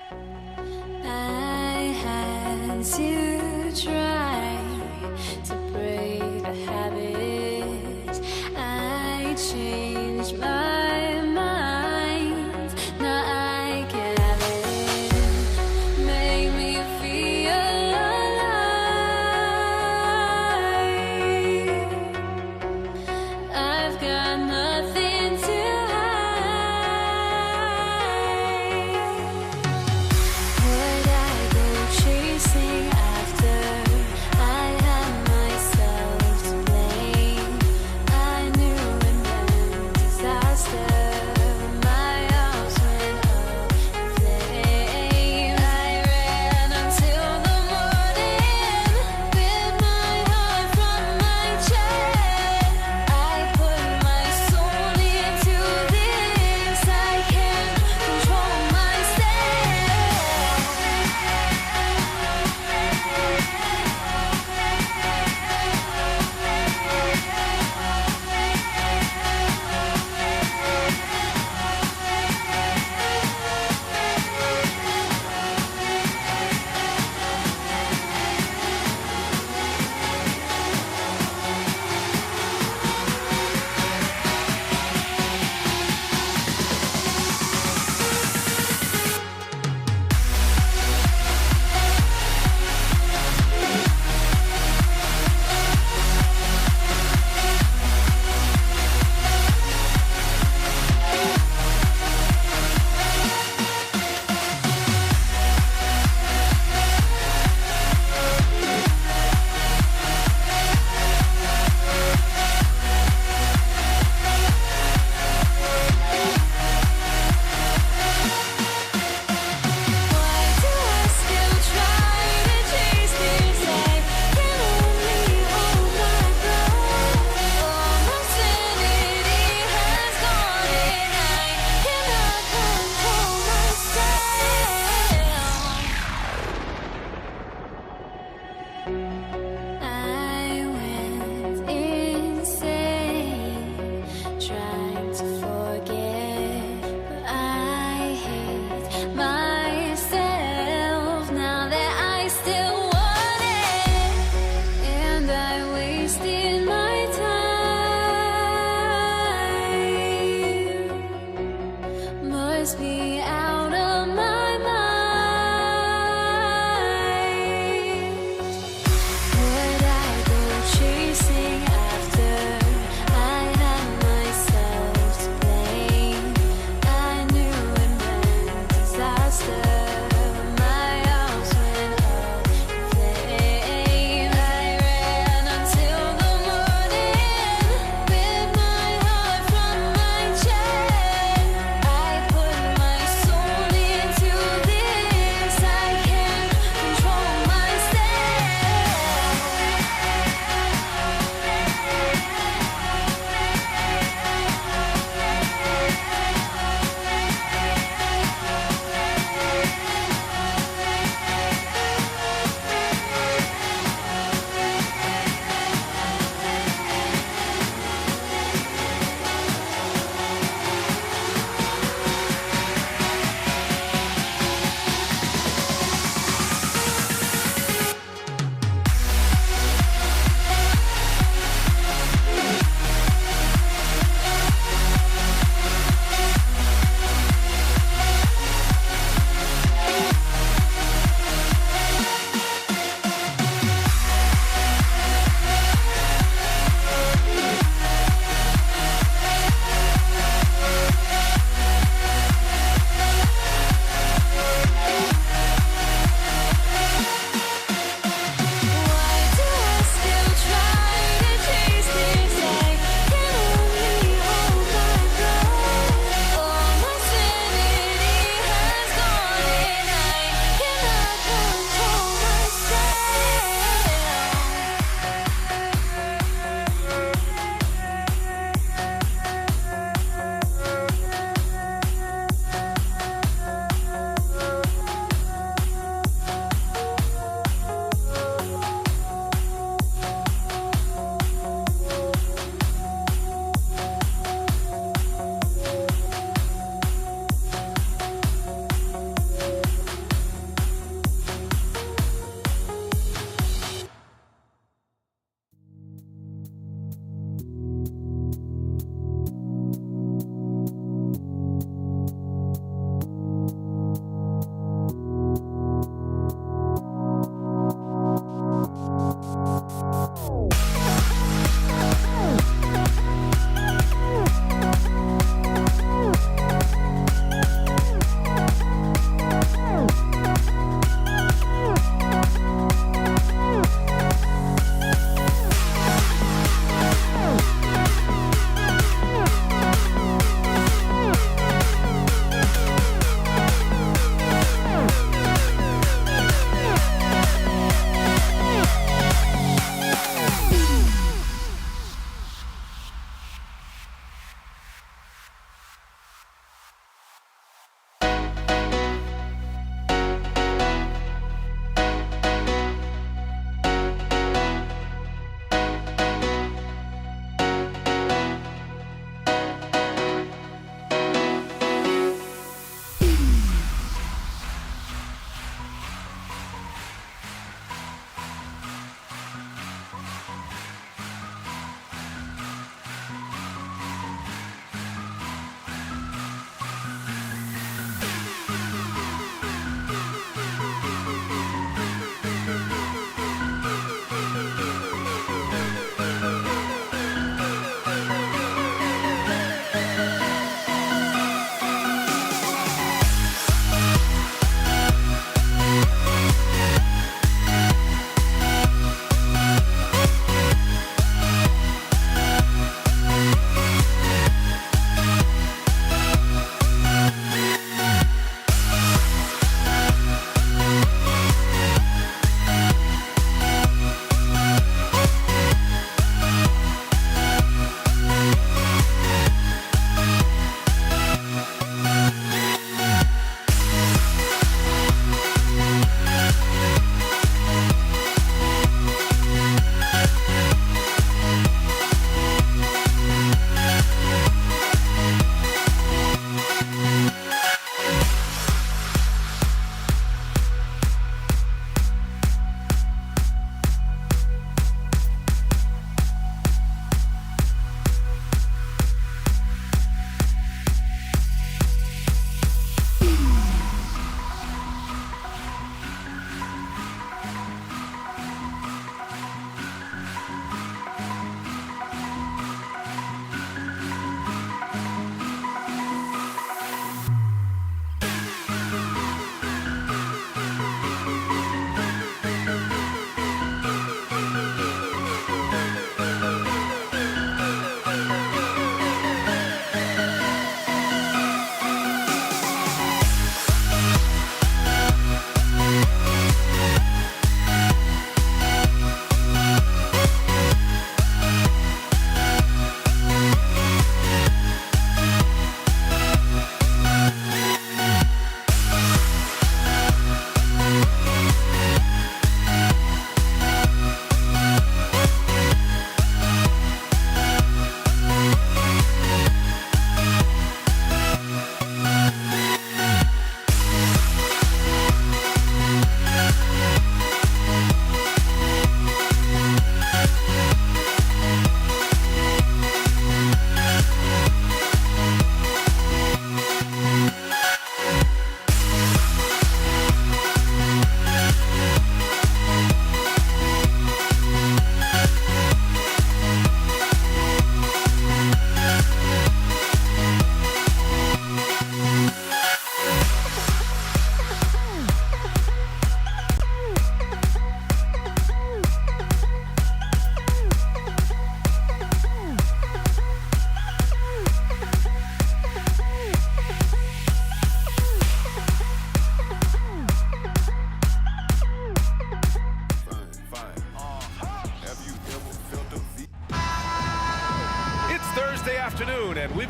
I had to try to break the habit. I changed my mind. Now I can have it. Make me feel alive. I've got nothing to hide. Would I go chasing?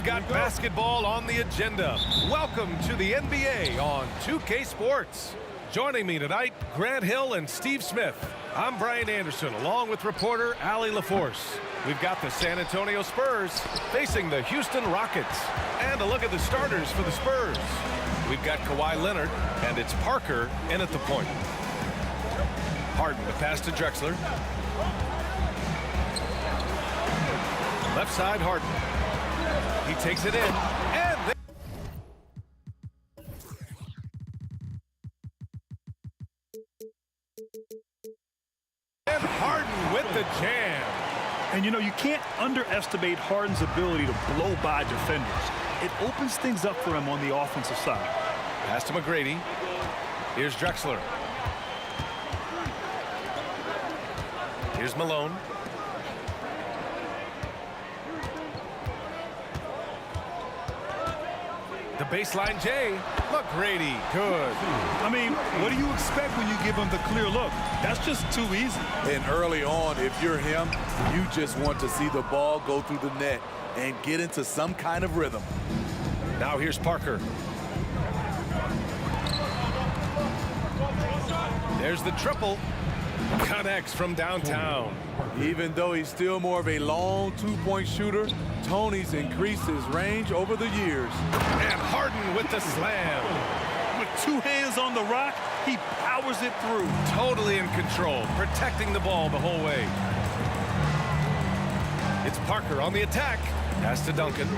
got basketball on the agenda. Welcome to the NBA on 2K Sports. Joining me tonight, Grant Hill and Steve Smith. I'm Brian Anderson, along with reporter Allie LaForce. We've got the San Antonio Spurs facing the Houston Rockets. And a look at the starters for the Spurs. We've got Kawhi Leonard, and it's Parker in at the point. Harden, the pass to Drexler. Left side, Harden. He takes it in, and Harden with the jam. And you know, you can't underestimate Harden's ability to blow by defenders. It opens things up for him on the offensive side. Pass to McGrady. Here's Drexler. Here's Malone. The baseline J. McGrady, good. I mean, what do you expect when you give him the clear look? That's just too easy. And early on, if you're him, you just want to see the ball go through the net and get into some kind of rhythm. Now here's Parker. There's the triple. Connects from downtown. Even though he's still more of a long two-point shooter, Tony's increased his range over the years. And Harden with the slam. With two hands on the rock, he powers it through. Totally in control, protecting the ball the whole way. It's Parker on the attack. Pass to Duncan.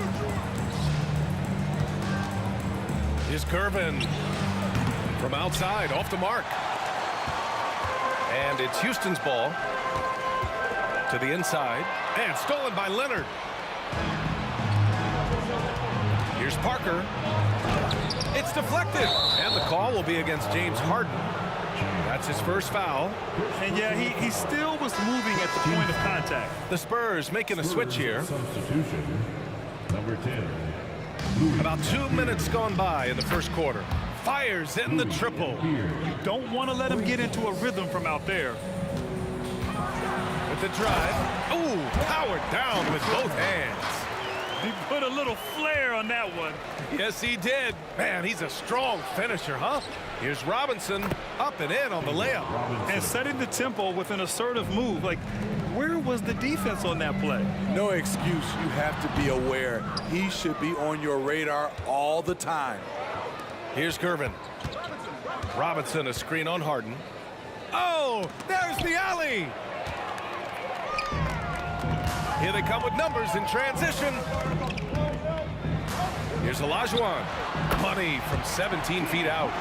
Here's Gervin. From outside, off the mark. And it's Houston's ball. To the inside. And stolen by Leonard. Here's Parker. It's deflected. And the call will be against James Harden. That's his first foul. And yeah, he still was moving at the point of contact. The Spurs making a switch here. Substitution, number 10. About 2 minutes gone by in the first quarter. Fires in the triple. You don't want to let him get into a rhythm from out there. With the drive. Ooh, powered down with both hands. He put a little flair on that one. Yes, he did. Man, he's a strong finisher, huh? Here's Robinson up and in on the layup. And setting the tempo with an assertive move. Like, where was the defense on that play? No excuse. You have to be aware. He should be on your radar all the time. Here's Gervin. Robinson, a screen on Harden. Oh, there's the alley. Here they come with numbers in transition. Here's Olajuwon. Money from 17 feet out.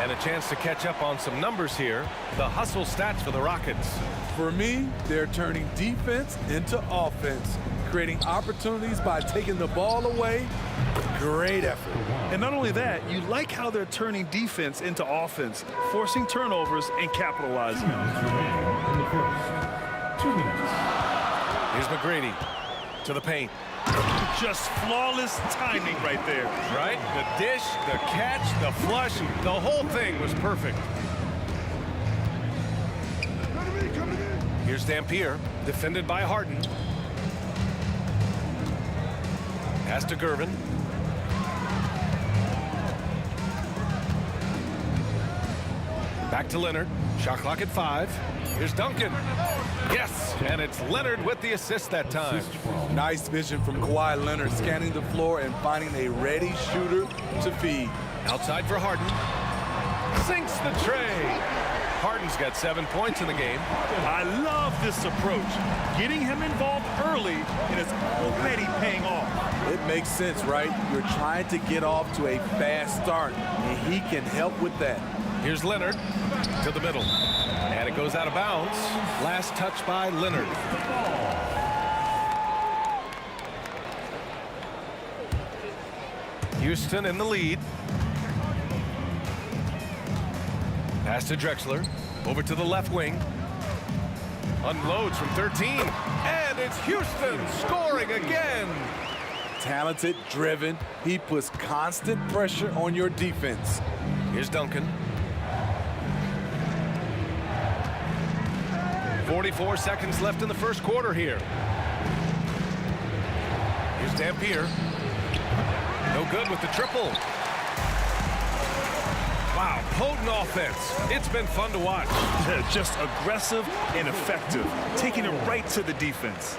And a chance to catch up on some numbers here. The hustle stats for the Rockets. For me, they're turning defense into offense, creating opportunities by taking the ball away. Great effort. And not only that, you like how they're turning defense into offense, forcing turnovers and capitalizing. In the first 2 minutes. Here's McGrady to the paint. Just flawless timing right there. Right? The dish, the catch, the flush, the whole thing was perfect. Here's Dampier, defended by Harden. Pass to Gervin. Back to Leonard. Shot clock at 5. Here's Duncan. Yes, and it's Leonard with the assist that time. Nice vision from Kawhi Leonard, scanning the floor and finding a ready shooter to feed. Outside for Harden. Sinks the tray. Harden's got 7 points in the game. I love this approach. Getting him involved early, and it's already paying off. It makes sense, right? You're trying to get off to a fast start, and he can help with that. Here's Leonard to the middle. And it goes out of bounds. Last touch by Leonard. Houston in the lead. Pass to Drexler. Over to the left wing. Unloads from 13. And it's Houston scoring again. Talented, driven. He puts constant pressure on your defense. Here's Duncan. 44 seconds left in the first quarter here. Here's Dampier. No good with the triple. Wow, potent offense. It's been fun to watch. Just aggressive and effective, taking it right to the defense.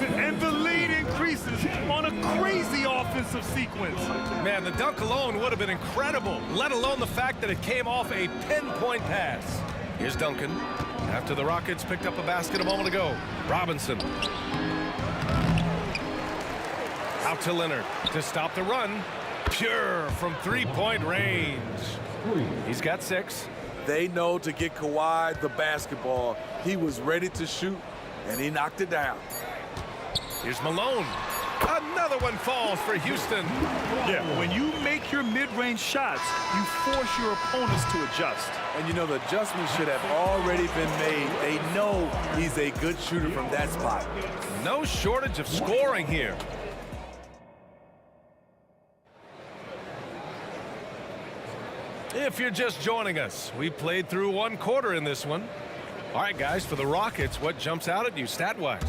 And the lead increases on a crazy offensive sequence. Man, the dunk alone would have been incredible, let alone the fact that it came off a pinpoint pass. Here's Duncan. After the Rockets picked up a basket a moment ago. Robinson. Out to Leonard to stop the run. Pure from three-point range. He's got 6. They know to get Kawhi the basketball. He was ready to shoot, and he knocked it down. Here's Malone. Another one falls for Houston. Yeah, when you make your mid-range shots, you force your opponents to adjust. And you know, the adjustment should have already been made. They know he's a good shooter from that spot. No shortage of scoring here. If you're just joining us, we played through 1 quarter in this one. All right, guys, for the Rockets, what jumps out at you stat-wise?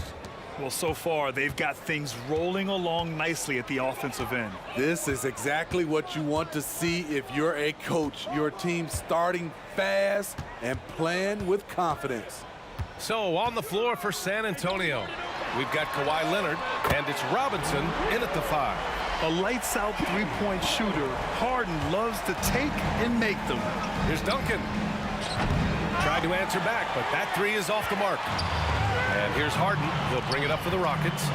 Well, so far, they've got things rolling along nicely at the offensive end. This is exactly what you want to see if you're a coach. Your team starting fast and playing with confidence. So, on the floor for San Antonio, we've got Kawhi Leonard, and it's Robinson in at the 5. A lights-out three-point shooter, Harden loves to take and make them. Here's Duncan. Tried to answer back, but that 3 is off the mark. And here's Harden. He'll bring it up for the Rockets.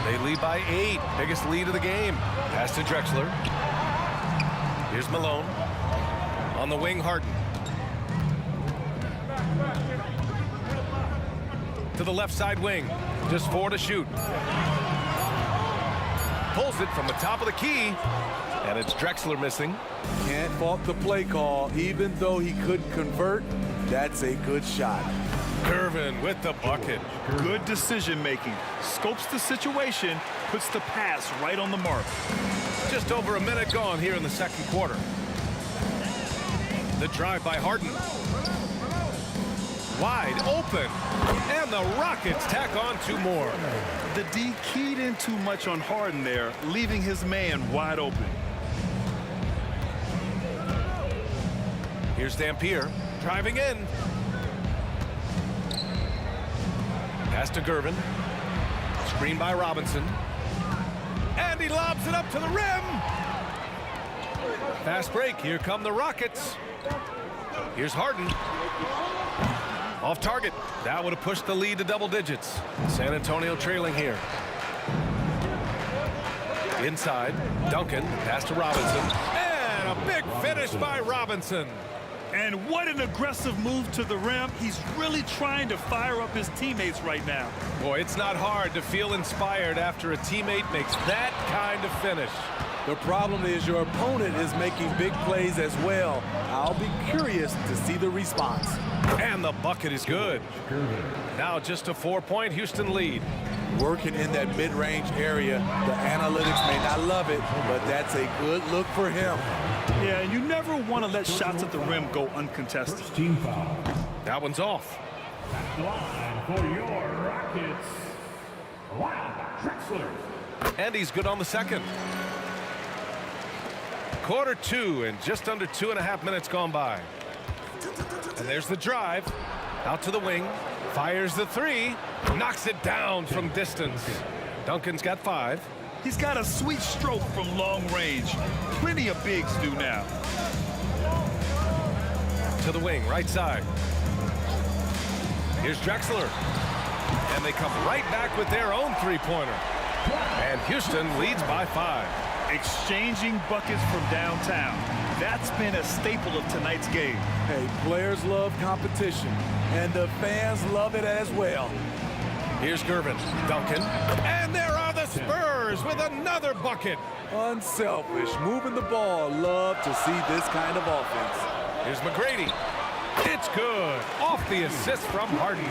They lead by 8. Biggest lead of the game. Pass to Drexler. Here's Malone. On the wing, Harden. To the left side wing. Just 4 to shoot. Pulls it from the top of the key. And it's Drexler missing. Can't fault the play call. Even though he couldn't convert, that's a good shot. Gervin with the bucket. Good decision-making. Scopes the situation, puts the pass right on the mark. Just over a minute gone here in the second quarter. The drive by Harden. Wide open. And the Rockets tack on 2 more. The D keyed in too much on Harden there, leaving his man wide open. Here's Dampier driving in. Pass to Gervin. Screen by Robinson. And he lobs it up to the rim. Fast break. Here come the Rockets. Here's Harden. Off target. That would have pushed the lead to double digits. San Antonio trailing here. Inside. Duncan. Pass to Robinson. And a big finish by Robinson. And what an aggressive move to the rim. He's really trying to fire up his teammates right now. Boy, it's not hard to feel inspired after a teammate makes that kind of finish. The problem is your opponent is making big plays as well. I'll be curious to see the response. And the bucket is good. Now just a 4-point Houston lead. Working in that mid-range area, the analytics may not love it, but that's a good look for him. Yeah, and you never want to let shots at the rim go uncontested. First team foul. That one's off. Line for your Rockets. Wow, Drexler. And he's good on the second. Quarter 2 and just under 2.5 minutes gone by. And there's the drive. Out to the wing. Fires the 3. Knocks it down from distance. Duncan's got 5. He's got a sweet stroke from long range. Plenty of bigs do now. To the wing, right side. Here's Drexler. And they come right back with their own 3-pointer. And Houston leads by 5. Exchanging buckets from downtown. That's been a staple of tonight's game. Hey, players love competition, and the fans love it as well. Here's Gervin. Duncan. And there are the Spurs with another bucket. Unselfish, moving the ball. Love to see this kind of offense. Here's McGrady. It's good. Off the assist from Harden.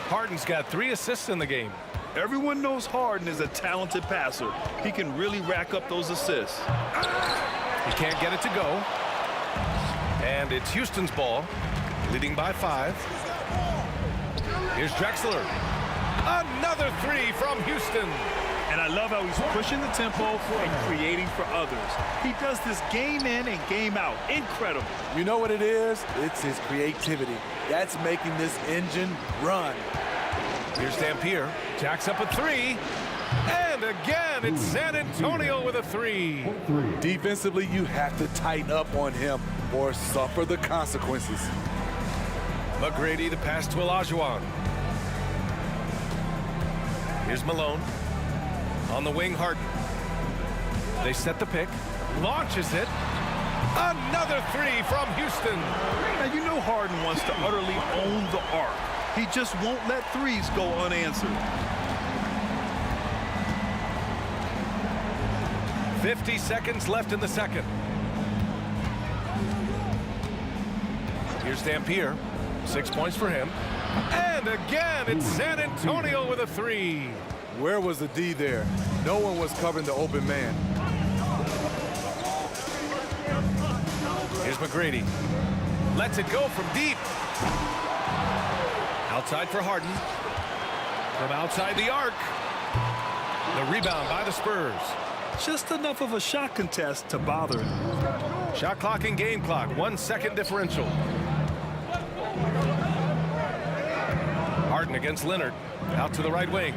Harden's got 3 assists in the game. Everyone knows Harden is a talented passer. He can really rack up those assists. He can't get it to go. And it's Houston's ball, leading by 5. Here's Drexler. Another 3 from Houston. And I love how he's pushing the tempo and creating for others. He does this game in and game out. Incredible. You know what it is? It's his creativity. That's making this engine run. Here's Dampier. Jacks up a three. And again, it's San Antonio with a three. Defensively, you have to tighten up on him or suffer the consequences. McGrady, the pass to Olajuwon. Here's Malone. On the wing, Harden. They set the pick. Launches it. Another three from Houston. Now, you know Harden wants to utterly own the arc. He just won't let threes go unanswered. 50 seconds left in the second. Here's Dampier. 6 points for him. And again, it's San Antonio with a three. Where was the D there? No one was covering the open man. Here's McGrady. Lets it go from deep. Outside for Harden. From outside the arc. The rebound by the Spurs. Just enough of a shot contest to bother him. Shot clock and game clock. 1 second differential. Harden against Leonard. Out to the right wing.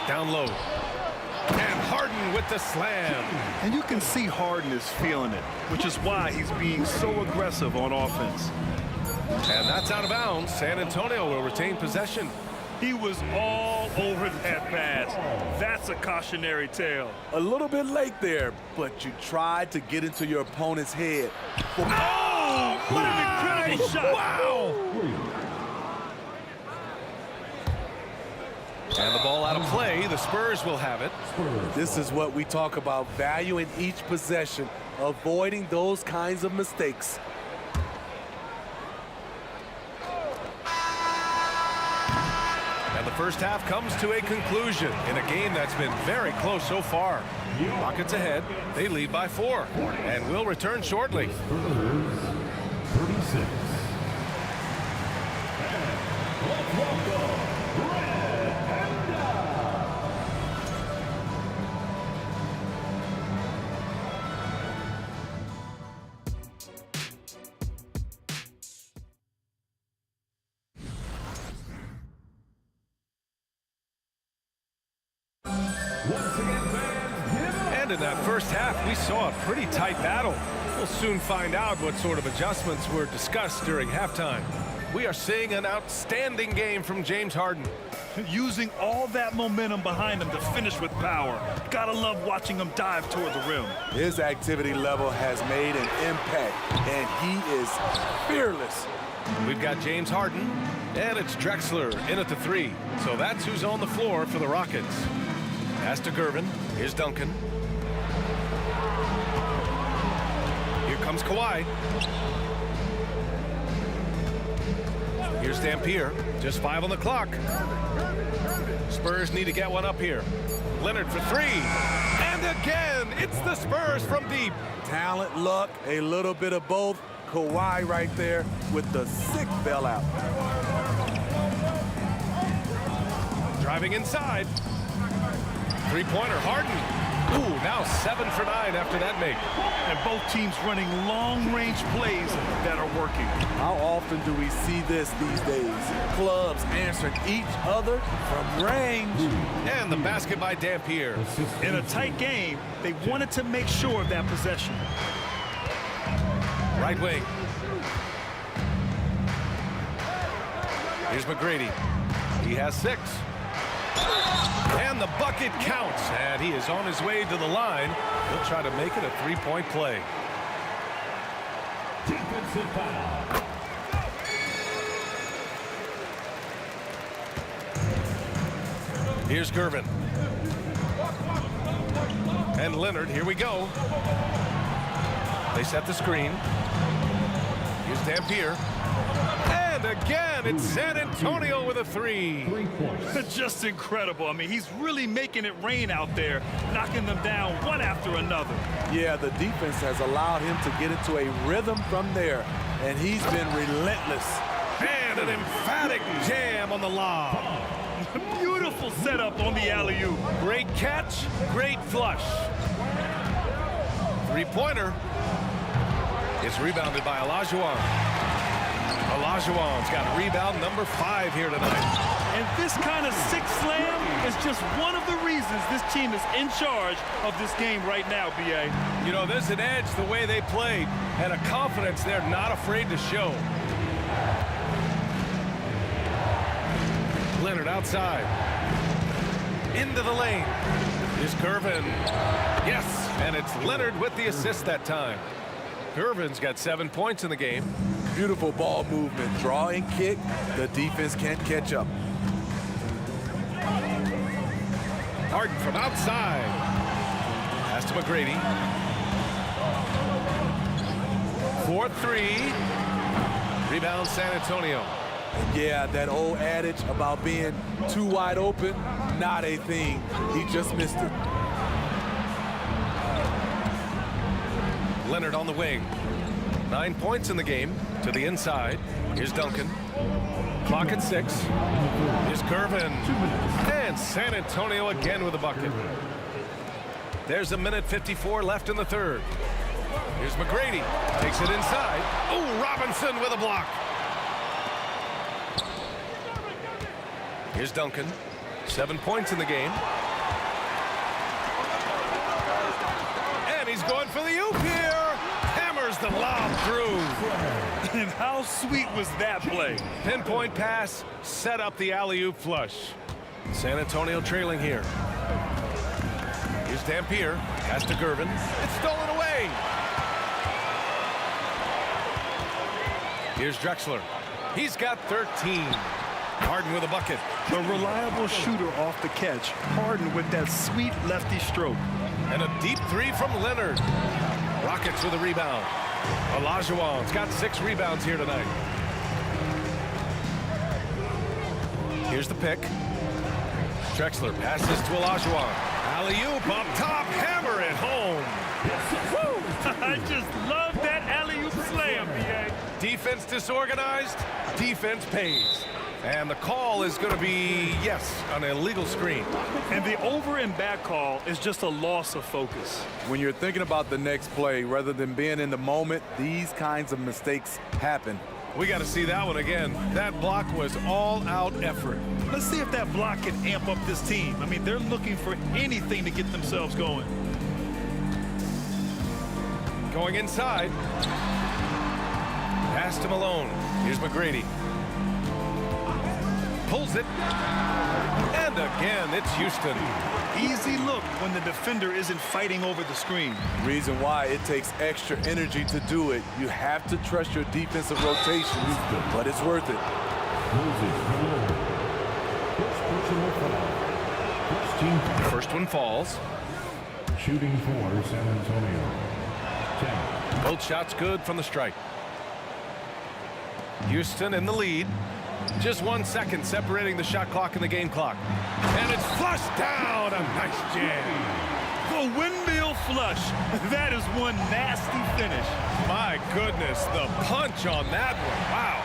Down low. And Harden with the slam. And you can see Harden is feeling it, which is why he's being so aggressive on offense. And that's out of bounds. San Antonio will retain possession. He was all over that pass. That's a cautionary tale. A little bit late there, but you tried to get into your opponent's head. Oh, what an incredible shot. Wow! And the ball out of play. The Spurs will have it. This is what we talk about, value in each possession, avoiding those kinds of mistakes. And the first half comes to a conclusion in a game that's been very close so far. Rockets ahead. They lead by 4. And we'll return shortly. 36. And in that first half, we saw a pretty tight battle. We'll soon find out what sort of adjustments were discussed during halftime. We are seeing an outstanding game from James Harden. Using all that momentum behind him to finish with power. Gotta love watching him dive toward the rim. His activity level has made an impact, and he is fearless. We've got James Harden, and it's Drexler in at the 3. So that's who's on the floor for the Rockets. Pass to Gervin. Here's Duncan. Here comes Kawhi. Here's Dampier. Just 5 on the clock. Spurs need to get one up here. Leonard for 3. And again, it's the Spurs from deep. Talent, luck, a little bit of both. Kawhi right there with the sick bailout. Driving inside. Three-pointer, Harden. Ooh, now 7 for 9 after that make. And both teams running long-range plays that are working. How often do we see this these days? Clubs answering each other from range. And the basket by Dampier. In a tight game, they wanted to make sure of that possession. Right wing. Here's McGrady. He has 6. And the bucket counts. And he is on his way to the line. He'll try to make it a 3-point play. Defensive foul. Here's Gervin. And Leonard, here we go. They set the screen. Here's Dampier. And again, it's San Antonio with a 3. 3 points. Just incredible. I mean, he's really making it rain out there, knocking them down one after another. Yeah, the defense has allowed him to get into a rhythm from there, and he's been relentless. And an emphatic jam on the lob. Beautiful setup on the alley-oop. Great catch, great flush. Three-pointer. It's rebounded by Olajuwon. Olajuwon's got rebound number 5 here tonight. And this kind of six slam is just one of the reasons this team is in charge of this game right now, B.A. You know, there's an edge the way they played and a confidence they're not afraid to show. Leonard outside. Into the lane. Here's Gervin. Yes, and it's Leonard with the assist that time. Gervin's got 7 points in the game. Beautiful ball movement. Draw and kick. The defense can't catch up. Harden from outside. Pass to McGrady. 4-3. Rebound San Antonio. Yeah, that old adage about being too wide open, not a thing. He just missed it. Leonard on the wing. 9 points in the game. To the inside. Here's Duncan. Clock at 6. Here's Gervin. And San Antonio again with a bucket. There's a minute 54 left in the third. Here's McGrady. Takes it inside. Oh, Robinson with a block. Here's Duncan. 7 points in the game. And he's going for the oop here. Hammers the lob through. And how sweet was that play? Pinpoint pass, set up the alley-oop flush. San Antonio trailing here. Here's Dampier, pass to Gervin. It's stolen away. Here's Drexler. He's got 13. Harden with a bucket. A reliable shooter off the catch. Harden with that sweet lefty stroke. And a deep 3 from Leonard. Rockets with a rebound. Olajuwon's got 6 rebounds here tonight. Here's the pick. Drexler passes to Olajuwon. Alley-oop up top, hammer it home. Woo! I just love that alley-oop slam, B.A. Defense disorganized, defense pays. And the call is going to be, yes, an illegal screen. And the over and back call is just a loss of focus. When you're thinking about the next play, rather than being in the moment, these kinds of mistakes happen. We got to see that one again. That block was all-out effort. Let's see if that block can amp up this team. I mean, they're looking for anything to get themselves going. Going inside. Pass to Malone. Here's McGrady. Pulls it. And again, it's Houston. Easy look when the defender isn't fighting over the screen. Reason why it takes extra energy to do it. You have to trust your defensive rotations, but it's worth it. First one falls. Shooting for San Antonio. 10. Both shots good from the strike. Houston in the lead. Just 1 second separating the shot clock and the game clock. And it's flushed down. A nice jam. The windmill flush. That is one nasty finish. My goodness, the punch on that one. Wow.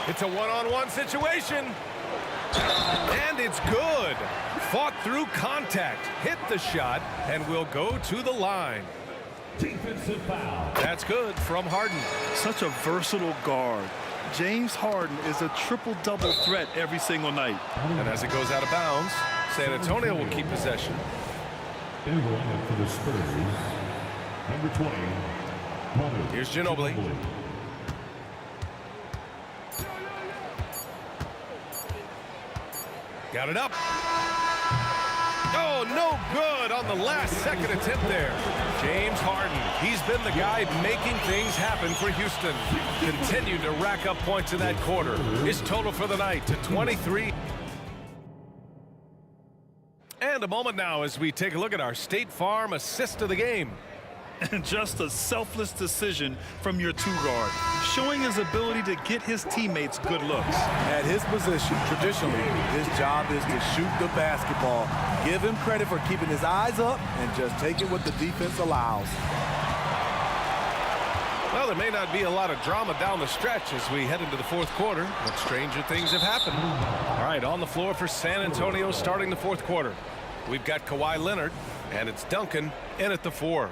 It's a one-on-one situation. And it's good. Fought through contact. Hit the shot and will go to the line. Defensive foul. That's good from Harden. Such a versatile guard. James Harden is a triple-double threat every single night. And as it goes out of bounds, San Antonio will keep possession. Inbound for the Spurs. Number 20. Manu. Here's Ginobili. Got it up. Oh, no good on the last second attempt there. James Harden, he's been the guy making things happen for Houston. Continued to rack up points in that quarter. His total for the night to 23. And a moment now as we take a look at our State Farm assist of the game. And just a selfless decision from your two-guard, showing his ability to get his teammates good looks. At his position, traditionally, his job is to shoot the basketball. Give him credit for keeping his eyes up and just taking what the defense allows. Well, there may not be a lot of drama down the stretch as we head into the fourth quarter, but stranger things have happened. All right, on the floor for San Antonio starting the fourth quarter. We've got Kawhi Leonard, and it's Duncan in at the 4.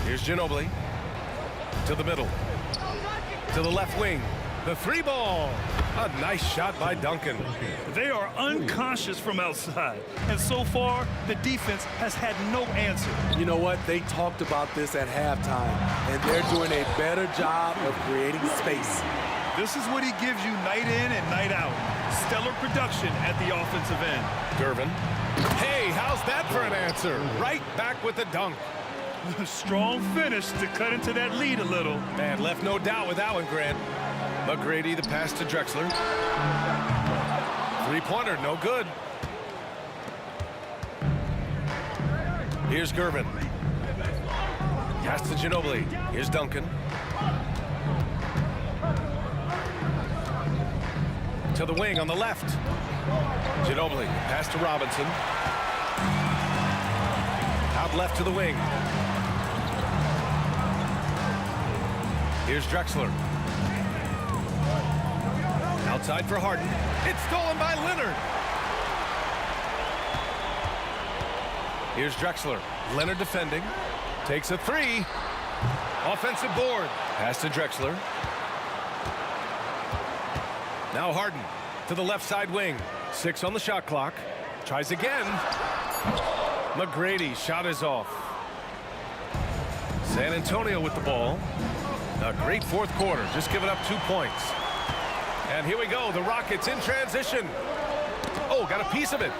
Here's Ginobili to the middle, to the left wing. The 3 ball. A nice shot by Duncan. They are unconscious from outside, and so far, the defense has had no answer. You know what? They talked about this at halftime, and they're doing a better job of creating space. This is what he gives you night in and night out. Stellar production at the offensive end. Gervin. Hey, how's that for an answer? Right back with the dunk. Strong finish to cut into that lead a little. Man, left no doubt with that one, Grant. McGrady, the pass to Drexler. 3-pointer, no good. Here's Gervin. Pass to Ginobili. Here's Duncan. To the wing on the left. Ginobili, pass to Robinson. Out left to the wing. Here's Drexler. Outside for Harden. It's stolen by Leonard. Here's Drexler. Leonard defending. Takes a 3. Offensive board. Pass to Drexler. Now Harden to the left side wing. 6 on the shot clock. Tries again. McGrady, shot is off. San Antonio with the ball. A great fourth quarter, just giving up 2 points. And here we go, the Rockets in transition. Oh, got a piece of it.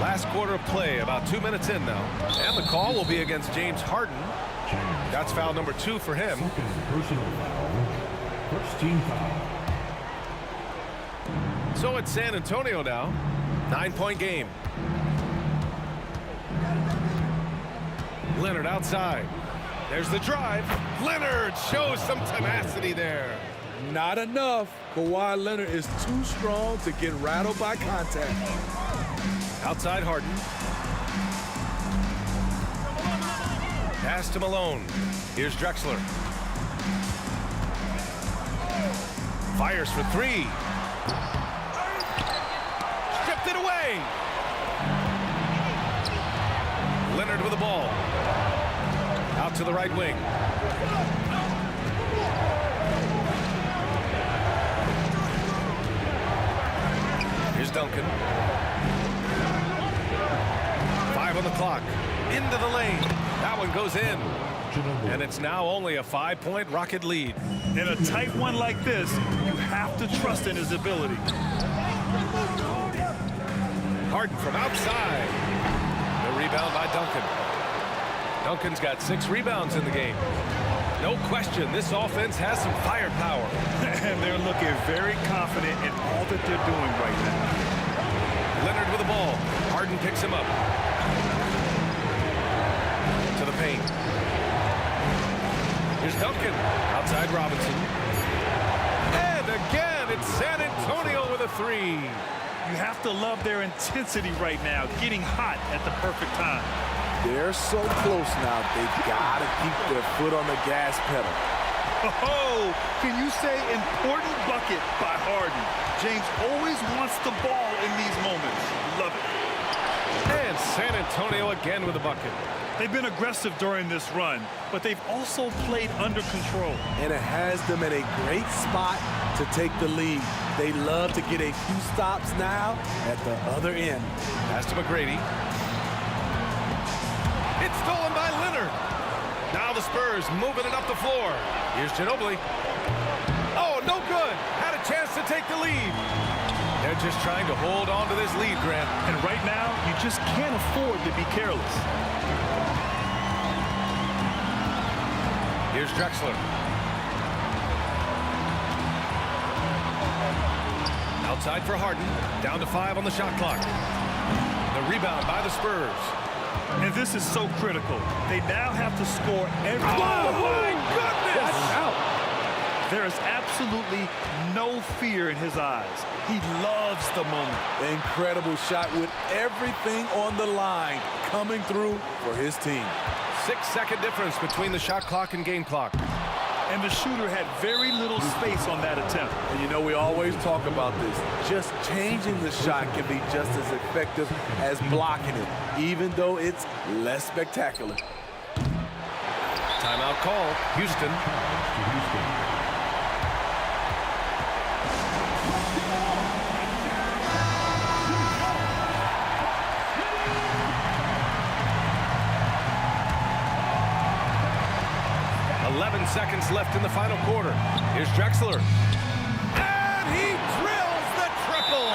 Last quarter of play, about 2 minutes in now. And the call will be against James Harden. That's foul number 2 for him. Personal foul. First team foul. So it's San Antonio now. 9-point game. Leonard outside. There's the drive. Leonard shows some tenacity there. Not enough. Kawhi Leonard is too strong to get rattled by contact. Outside Harden. Pass to Malone. Here's Drexler. Fires for 3. Stripped it away. Leonard with the ball. Out to the right wing. Here's Duncan. 5 on the clock. Into the lane. That one goes in. And it's now only a 5-point Rocket lead. In a tight one like this, you have to trust in his ability. Harden from outside. The rebound by Duncan. Duncan's got 6 rebounds in the game. No question, this offense has some firepower. And they're looking very confident in all that they're doing right now. Leonard with the ball. Harden picks him up. To the paint. Here's Duncan. Outside Robinson. And again, it's San Antonio with a 3. You have to love their intensity right now, getting hot at the perfect time. They're so close now, they've got to keep their foot on the gas pedal. Oh, can you say important bucket by Harden? James always wants the ball in these moments. Love it. And San Antonio again with a bucket. They've been aggressive during this run, but they've also played under control. And it has them in a great spot to take the lead. They love to get a few stops now at the other end. Pass to McGrady. It's stolen by Leonard. Now the Spurs moving it up the floor. Here's Ginobili. Oh, no good. Had a chance to take the lead. They're just trying to hold on to this lead, Grant. And right now, you just can't afford to be careless. Here's Drexler. Outside for Harden. Down to 5 on the shot clock. The rebound by the Spurs. And this is so critical. They now have to score every... Oh, my goodness! Watch out. There is absolutely no fear in his eyes. He loves the moment. Incredible shot with everything on the line coming through for his team. 6-second difference between the shot clock and game clock. And the shooter had very little space on that attempt. And you know, we always talk about this. Just changing the shot can be just as effective as blocking it, even though it's less spectacular. Timeout call, Houston. Houston. 11 seconds left in the final quarter. Here's Drexler. And he drills the triple.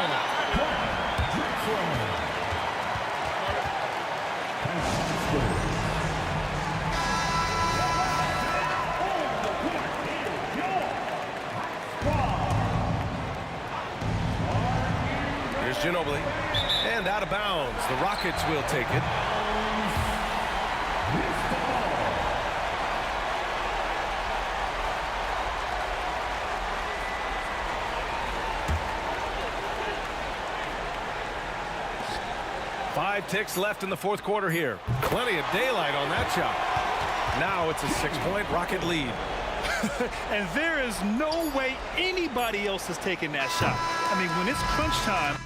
Here's Ginobili. And out of bounds. The Rockets will take it. Five ticks left in the fourth quarter here. Plenty of daylight on that shot. Now it's a 6-point Rocket lead. And there is no way anybody else is taking that shot. I mean, when it's crunch time.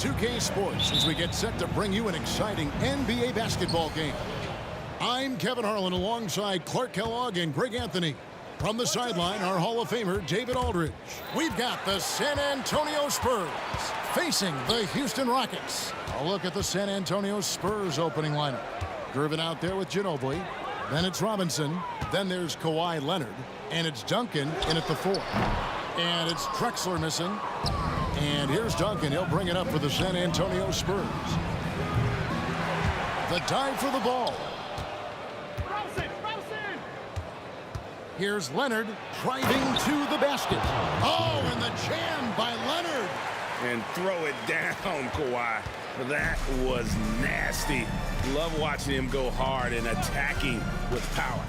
2K Sports as we get set to bring you an exciting NBA basketball game. I'm Kevin Harlan alongside Clark Kellogg and Greg Anthony. From the sideline, our Hall of Famer, David Aldridge. We've got the San Antonio Spurs facing the Houston Rockets. A look at the San Antonio Spurs opening lineup. Gervin out there with Ginobili. Then it's Robinson. Then there's Kawhi Leonard. And it's Duncan in at the 4. And it's Drexler missing. And here's Duncan. He'll bring it up for the San Antonio Spurs. The dive for the ball. Here's Leonard driving to the basket. Oh, and the jam by Leonard. And throw it down, Kawhi. That was nasty. Love watching him go hard and attacking with power.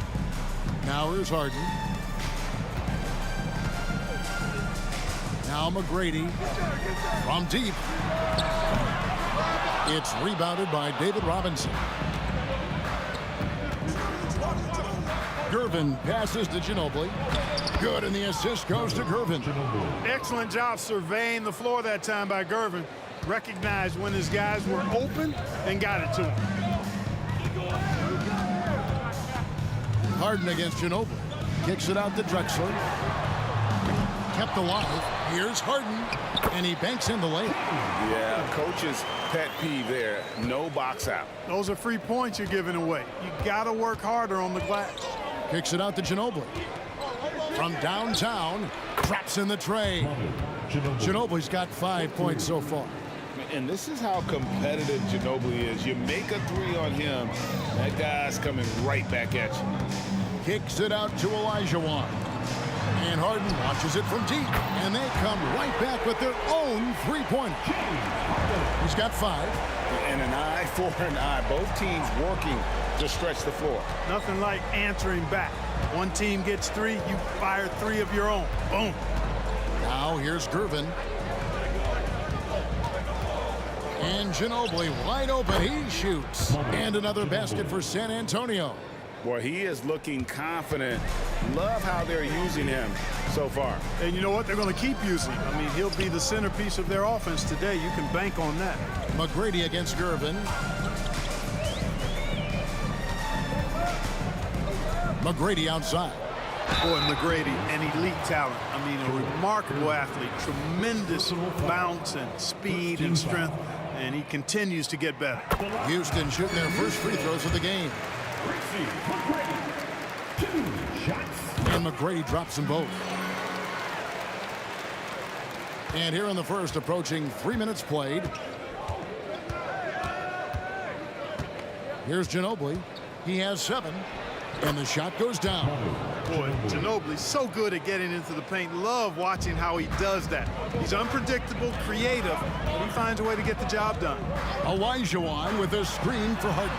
Now here's Harden. Now McGrady from deep. It's rebounded by David Robinson. Gervin passes to Ginobili. Good, and the assist goes to Gervin. Excellent job surveying the floor that time by Gervin. Recognized when his guys were open and got it to him. Harden against Ginobili. Kicks it out to Drexler. Kept alive. Here's Harden, and he banks in the layup. Yeah, coach's pet peeve there. No box out. Those are free points you're giving away. You got to work harder on the glass. Kicks it out to Ginobili. From downtown, drops in the tray. Ginobili's got 5 points so far. And this is how competitive Ginobili is. You make a three on him, that guy's coming right back at you. Kicks it out to Olajuwon. And Harden launches it from deep. And they come right back with their own three-pointer. He's got 5. And an eye for an eye. Both teams working to stretch the floor. Nothing like answering back. One team gets 3, you fire 3 of your own. Boom. Now here's Gervin. And Ginobili wide open. He shoots. And another basket for San Antonio. Boy, he is looking confident. Love how they're using him so far. And you know what? They're going to keep using him. I mean, he'll be the centerpiece of their offense today. You can bank on that. McGrady against Gervin. McGrady outside. Boy, McGrady, an elite talent. I mean, a remarkable athlete. Tremendous bounce and speed and strength. And he continues to get better. Houston shooting their first free throws of the game. And McGrady drops them both. And here in the first, approaching 3 minutes played. Here's Ginobili. He has 7. And the shot goes down. Boy, Ginobili's so good at getting into the paint. Love watching how he does that. He's unpredictable, creative, but he finds a way to get the job done. Olajuwon with a screen for Harden.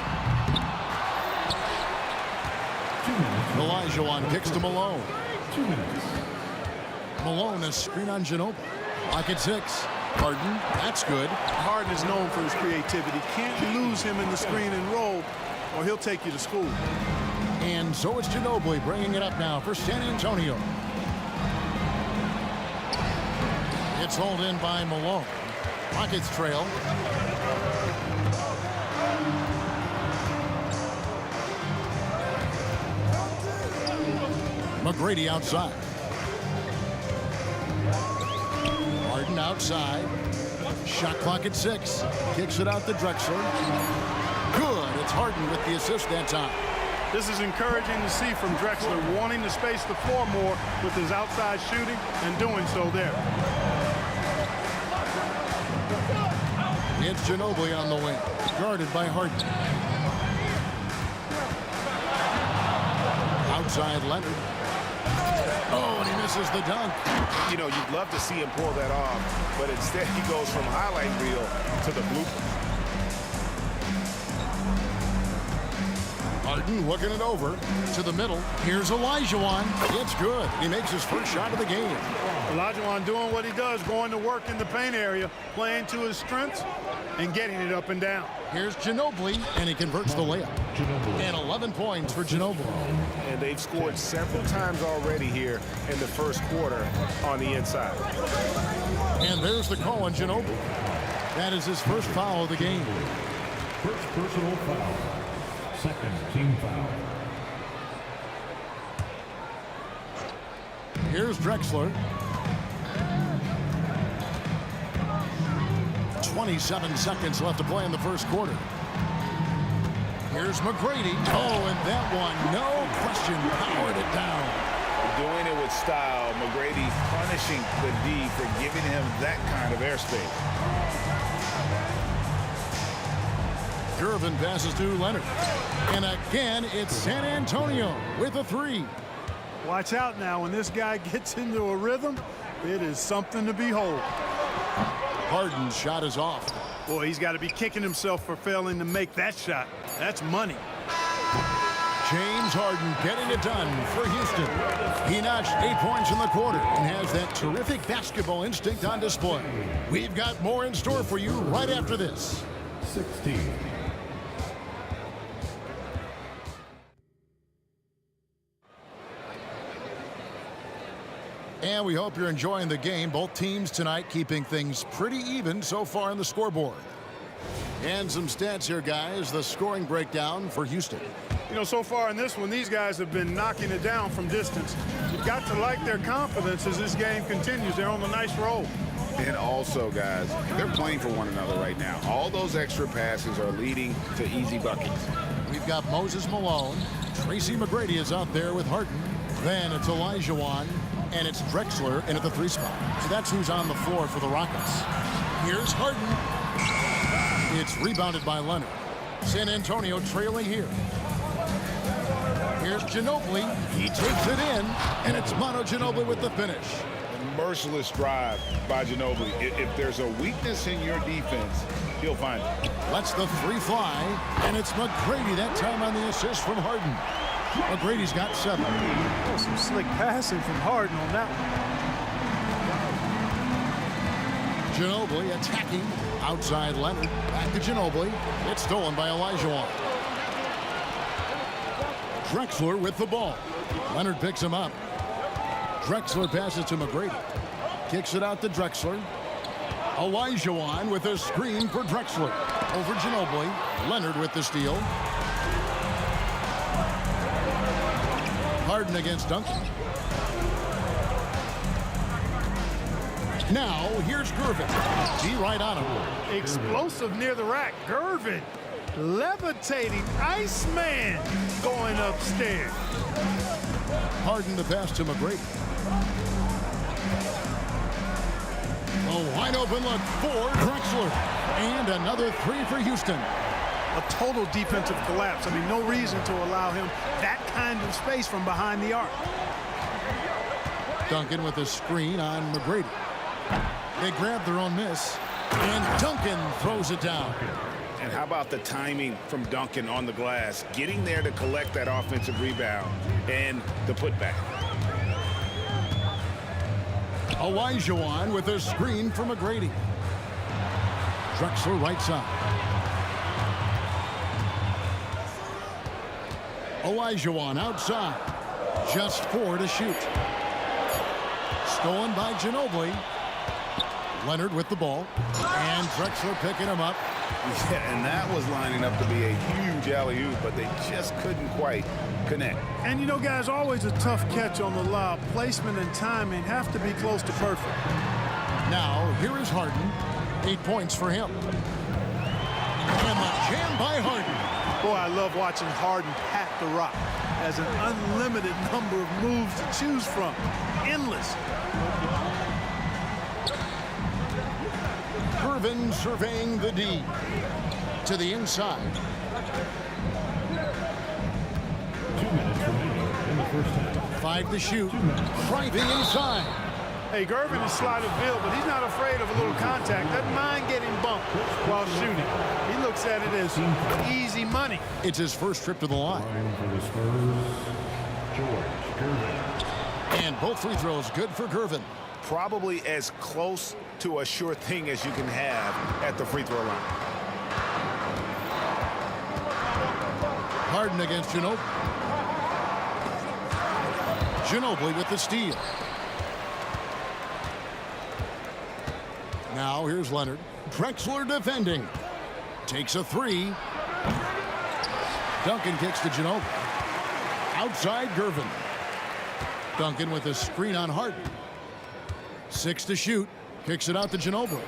Olajuwon kicks to Malone. 2 minutes. Malone, a screen on Ginobili. Pocket 6. Harden, that's good. Harden is known for his creativity. Can't lose him in the screen and roll, or he'll take you to school. And so it's Ginobili bringing it up now for San Antonio. It's hauled in by Malone. Rockets trail. McGrady outside. Harden outside. Shot clock at 6. Kicks it out to Drexler. Good. It's Harden with the assist that time. This is encouraging to see from Drexler, wanting to space the floor more with his outside shooting and doing so there. It's Ginobili on the wing, guarded by Harden. Outside Leonard. Oh, and he misses the dunk. You know, you'd love to see him pull that off, but instead he goes from highlight reel to the blooper. Harden looking it over to the middle. Here's Olajuwon. It's good. He makes his first shot of the game. Olajuwon doing what he does, going to work in the paint area, playing to his strengths, and getting it up and down. Here's Ginobili, and he converts the layup. And 11 points for Ginobili. And they've scored several times already here in the first quarter on the inside. And there's the call on Ginobili. That is his first foul of the game. First personal foul. Second team foul. Here's Drexler. 27 seconds left to play in the first quarter. Here's McGrady. Oh, and that one, no question, powered it down. Doing it with style. McGrady punishing the D for giving him that kind of airspace. Gervin passes to Leonard. And again, it's San Antonio with a three. Watch out now. When this guy gets into a rhythm, it is something to behold. Harden's shot is off. Boy, he's got to be kicking himself for failing to make that shot. That's money. James Harden getting it done for Houston. He notched 8 points in the quarter and has that terrific basketball instinct on display. We've got more in store for you right after this. 16. And we hope you're enjoying the game. Both teams tonight keeping things pretty even so far on the scoreboard. And some stats here, guys. The scoring breakdown for Houston. You know, so far in this one, these guys have been knocking it down from distance. You've got to like their confidence as this game continues. They're on a nice roll. And also, guys, they're playing for one another right now. All those extra passes are leading to easy buckets. We've got Moses Malone. Tracy McGrady is out there with Harden. Then it's Olajuwon. And it's Drexler in at the 3 spot. So that's who's on the floor for the Rockets. Here's Harden. It's rebounded by Leonard. San Antonio trailing here. Here's Ginobili. He takes it in, and it's Manu Ginobili with the finish. A merciless drive by Ginobili. If there's a weakness in your defense, he'll find it. Lets the 3 fly, and it's McGrady that time on the assist from Harden. McGrady's got 7. Oh, some slick passing from Harden on that one. Ginobili attacking outside Leonard. Back to Ginobili. It's stolen by Olajuwon. Drexler with the ball. Leonard picks him up. Drexler passes to McGrady. Kicks it out to Drexler. Olajuwon with a screen for Drexler. Over Ginobili. Leonard with the steal. Harden against Duncan. Now, here's Gervin. He right on him. Explosive near the rack. Gervin, levitating Iceman going upstairs. Harden the pass to McGrady. A wide open look for Drexler. And another 3 for Houston. A total defensive collapse. I mean, no reason to allow him that kind of space from behind the arc. Duncan with a screen on McGrady. They grab their own miss, and Duncan throws it down. And how about the timing from Duncan on the glass, getting there to collect that offensive rebound and the putback. Olajuwon with a screen for McGrady. Drexler right side. Olajuwon outside. Just 4 to shoot. Stolen by Ginobili. Leonard with the ball. And Drexler picking him up. Yeah, and that was lining up to be a huge alley-oop, but they just couldn't quite connect. And you know, guys, always a tough catch on the lob. Placement and timing have to be close to perfect. Now, here is Harden. 8 points for him. And the jam by Harden. Boy, I love watching Harden pat the rock. Has an unlimited number of moves to choose from. Endless. Gervin surveying the D. To the inside. 2 minutes remaining in the first half. 5 to shoot. Driving inside. Hey, Gervin is sleight of field, but he's not afraid of a little contact. Doesn't mind getting bumped while shooting. He looks at it as easy money. It's his first trip to the line. Line for the Spurs, George Gervin. And both free throws good for Gervin. Probably as close to a sure thing as you can have at the free throw line. Harden against Ginobili. Ginobili with the steal. Now here's Leonard. Drexler defending. Takes a three. Duncan kicks to Ginobili. Outside Gervin. Duncan with a screen on Harden. 6 to shoot. Kicks it out to Ginobili.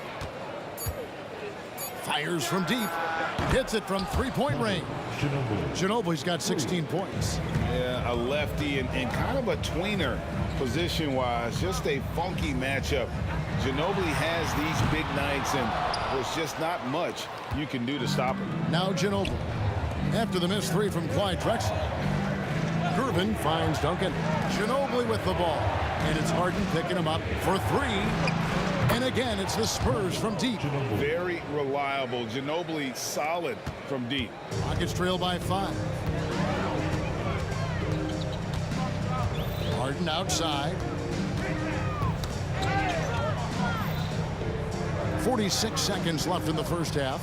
Fires from deep. Hits it from three-point range. Ginobili's got 16 points. Yeah, a lefty and kind of a tweener position-wise. Just a funky matchup. Ginobili has these big nights, and there's just not much you can do to stop him. Now Ginobili. After the missed three from Clyde Drexler. Gervin finds Duncan. Ginobili with the ball. And it's Harden picking him up for three. And again, it's the Spurs from deep. Very reliable. Ginobili solid from deep. Rockets trail by 5. Harden outside. 46 seconds left in the first half.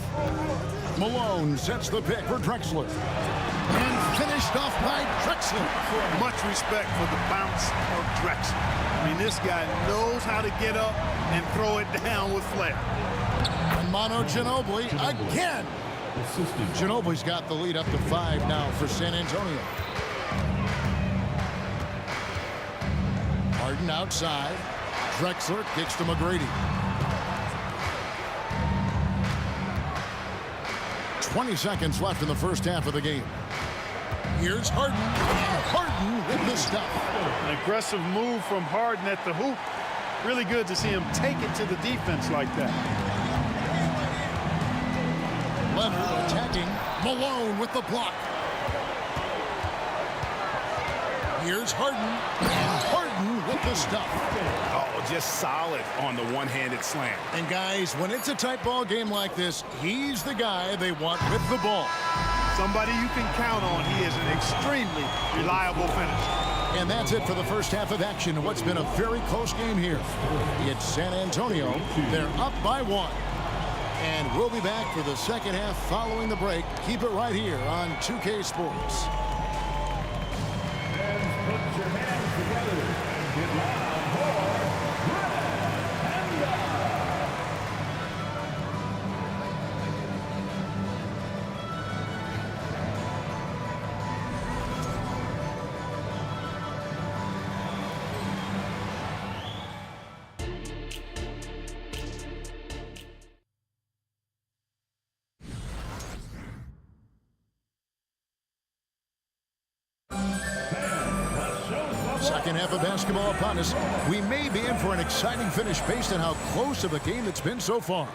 Malone sets the pick for Drexler. And finished off by Drexler. Much respect for the bounce of Drexler. I mean, this guy knows how to get up and throw it down with flair. And Manu Ginobili again. Ginobili's got the lead up to 5 now for San Antonio. Harden outside. Drexler kicks to McGrady. 20 seconds left in the first half of the game. Here's Harden. And Harden with the stuff. An aggressive move from Harden at the hoop. Really good to see him take it to the defense like that. Leonard attacking. Malone with the block. Here's Harden. And Harden with the stuff. Oh, just solid on the one-handed slam. And guys, when it's a tight ball game like this, he's the guy they want with the ball. Somebody you can count on. He is an extremely reliable finisher. And that's it for the first half of action. What's been a very close game here. It's San Antonio. They're up by 1. And we'll be back for the second half following the break. Keep it right here on 2K Sports. Put your hands together and get loud for Red Panda. Second half of basketball upon us. We may be in for an exciting finish based on how close of a game it's been so far.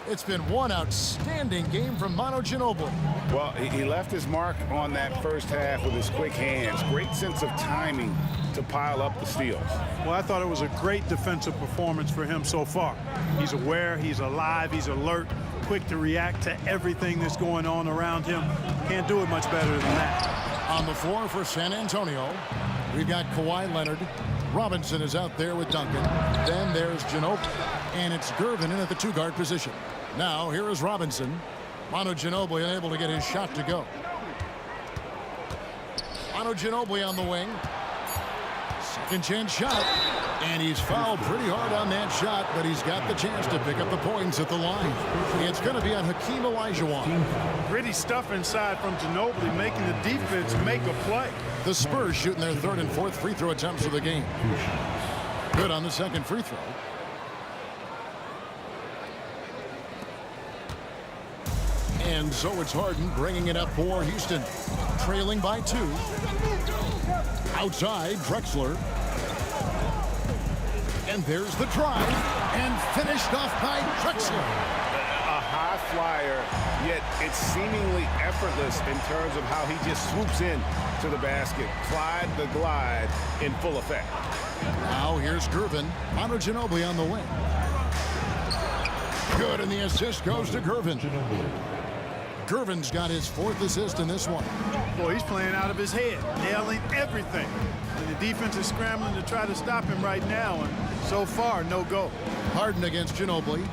It's been one outstanding game from Manu Ginobili. Well, he left his mark on that first half with his quick hands. Great sense of timing to pile up the steals. Well, I thought it was a great defensive performance for him so far. He's aware, he's alive, he's alert, quick to react to everything that's going on around him. Can't do it much better than that. On the floor for San Antonio, we've got Kawhi Leonard. Robinson is out there with Duncan. Then there's Ginobili. And it's Gervin in at the two-guard position. Now, here is Robinson. Manu Ginobili unable to get his shot to go. Manu Ginobili on the wing. Second chance shot. And he's fouled pretty hard on that shot, but he's got the chance to pick up the points at the line. It's going to be on Hakeem Olajuwon. Pretty stuff inside from Ginobili, making the defense make a play. The Spurs shooting their third and fourth free throw attempts of the game. Good on the second free throw. And so it's Harden bringing it up for Houston. Trailing by 2. Outside, Drexler. And there's the drive. And finished off by Drexler. A high flyer, yet it's seemingly effortless in terms of how he just swoops in to the basket. Clyde the glide in full effect. Now here's Gervin. Manu Ginobili on the wing. Good, and the assist goes to Gervin. Gervin's got his 4th assist in this one. Boy, he's playing out of his head, nailing everything. And the defense is scrambling to try to stop him right now, and so far, no go. Harden against Ginobili.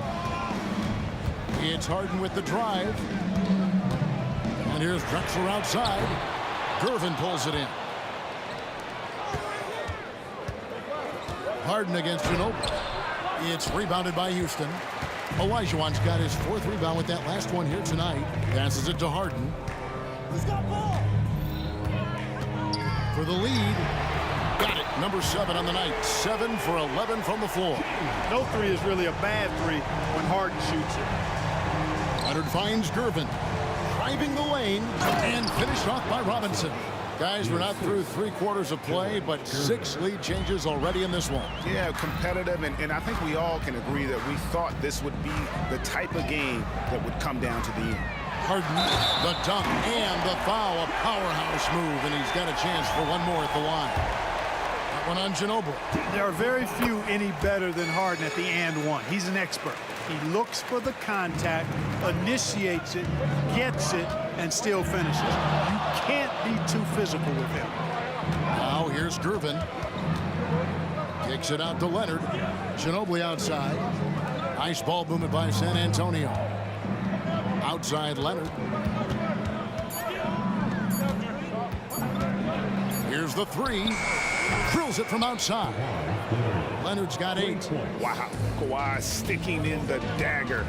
It's Harden with the drive. And here's Drexler outside. Gervin pulls it in. Harden against Ginobili. It's rebounded by Houston. Olajuwon's got his 4th rebound with that last one here tonight. Passes it to Harden. He's got ball. For the lead. Got it. Number 7 on the night. 7 for 11 from the floor. No three is really a bad three when Harden shoots it. Leonard finds Gervin. Driving the lane and finished off by Robinson. Guys, we're not through 3/4 of play, but 6 lead changes already in this one. Yeah, competitive, and I think we all can agree that we thought this would be the type of game that would come down to the end. Harden, the dunk, and the foul. A powerhouse move, and he's got a chance for one more at the line. That one on Ginobili. There are very few any better than Harden at the and one. He's an expert. He looks for the contact, initiates it, gets it, and still finishes. You can't be too physical with him. Now here's Gervin. Kicks it out to Leonard. Ginobili outside. Nice ball movement by San Antonio. Outside Leonard. Here's the 3. Drills it from outside. Leonard's got 8. Wow, Kawhi sticking in the dagger.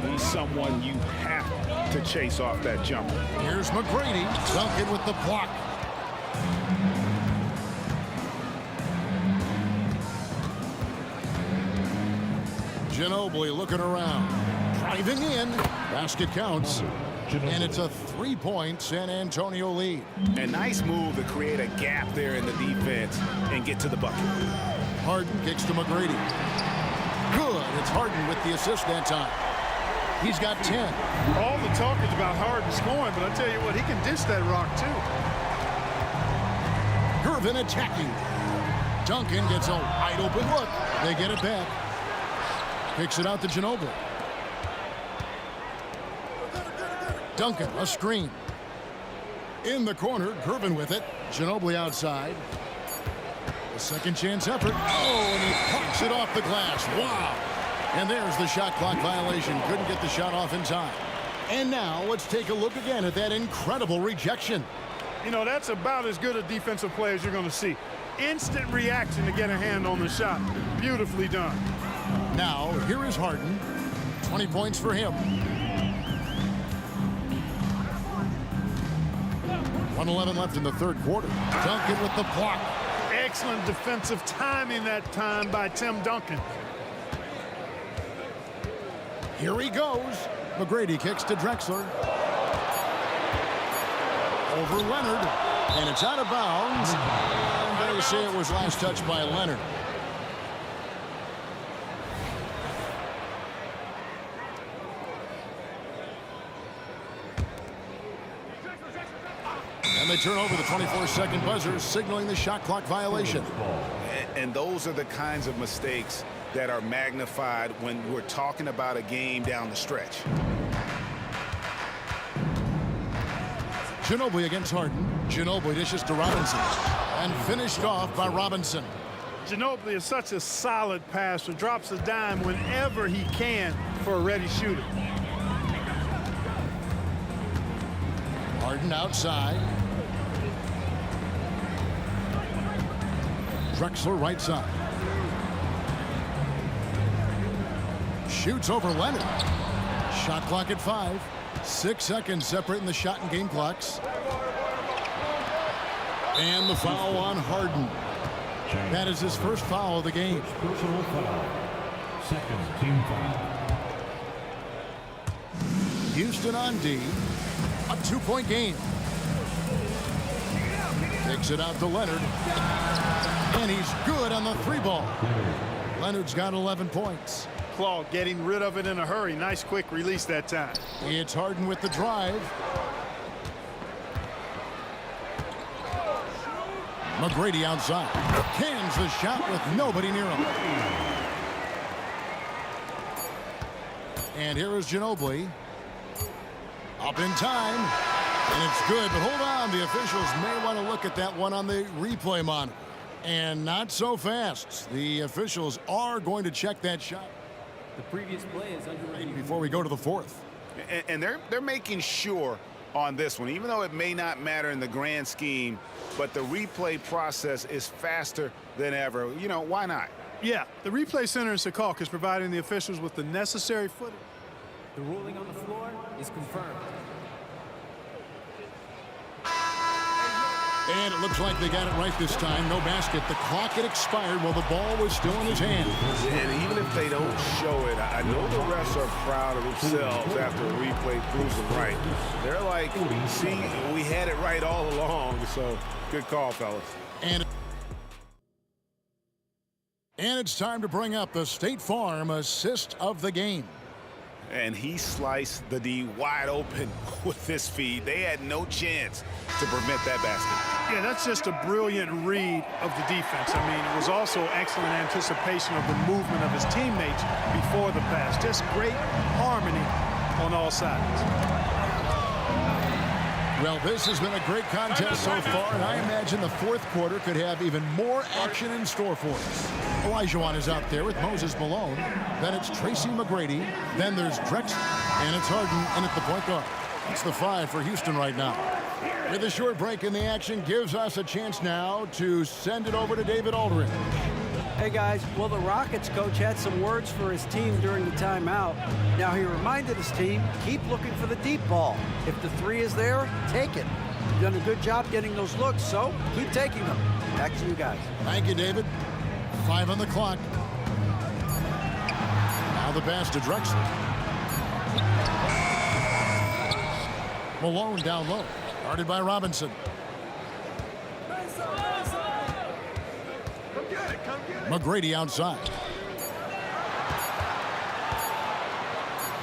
He's someone you have to chase off that jumper. Here's McGrady. Duncan with the block. Ginobili looking around. Driving in. Basket counts. And it's a 3-point San Antonio lead. A nice move to create a gap there in the defense and get to the bucket. Harden kicks to McGrady. Good. It's Harden with the assist that time. He's got 10. All the talk is about Harden scoring, but I tell you what, he can dish that rock too. Gervin attacking. Duncan gets a wide open look. They get it back. Kicks it out to Ginobili. Duncan, a screen. In the corner, Gervin with it. Ginobili outside. A second chance effort. Oh, and he pucks it off the glass. Wow. And there's the shot clock violation. Couldn't get the shot off in time. And now let's take a look again at that incredible rejection. You know, that's about as good a defensive play as you're going to see. Instant reaction to get a hand on the shot. Beautifully done. Now, here is Harden. 20 points for him. 1:11 left in the 3rd quarter. Duncan with the block. Excellent defensive timing that time by Tim Duncan. Here he goes. McGrady kicks to Drexler. Over Leonard. And it's out of bounds. And they say it was last touched by Leonard. And they turn over the 24-second buzzer, signaling the shot clock violation. And those are the kinds of mistakes that are magnified when we're talking about a game down the stretch. Ginobili against Harden. Ginobili dishes to Robinson. And finished off by Robinson. Ginobili is such a solid passer. Drops a dime whenever he can for a ready shooter. Harden outside. Drexler right side. Shoots over Leonard. Shot clock at 5. 6 seconds separating the shot and game clocks. And the foul on Harden. That is his first foul of the game. Personal foul. Second team foul. Houston on D. A 2-point game. Takes it out to Leonard. And he's good on the 3-ball. Leonard's got 11 points. Claw getting rid of it in a hurry. Nice quick release that time. It's Harden with the drive. McGrady outside. Cans the shot with nobody near him. And here is Ginobili. Up in time. And it's good, but hold on. The officials may want to look at that one on the replay monitor. And not so fast. The officials are going to check that shot. The previous play is underrated. Before we go to the 4th. And they're making sure on this one, even though it may not matter in the grand scheme, but the replay process is faster than ever. You know, why not? Yeah, the replay center in Secaucus is providing the officials with the necessary footage. The ruling on the floor is confirmed. And it looks like they got it right this time. No basket. The clock had expired while the ball was still in his hand. And even if they don't show it, I know the refs are proud of themselves after a replay proves them right. They're like, see, we had it right all along. So good call, fellas. And it's time to bring up the State Farm assist of the game. And he sliced the D wide open with this feed. They had no chance to prevent that basket. Yeah, that's just a brilliant read of the defense. I mean, it was also excellent anticipation of the movement of his teammates before the pass. Just great harmony on all sides. Well, this has been a great contest so far, and I imagine the fourth quarter could have even more action in store for us. Olajuwon is out there with Moses Malone. Then it's Tracy McGrady. Then there's Drexler, and it's Harden in at the point guard. It's the 5 for Houston right now. With a short break in the action, gives us a chance now to send it over to David Aldridge. Hey guys, well the Rockets coach had some words for his team during the timeout. Now he reminded his team, keep looking for the deep ball. If the 3 is there, take it. You've done a good job getting those looks, so keep taking them. Back to you guys. Thank you, David. 5 on the clock. Now the pass to Drexler. Malone down low. Guarded by Robinson. McGrady outside.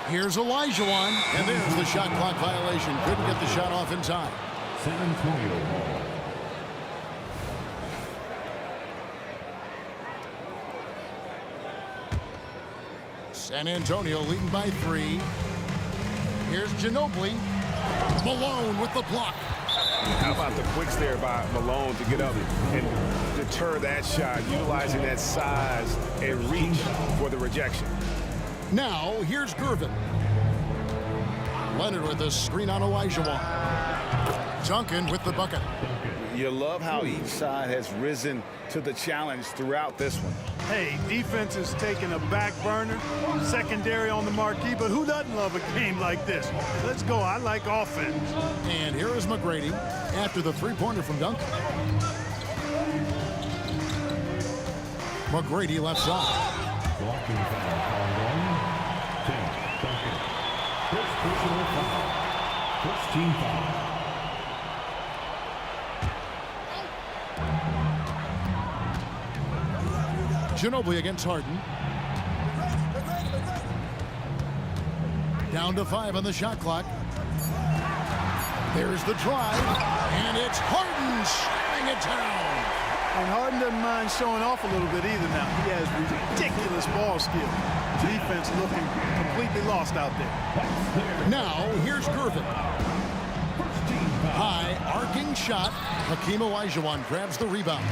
Here's Olajuwon, and there's the shot clock violation. Couldn't get the shot off in time. San Antonio ball. San Antonio leading by 3. Here's Ginobili. Malone with the block. How about the quicks there by Malone to get up and deter that shot, utilizing that size and reach for the rejection. Now, here's Gervin. Leonard with a screen on Olajuwon. Duncan with the bucket. You love how each side has risen to the challenge throughout this one. Hey, defense is taking a back burner, secondary on the marquee, but who doesn't love a game like this? Let's go. I like offense. And here is McGrady after the three-pointer from Duncan. McGrady left side. Blocking foul called on Tim Duncan. First personal foul. First team foul. Ginobili against Harden. Down to 5 on the shot clock. There's the drive, and it's Harden shutting it down. And Harden doesn't mind showing off a little bit either now. He has ridiculous ball skill. Defense looking completely lost out there. Now, here's Gervin. High, arcing shot. Hakeem Olajuwon grabs the rebound.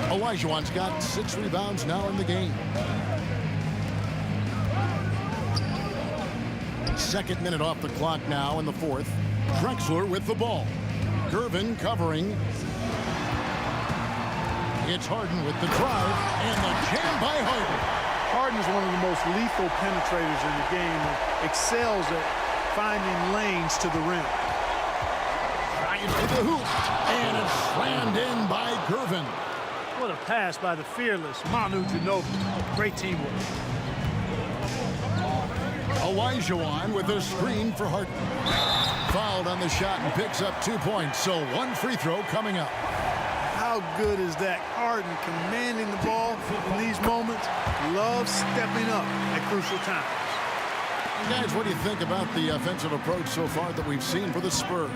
Olajuwon's got 6 rebounds now in the game. Second minute off the clock now in the fourth. Drexler with the ball. Gervin covering. It's Harden with the drive and the jam by Harden. Harden's one of the most lethal penetrators in the game and excels at finding lanes to the rim. Trying to the hoop, and it's slammed in by Gervin. What a pass by the fearless Manu Ginobili. Great teamwork. Olajuwon with a screen for Harden. Fouled on the shot and picks up 2 points, so 1 free throw coming up. How good is that? Harden commanding the ball in these moments. Loves stepping up at crucial times. Guys, what do you think about the offensive approach so far that we've seen for the Spurs?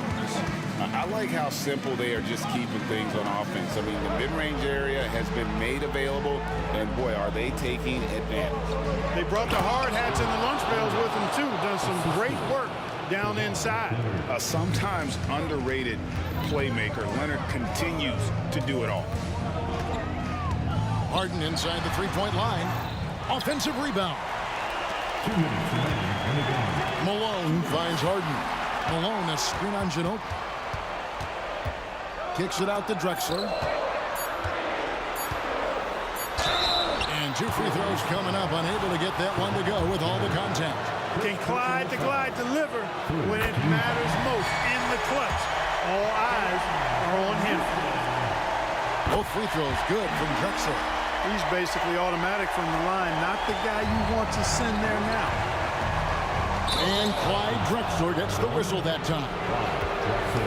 I like how simple they are just keeping things on offense. I mean, the mid-range area has been made available, and boy, are they taking advantage. They brought the hard hats and the lunch pails with them, too. Done some great work down inside. A sometimes underrated playmaker. Leonard continues to do it all. Harden inside the three-point line. Offensive rebound. 2 minutes remaining in the game. Malone finds Harden. Malone, a screen on Ginobili. Kicks it out to Drexler. And 2 free throws coming up, unable to get that one to go with all the contact. Can Clyde the Glide deliver when it matters most in the clutch? All eyes are on him. Both free throws good from Drexler. He's basically automatic from the line, not the guy you want to send there now. And Clyde Drexler gets the whistle that time.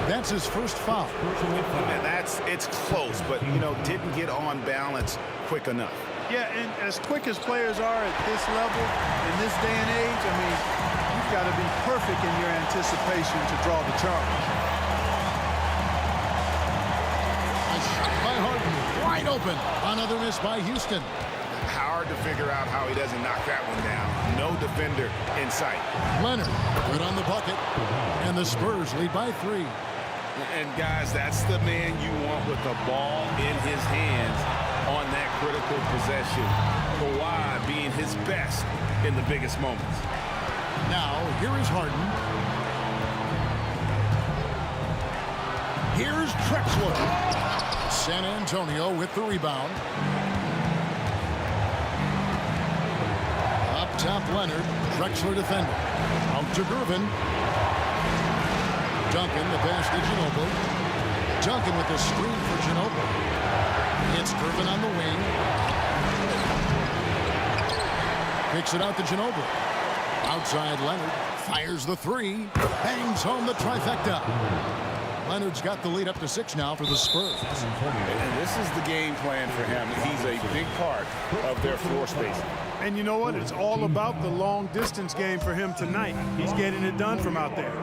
That's his first foul. And it's close, but, you know, didn't get on balance quick enough. Yeah, and as quick as players are at this level, in this day and age, I mean, you've got to be perfect in your anticipation to draw the charge. A shot by Harden, wide open. Another miss by Houston. Hard to figure out how he doesn't knock that one down. No defender in sight. Leonard, good on the bucket. And the Spurs lead by 3. And, guys, that's the man you want with the ball in his hands on that critical possession. Kawhi being his best in the biggest moments. Now, here is Harden. Here's Drexler. San Antonio with the rebound. Up top, Leonard. Drexler defending. Out to Gervin. Duncan, the pass to Ginobili. Duncan with the screen for Ginobili. It's Gervin on the wing. Kicks it out to Ginobili. Outside Leonard. Fires the 3. Bangs home the trifecta. Leonard's got the lead up to 6 now for the Spurs. And this is the game plan for him. He's a big part of their floor space. And you know what? It's all about the long distance game for him tonight. He's getting it done from out there.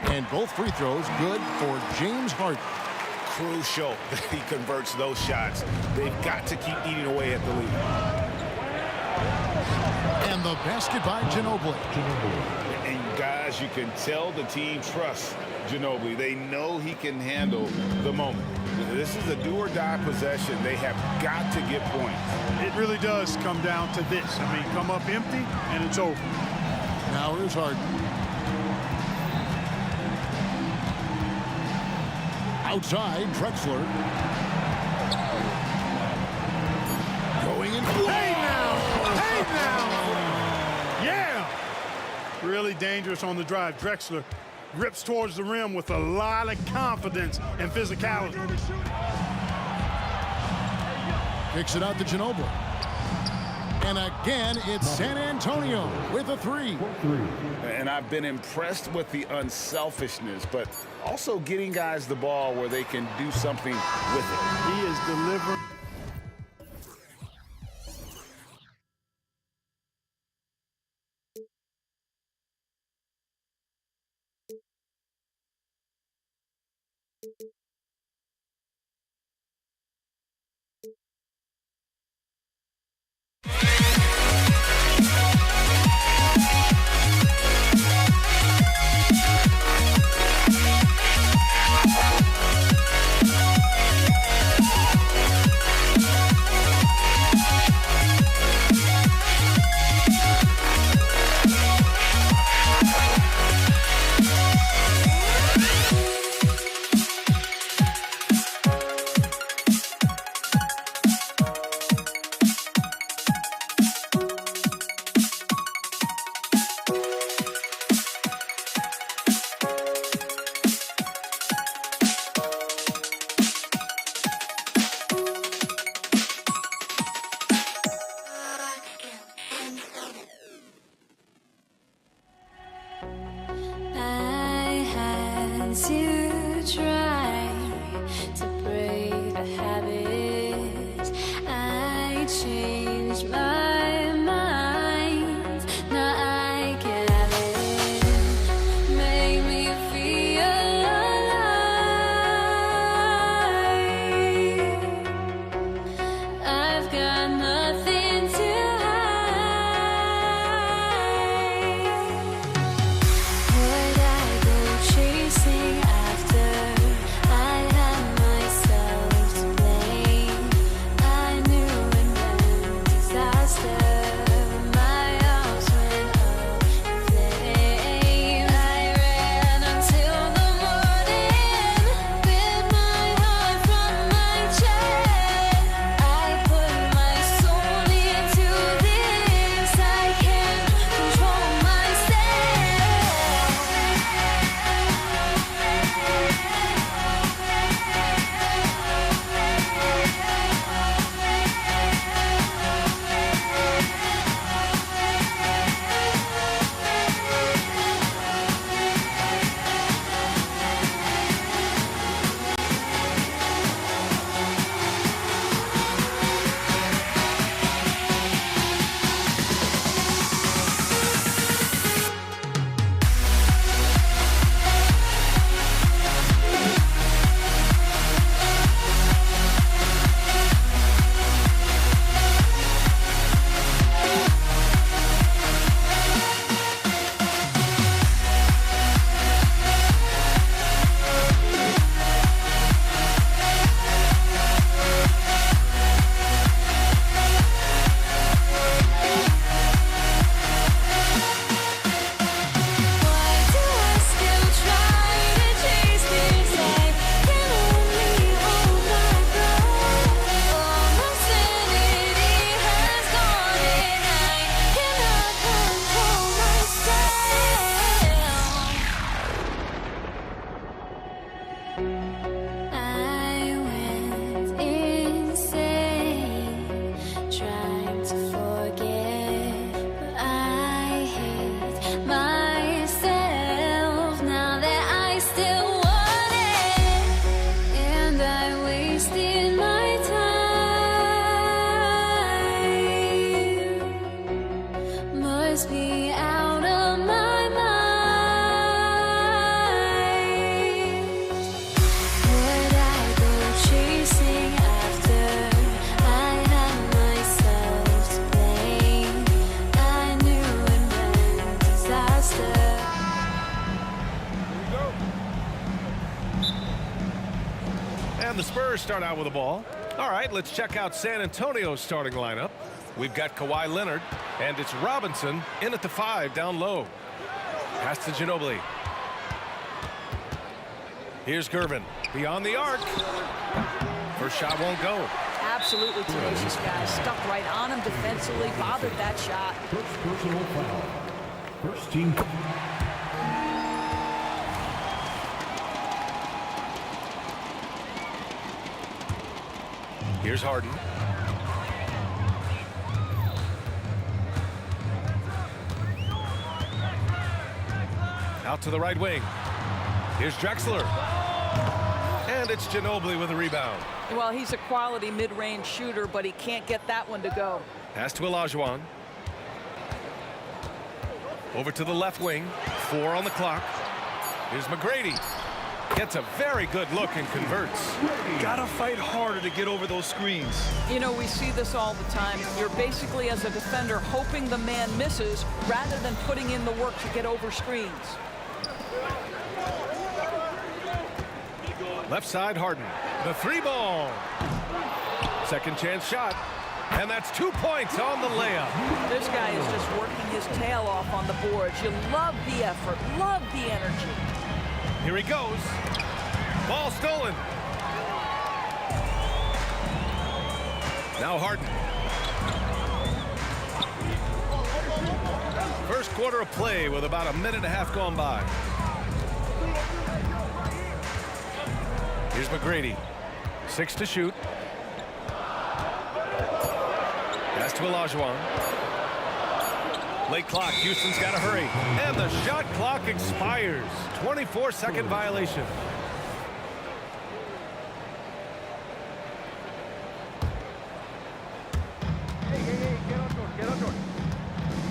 And both free throws good for James Harden. Crucial that he converts those shots. They've got to keep eating away at the lead. And the basket by Ginobili. And guys, you can tell the team trusts Ginobili. They know he can handle the moment. This is a do-or-die possession. They have got to get points. It really does come down to this. I mean, come up empty, and it's over. Now here's Harden. Outside, Drexler. Going in. Hey now! Hey now! Yeah! Really dangerous on the drive. Drexler rips towards the rim with a lot of confidence and physicality. Kicks it out to Ginobili. And again, it's San Antonio with a 3. And I've been impressed with the unselfishness, but also getting guys the ball where they can do something with it. He is delivering. To try to break the habit, I changed my mind. Now I can have it. Make me feel alive. I've got nothing to hide. Would I go chasing after And the Spurs start out with the ball. All right, let's check out San Antonio's starting lineup. We've got Kawhi Leonard, and it's Robinson in at the 5 down low. Pass to Ginobili. Here's Gervin beyond the arc. First shot won't go. Absolutely tenacious guy. Stuck right on him defensively, bothered that shot. First personal foul. First team. Here's Harden. Out to the right wing. Here's Drexler. And it's Ginobili with a rebound. Well, he's a quality mid-range shooter, but he can't get that one to go. Pass to Olajuwon. Over to the left wing. 4 on the clock. Here's McGrady. Gets a very good look and converts. Gotta fight harder to get over those screens. You know, we see this all the time. You're basically, as a defender, hoping the man misses rather than putting in the work to get over screens. Left side, Harden. The 3-ball. Second chance shot. And that's 2 points on the layup. This guy is just working his tail off on the boards. You love the effort, love the energy. Here he goes. Ball stolen. Now Harden. First quarter of play with about a minute and a half gone by. Here's McGrady. 6 to shoot. Pass to Olajuwon. Late clock. Houston's got to hurry. And the shot clock expires. 24-second violation.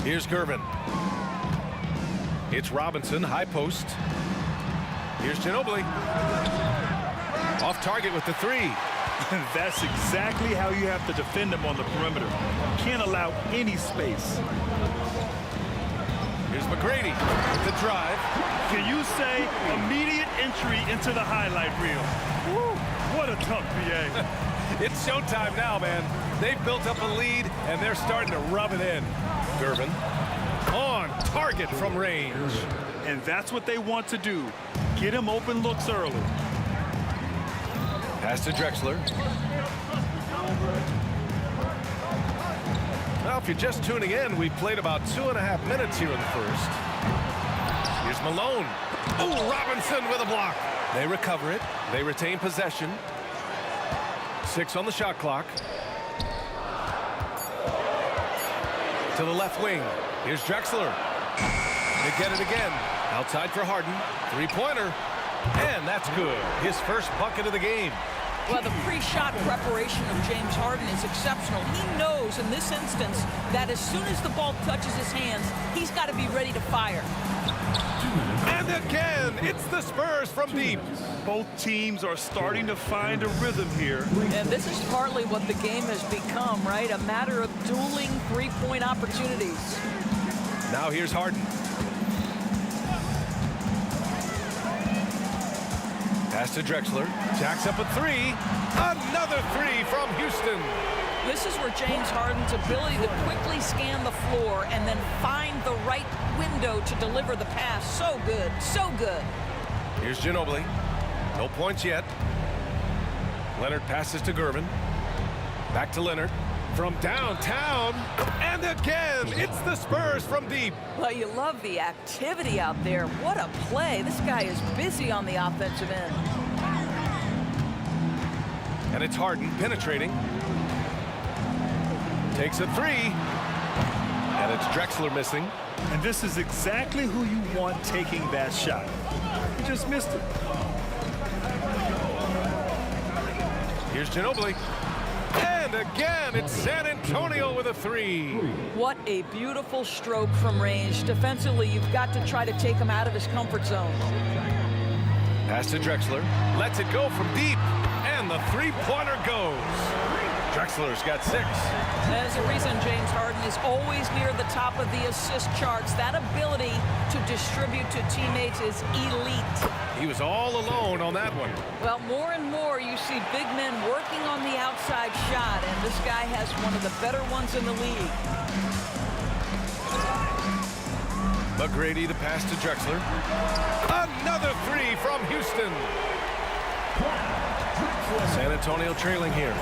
Here's Gervin. It's Robinson, high post. Here's Ginobili. Off target with the 3. That's exactly how you have to defend him on the perimeter. Can't allow any space. Here's McGrady with the drive. Can you say immediate entry into the highlight reel? Woo, what a dunk, PA. It's showtime now, man. They've built up a lead, and they're starting to rub it in. Gervin on target from range. And that's what they want to do. Get him open looks early. Pass to Drexler. Now, if you're just tuning in, we've played about 2.5 minutes here in the first. Here's Malone. Oh, Robinson with a block. They recover it. They retain possession. 6 on the shot clock. To the left wing. Here's Drexler. They get it again. Outside for Harden. 3-pointer. And that's good. His first bucket of the game. Well, the pre-shot preparation of James Harden is exceptional. He knows in this instance that as soon as the ball touches his hands, he's got to be ready to fire. And again, it's the Spurs from deep. Both teams are starting to find a rhythm here. And this is partly what the game has become, right? A matter of dueling three-point opportunities. Now here's Harden. Pass to Drexler. Jacks up a 3. Another 3 from Houston. This is where James Harden's ability to quickly scan the floor and then find the right window to deliver the pass. So good, so good. Here's Ginobili. No points yet. Leonard passes to Gervin. Back to Leonard. From downtown. And again, it's the Spurs from deep. Well, you love the activity out there. What a play. This guy is busy on the offensive end. And it's Harden penetrating. Takes a 3. And it's Drexler missing. And this is exactly who you want taking that shot. He just missed it. Here's Ginobili. And again, it's San Antonio with a 3. What a beautiful stroke from range. Defensively, you've got to try to take him out of his comfort zone. Pass to Drexler. Lets it go from deep. And the 3-pointer goes. Drexler's got 6. There's a reason James Harden is always near the top of the assist charts. That ability to distribute to teammates is elite. He was all alone on that one. Well, more and more you see big men working on the outside shot, and this guy has one of the better ones in the league. McGrady, the pass to Drexler. Another 3 from Houston. San Antonio trailing here.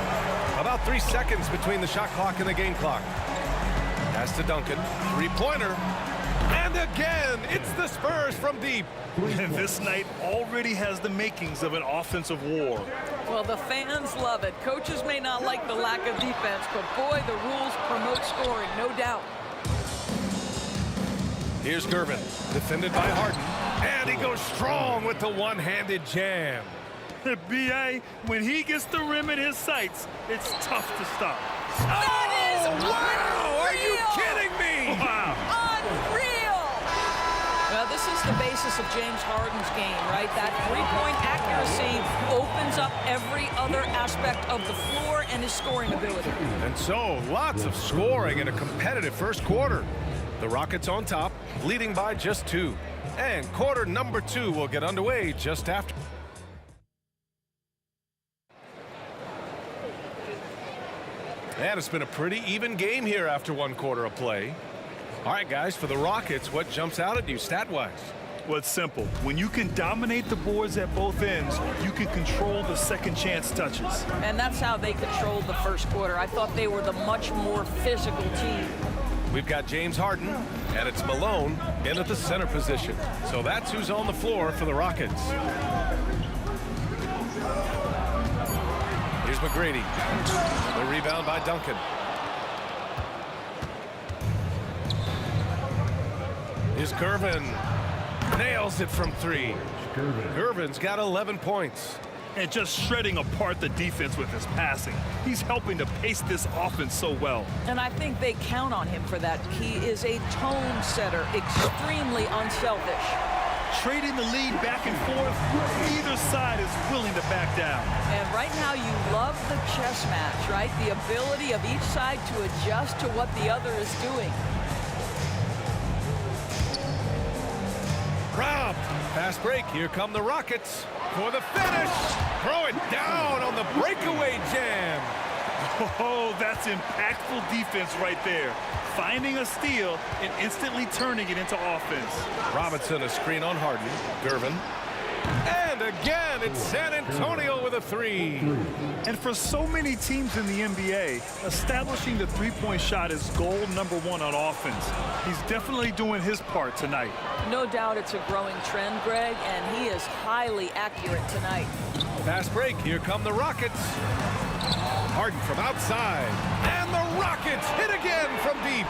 About 3 seconds between the shot clock and the game clock. Pass to Duncan. 3-pointer. And again, it's the Spurs from deep. And this night already has the makings of an offensive war. Well, the fans love it. Coaches may not like the lack of defense, but boy, the rules promote scoring, no doubt. Here's Gervin, defended by Harden. And he goes strong with the one-handed jam. B.A., when he gets the rim in his sights, it's tough to stop. That is wow! Are you kidding me? Wow. Unreal! Well, this is the basis of James Harden's game, right? That three-point accuracy opens up every other aspect of the floor and his scoring ability. And so, lots of scoring in a competitive first quarter. The Rockets on top, leading by just 2. And quarter number 2 will get underway just after. And it's been a pretty even game here after 1 quarter of play. All right, guys, for the Rockets, what jumps out at you stat-wise? Well, it's simple. When you can dominate the boards at both ends, you can control the second chance touches. And that's how they controlled the first quarter. I thought they were the much more physical team. We've got James Harden, and it's Malone in at the center position. So that's who's on the floor for the Rockets. Here's McGrady. The rebound by Duncan. Here's Gervin. Nails it from 3. Gervin's got 11 points. And just shredding apart the defense with his passing. He's helping to pace this offense so well. And I think they count on him for that. He is a tone setter, extremely unselfish. Trading the lead back and forth, either side is willing to back down. And right now you love the chess match, right? The ability of each side to adjust to what the other is doing. Rob, fast break. Here come the Rockets for the finish. Throw it down on the breakaway jam. Oh, that's impactful defense right there. Finding a steal and instantly turning it into offense. Robinson, a screen on Harden. Gervin. And again, it's San Antonio with a 3. And for so many teams in the NBA, establishing the three-point shot is goal number 1 on offense. He's definitely doing his part tonight. No doubt it's a growing trend, Greg, and he is highly accurate tonight. Fast break. Here come the Rockets. Harden from outside. And the Rockets hit again from deep.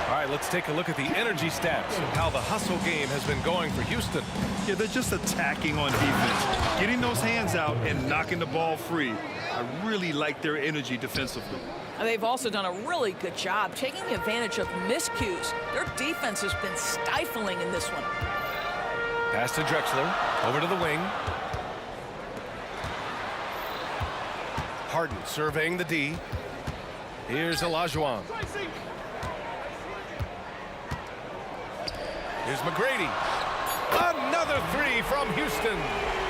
All right, let's take a look at the energy stats of how the hustle game has been going for Houston. Yeah, they're just attacking on defense, getting those hands out and knocking the ball free. I really like their energy defensively. They've also done a really good job taking advantage of miscues. Their defense has been stifling in this one. Pass to Drexler, over to the wing. Harden surveying the D. Here's Olajuwon. Here's McGrady. Another 3 from Houston.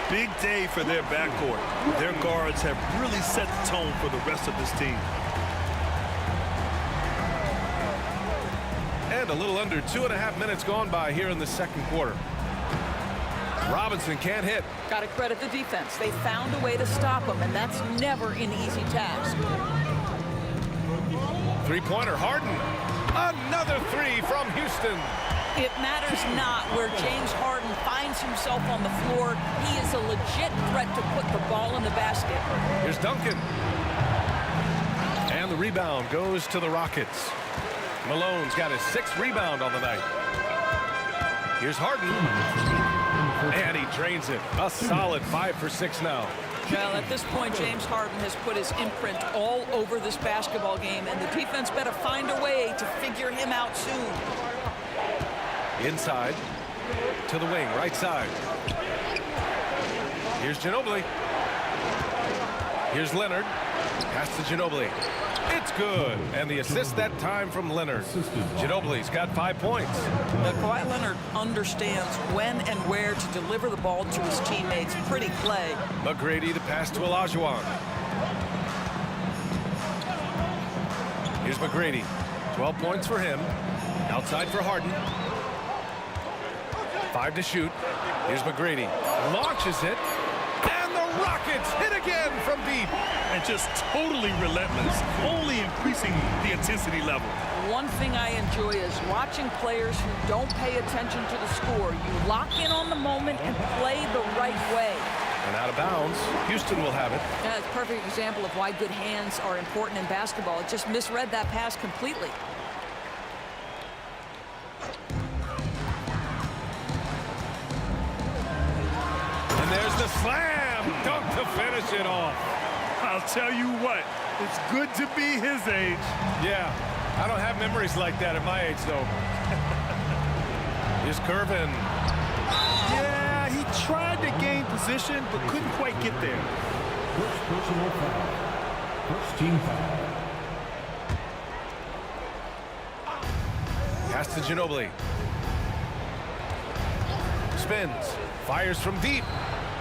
Big day for their backcourt. Their guards have really set the tone for the rest of this team. And a little under 2.5 minutes gone by here in the second quarter. Robinson can't hit. Got to credit the defense. They found a way to stop him, and that's never an easy task. 3-pointer, Harden. Another 3 from Houston. It matters not where James Harden finds himself on the floor. He is a legit threat to put the ball in the basket. Here's Duncan. And the rebound goes to the Rockets. Malone's got his 6th rebound on the night. Here's Harden. And he drains it. A solid 5 for 6 now. Well, at this point, James Harden has put his imprint all over this basketball game, and the defense better find a way to figure him out soon. Inside to the wing, right side. Here's Ginobili. Here's Leonard. Pass to Ginobili. It's good. And the assist that time from Leonard. Ginobili's got 5 points. But Kawhi Leonard understands when and where to deliver the ball to his teammates. Pretty play. McGrady the pass to Olajuwon. Here's McGrady. 12 points for him. Outside for Harden. 5 to shoot. Here's McGrady. Launches it. And the Rockets hit again from deep. And just totally relentless, only increasing the intensity level. One thing I enjoy is watching players who don't pay attention to the score. You lock in on the moment and play the right way. And out of bounds, Houston will have it. Yeah, it's a perfect example of why good hands are important in basketball. It just misread that pass completely. And there's the slam dunk to finish it off. I'll tell you what, it's good to be his age. Yeah, I don't have memories like that at my age, though. Here's Curvin. Yeah, he tried to gain position, but couldn't quite get there. First personal foul. First team foul. Pass to Ginobili. Spins. Fires from deep.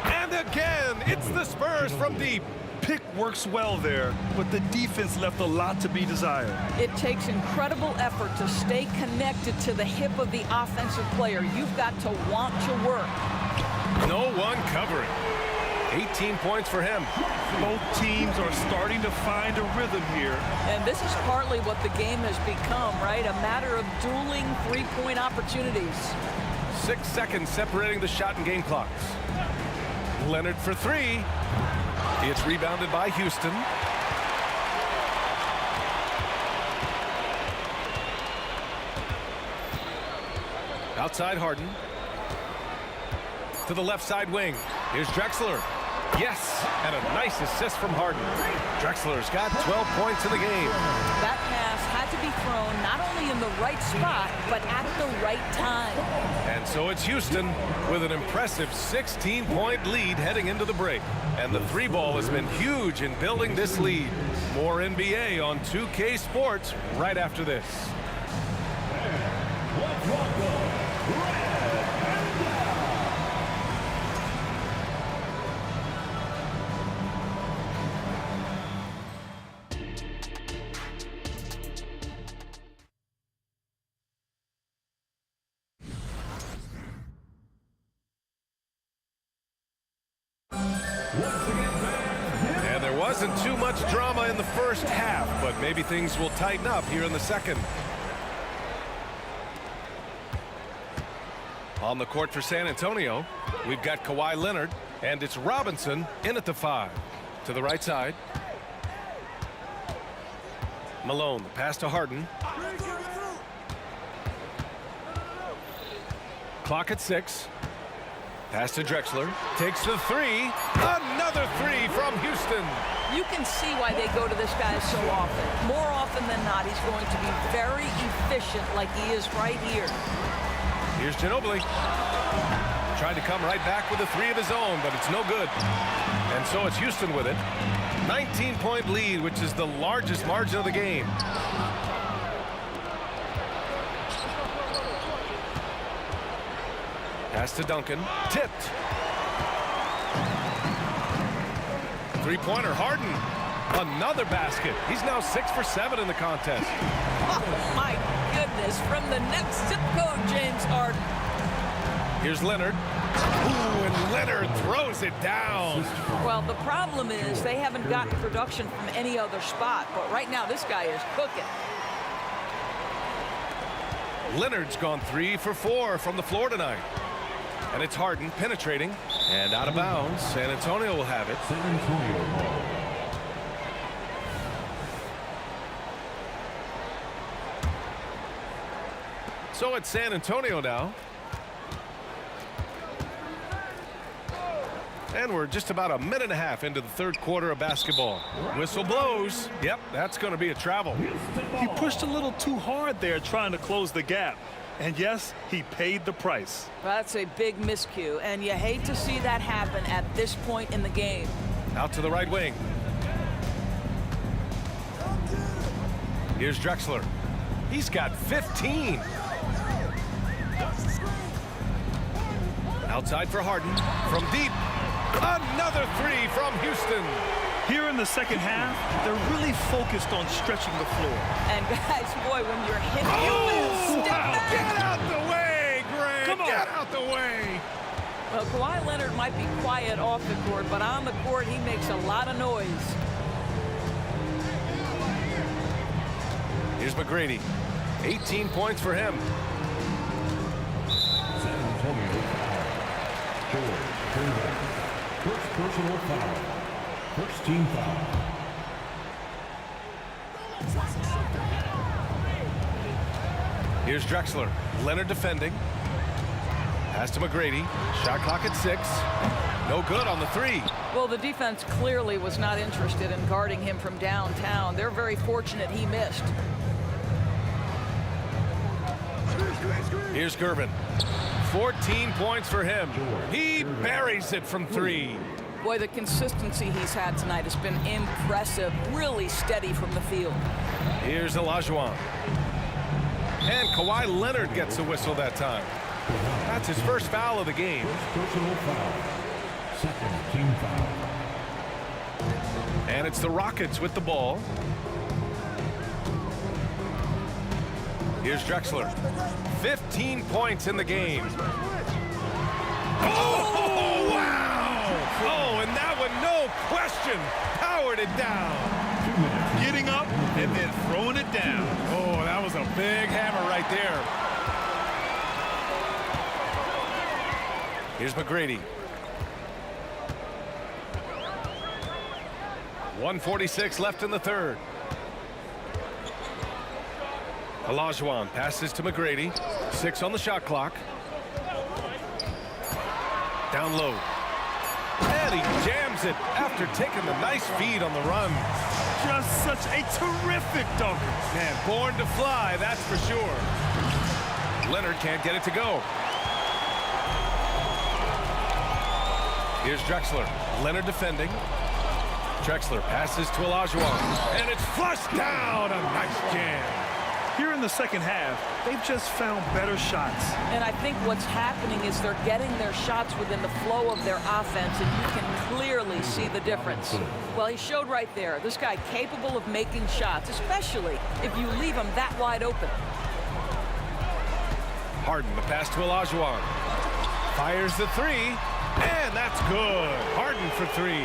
And again, it's the Spurs from deep. Pick works well there, but the defense left a lot to be desired. It takes incredible effort to stay connected to the hip of the offensive player. You've got to want to work. No one covering. 18 points for him. Both teams are starting to find a rhythm here. And this is partly what the game has become, right? A matter of dueling three-point opportunities. 6 seconds separating the shot and game clocks. Leonard for 3. It's rebounded by Houston. Outside Harden. To the left side wing. Here's Drexler. Yes, and a nice assist from Harden. Drexler's got 12 points in the game. That pass had to be thrown not only in the right spot, but at the right time. And so it's Houston with an impressive 16-point lead heading into the break. And the 3-ball has been huge in building this lead. More NBA on 2K Sports right after this. And there wasn't too much drama in the first half, but maybe things will tighten up here in the second. On the court for San Antonio, we've got Kawhi Leonard, and it's Robinson in at the 5. To the right side. Malone, the pass to Harden. Clock at 6. Pass to Drexler. Takes the 3. Another 3 from Houston. You can see why they go to this guy so often. More often than not, he's going to be very efficient like he is right here. Here's Ginobili. Trying to come right back with a 3 of his own, but it's no good. And so it's Houston with it. 19-point lead, which is the largest margin of the game. Pass to Duncan. Tipped. Three-pointer, Harden. Another basket. He's now 6 for 7 in the contest. Oh, my goodness. From the next zip code, James Harden. Here's Leonard. Ooh, and Leonard throws it down. Well, the problem is they haven't gotten production from any other spot, but right now this guy is cooking. Leonard's gone 3 for 4 from the floor tonight. And it's Harden penetrating and out of bounds. San Antonio will have it. San Antonio ball. So it's San Antonio now. And we're just about a minute and a half into the third quarter of basketball. Whistle blows. Yep, that's going to be a travel. He pushed a little too hard there trying to close the gap. And yes, he paid the price. That's a big miscue, and you hate to see that happen at this point in the game. Out to the right wing. Here's Drexler. He's got 15. Outside for Harden. From deep. Another three from Houston. Here in the second half, they're really focused on stretching the floor. And guys, boy, when you're hitting, Get out the way, Greg. Come on. Get out the way. Well, Kawhi Leonard might be quiet off the court, but on the court, he makes a lot of noise. Here's McGrady. 18 points for him. San Antonio foul. George Gervin. First personal foul. First team foul. Here's Drexler. Leonard defending. Pass to McGrady. Shot clock at 6. No good on the three. Well, the defense clearly was not interested in guarding him from downtown. They're very fortunate he missed. Here's Gervin. 14 points for him. He buries it from 3. Boy, the consistency he's had tonight has been impressive. Really steady from the field. Here's Olajuwon. And Kawhi Leonard gets a whistle that time. That's his first foul of the game. First personal foul. Second team foul. And it's the Rockets with the ball. Here's Drexler. 15 points in the game. Oh, wow! Oh, and that one, no question, powered it down. Getting up and then throwing it down. Oh, that was a big hammer right there. Here's McGrady. 1:46 left in the third. Olajuwon passes to McGrady. 6 on the shot clock. Down low. And he jams it after taking the nice feed on the run. Just such a terrific dunker. Man, born to fly, that's for sure. Leonard can't get it to go. Here's Drexler. Leonard defending. Drexler passes to Olajuwon. And it's flushed down. A nice jam. Here in the second half, they've just found better shots. And I think what's happening is they're getting their shots within the flow of their offense, and you can clearly see the difference. Well, he showed right there. This guy capable of making shots, especially if you leave him that wide open. Harden, the pass to Olajuwon. Fires the three, and that's good. Harden for 3.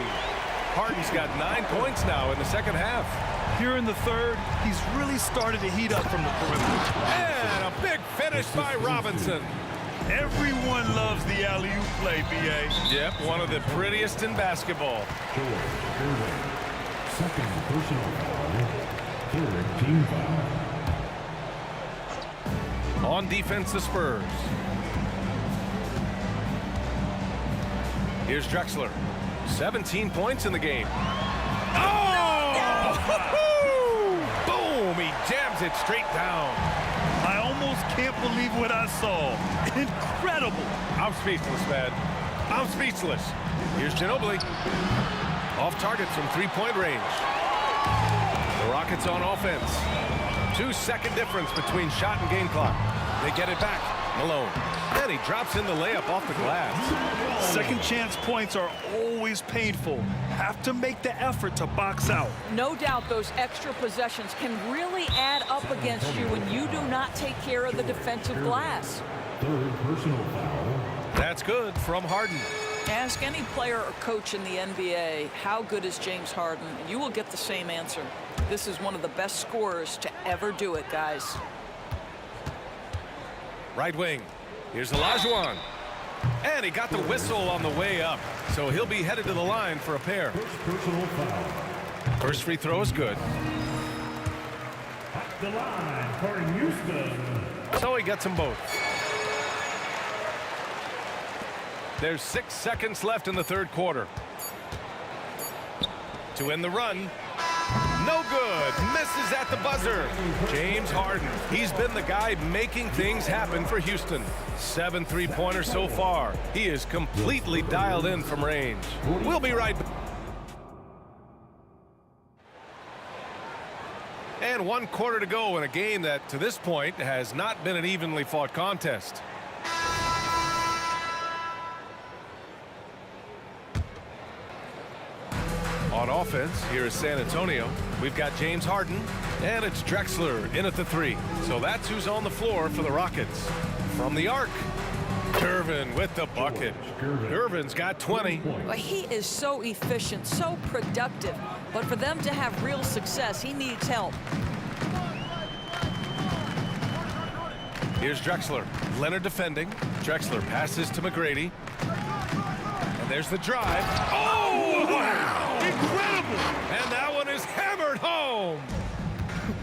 Harden's got 9 points now in the second half. Here in the third, he's really started to heat up from the perimeter. And a big finish by Robinson. Everyone loves the alley-oop play, B.A. Yep, one of the prettiest in basketball. George Gervin. Second personal foul. Third team foul. On defense, the Spurs. Here's Drexler. 17 points in the game. Oh! Boom! He jams it straight down. I almost can't believe what I saw. Incredible. I'm speechless, man. I'm speechless. Here's Ginobili. Off target from 3-point range. The Rockets on offense. 2-second difference between shot and game clock. They get it back. Malone. And he drops in the layup off the glass. Second chance points are always painful. Have to make the effort to box out. No doubt those extra possessions can really add up against you when you do not take care of the defensive glass. Third personal foul. That's good from Harden. Ask any player or coach in the NBA, how good is James Harden? And you will get the same answer. This is one of the best scorers to ever do it, guys. Right wing. Here's Olajuwon. And he got the whistle on the way up. So he'll be headed to the line for a pair. First personal foul. First free throw is good. At the line for Houston. So he gets them both. There's 6 seconds left in the third quarter. To end the run. No good. Misses at the buzzer. James Harden. He's been the guy making things happen for Houston. 7 3-pointers so far. He is completely dialed in from range. We'll be right back. And 1 quarter to go in a game that, to this point, has not been an evenly fought contest. On offense, here is San Antonio. We've got James Harden, and it's Drexler in at the 3. So that's who's on the floor for the Rockets. From the arc, Gervin with the bucket. Gervin's got 20. Well, he is so efficient, so productive. But for them to have real success, he needs help. Here's Drexler. Leonard defending. Drexler passes to McGrady. And there's the drive. Oh, wow! Incredible! And that one is hammered home.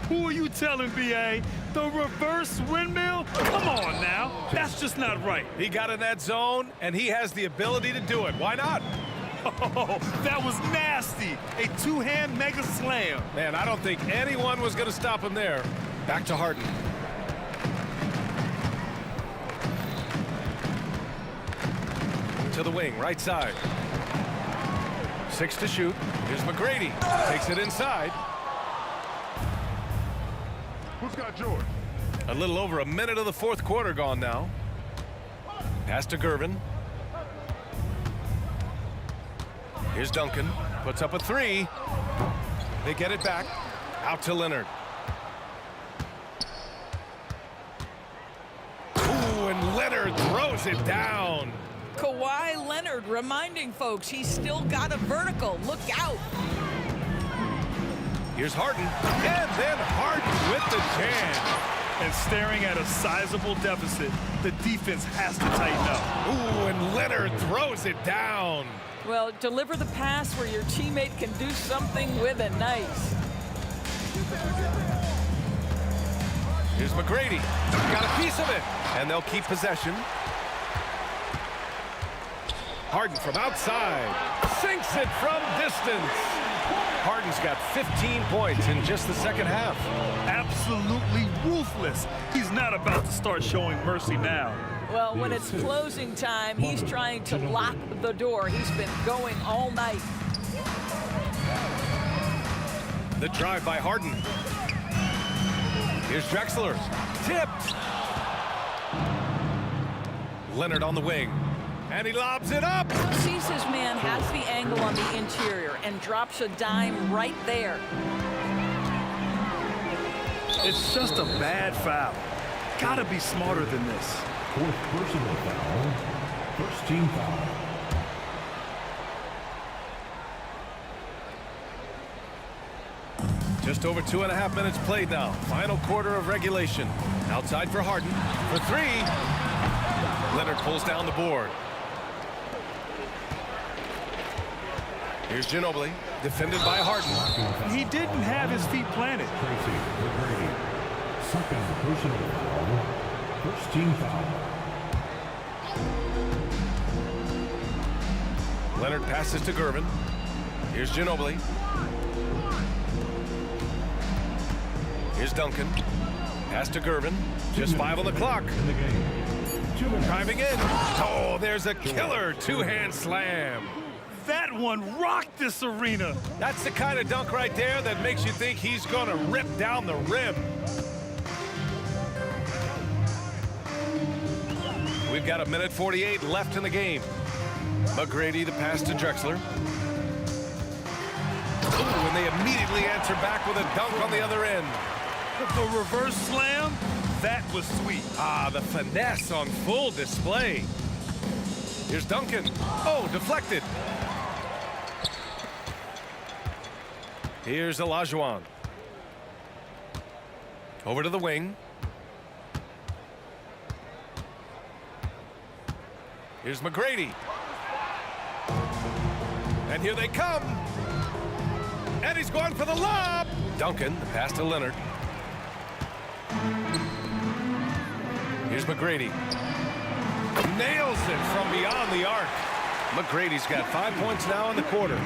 Who are you telling, B.A.? The reverse windmill? Come on now. That's just not right. He got in that zone, and he has the ability to do it. Why not? Oh, that was nasty. A two-hand mega slam. Man, I don't think anyone was going to stop him there. Back to Harden. To the wing, right side. 6 to shoot. Here's McGrady. Takes it inside. Who's got George? A little over a minute of the 4th quarter gone now. Pass to Gervin. Here's Duncan. Puts up a 3. They get it back. Out to Leonard. Ooh, and Leonard throws it down. Kawhi Leonard reminding folks he's still got a vertical. Look out. Here's Harden. And then Harden with the jam. And staring at a sizable deficit, the defense has to tighten up. Ooh, and Leonard throws it down. Well, deliver the pass where your teammate can do something with it. Nice. Here's McGrady. Got a piece of it. And they'll keep possession. Harden from outside. Sinks it from distance. Harden's got 15 points in just the second half. Absolutely ruthless. He's not about to start showing mercy now. Well, when it's closing time, he's trying to lock the door. He's been going all night. The drive by Harden. Here's Drexler. Tipped. Leonard on the wing. And he lobs it up. Sees his man, has the angle on the interior, and drops a dime right there. It's just a bad foul. Gotta be smarter than this. 4th personal foul. 1st team foul. Just over 2.5 minutes played now. Final quarter of regulation. Outside for Harden. For 3. Leonard pulls down the board. Here's Ginobili, defended by Harden. He didn't have his feet planted. Tracy McGrady. 2nd personal foul. 1st team foul. Leonard passes to Gervin. Here's Ginobili. Here's Duncan. Pass to Gervin. Just 5 on the clock. Driving in. Oh, there's a killer 2-hand slam. That one rocked this arena. That's the kind of dunk right there that makes you think he's going to rip down the rim. We've got 1:48 left in the game. McGrady the pass to Drexler. Ooh, and they immediately answer back with a dunk on the other end. The reverse slam, that was sweet. Ah, the finesse on full display. Here's Duncan. Oh, deflected. Here's Olajuwon. Over to the wing. Here's McGrady. And here they come. And he's going for the lob. Duncan, the pass to Leonard. Here's McGrady. Nails it from beyond the arc. McGrady's got 5 points now in the quarter.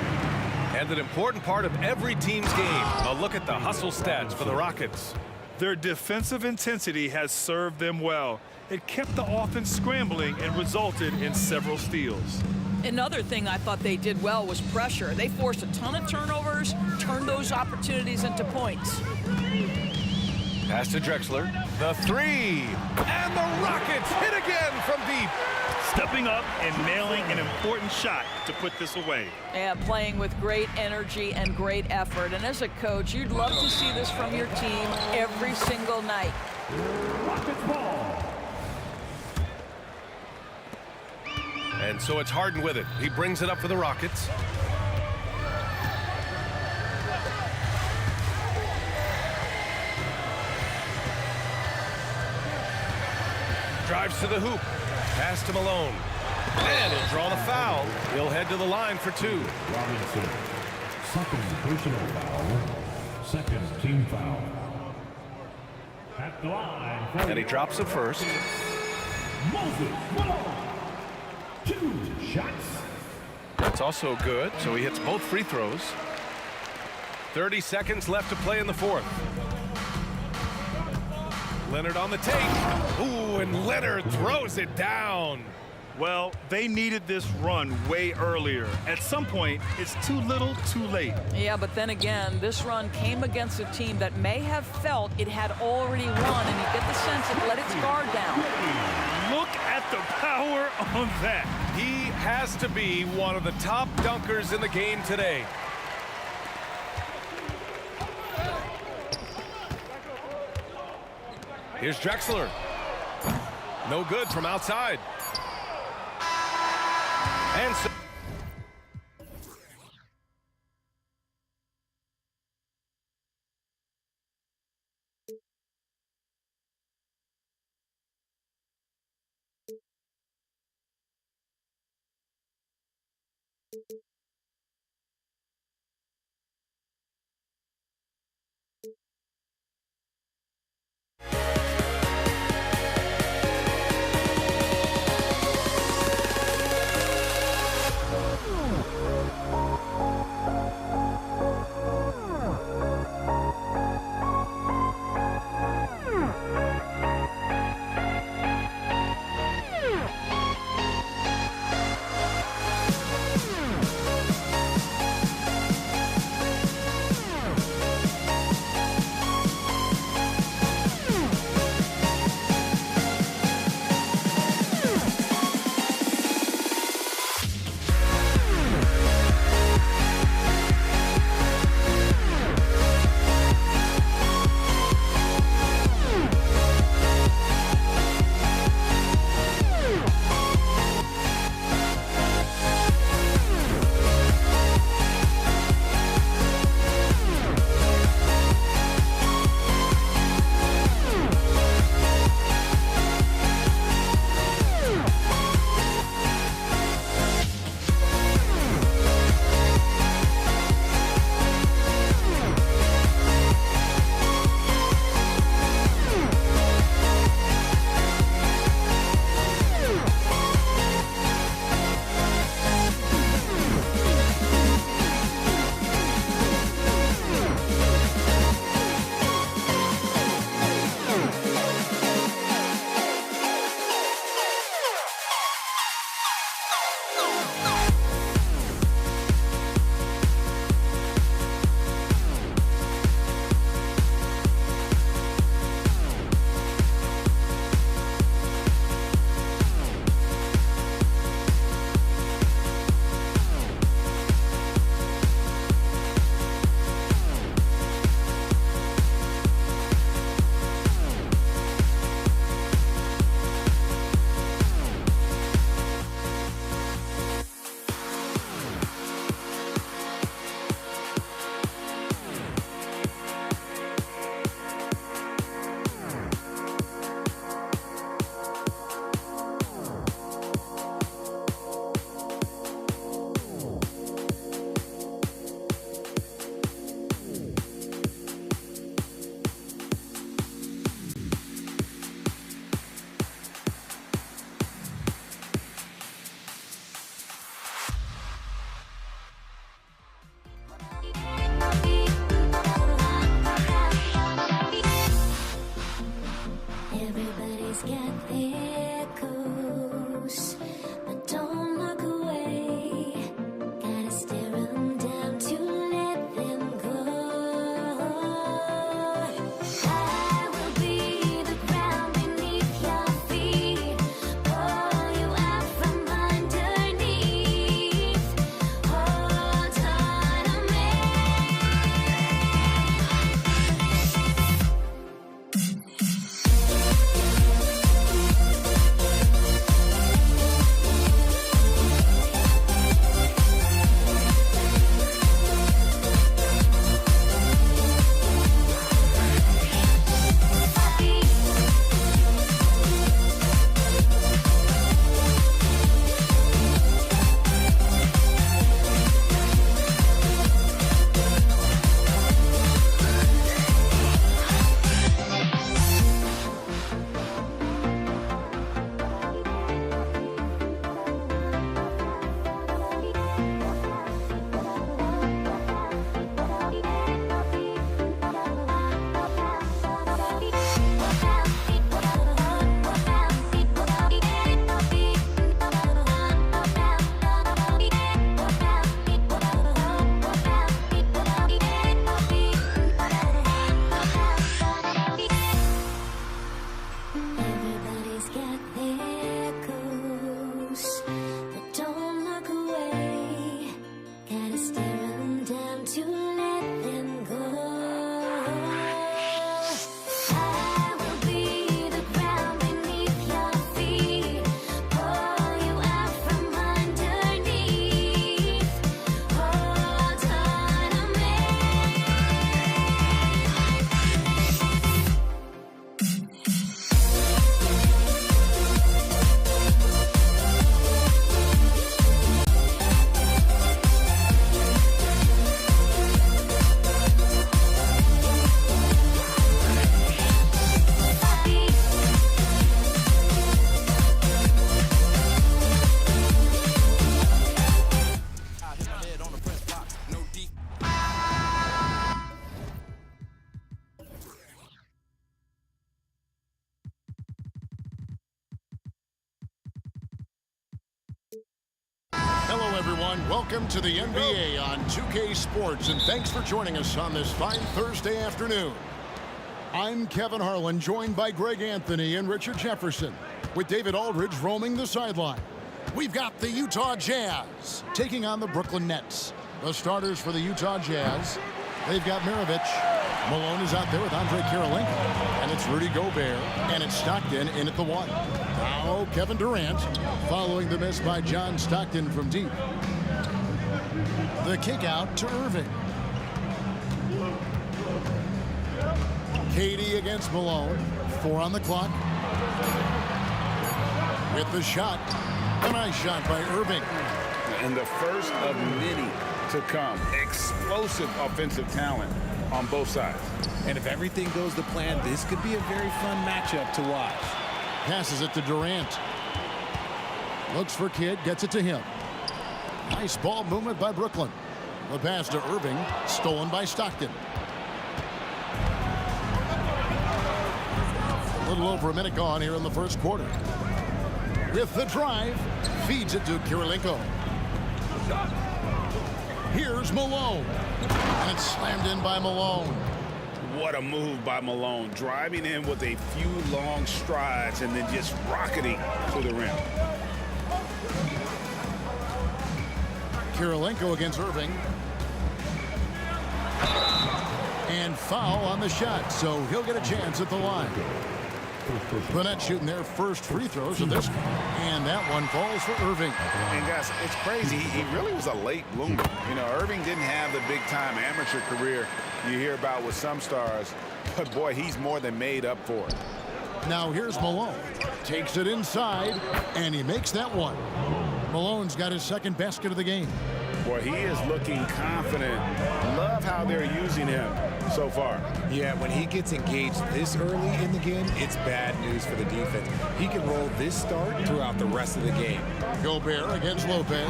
And an important part of every team's game. A look at the hustle stats for the Rockets. Their defensive intensity has served them well. It kept the offense scrambling and resulted in several steals. Another thing I thought they did well was pressure. They forced a ton of turnovers, turned those opportunities into points. Pass to Drexler. The three. And the Rockets hit again from deep. Stepping up and nailing an important shot to put this away. Yeah, playing with great energy and great effort. And as a coach, you'd love to see this from your team every single night. Rockets ball. And so it's Harden with it. He brings it up for the Rockets. Drives to the hoop. Pass to Malone. And he'll draw the foul. He'll head to the line for two. Robinson. Second personal foul. Second team foul. At the line. And he drops it first. Moses Malone. 2 shots. That's also good. So he hits both free throws. 30 seconds left to play in the fourth. Leonard on the take. Ooh, and Leonard throws it down. Well, they needed this run way earlier. At some point, it's too little, too late. Yeah, but then again, this run came against a team that may have felt it had already won, and you get the sense it let its guard down. Look at the power on that. He has to be one of the top dunkers in the game today. Here's Drexler. No good from outside. And so Welcome to the NBA on 2K Sports, and thanks for joining us on this fine Thursday afternoon. I'm Kevin Harlan, joined by Greg Anthony and Richard Jefferson, with David Aldridge roaming the sideline. We've got the Utah Jazz taking on the Brooklyn Nets. The starters for the Utah Jazz, they've got Maravich. Malone is out there with Andre Kirilenko, and it's Rudy Gobert, and it's Stockton in at the 1. Now Kevin Durant, following the miss by John Stockton from deep. The kick out to Irving. KD against Malone. 4 on the clock. With the shot. A nice shot by Irving. And the first of many to come. Explosive offensive talent on both sides. And if everything goes to plan, this could be a very fun matchup to watch. Passes it to Durant. Looks for Kidd, gets it to him. Nice ball movement by Brooklyn. The pass to Irving, stolen by Stockton. A little over a minute gone here in the first quarter. With the drive, feeds it to Kirilenko. Here's Malone. And it's slammed in by Malone. What a move by Malone, driving in with a few long strides and then just rocketing to the rim. Kirilenko against Irving. And foul on the shot, so he'll get a chance at the line. The Nets shooting their first free throws of this, and that one falls for Irving. And guys, it's crazy. He really was a late bloomer. You know, Irving didn't have the big-time amateur career you hear about with some stars, but boy, he's more than made up for it. Now here's Malone. Takes it inside, and he makes that one. Malone's got his second basket of the game. Boy, he is looking confident. Love how they're using him so far. Yeah, when he gets engaged this early in the game, it's bad news for the defense. He can roll this start throughout the rest of the game. Gobert against Lopez.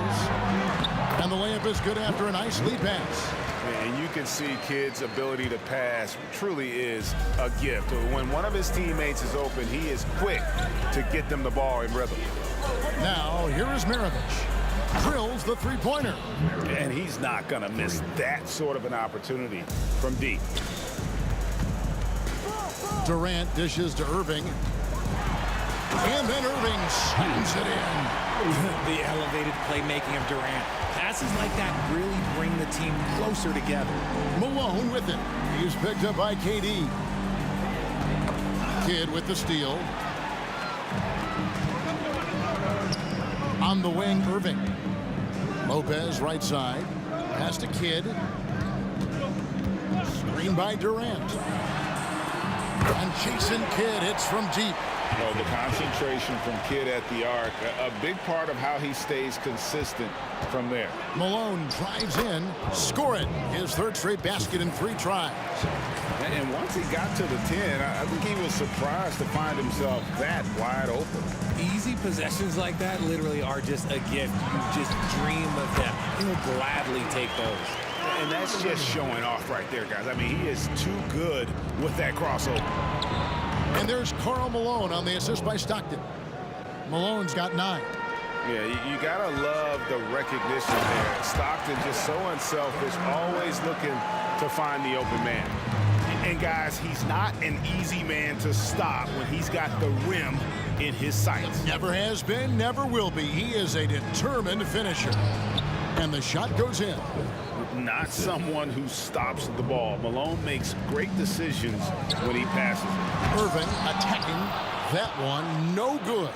And the layup is good after a nice lead pass. And you can see Kidd's ability to pass truly is a gift. When one of his teammates is open, he is quick to get them the ball in rhythm. Now, here is Maravich. Drills the three-pointer. And he's not going to miss that sort of an opportunity from deep. Durant dishes to Irving. And then Irving slams it in. The elevated playmaking of Durant. Passes like that really bring the team closer together. Malone with it. He's picked up by KD. Kidd with the steal. On the wing, Irving. Lopez right side. Pass to Kidd. Screen by Durant. And Jason Kidd hits from deep. Well, the concentration from Kidd at the arc, a big part of how he stays consistent from there. Malone drives in, score it. His third straight basket in 3 tries. And once he got to the 10, I think he was surprised to find himself that wide open. Easy possessions like that literally are just a gift. You just dream of them. He'll gladly take those. And that's just showing off right there, guys. I mean, he is too good with that crossover. And there's Karl Malone on the assist by Stockton. Malone's got 9. Yeah, you gotta love the recognition there. Stockton just so unselfish, always looking to find the open man. And guys, he's not an easy man to stop when he's got the rim in his sights. Never has been, never will be. He is a determined finisher. And the shot goes in. Not someone who stops the ball. Malone makes great decisions when he passes it. Irving attacking that one, no good.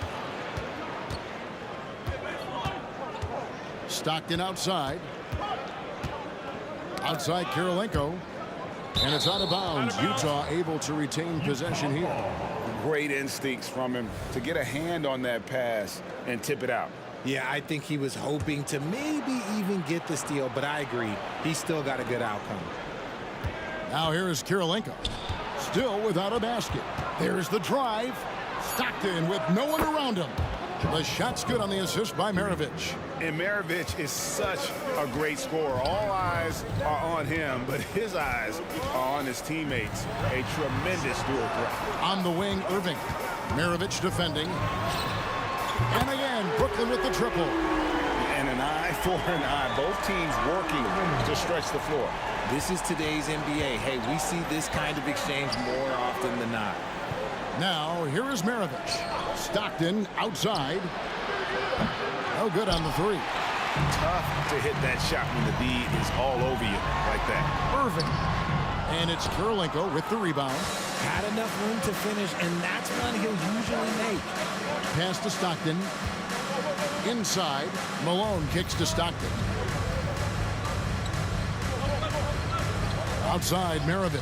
Stockton outside. Outside Kirilenko. And it's out of bounds. Utah able to retain possession here. Great instincts from him to get a hand on that pass and tip it out. Yeah, I think he was hoping to maybe even get the steal, but I agree. He still got a good outcome. Now here is Kirilenko. Still without a basket. There's the drive. Stockton with no one around him. The shot's good on the assist by Maravich. And Maravich is such a great scorer. All eyes are on him, but his eyes are on his teammates. A tremendous dual threat. On the wing, Irving. Maravich defending. And again, Brooklyn with the triple. And an an eye for an eye. Both teams working to stretch the floor. This is today's NBA. Hey, we see this kind of exchange more often than not. Now, here is Maravich. Stockton outside. No good on the three. Tough to hit that shot when the D is all over you like that. Irving. And it's Kirilenko with the rebound. Had enough room to finish, and that's one he'll usually make. Pass to Stockton. Inside. Malone kicks to Stockton. Outside, Maravich.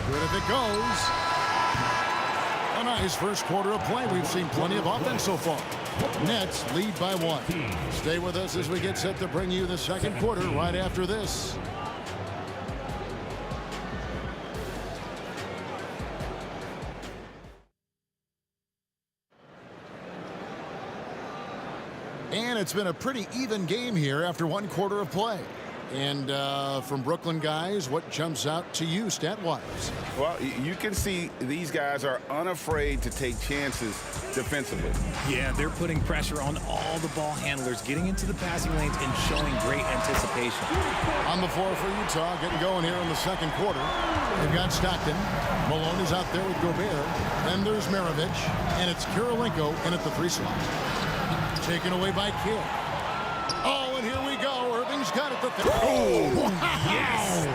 Good if it goes. A nice first quarter of play. We've seen plenty of offense so far. Nets lead by 1. Stay with us as we get set to bring you the second quarter right after this. And it's been a pretty even game here after 1 quarter of play. And from Brooklyn guys, what jumps out to you stat-wise? Well, you can see these guys are unafraid to take chances defensively. Yeah, they're putting pressure on all the ball handlers, getting into the passing lanes and showing great anticipation. On the floor for Utah, getting going here in the second quarter. They've got Stockton. Malone is out there with Gobert. Then there's Maravich. And it's Kirilenko in at the 3 slot. Taken away by Kidd. Oh, and here we go. Irving's got it. Oh, yes!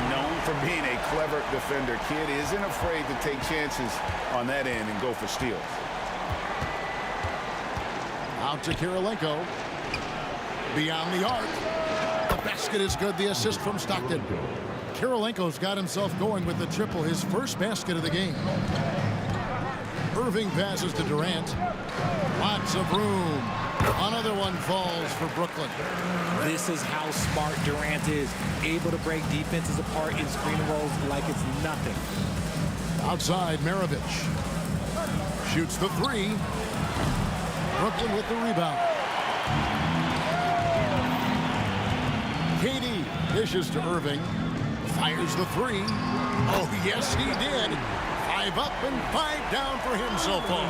Known for being a clever defender, Kidd isn't afraid to take chances on that end and go for steals. Out to Kirilenko. Beyond the arc. The basket is good. The assist from Stockton. Kirilenko's got himself going with the triple, his first basket of the game. Irving passes to Durant. Lots of room. Another one falls for Brooklyn. This is how smart Durant is. Able to break defenses apart in screen rolls like it's nothing. Outside, Maravich. Shoots the 3. Brooklyn with the rebound. KD dishes to Irving. Fires the 3. Oh, yes, he did. 5 up and 5 down for him so far.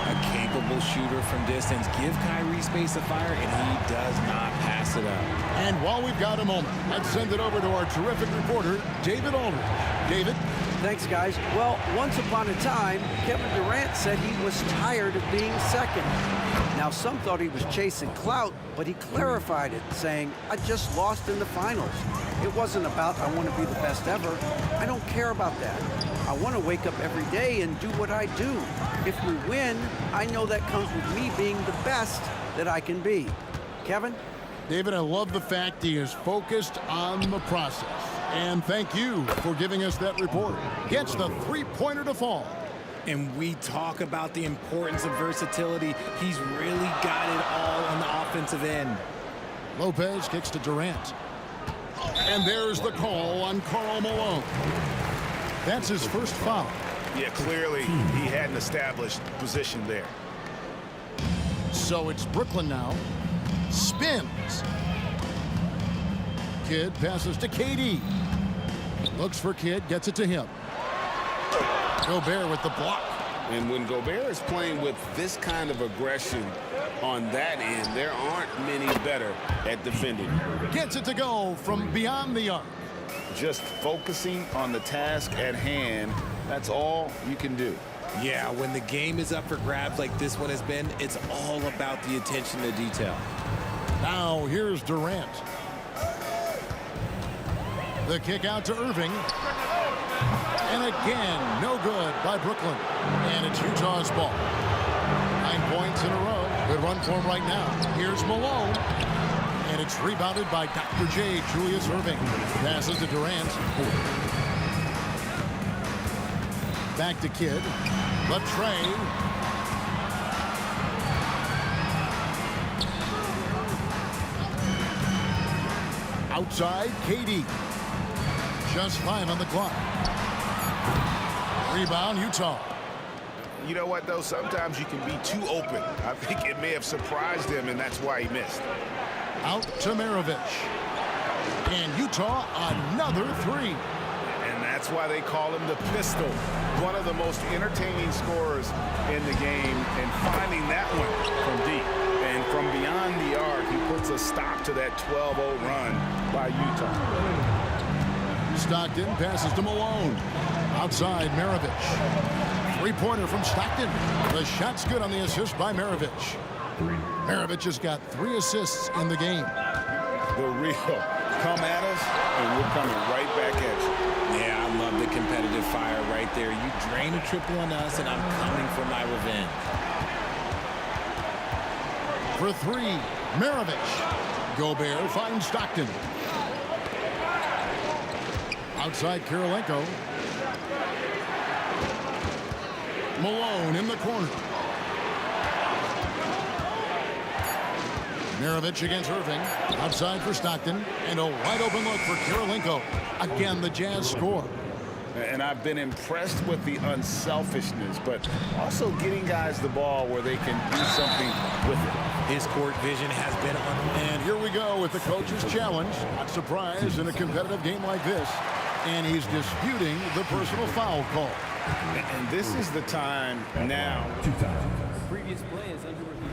A capable shooter from distance. Give Kyrie space to fire, and he does not pass it up. And while we've got a moment, let's send it over to our terrific reporter, David Aldridge. David? Thanks, guys. Well, once upon a time, Kevin Durant said he was tired of being second. Now, some thought he was chasing clout, but he clarified it, saying, I just lost in the finals. It wasn't about I want to be the best ever. I don't care about that. I want to wake up every day and do what I do. If we win, I know that comes with me being the best that I can be. Kevin? David, I love the fact he is focused on the process. And thank you for giving us that report. Gets the 3-pointer to fall. And we talk about the importance of versatility. He's really got it all on the offensive end. Lopez kicks to Durant. And there's the call on Karl Malone. That's his first foul. Yeah, clearly he had an established position there. So it's Brooklyn now. Spins. Kidd passes to KD. Looks for Kidd, gets it to him. Gobert with the block. And when Gobert is playing with this kind of aggression on that end, there aren't many better at defending. Gets it to go from beyond the arc. Just focusing on the task at hand, that's all you can do. Yeah, when the game is up for grabs like this one has been, it's all about the attention to detail. Now here's Durant. The kick out to Irving. And again, no good by Brooklyn. And it's Utah's ball. 9 points in a row. Good run for him right now. Here's Malone. And it's rebounded by Dr. J, Julius Irving. Passes to Durant. Back to Kidd. Latrey. Outside, KD. Just 5 on the clock. Rebound, Utah. You know what, though? Sometimes you can be too open. I think it may have surprised him, and that's why he missed. Out to Maravich. And Utah, another 3. And that's why they call him the Pistol. One of the most entertaining scorers in the game, and finding that one from deep. And from beyond the arc, he puts a stop to that 12-0 run by Utah. Stockton passes to Malone. Outside, Maravich. Three-pointer from Stockton. The shot's good on the assist by Maravich. Maravich has got 3 assists in the game. The real come at us, and we're coming right back at you. Yeah, I love the competitive fire right there. You drain a triple on us, and I'm coming for my revenge. For 3, Maravich. Gobert finds Stockton. Outside, Kirilenko. Malone in the corner. Maravich against Irving. Outside for Stockton. And a wide open look for Kirilenko. Again, the Jazz score. And I've been impressed with the unselfishness, but also getting guys the ball where they can do something with it. His court vision has been on. And here we go with the coach's challenge. Not surprised in a competitive game like this. And he's disputing the personal foul call. And this is the time now. Previous play is under review.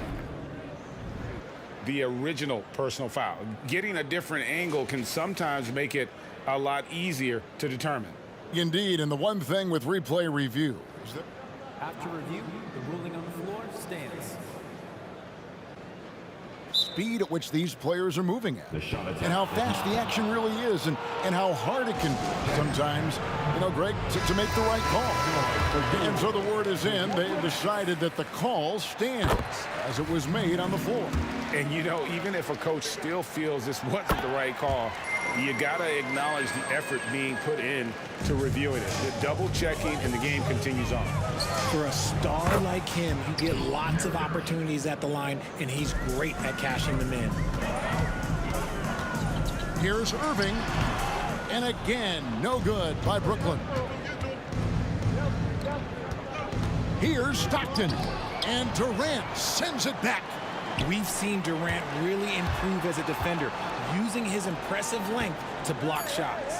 The original personal foul. Getting a different angle can sometimes make it a lot easier to determine. Indeed, and the one thing with replay review is that After review, the ruling on the floor stands. speed at which these players are moving at, and how fast the action really is, and how hard it can be sometimes, Greg, to make the right call. And so the word is in. They've decided that the call stands as it was made on the floor. And, even if a coach still feels this wasn't the right call, you got to acknowledge the effort being put in to reviewing it. The double checking, and the game continues on. For a star like him, you get lots of opportunities at the line, and he's great at cashing them in. Here's Irving. And again, no good by Brooklyn. Here's Stockton. And Durant sends it back. We've seen Durant really improve as a defender, using his impressive length to block shots.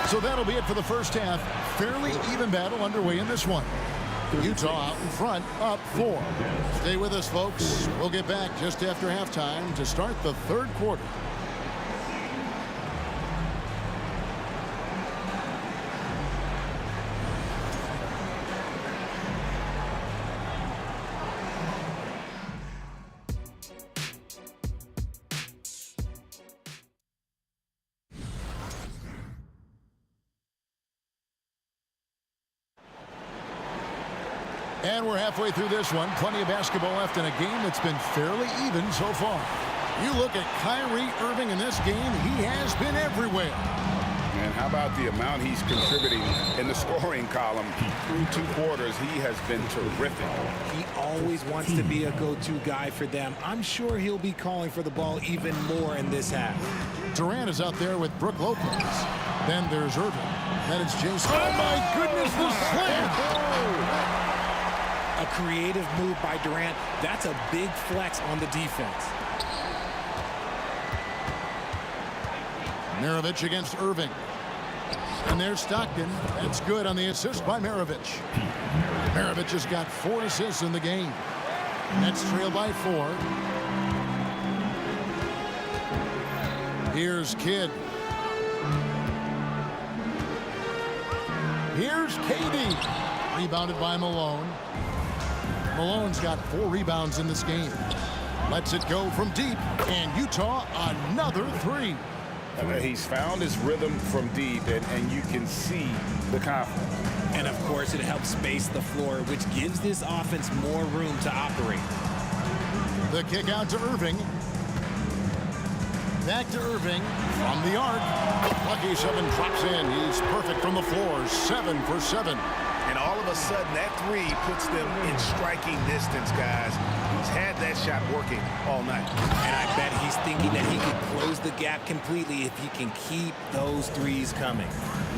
So that'll be it for the first half. Fairly even battle underway in this one. Utah out in front, up 4. Stay with us, folks. We'll get back just after halftime to start the third quarter. And we're halfway through this one. Plenty of basketball left in a game that's been fairly even so far. You look at Kyrie Irving in this game, he has been everywhere. And how about the amount he's contributing in the scoring column through 2 quarters? He has been terrific. He always wants to be a go-to guy for them. I'm sure he'll be calling for the ball even more in this half. Durant is out there with Brook Lopez. Then there's Irving. Then it's Jason. Oh, my goodness, the slam! A creative move by Durant. That's a big flex on the defense. Maravich against Irving. And there's Stockton. That's good on the assist by Maravich. Maravich has got 4 assists in the game. Nets trail by 4. Here's Kidd. Here's KD. Rebounded by Malone. Malone's got 4 rebounds in this game. Lets it go from deep. And Utah, another 3. He's found his rhythm from deep, and you can see the confidence. And, of course, it helps space the floor, which gives this offense more room to operate. The kick out to Irving. Back to Irving from the arc. Lucky 7 drops in. He's perfect from the floor. 7 for 7. And all of a sudden, that 3 puts them in striking distance, guys. He's had that shot working all night. And I bet he's thinking that he could close the gap completely if he can keep those 3s coming.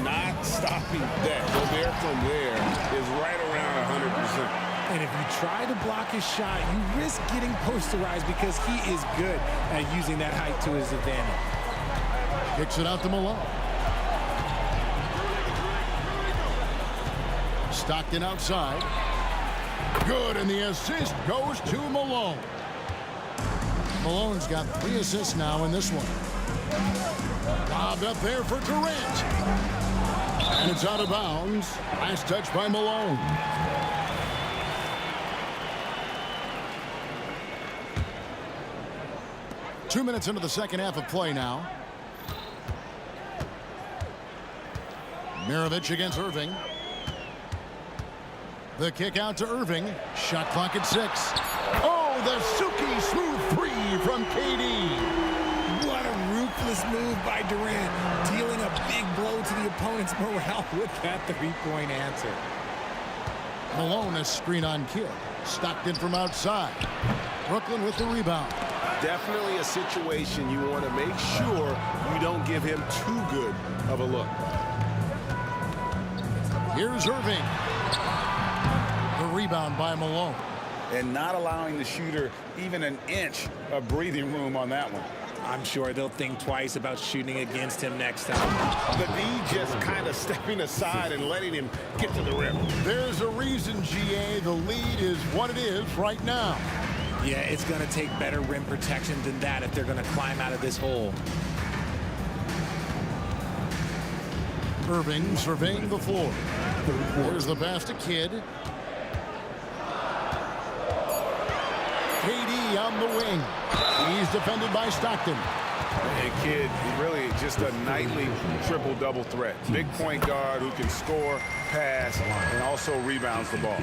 Not stopping that. Gobert from there is right around 100%. And if you try to block his shot, you risk getting posterized because he is good at using that height to his advantage. Kicks it out to Malone. Stockton outside. Good, and the assist goes to Malone. Malone's got 3 assists now in this one. Lobbed up there for Durant. And it's out of bounds. Last touch by Malone. Two minutes into the second half of play now. Maravich against Irving. The kick out to Irving. Shot clock at 6. Oh, the Suki smooth 3 from KD. What a ruthless move by Durant, dealing a big blow to the opponent's morale with that three-point answer. Malone, a screen on Kidd. Stockton from outside. Brooklyn with the rebound. Definitely a situation you want to make sure you don't give him too good of a look. Here's Irving. The rebound by Malone. And not allowing the shooter even an inch of breathing room on that one. I'm sure they'll think twice about shooting against him next time. The D just kind of stepping aside and letting him get to the rim. There's a reason, GA. The lead is what it is right now. Yeah, it's going to take better rim protection than that if they're going to climb out of this hole. Irving surveying the floor. Here's the pass to Kidd. KD on the wing. He's defended by Stockton. And Kidd, really just a nightly triple-double threat. Big point guard who can score, pass, and also rebounds the ball.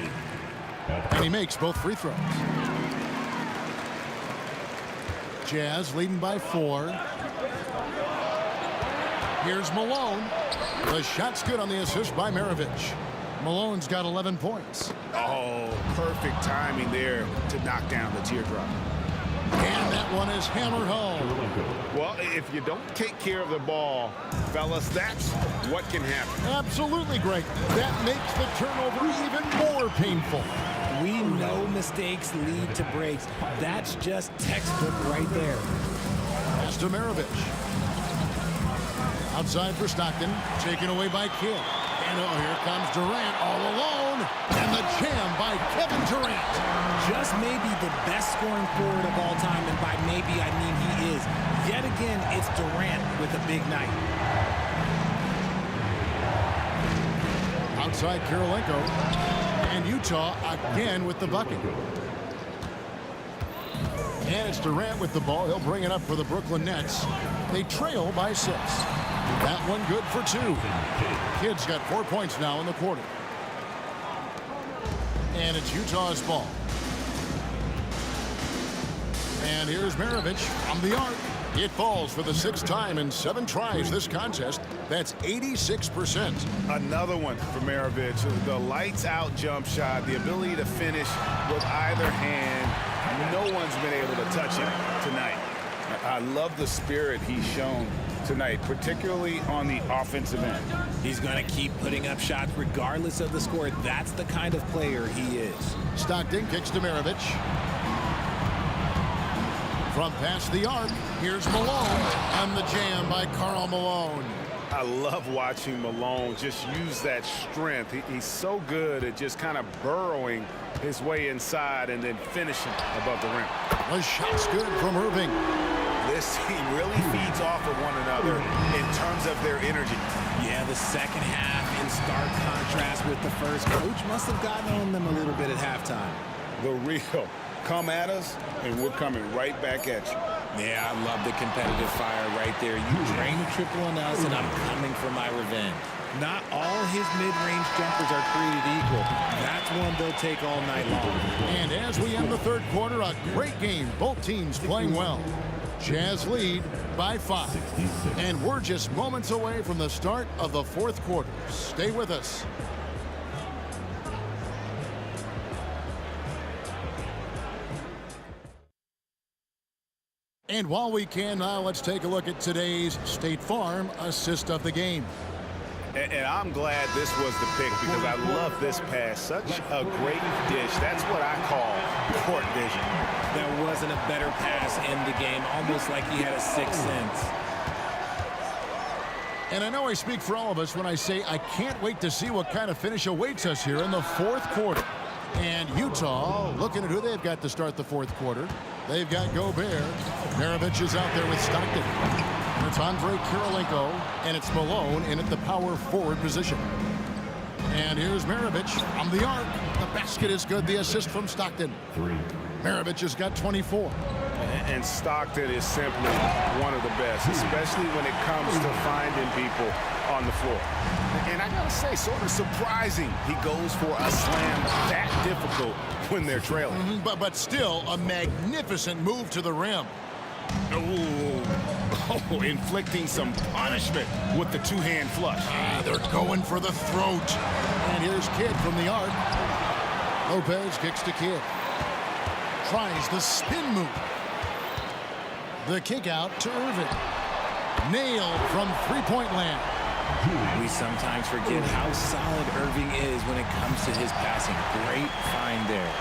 And he makes both free throws. Jazz leading by 4. Here's Malone. The shot's good on the assist by Maravich. Malone's got 11 points. Oh, perfect timing there to knock down the teardrop. And that one is hammered home. Well, if you don't take care of the ball, fellas, that's what can happen. Absolutely great. That makes the turnover even more painful. We know mistakes lead to breaks. That's just textbook right there. Pass to Maravich. Outside for Stockton. Taken away by Kidd. And oh, here comes Durant all alone. And the jam by Kevin Durant. Just maybe the best scoring forward of all time. And by maybe, I mean he is. Yet again, it's Durant with a big night. Outside Kirilenko. And Utah again with the bucket. And it's Durant with the ball. He'll bring it up for the Brooklyn Nets. They trail by 6. That one good for 2. Kidd's got 4 points now in the quarter. And it's Utah's ball. And here's Maravich from the arc. It falls for the 6th time in 7 tries this contest. That's 86%. Another one for Maravich. The lights-out jump shot, the ability to finish with either hand. No one's been able to touch him tonight. I love the spirit he's shown tonight, particularly on the offensive end. He's going to keep putting up shots regardless of the score. That's the kind of player he is. Stockton kicks to Maravich. From past the arc, here's Malone, and the jam by Karl Malone. I love watching Malone just use that strength. He's so good at just kind of burrowing his way inside and then finishing above the rim. The shot's good from Irving. This team really feeds off of one another in terms of their energy. Yeah, the second half in stark contrast with the first. Coach must have gotten on them a little bit at halftime. The real come at us, and we're coming right back at you. Yeah, I love the competitive fire right there. You drain a triple on us, and I'm coming for my revenge. Not all his mid-range jumpers are created equal. That's one they'll take all night long. And as we end the third quarter, a great game. Both teams playing well. Jazz lead by 5. And we're just moments away from the start of the fourth quarter. Stay with us. And while we can now, let's take a look at today's State Farm assist of the game. And I'm glad this was the pick because I love this pass. Such a great dish. That's what I call court vision. There wasn't a better pass in the game, almost like he had a sixth sense. And I know I speak for all of us when I say I can't wait to see what kind of finish awaits us here in the fourth quarter. And Utah looking at who they've got to start the fourth quarter. They've got Gobert. Maravich is out there with Stockton. It's Andre Kirilenko, and it's Malone in at the power forward position. And here's Maravich from the arc. The basket is good. The assist from Stockton. Maravich has got 24. And Stockton is simply one of the best, especially when it comes to finding people on the floor. And I gotta say, sort of surprising he goes for a slam that difficult when they're trailing. But still a magnificent move to the rim. Oh, inflicting some punishment with the two-hand flush. They're going for the throat. And here's Kidd from the arc. Lopez kicks to Kidd. Tries the spin move. The kick out to Irving. Nailed from three-point land. We sometimes forget how solid Irving is when it comes to his passing. Great find there.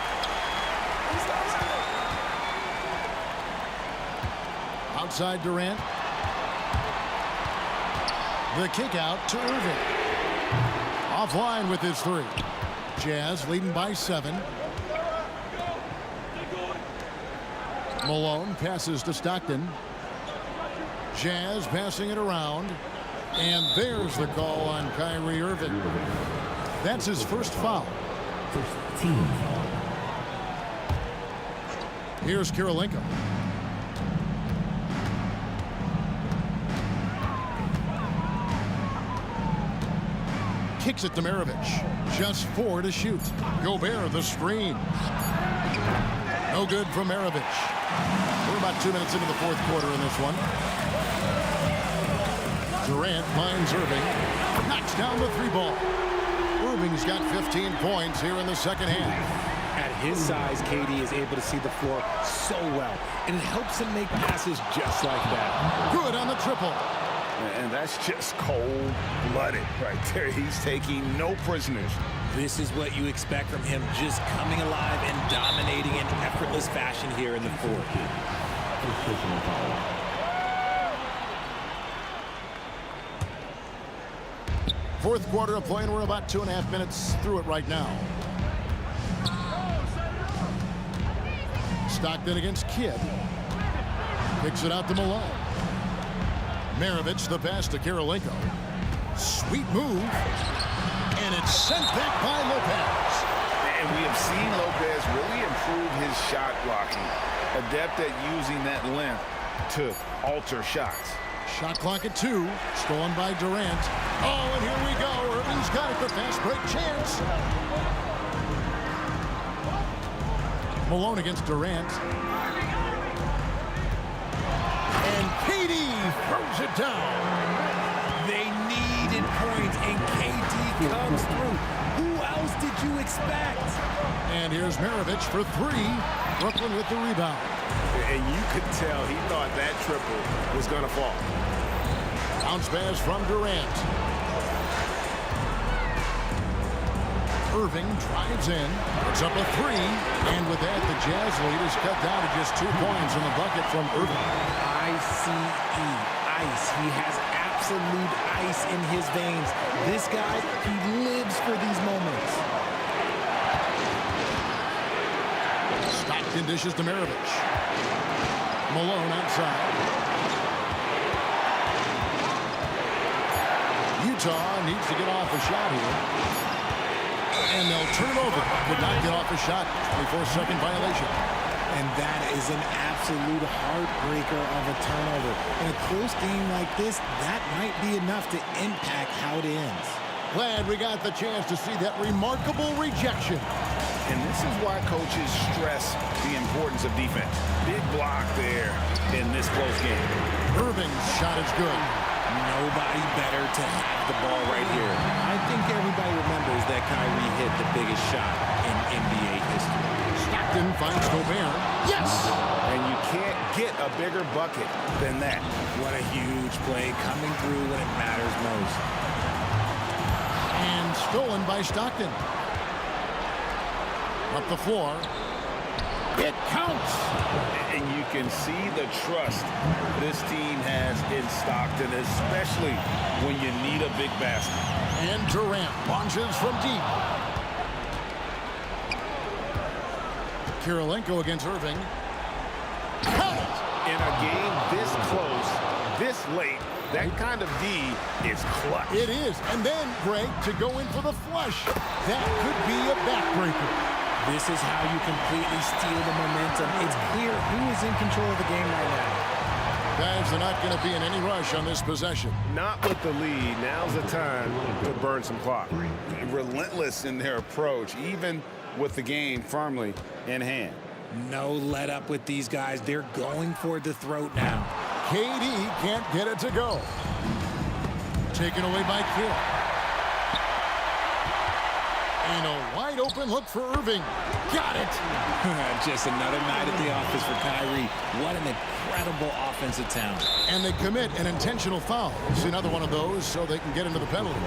Outside Durant. The kick out to Irving. Offline with his three. Jazz leading by 7. Malone passes to Stockton. Jazz passing it around. And there's the call on Kyrie Irving. That's his first foul. First team foul. Here's Kirilenko. Kicks it to Maravich. Just 4 to shoot. Gobert the screen. No good from Maravich. We're about 2 minutes into the fourth quarter in this one. Durant finds Irving. Knocks down the 3-ball. Irving's got 15 points here in the second half. At his size, KD is able to see the floor so well, and it helps him make passes just like that. Good on the triple. And that's just cold-blooded right there. He's taking no prisoners. This is what you expect from him, just coming alive and dominating in effortless fashion here in the fourth. Fourth quarter of play, and we're about 2.5 minutes through it right now. Stockton against Kidd. Kicks it out to Malone. Maravich, the pass to Kirilenko. Sweet move. And it's sent back by Lopez. And we have seen Lopez really improve his shot blocking. Adept at using that length to alter shots. Shot clock at 2. Stolen by Durant. Oh, and here we go. Irving's got it. The fast break chance. Malone against Durant. And KD throws it down. They needed points, and KD comes through. Who else did you expect? And here's Maravich for 3. Brooklyn with the rebound. And you could tell he thought that triple was going to fall. Bounce pass from Durant. Irving drives in. It's up a 3. And with that, the Jazz lead is cut down to just 2 points in the bucket from Irving. ICE. Ice. He has absolute ice in his veins. This guy, he lives for these moments. Stockton dishes to Maravich. Malone outside. Utah needs to get off a shot here. And they'll turn it over. Could not get off a shot. 24-second violation. And that is an absolute heartbreaker of a turnover. In a close game like this, that might be enough to impact how it ends. Glad we got the chance to see that remarkable rejection. And this is why coaches stress the importance of defense. Big block there in this close game. Irving's shot is good. Nobody better to have the ball right here. I think everybody remembers that Kyrie hit the biggest shot in NBA history. Stockton finds Gobert. Yes! And you can't get a bigger bucket than that. What a huge play coming through when it matters most. stolen by Stockton. Up the floor. It counts. And you can see the trust this team has in Stockton, especially when you need a big basket. And Durant launches from deep. Kirilenko against Irving. Count it. In a game this close, this late, that kind of D is clutch. It is. And then, Greg, to go in for the flush. That could be a backbreaker. This is how you completely steal the momentum. It's clear who is in control of the game right now. Guys are not going to be in any rush on this possession. Not with the lead. Now's the time to burn some clock. Relentless in their approach, even with the game firmly in hand. No let up with these guys. They're going for the throat now. KD can't get it to go. Taken away by Kidd. And a wide open look for Irving. Got it. Just another night at the office for Kyrie. What an incredible offensive talent. And they commit an intentional foul. It's another one of those so they can get into the penalty.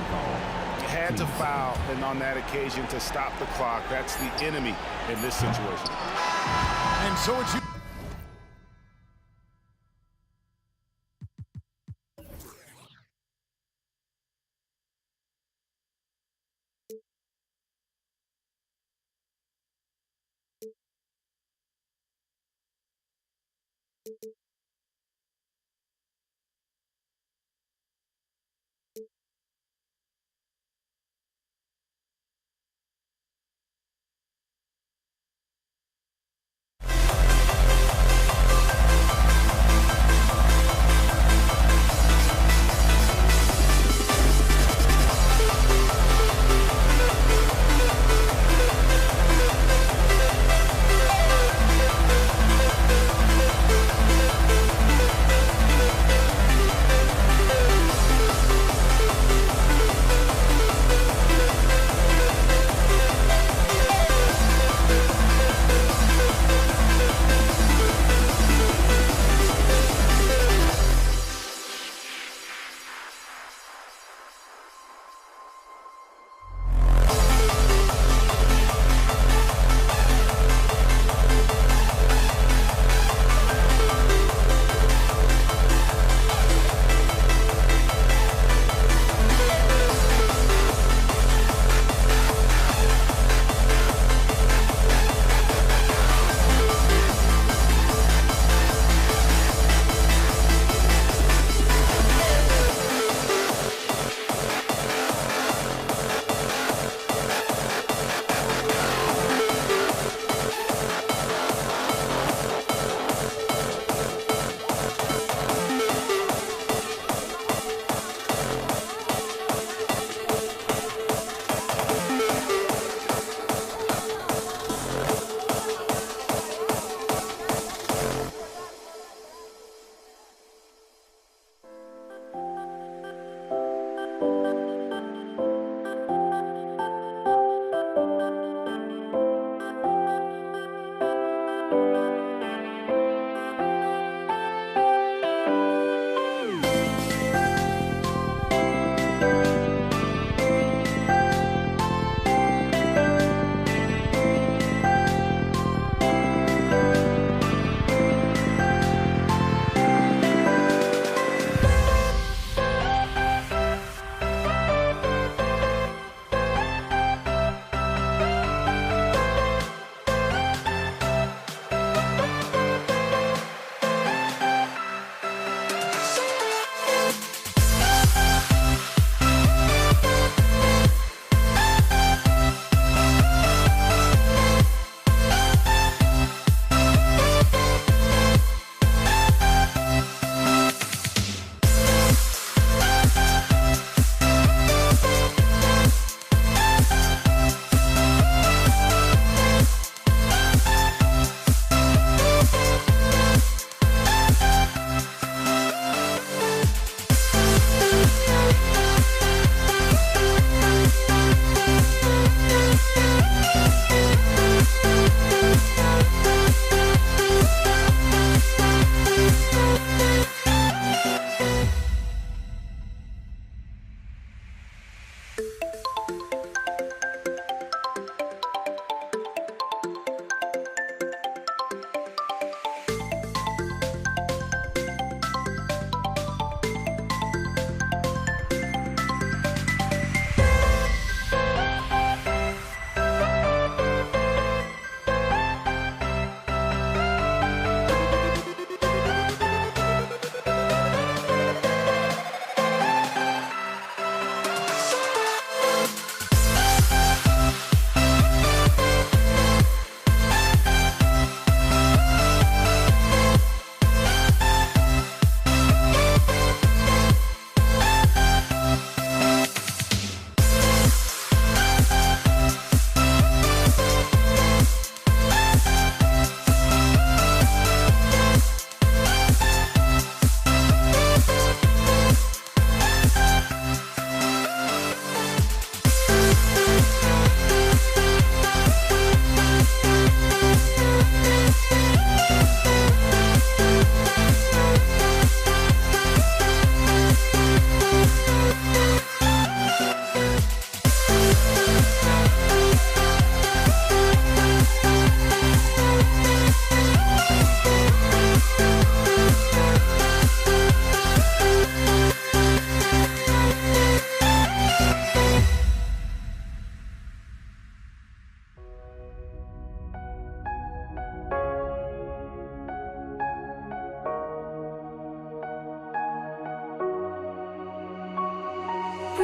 Had to foul, and on that occasion to stop the clock. That's the enemy in this situation. And so it's...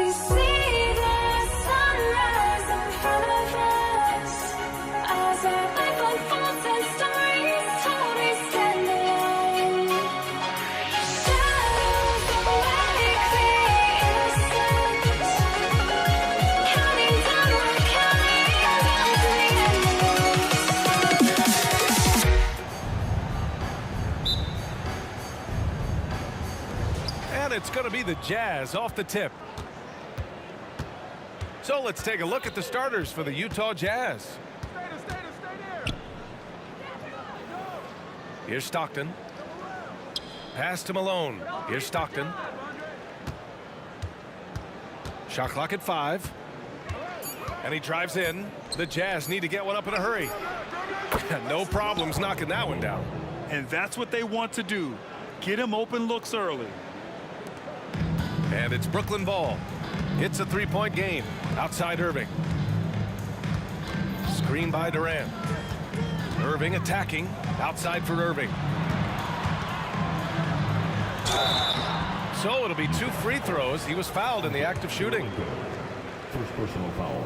we see the sunrise in front of us. As our life unfolds and stories told, we stand alone. Shadows awake the innocence, counting down, we're counting down to the end. And it's going to be the Jazz off the tip. So let's take a look at the starters for the Utah Jazz. Here's Stockton. Pass to Malone. Here's Stockton. Shot clock at 5. And he drives in. The Jazz need to get one up in a hurry. No problems knocking that one down. And that's what they want to do. Get him open looks early. And it's Brooklyn ball. It's a three-point game. Outside Irving. Screen by Durant. Irving attacking. Outside for Irving. So it'll be 2 free throws. He was fouled in the act of shooting. First personal foul.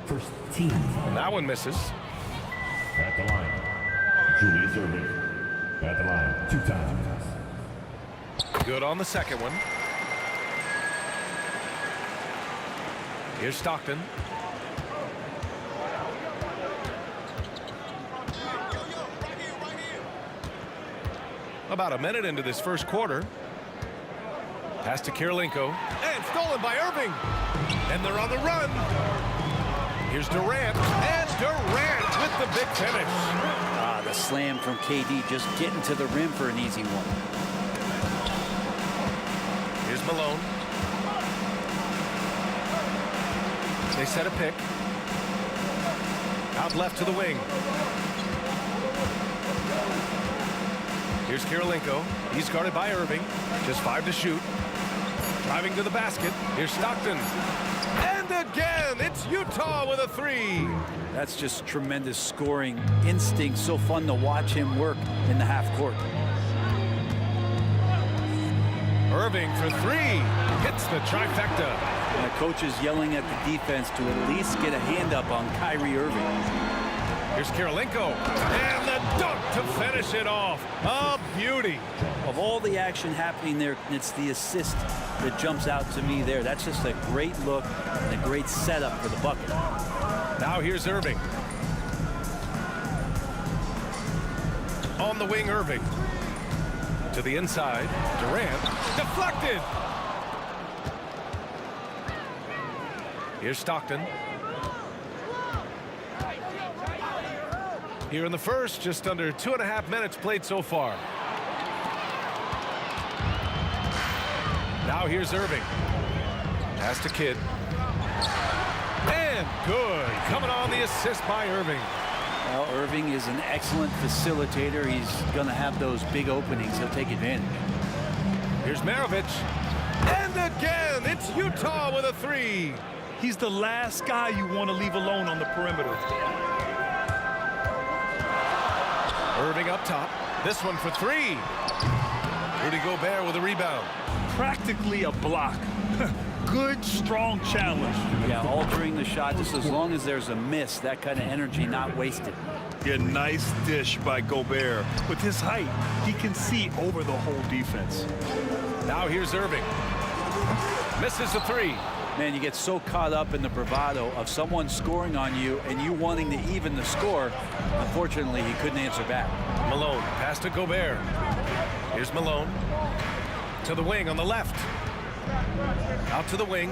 First team foul. And that one misses. At the line, Julius Irving. At the line, 2 times. Good on the second one. Here's Stockton. About a minute into this first quarter. Pass to Kirilenko. And stolen by Irving. And they're on the run. Here's Durant. And Durant with the big finish. The slam from KD, just getting to the rim for an easy one. Here's Malone. They set a pick. Out left to the wing. Here's Kirilenko. He's guarded by Irving. Just 5 to shoot. Driving to the basket. Here's Stockton. And again, it's Utah with a 3. That's just tremendous scoring instinct. So fun to watch him work in the half court. Irving for 3. Hits the trifecta. And the coach is yelling at the defense to at least get a hand up on Kyrie Irving. Here's Kirilenko. And the dunk to finish it off. A beauty. Of all the action happening there, it's the assist that jumps out to me there. That's just a great look and a great setup for the bucket. Now here's Irving. On the wing, Irving. To the inside. Durant. Deflected. Here's Stockton. Here in the first, just under 2.5 minutes played so far. Now here's Irving. Pass to Kidd. And good. Coming on the assist by Irving. Well, Irving is an excellent facilitator. He's going to have those big openings. He'll take advantage. Here's Maravich. And again, it's Utah with a 3. He's the last guy you want to leave alone on the perimeter. Irving up top. This one for 3. Rudy Gobert with a rebound. Practically a block. Good, strong challenge. Yeah, altering the shot just as long as there's a miss. That kind of energy not wasted. Yeah, nice dish by Gobert. With his height, he can see over the whole defense. Now here's Irving. Misses the 3. Man, you get so caught up in the bravado of someone scoring on you and you wanting to even the score. Unfortunately, he couldn't answer back. Malone, pass to Gobert. Here's Malone. To the wing on the left. Out to the wing.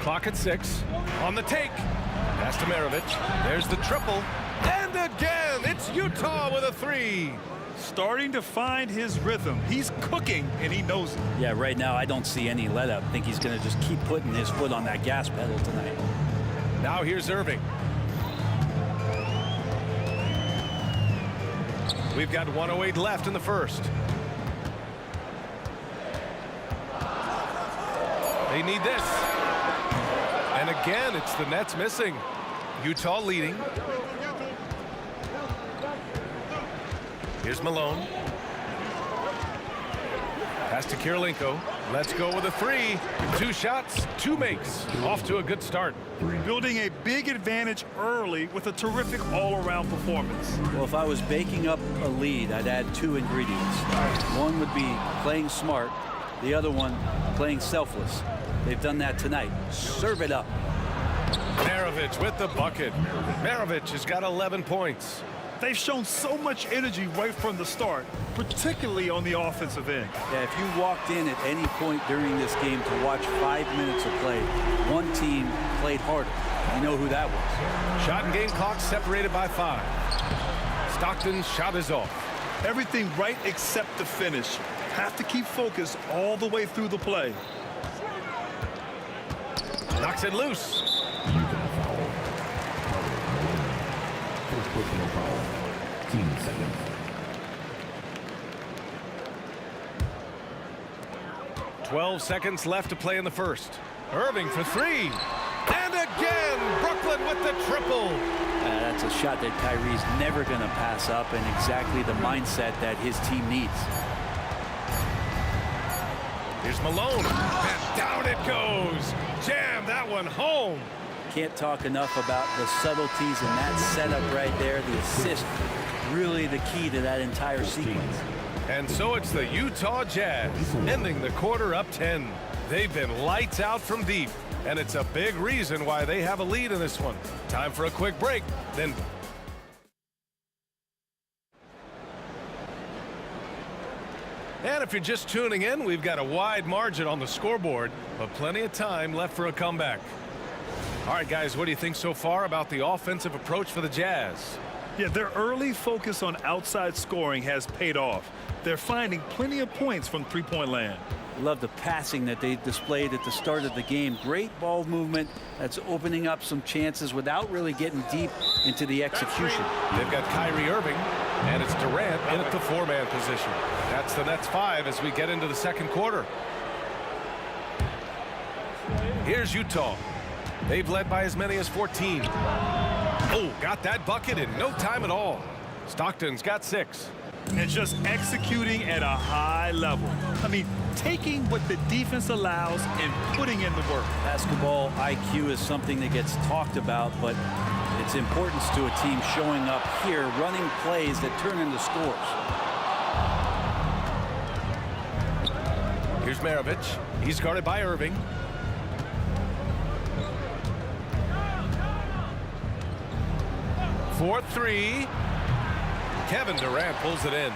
Clock at 6. On the take. Pass to Maravich. There's the triple. And again, it's Utah with a 3. Starting to find his rhythm. He's cooking, and he knows it. Yeah, right now I don't see any let up. I think he's going to just keep putting his foot on that gas pedal tonight. Now here's Irving. We've got 1:08 left in the first. They need this. And again, it's the Nets missing. Utah leading. Here's Malone. Pass to Kirilenko. Let's go with a 3. 2 shots, 2 makes. Off to a good start. Building a big advantage early with a terrific all-around performance. Well, if I was baking up a lead, I'd add 2 ingredients. One would be playing smart. The other one, playing selfless. They've done that tonight. Serve it up. Maravich with the bucket. Maravich has got 11 points. They've shown so much energy right from the start, particularly on the offensive end. Yeah, if you walked in at any point during this game to watch 5 minutes of play, one team played harder. You know who that was. Shot and game clock separated by 5. Stockton's shot is off. Everything right except the finish. Have to keep focused all the way through the play. Knocks it loose. First personal foul. Team seconds. .12 seconds left to play in the first. Irving for 3. And again, Brooklyn with the triple. That's a shot that Kyrie's never going to pass up, and exactly the mindset that his team needs. Here's Malone. And down it goes. Jam that one home. Can't talk enough about the subtleties in that setup right there. The assist, really the key to that entire sequence. And so it's the Utah Jazz ending the quarter up 10. They've been lights out from deep, and it's a big reason why they have a lead in this one. Time for a quick break, then and if you're just tuning in, we've got a wide margin on the scoreboard, but plenty of time left for a comeback. All right, guys, what do you think so far about the offensive approach for the Jazz? Yeah, their early focus on outside scoring has paid off. They're finding plenty of points from three-point land. Love the passing that they displayed at the start of the game. Great ball movement that's opening up some chances without really getting deep into the execution. They've got Kyrie Irving, and it's Durant in at the 4-man position. That's the Nets 5 as we get into the second quarter. Here's Utah. They've led by as many as 14. Oh, got that bucket in no time at all. Stockton's got 6. And just executing at a high level. I mean, taking what the defense allows and putting in the work. Basketball IQ is something that gets talked about, but its importance to a team showing up here, running plays that turn into scores. Here's Maravich. He's guarded by Irving. For 3. Kevin Durant pulls it in.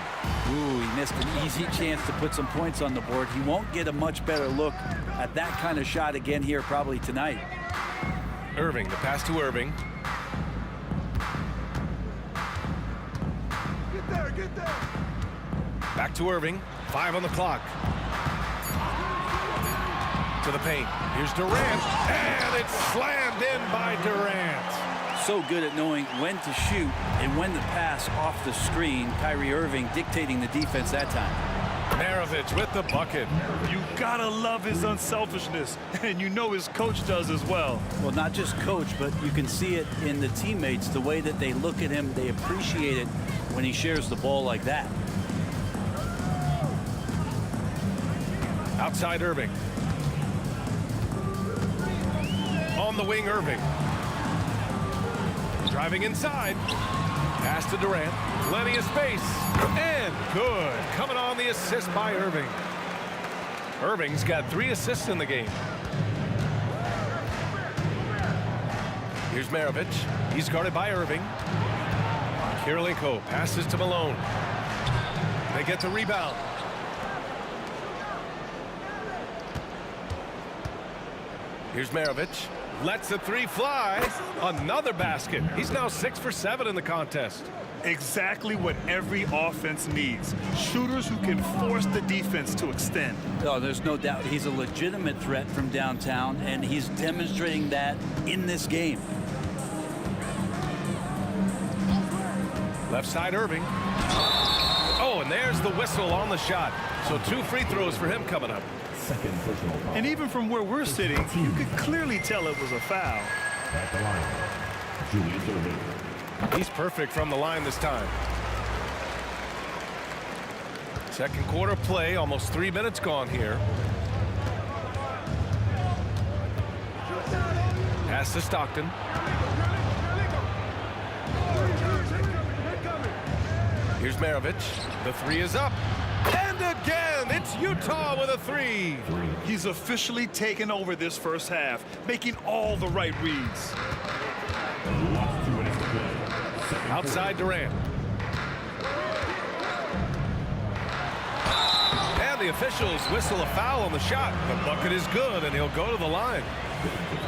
Ooh, he missed an easy chance to put some points on the board. He won't get a much better look at that kind of shot again here probably tonight. Irving, the pass to Irving. Get there. Back to Irving. 5 on the clock. To the paint. Here's Durant. And it's slammed in by Durant. So good at knowing when to shoot and when to pass off the screen. Kyrie Irving dictating the defense that time. Maravich with the bucket. You gotta love his unselfishness, and you know his coach does as well. Well, not just coach, but you can see it in the teammates, the way that they look at him. They appreciate it when he shares the ball like that. Outside Irving. On the wing, Irving. Driving inside. Pass to Durant. Plenty of space. And good. Coming on the assist by Irving. Irving's got 3 assists in the game. Here's Maravich. He's guarded by Irving. Kirilenko passes to Malone. They get the rebound. Here's Maravich. Lets the 3 fly. Another basket. He's now 6 for 7 in the contest. Exactly what every offense needs. Shooters who can force the defense to extend. Oh, there's no doubt he's a legitimate threat from downtown, and he's demonstrating that in this game. Left side Irving. Oh, and there's the whistle on the shot. So 2 free throws for him coming up. Second personal foul. And even from where we're sitting, you could clearly tell it was a foul. At the line, Julius Irving. He's perfect from the line this time. Second quarter play, almost 3 minutes gone here. Pass to Stockton. Here's Maravich. The three is up. And again, it's Utah with a three. He's officially taken over this first half, making all the right reads. Outside Durant. And the officials whistle a foul on the shot. The bucket is good, and he'll go to the line.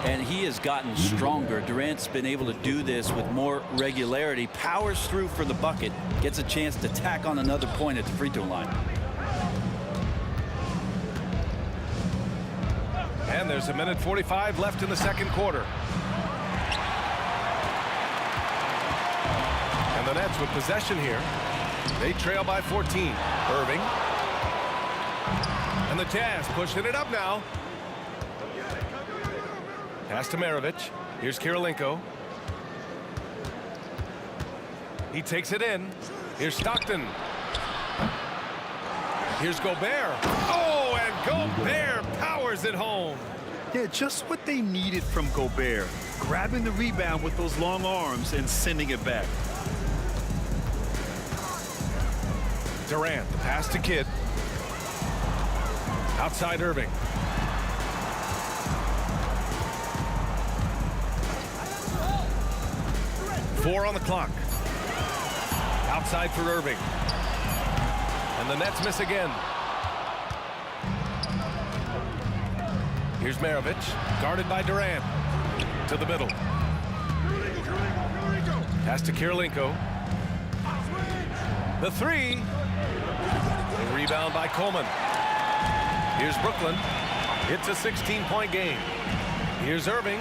And he has gotten stronger. Durant's been able to do this with more regularity, powers through for the bucket, gets a chance to tack on another point at the free throw line. And there's a minute 45 left in the second quarter. And the Nets with possession here. They trail by 14. Irving. And the Jazz pushing it up now. Pass to Maravich. Here's Kirilenko. He takes it in. Here's Stockton. Here's Gobert. Oh, and Gobert powers it home. Yeah, just what they needed from Gobert. Grabbing the rebound with those long arms and sending it back. Durant, the pass to Kidd. Outside Irving. Four on the clock. Outside for Irving. And the Nets miss again. Here's Maravich, guarded by Durant. To the middle. Pass to Kirilenko. The three. The rebound by Coleman. Here's Brooklyn. It's a 16-point game. Here's Irving.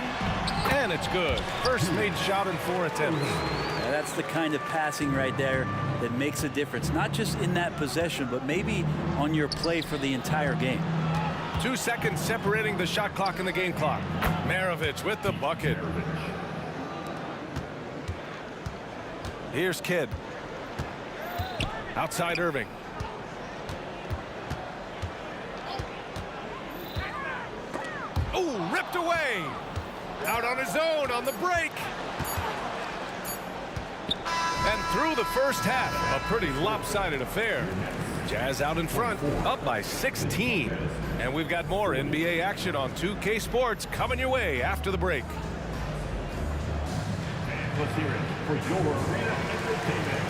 And it's good. First made shot in 4 attempts. Yeah, that's the kind of passing right there that makes a difference, not just in that possession, but maybe on your play for the entire game. 2 seconds separating the shot clock and the game clock. Maravich with the bucket. Here's Kidd. Outside Irving. Oh, ripped away. Out on his own on the break. And through the first half, a pretty lopsided affair. Jazz out in front, up by 16. And we've got more NBA action on 2K Sports coming your way after the break. Let's hear it for your arena entertainment.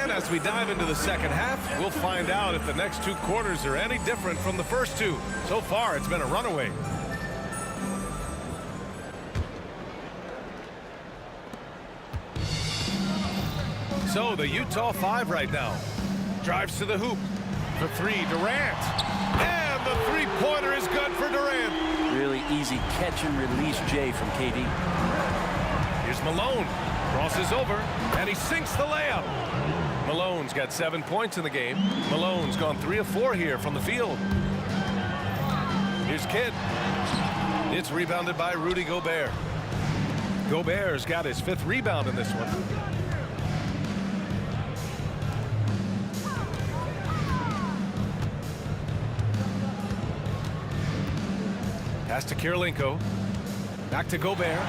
As we dive into the second half, we'll find out if the next 2 quarters are any different from the first 2. So far, it's been a runaway. So the Utah 5 right now. Drives to the hoop. For 3, Durant. And the three-pointer is good for Durant. Really easy catch and release, Jay, from KD. Here's Malone. Crosses over, and he sinks the layup. Malone's got 7 points in the game. Malone's gone 3 of 4 here from the field. Here's Kidd. It's rebounded by Rudy Gobert. Gobert's got his 5th rebound in this one. Pass to Kirilenko. Back to Gobert.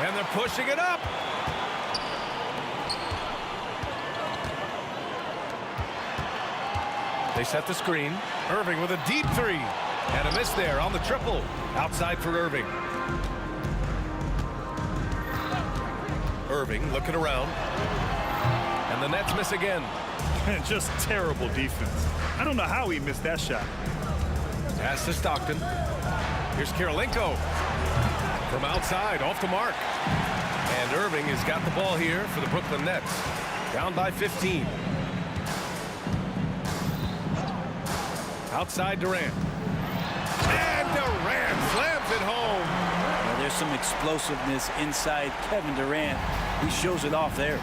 And they're pushing it up. They set the screen. Irving with a deep 3. And a miss there on the triple. Outside for Irving. Irving looking around. And the Nets miss again. Just terrible defense. I don't know how he missed that shot. Pass to Stockton. Here's Kirilenko. From outside, off the mark. And Irving has got the ball here for the Brooklyn Nets. Down by 15. Outside Durant. And Durant slams it home. Now, there's some explosiveness inside Kevin Durant. He shows it off there.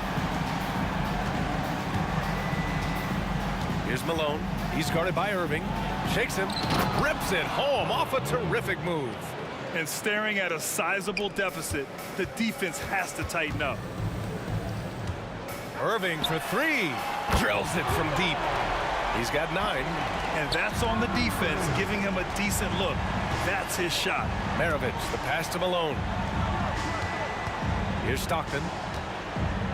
Here's Malone. He's guarded by Irving. Shakes him. Rips it home off a terrific move. And staring at a sizable deficit, the defense has to tighten up. Irving for three. Drills it from deep. He's got 9. And that's on the defense, giving him a decent look. That's his shot. Maravich, the pass to Malone. Here's Stockton.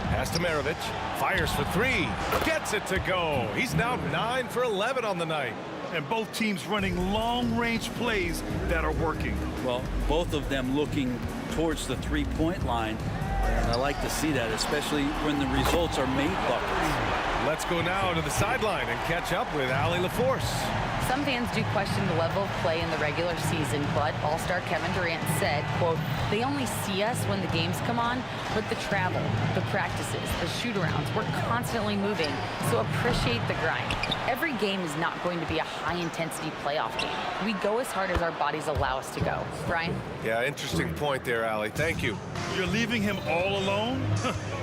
Pass to Maravich. Fires for 3. Gets it to go. He's now 9 for 11 on the night. And both teams running long-range plays that are working. Well, both of them looking towards the three-point line. And I like to see that, especially when the results are made buckets. Let's go now to the sideline and catch up with Allie LaForce. Some fans do question the level of play in the regular season, but All-Star Kevin Durant said, quote, "They only see us when the games come on, but the travel, the practices, the shoot-arounds, we're constantly moving, so appreciate the grind. Every game is not going to be a high-intensity playoff game. We go as hard as our bodies allow us to go." Brian? Yeah, interesting point there, Allie. Thank you. You're leaving him all alone?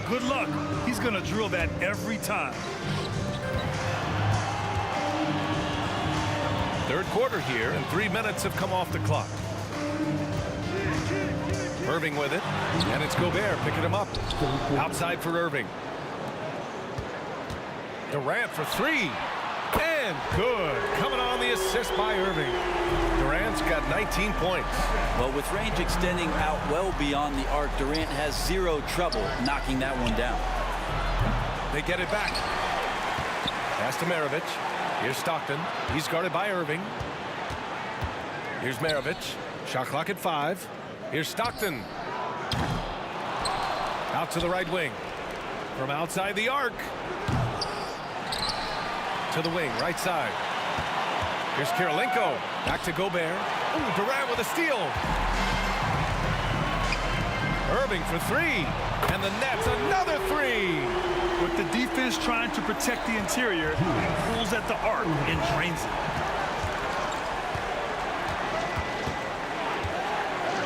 Good luck. He's going to drill that every time. Third quarter here, and 3 minutes have come off the clock. Irving with it, and it's Gobert picking him up. Outside for Irving. Durant for 3, and good. Coming on the assist by Irving. Durant's got 19 points. Well, with range extending out well beyond the arc, Durant has zero trouble knocking that one down. They get it back. Pass to Maravich. Here's Stockton. He's guarded by Irving. Here's Maravich. Shot clock at 5. Here's Stockton. Out to the right wing. From outside the arc. To the wing, right side. Here's Kirilenko. Back to Gobert. Ooh, Durant with a steal. Irving for 3. And the Nets another 3. With the defense trying to protect the interior, he pulls at the arc and drains it.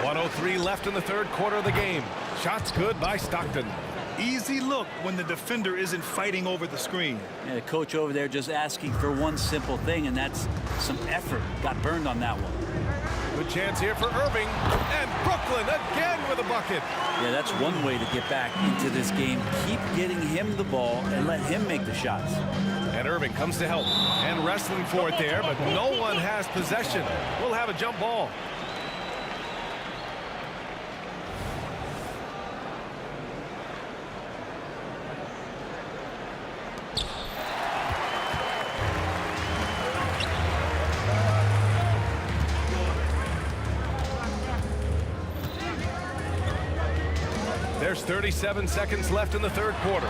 1:03 left in the third quarter of the game. Shots good by Stockton. Easy look when the defender isn't fighting over the screen. Yeah, the coach over there just asking for one simple thing, and that's some effort. Got burned on that one. Good chance here for Irving. And Brooklyn again with a bucket. Yeah, that's one way to get back into this game. Keep getting him the ball and let him make the shots. And Irving comes to help. And wrestling for it there, but no one has possession. We'll have a jump ball. There's 37 seconds left in the third quarter.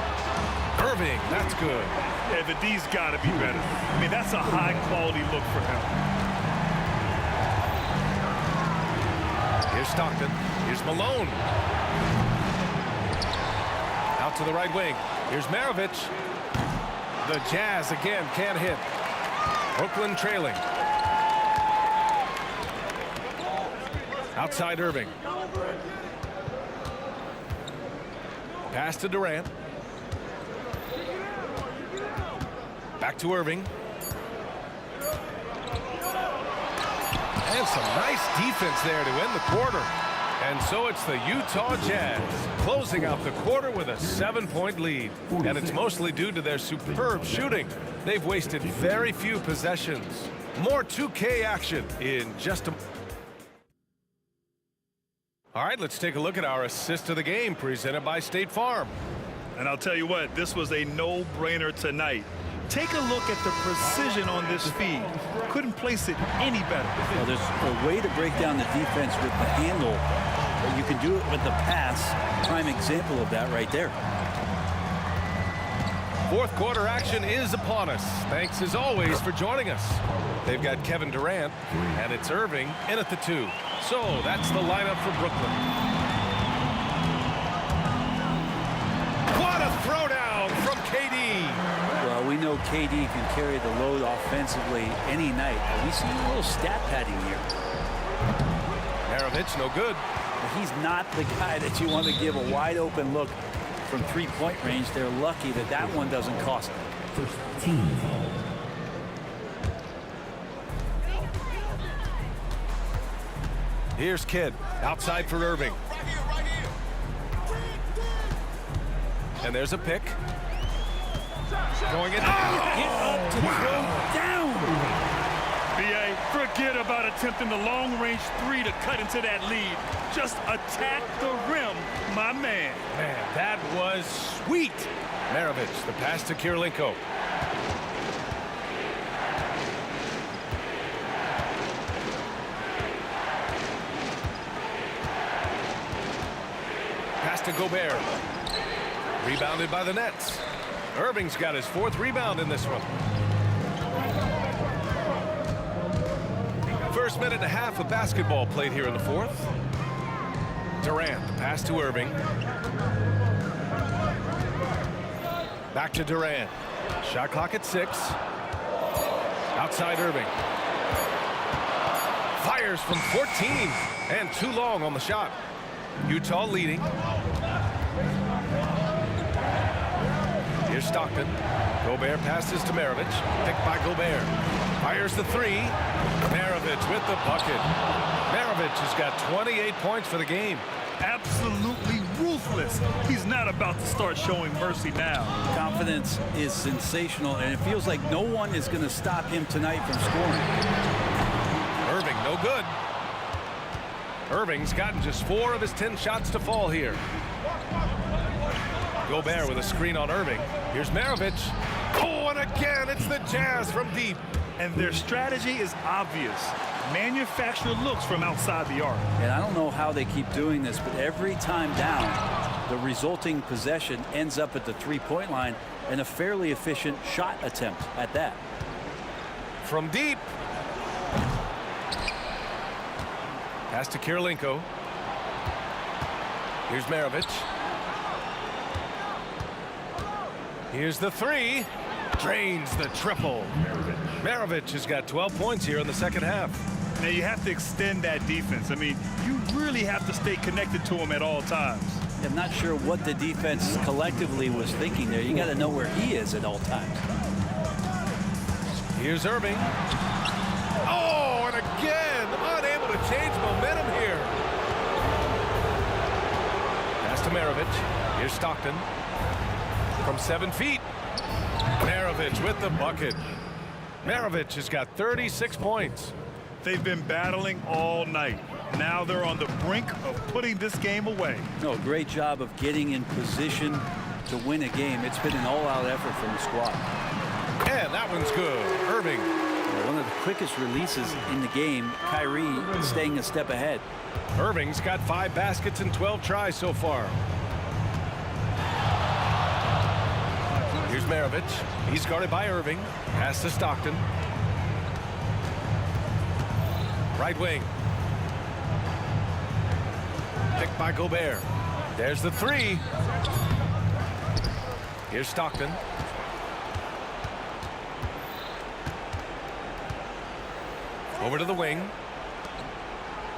Irving, that's good. Yeah, the D's got to be better. I mean, that's a high-quality look for him. Here's Stockton. Here's Malone. Out to the right wing. Here's Maravich. The Jazz again can't hit. Brooklyn trailing. Outside Irving. Pass to Durant. Back to Irving. And some nice defense there to end the quarter. And so it's the Utah Jazz closing out the quarter with a 7-point lead. And it's mostly due to their superb shooting. They've wasted very few possessions. More 2K action in just a moment. All right, let's take a look at our assist of the game presented by State Farm. And I'll tell you what, this was a no-brainer tonight. Take a look at the precision on this feed. Couldn't place it any better. Well, there's a way to break down the defense with the handle, but you can do it with the pass. Prime example of that right there. Fourth quarter action is upon us. Thanks as always for joining us. They've got Kevin Durant, and it's Irving in at the 2. So that's the lineup for Brooklyn. What a throwdown from KD. Well, we know KD can carry the load offensively any night. Are we seeing a little stat padding here? Maravich, no good. But he's not the guy that you want to give a wide open look from three-point range. They're lucky that that one doesn't cost them. First team. Here's Kidd, outside for Irving. And there's a pick. Going in. Get up to throw down. B.A., forget about attempting the long-range three to cut into that lead. Just attack the rim, my man. Man, that was sweet. Maravich, the pass to Kirilenko. Pass to Gobert. Rebounded by the Nets. Irving's got his 4th rebound in this one. First minute and a half of basketball played here in the 4th. Durant, the pass to Irving. Back to Durant. Shot clock at 6. Outside Irving. Fires from 14 and too long on the shot. Utah leading. Here's Stockton. Gobert passes to Maravich. Picked by Gobert. Fires the 3. Maravich with the bucket. Maravich has got 28 points for the game. Absolutely ruthless. He's not about to start showing mercy now. Confidence is sensational, and it feels like no one is going to stop him tonight from scoring. Irving, no good. Irving's gotten just 4 of his 10 shots to fall here. Gobert with a screen on Irving. Here's Maravich. Oh, and again, it's the Jazz from deep. And their strategy is obvious. Manufacture looks from outside the arc. And I don't know how they keep doing this, but every time down, the resulting possession ends up at the three-point line and a fairly efficient shot attempt at that. From deep. Pass to Kirilenko. Here's Maravich. Here's the 3. Drains the triple. Maravich has got 12 points here in the second half. Now you have to extend that defense. I mean, you really have to stay connected to him at all times. I'm not sure what the defense collectively was thinking there. You got to know where he is at all times. Here's Irving. Oh, and again, unable to change momentum here. Pass to Maravich. Here's Stockton. From 7 feet. Maravich with the bucket. Maravich has got 36 points. They've been battling all night. Now they're on the brink of putting this game away. No, great job of getting in position to win a game. It's been an all-out effort from the squad. And that one's good. Irving. One of the quickest releases in the game. Kyrie staying a step ahead. Irving's got 5 baskets and 12 tries so far. Here's Maravich. He's guarded by Irving. Pass to Stockton. Right wing. Picked by Gobert. There's the 3. Here's Stockton. Over to the wing.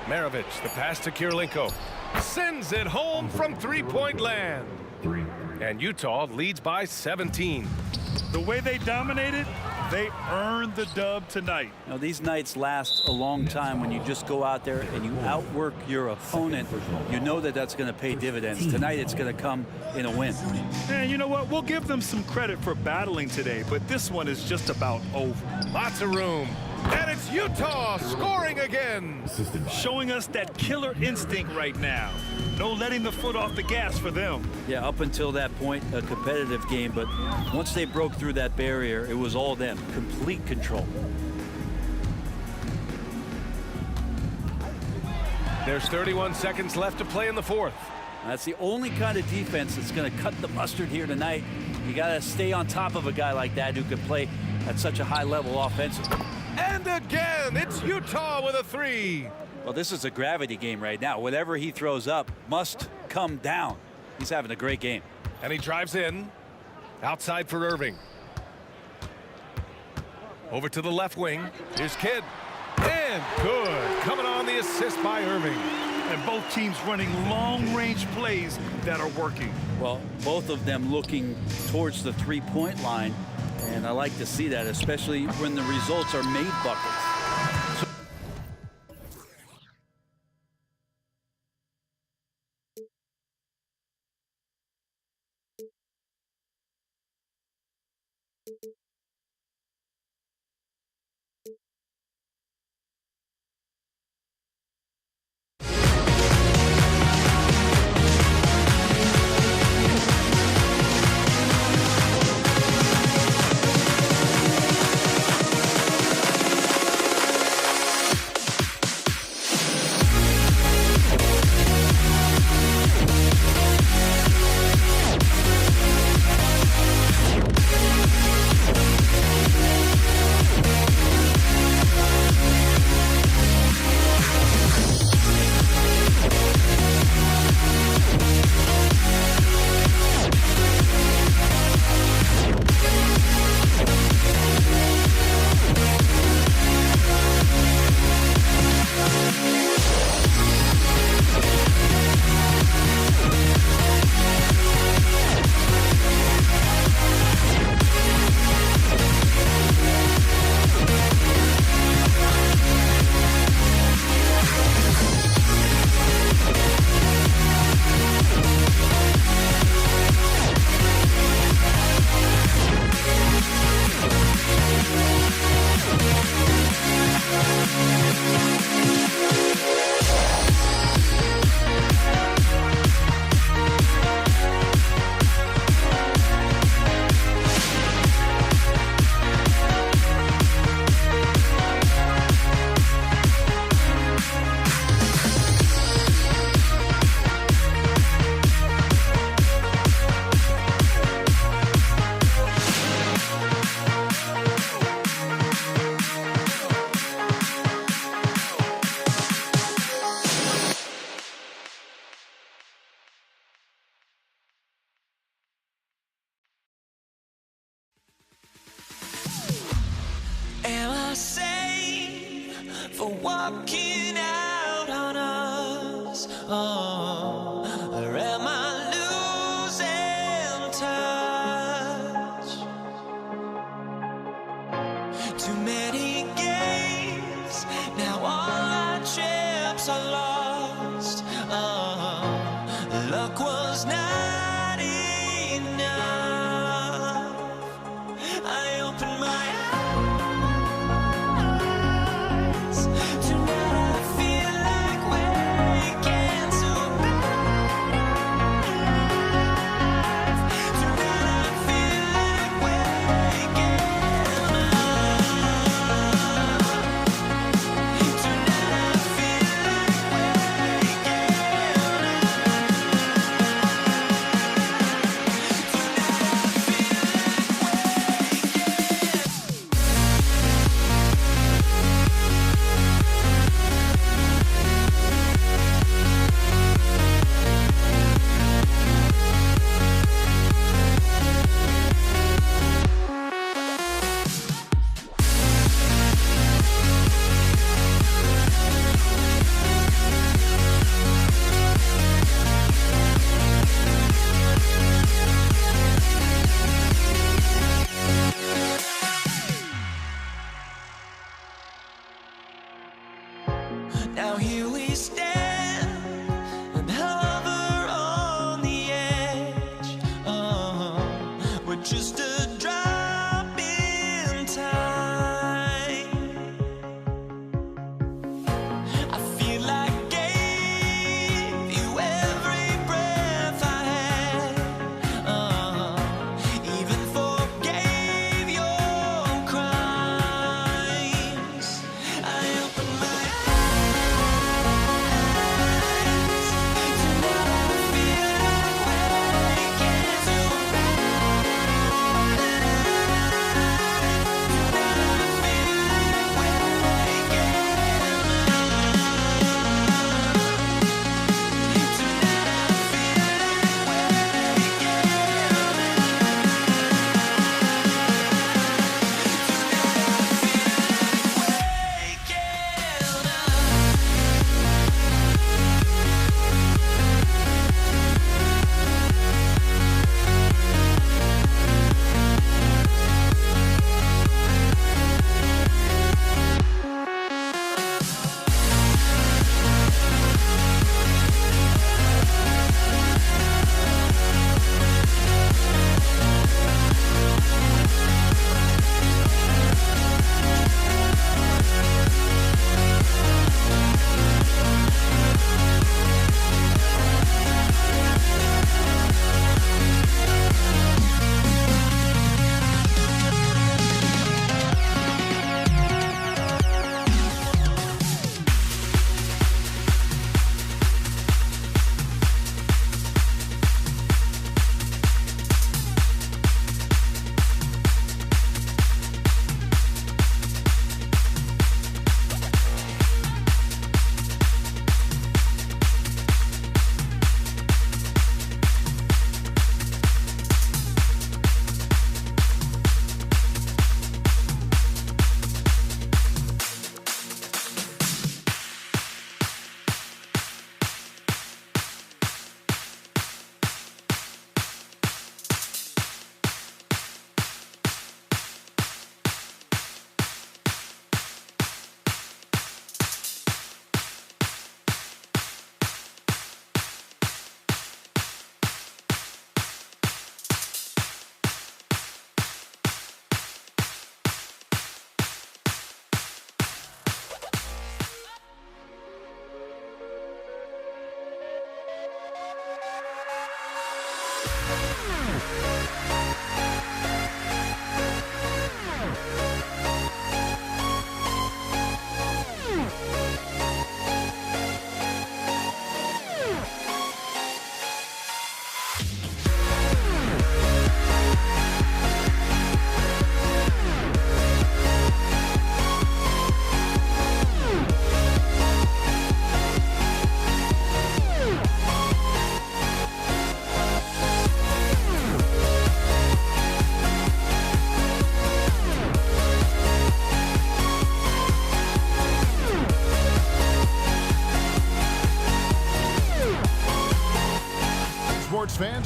Maravich, the pass to Kirilenko. Sends it home from three-point land. And Utah leads by 17. The way they dominated, they earned the dub tonight. Now, these nights last a long time when you just go out there and you outwork your opponent. You know that that's going to pay dividends. Tonight, it's going to come in a win. And you know what? We'll give them some credit for battling today, but this one is just about over. Lots of room. And it's Utah scoring again. Showing us that killer instinct right now. No letting the foot off the gas for them. Yeah, up until that point, a competitive game. But once they broke through that barrier, it was all them. Complete control. There's 31 seconds left to play in the 4th. That's the only kind of defense that's going to cut the mustard here tonight. You got to stay on top of a guy like that who can play at such a high level offensively. And again, it's Utah with a 3. Well, this is a gravity game right now. Whatever he throws up must come down. He's having a great game. And he drives in. Outside for Irving. Over to the left wing. Here's Kidd. And good. Coming on the assist by Irving. And both teams running long-range plays that are working. Well, both of them looking towards the three-point line. And I like to see that, especially when the results are made buckets. walking out on us? Oh, or am I losing touch? Too many games, now all our chips are lost. Oh, luck was not enough. I opened my eyes. Tonight I feel like waking to life. Tonight I feel like waking up. Tonight I feel like waking Now here we stand and hover on the edge. We're just a drop in time. I feel like I gave you every breath I had. Even forgave your crimes. I opened my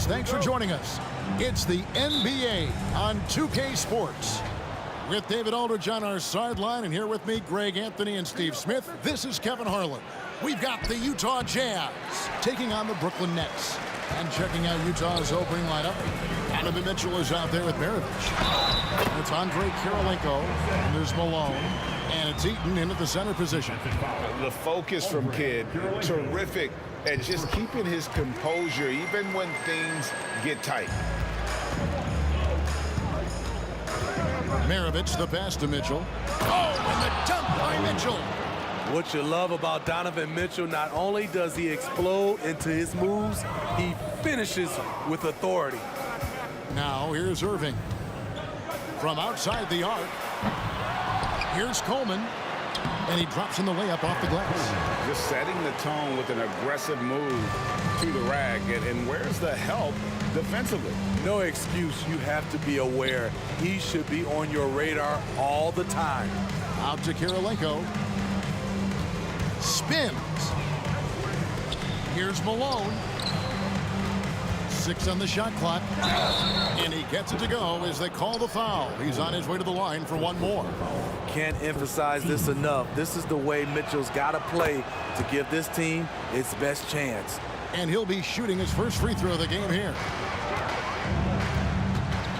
fans, thanks for joining us. It's the NBA on 2K Sports. With David Aldridge on our sideline, and here with me, Greg Anthony and Steve Smith. This is Kevin Harlan. We've got the Utah Jazz taking on the Brooklyn Nets. And checking out Utah's opening lineup, Donovan Mitchell is out there with Maravich. It's Andre Kirilenko, and there's Malone, and it's Eaton into the center position. The focus from Kidd, terrific at just keeping his composure even when things get tight. Maravich, the pass to Mitchell. Oh, and the dunk by Mitchell. What you love about Donovan Mitchell, not only does he explode into his moves, he finishes with authority. Now here's Irving. From outside the arc, here's Coleman, and he drops in the layup off the glass. Just setting the tone with an aggressive move to the rack, and where's the help defensively? No excuse, you have to be aware. He should be on your radar all the time. Out to Kirilenko. Spins. Here's Malone. 6 on the shot clock. And he gets it to go as they call the foul. He's on his way to the line for one more. Can't emphasize this enough. This is the way Mitchell's got to play to give this team its best chance. And he'll be shooting his first free throw of the game here.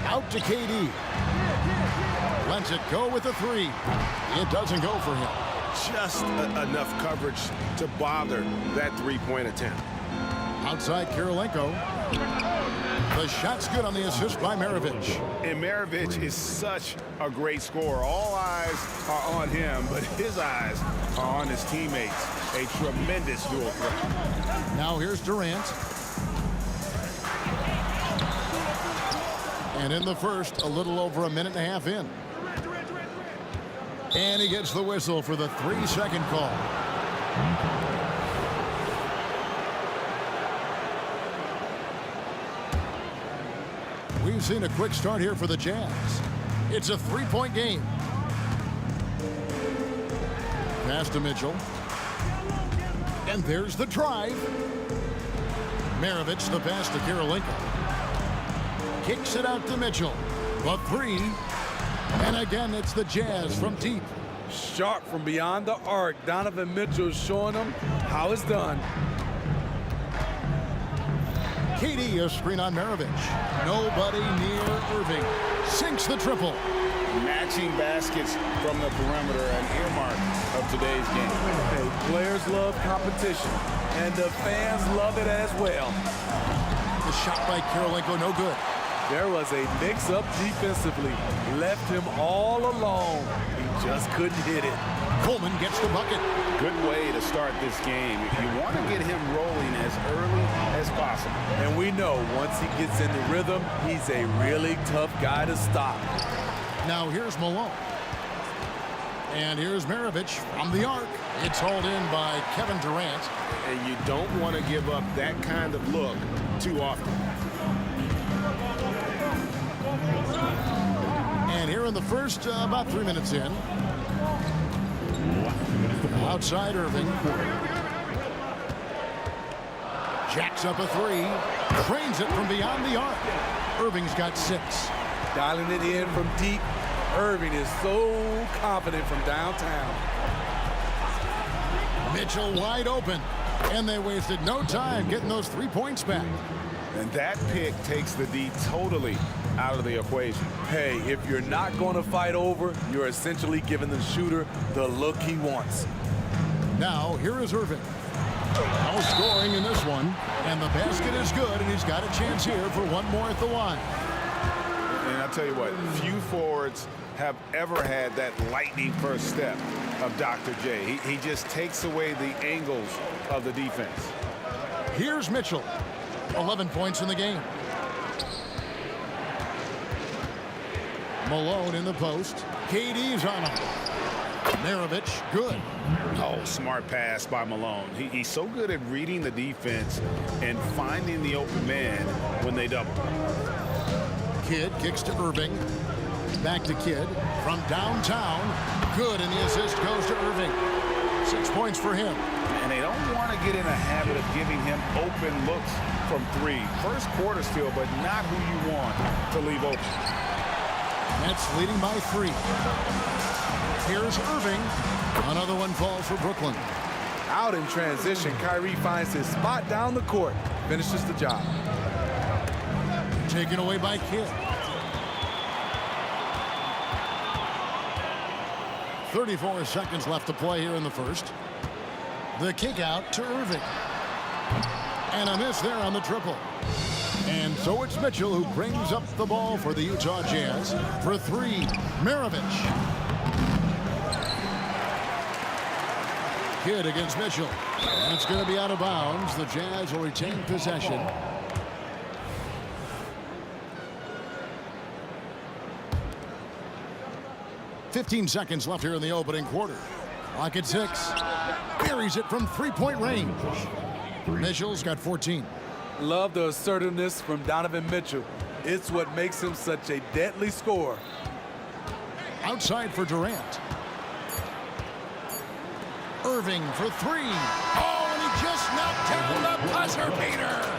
Out to KD. Lets it go with a 3. It doesn't go for him. Just enough coverage to bother that three-point attempt. Outside Kirilenko. The shot's good on the assist by Maravich. And Maravich is such a great scorer. All eyes are on him, but his eyes are on his teammates. A tremendous dual threat. Now here's Durant. And in the first, a little over a minute and a half in. And he gets the whistle for the 3-second call. We've seen a quick start here for the Jazz. It's a 3-point game. Pass to Mitchell. And there's the drive. Maravich, the pass to Kirilenko. Kicks it out to Mitchell. The 3. And again, it's the Jazz from deep. Sharp from beyond the arc. Donovan Mitchell is showing them how it's done. KD, a screen on Maravich. Nobody near Irving. Sinks the triple. Matching baskets from the perimeter, an earmark of today's game. Hey, players love competition, and the fans love it as well. The shot by Kirilenko, no good. There was a mix-up defensively. Left him all alone. He just couldn't hit it. Coleman gets the bucket. Good way to start this game. You want to get him rolling as early as possible. And we know once he gets in the rhythm, he's a really tough guy to stop. Now here's Malone. And here's Maravich from the arc. It's hauled in by Kevin Durant. And you don't want to give up that kind of look too often. And here in the first, about 3 minutes in. Outside Irving. Jacks up a 3. Trains it from beyond the arc. Irving's got 6. Dialing it in from deep. Irving is so confident from downtown. Mitchell wide open. And they wasted no time getting those 3 points back. And that pick takes the D totally out of the equation. Hey, if you're not going to fight over, you're essentially giving the shooter the look he wants. Now, here is Irving. No scoring in this one. And the basket is good, and he's got a chance here for one more at the line. And I'll tell you what, few forwards have ever had that lightning first step of Dr. J. He just takes away the angles of the defense. Here's Mitchell. 11 points in the game. Malone in the post. KD's on him. Maravich, good. Oh, smart pass by Malone. He's so good at reading the defense and finding the open man when they double. Kidd kicks to Irving. Back to Kidd. From downtown. Good, and the assist goes to Irving. 6 points for him. And they don't want to get in a habit of giving him open looks from three. First quarter still, but not who you want to leave open. Nets leading by 3. Here's Irving. Another one falls for Brooklyn. Out in transition, Kyrie finds his spot down the court. Finishes the job. Taken away by Kidd. 34 seconds left to play here in the first. The kick out to Irving. And a miss there on the triple. And so it's Mitchell who brings up the ball for the Utah Jazz. For 3, Maravich. Kidd against Mitchell. That's going to be out of bounds. The Jazz will retain possession. .15 seconds left here in the opening quarter. Clock at 6. Buries it from three-point range. Mitchell's got 14. Love the assertiveness from Donovan Mitchell. It's what makes him such a deadly scorer. Outside for Durant. Irving for 3. Oh, and he just knocked down the buzzer beater.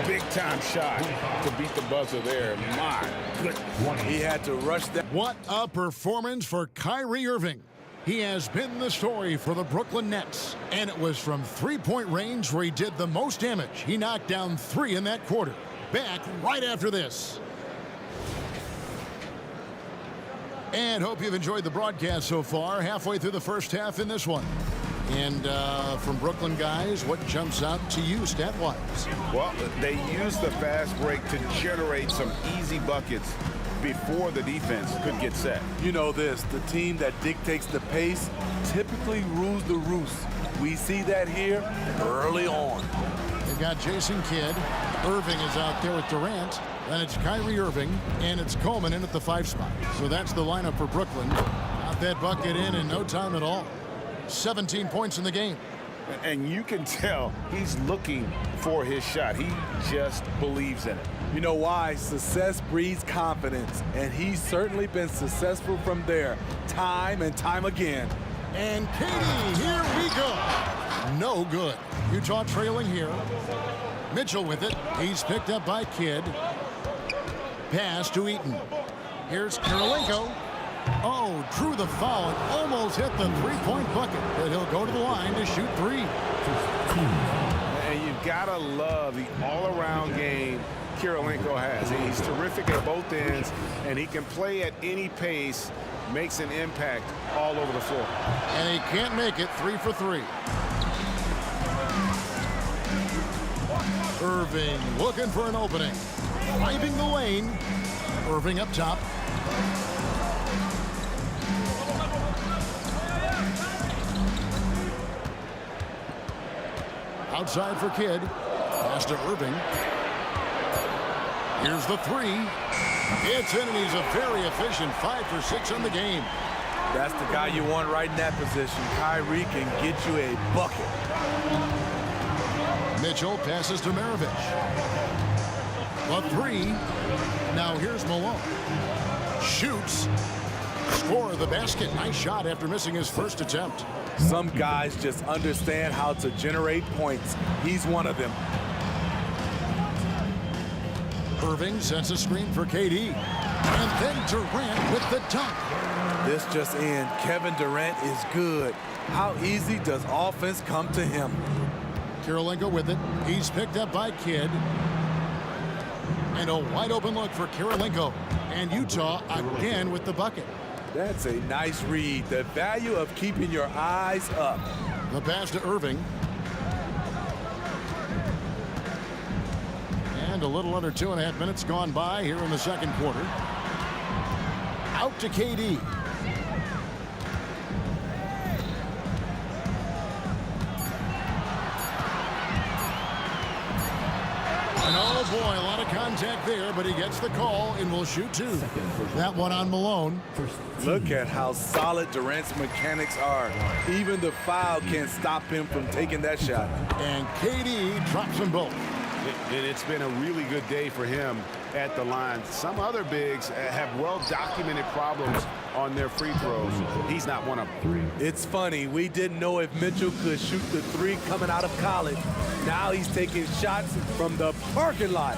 Big time shot to beat the buzzer there. My goodness. He had to rush that. What a performance for Kyrie Irving. He has been the story for the Brooklyn Nets. And it was from three-point range where he did the most damage. He knocked down 3 in that quarter. Back right after this. And hope you've enjoyed the broadcast so far. Halfway through the first half in this one. And from Brooklyn guys, what jumps out to you stat-wise? Well, they used the fast break to generate some easy buckets before the defense could get set. You know this, the team that dictates the pace typically rules the roost. We see that here early on. They've got Jason Kidd. Irving is out there with Durant. Then it's Kyrie Irving, and it's Coleman in at the 5 spot. So that's the lineup for Brooklyn. Got that bucket in no time at all. 17 points in the game. And you can tell he's looking for his shot. He just believes in it. You know why? Success breeds confidence, and he's certainly been successful from there, time and time again. And KD, here we go. No good. Utah trailing here. Mitchell with it. He's picked up by Kidd. Pass to Eaton. Here's Kirilenko. Oh, drew the foul and almost hit the three-point bucket. But he'll go to the line to shoot 3. And you've got to love the all-around game Kirilenko has. He's terrific at both ends, and he can play at any pace, makes an impact all over the floor. And he can't make it. 3 for 3. Irving looking for an opening. Driving the lane. Irving up top. Outside for Kidd. Pass to Irving. Here's the 3. It's in, and he's a very efficient 5 for 6 on the game. That's the guy you want right in that position. Kyrie can get you a bucket. Mitchell passes to Maravich. The 3. Now here's Malone. Shoots. Score the basket. Nice shot after missing his first attempt. Some guys just understand how to generate points. He's one of them. Irving sets a screen for KD. And then Durant with the dunk. This just in. Kevin Durant is good. How easy does offense come to him? Kirilenko with it. He's picked up by Kidd. And a wide open look for Kirilenko. And Utah again with the bucket. That's a nice read. The value of keeping your eyes up. The pass to Irving. And a little under 2.5 minutes gone by here in the second quarter. Out to KD. And oh boy, a lot of contact there, but he gets the call and will shoot 2. That one on Malone. Look at how solid Durant's mechanics are. Even the foul can't stop him from taking that shot. And KD drops them both. It's been a really good day for him at the line. Some other bigs have well-documented problems on their free throws. He's not one of them. It's funny, we didn't know if Mitchell could shoot the three coming out of college. Now he's taking shots from the parking lot.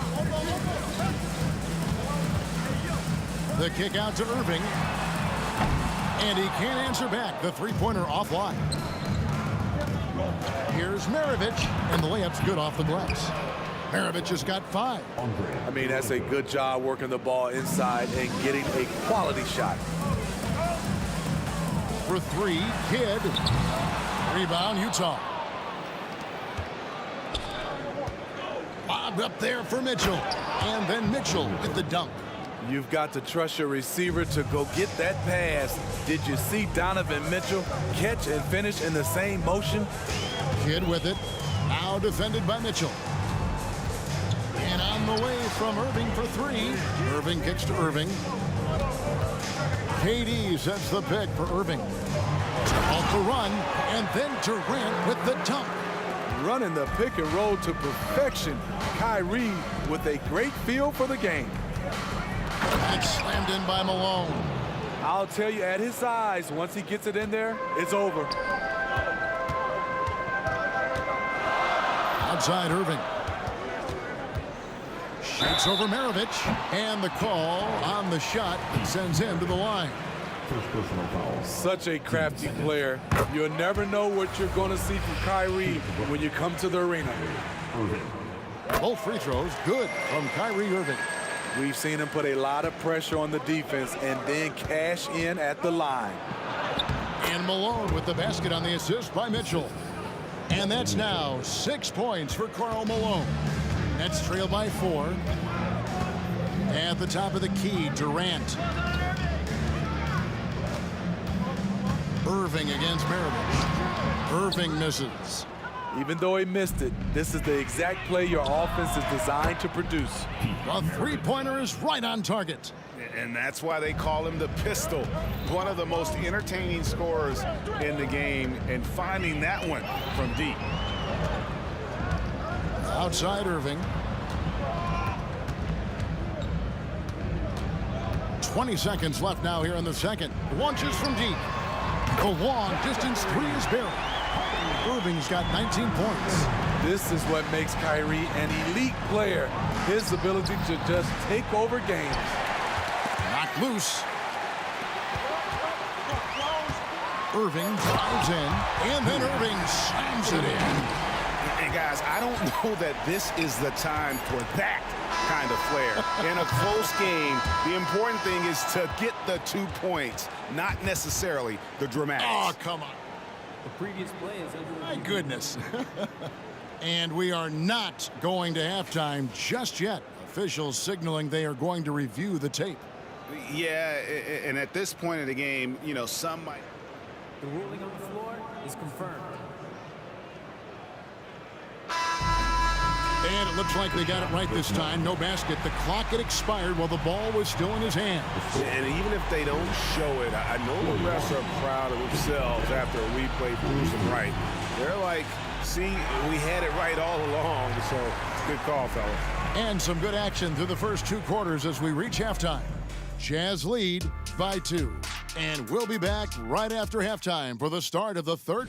The kick out to Irving. And he can't answer back. The three-pointer offline. Here's Maravich, and the layup's good off the glass. Maravich has got 5. I mean, that's a good job working the ball inside and getting a quality shot. For 3, Kidd. Rebound, Utah. Lobbed up there for Mitchell. And then Mitchell with the dunk. You've got to trust your receiver to go get that pass. Did you see Donovan Mitchell catch and finish in the same motion? Kidd with it. Now defended by Mitchell. And on the way from Irving for 3. Irving kicks to Irving. KD sets the pick for Irving. Off the run, and then Durant with the dunk. Running the pick and roll to perfection. Kyrie with a great feel for the game. It's slammed in by Malone. I'll tell you, at his size, once he gets it in there, it's over. Outside Irving. Shakes over Maravich. And the call on the shot that sends him to the line. First personal foul. Such a crafty player. You'll never know what you're going to see from Kyrie when you come to the arena. Both free throws good from Kyrie Irving. We've seen him put a lot of pressure on the defense and then cash in at the line. And Malone with the basket on the assist by Mitchell. And that's now 6 points for Karl Malone. Nets trail by 4. At the top of the key, Durant. Irving against Maravich. Irving misses. Even though he missed it, this is the exact play your offense is designed to produce. A three-pointer is right on target. And that's why they call him the pistol. One of the most entertaining scorers in the game, and finding that one from deep. Outside Irving. 20 seconds left now here in the second. Launches from deep. The long distance 3 is buried. Irving's got 19 points. This is what makes Kyrie an elite player. His ability to just take over games. Knocked loose. Irving drives in, and then Irving slams it in. And guys, I don't know that this is the time for that kind of flair. In a close game, the important thing is to get the 2 points, not necessarily the dramatics. Oh, come on. The previous play is under My goodness. And we are not going to halftime just yet. Officials signaling they are going to review the tape. Yeah, and at this point in the game, you know, some might. The ruling on the floor is confirmed. And it looks like they got it right this time. No basket. The clock had expired while the ball was still in his hand. And even if they don't show it, I know the refs are proud of themselves after a replay proves them right. They're like, see, we had it right all along. So, good call, fellas. And some good action through the first 2 quarters as we reach halftime. Jazz lead by 2. And we'll be back right after halftime for the start of the third.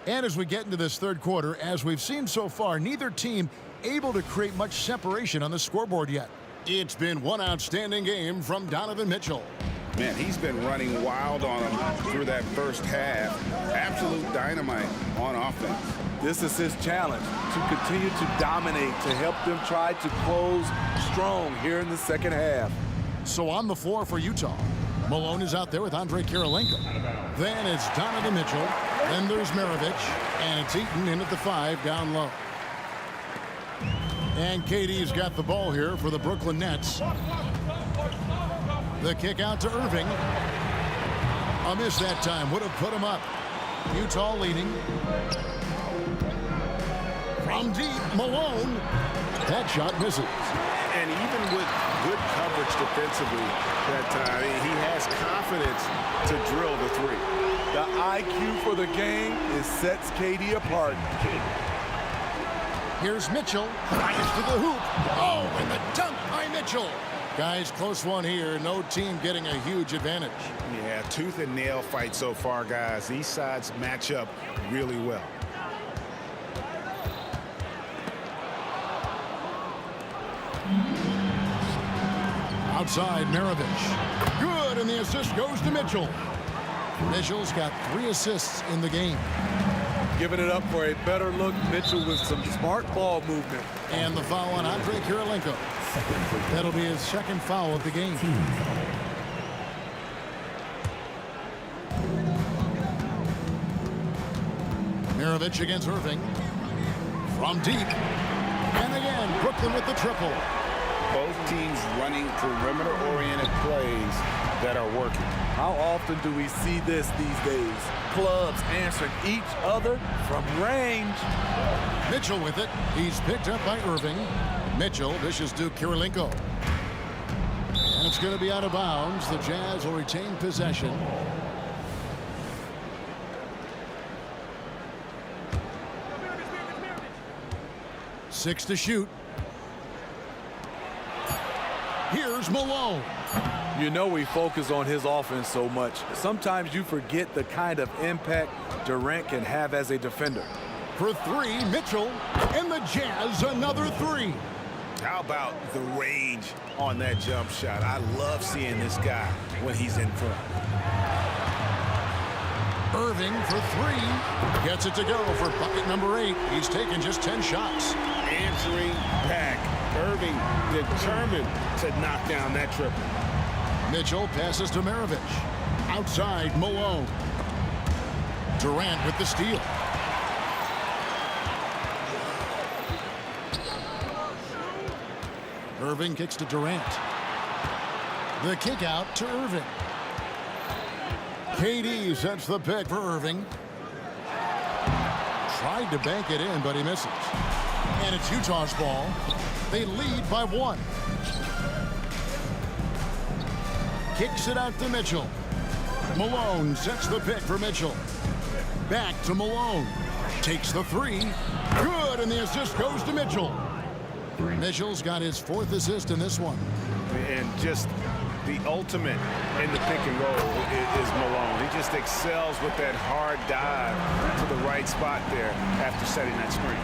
And as we get into this third quarter, as we've seen so far, neither team able to create much separation on the scoreboard yet. It's been one outstanding game from Donovan Mitchell. Man, he's been running wild on them through that first half. Absolute dynamite on offense. This is his challenge, to continue to dominate, to help them try to close strong here in the second half. So on the floor for Utah, Malone is out there with Andre Kirilenko. Then it's Donovan Mitchell. Then there's Maravich. And it's Eaton in at the 5 down low. And KD's got the ball here for the Brooklyn Nets. The kick out to Irving. A miss that time. Would have put him up. Utah leading. From deep, Malone. That shot misses. And even with good coverage defensively that time, he has confidence to drill the 3. The IQ for the game is sets KD apart. Here's Mitchell. Fires to the hoop. Oh, and the dunk by Mitchell. Guys, close one here. No team getting a huge advantage. Yeah, tooth and nail fight so far, guys. These sides match up really well. Outside, Maravich. Good, and the assist goes to Mitchell. Mitchell's got 3 assists in the game. Giving it up for a better look. Mitchell with some smart ball movement. And the foul on Andrei Kirilenko. That'll be his second foul of the game. Maravich against Irving. From deep. And again, Brooklyn with the triple. Both teams running perimeter-oriented plays that are working. How often do we see this these days? Clubs answering each other from range. Mitchell with it. He's picked up by Irving. Mitchell dishes to Kirilenko. And it's going to be out of bounds. The Jazz will retain possession. Six to shoot. Here's Malone. You know we focus on his offense so much. Sometimes you forget the kind of impact Durant can have as a defender. For 3, Mitchell. And the Jazz another 3. How about the range on that jump shot? I love seeing this guy when he's in front. Irving for 3. Gets it to go for bucket number 8. He's taken just 10 shots. Answering back. Irving determined to knock down that triple. Mitchell passes to Maravich. Outside, Malone. Durant with the steal. Irving kicks to Durant. The kick out to Irving. KD sets the pick for Irving. Tried to bank it in, but he misses. And it's Utah's ball. They lead by 1. Kicks it out to Mitchell. Malone sets the pick for Mitchell. Back to Malone. Takes the 3. Good, and the assist goes to Mitchell. Mitchell's got his 4th assist in this one. And just the ultimate in the pick and roll is Malone. He just excels with that hard dive to the right spot there after setting that screen.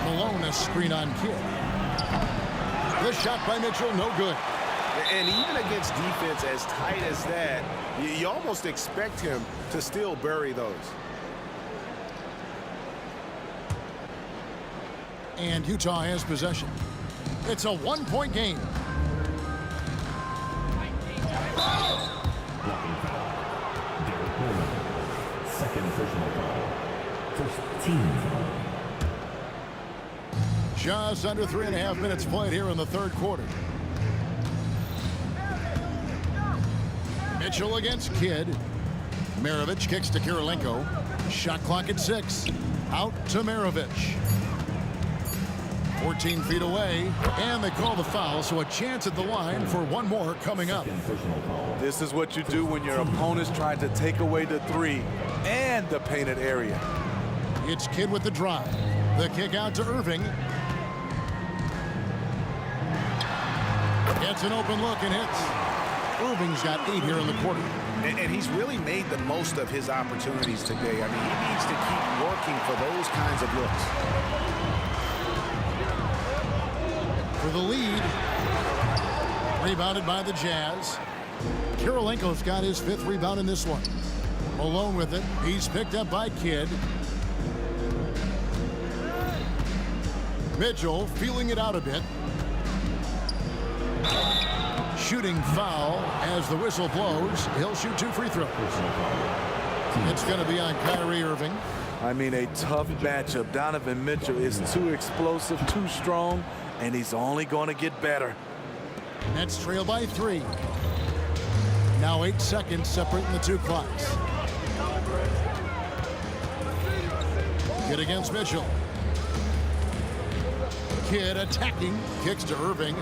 Malone, a screen on Kidd. The shot by Mitchell, no good. And even against defense as tight as that, you almost expect him to still bury those. And Utah has possession. It's a 1-point game. Second personal foul. First team foul. Just under 3.5 minutes played here in the 3rd quarter. Mitchell against Kidd. Maravich kicks to Kirilenko. Shot clock at 6. Out to Maravich. 14 feet away, and they call the foul, so a chance at the line for one more coming up. This is what you do when your opponent's trying to take away the 3 and the painted area. It's Kidd with the drive. The kick out to Irving. Gets an open look and hits. Irving's got 8 here in the quarter. And he's really made the most of his opportunities today. I mean, he needs to keep working for those kinds of looks. For the lead. Rebounded by the Jazz. Kirilenko's got his 5th rebound in this one. Malone with it. He's picked up by Kidd. Mitchell feeling it out a bit. Shooting foul as the whistle blows. He'll shoot 2 free throws. It's going to be on Kyrie Irving. I mean, a tough matchup. Donovan Mitchell is too explosive, too strong, and he's only going to get better. Nets trail by 3. Now 8 seconds separating the 2 clocks. Kidd against Mitchell. Kidd attacking. Kicks to Irving.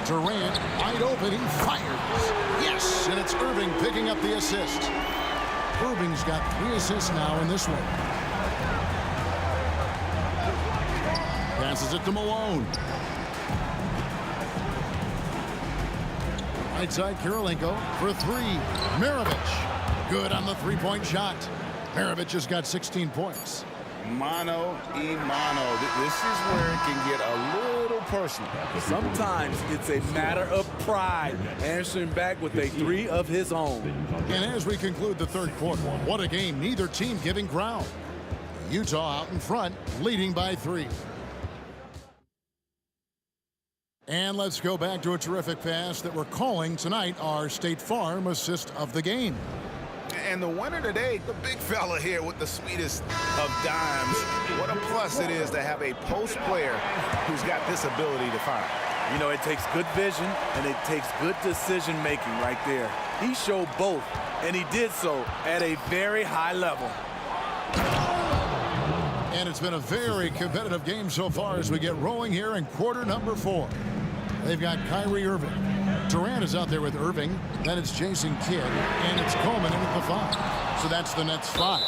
Durant wide open. He fires. Yes, and it's Irving picking up the assist. Irving's got 3 assists now in this one. Passes it to Malone. Right side, Kirilenko for three. Maravich. Good on the three-point shot. Maravich has got 16 points. Mano y mano. This is where it can get a little personal. Sometimes it's a matter of pride, answering back with a three of his own. And as we conclude the third quarter, what a game. Neither team giving ground. Utah out in front, leading by 3. And let's go back to a terrific pass that we're calling tonight our State Farm assist of the game. And the winner today, the big fella here with the sweetest of dimes. What a plus it is to have a post player who's got this ability to fire. You know, it takes good vision and it takes good decision making right there. He showed both, and he did so at a very high level. And it's been a very competitive game so far as we get rolling here in quarter number 4. They've got Kyrie Irving. Durant is out there with Irving. Then it's Jason Kidd. And it's Coleman in at the 5. So that's the Nets 5.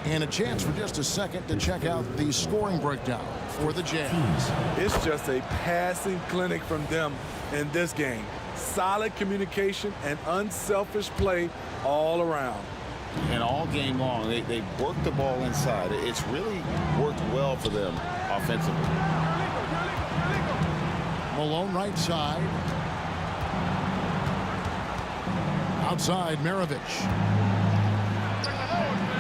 And a chance for just a second to check out the scoring breakdown for the Jazz. It's just a passing clinic from them in this game. Solid communication and unselfish play all around. And all game long, they worked the ball inside. It's really worked well for them offensively. Malone right side. Outside, Maravich.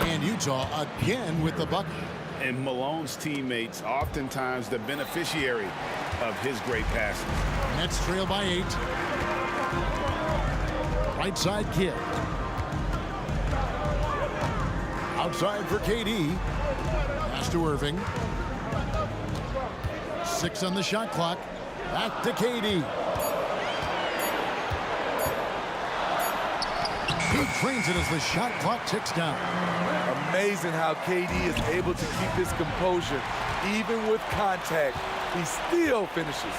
And Utah again with the bucket. And Malone's teammates oftentimes the beneficiary of his great passes. Nets trail by 8. Right side, Kidd. Outside for KD. Pass to Irving. 6 on the shot clock. Back to KD. He trains it as the shot clock ticks down. Amazing how KD is able to keep his composure. Even with contact, he still finishes.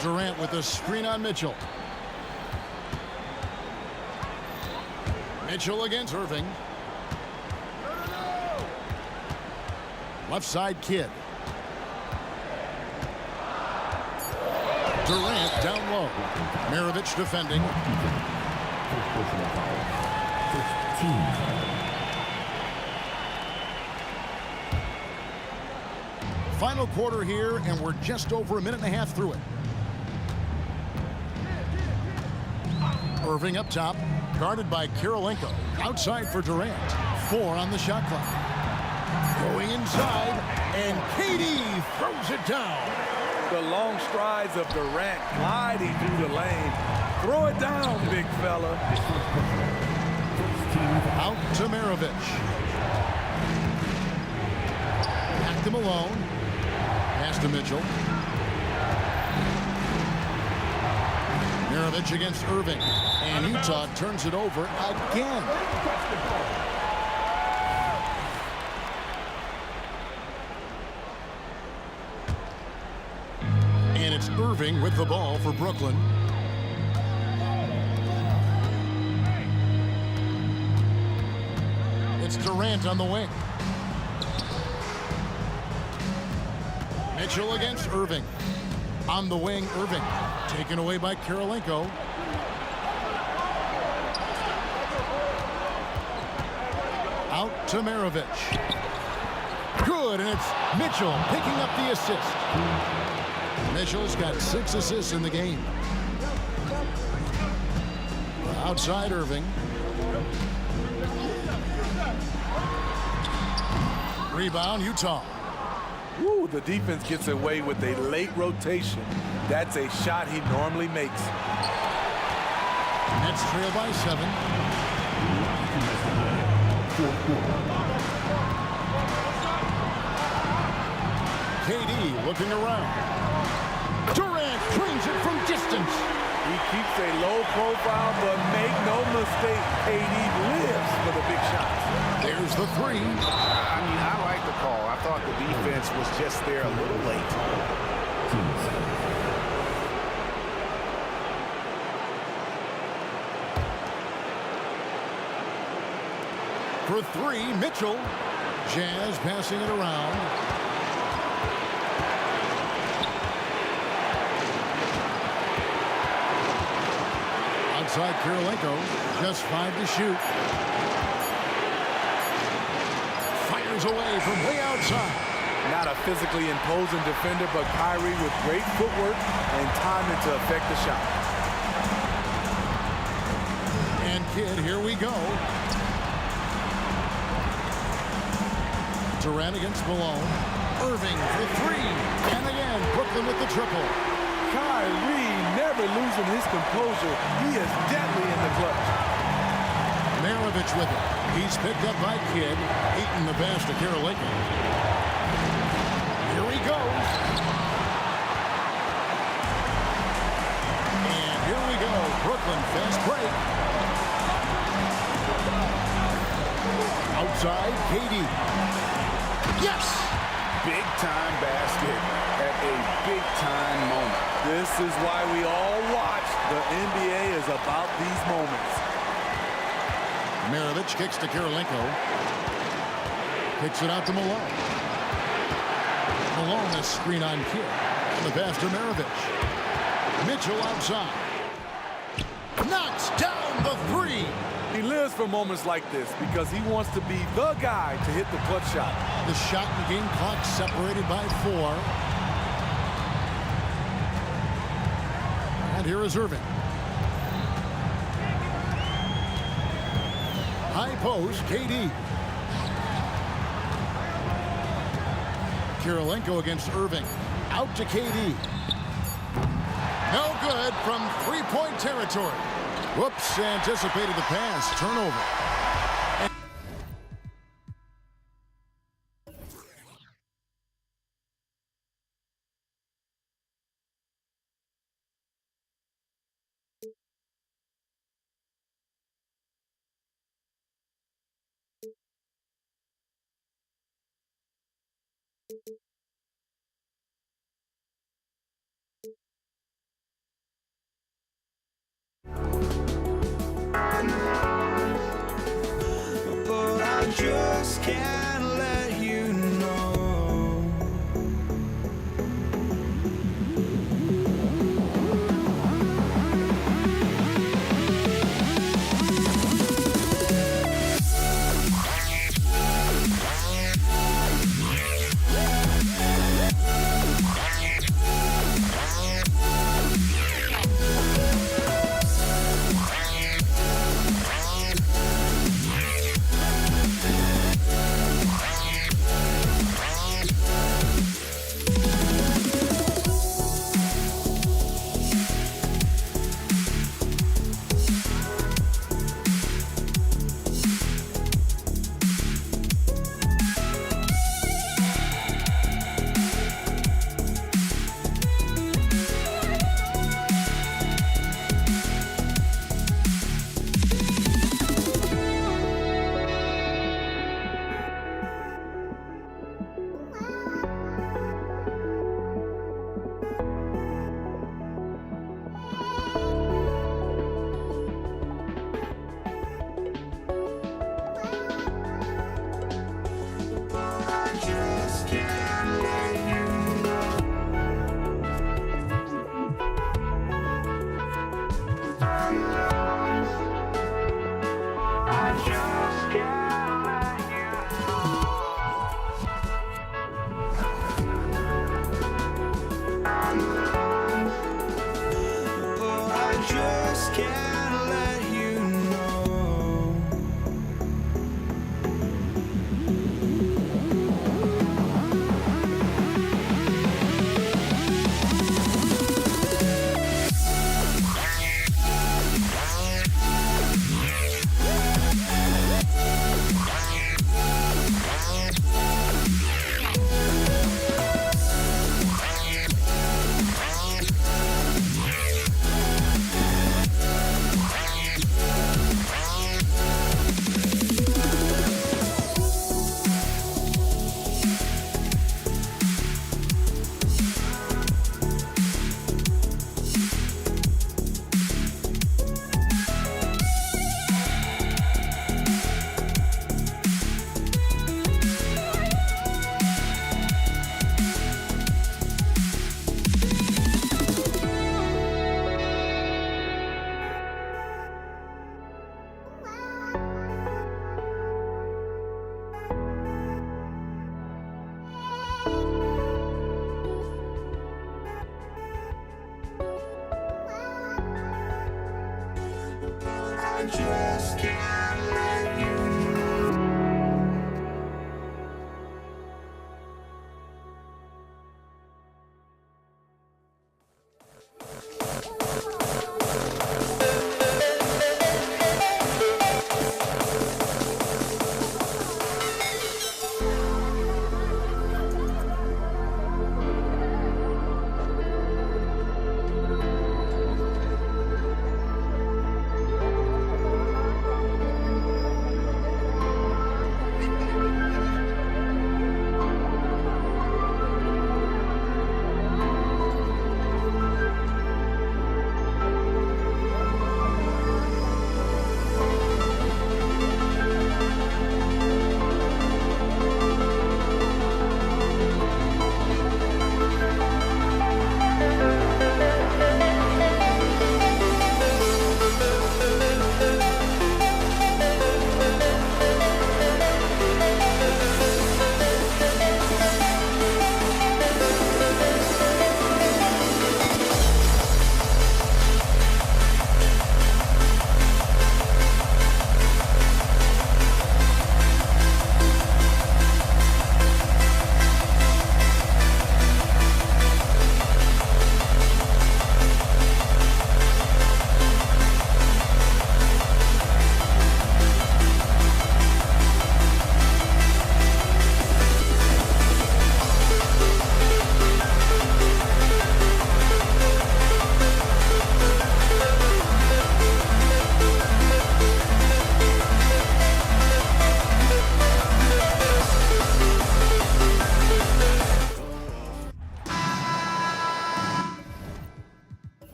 Durant with a screen on Mitchell. Mitchell against Irving. Left side, Kidd. Durant down low. Maravich defending. Final quarter here, and we're just over a minute and a half through it. Irving up top, guarded by Kirilenko. Outside for Durant. 4 on the shot clock. Going inside, and KD throws it down. The long strides of Durant gliding through the lane. Throw it down, big fella. Out to Maravich. Back to Malone. Pass to Mitchell. Maravich against Irving. And Utah turns it over again. And it's Irving with the ball for Brooklyn. It's Durant on the wing. Mitchell against Irving. On the wing, Irving. Taken away by Kirilenko. Out to Maravich. Good, and it's Mitchell picking up the assist. Mitchell's got 6 assists in the game. Outside Irving. Rebound, Utah. Ooh, the defense gets away with a late rotation. That's a shot he normally makes. Nets trail by 7. KD looking around. Durant trains it from distance. He keeps a low profile, but make no mistake, KD lives for the big shots. There's the 3. I mean, I like the call. I thought the defense was just there a little late. For 3, Mitchell. Jazz passing it around. inside Kirilenko. Just 5 to shoot. Fires away from way outside. Not a physically imposing defender, but Kyrie with great footwork and timing to affect the shot. And Kidd, here we go. Durant against Malone. Irving for 3. And again, Brooklyn with the triple. Kyrie never losing his composure. He is deadly in the clutch. Maravich with it. He's picked up by Kidd. Eating the pass to Kirilenko. Here he goes. And here we go. Brooklyn fast break. Outside, KD. Yes! Big time basket at a big time moment. This is why we all watch. The NBA is about these moments. Maravich kicks to Kirilenko. Kicks it out to Malone. Malone, a screen on Kidd. And the pass to Maravich. Mitchell outside. Knocks down the 3. He lives for moments like this because he wants to be the guy to hit the clutch shot. The shot and game clock separated by 4. And here is Irving. High post, KD. Kirilenko against Irving. Out to KD. No good from three-point territory. Whoops, anticipated the pass. Turnover. But I just can't let you know.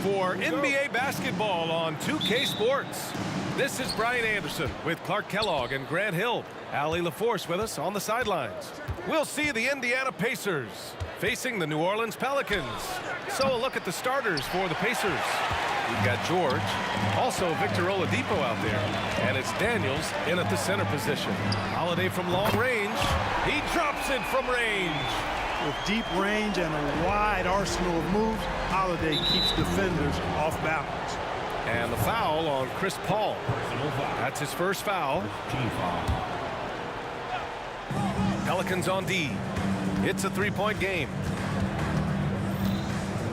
for NBA basketball on 2K Sports. This is Brian Anderson with Clark Kellogg and Grant Hill. Allie LaForce with us on the sidelines. We'll see the Indiana Pacers facing the New Orleans Pelicans. So a look at the starters for the Pacers. We've got George, also Victor Oladipo out there, and it's Daniels in at the center position. Holiday from long range. He drops it from range. With deep range and a wide arsenal of moves, Holiday keeps defenders off balance. And the foul on Chris Paul. That's his first foul. Pelicans on D. It's a three-point game.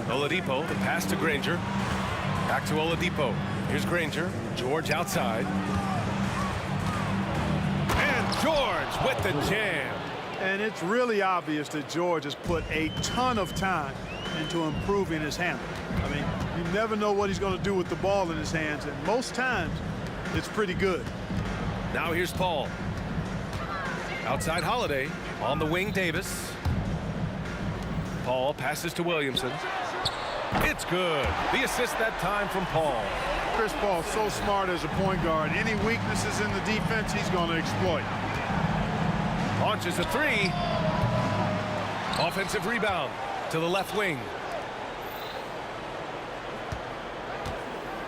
Oladipo, the pass to Granger. Back to Oladipo. Here's Granger. George outside. And George with the jam. And it's really obvious that George has put a ton of time into improving his handle. I mean, you never know what he's going to do with the ball in his hands, and most times it's pretty good. Now here's Paul. Outside Holiday. On the wing, Davis. Paul passes to Williamson. It's good. The assist that time from Paul. Chris Paul's so smart as a point guard. Any weaknesses in the defense, he's going to exploit. Launches a three. Offensive rebound to the left wing.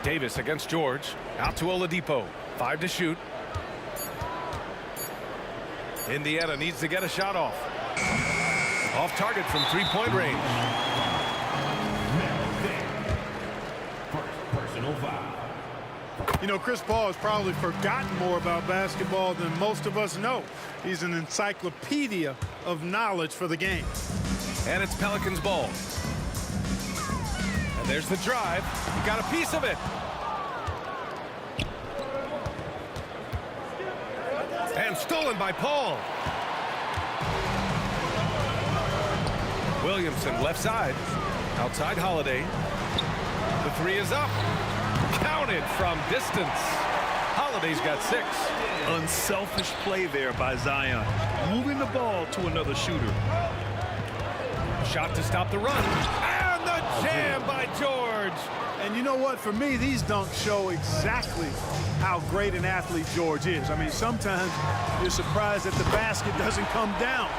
Davis against George. Out to Oladipo. 5 to shoot. Indiana needs to get a shot off. Off target from three-point range. Personal foul. You know, Chris Paul has probably forgotten more about basketball than most of us know. He's an encyclopedia of knowledge for the game. And it's Pelicans ball. And there's the drive. He got a piece of it. And stolen by Paul. Williamson left side. Outside Holiday. The three is up. Counted from distance. Holiday's got 6. Unselfish play there by Zion. Moving the ball to another shooter. Shot to stop the run. And the jam by George. And you know what? For me, these dunks show exactly how great an athlete George is. I mean, sometimes you're surprised that the basket doesn't come down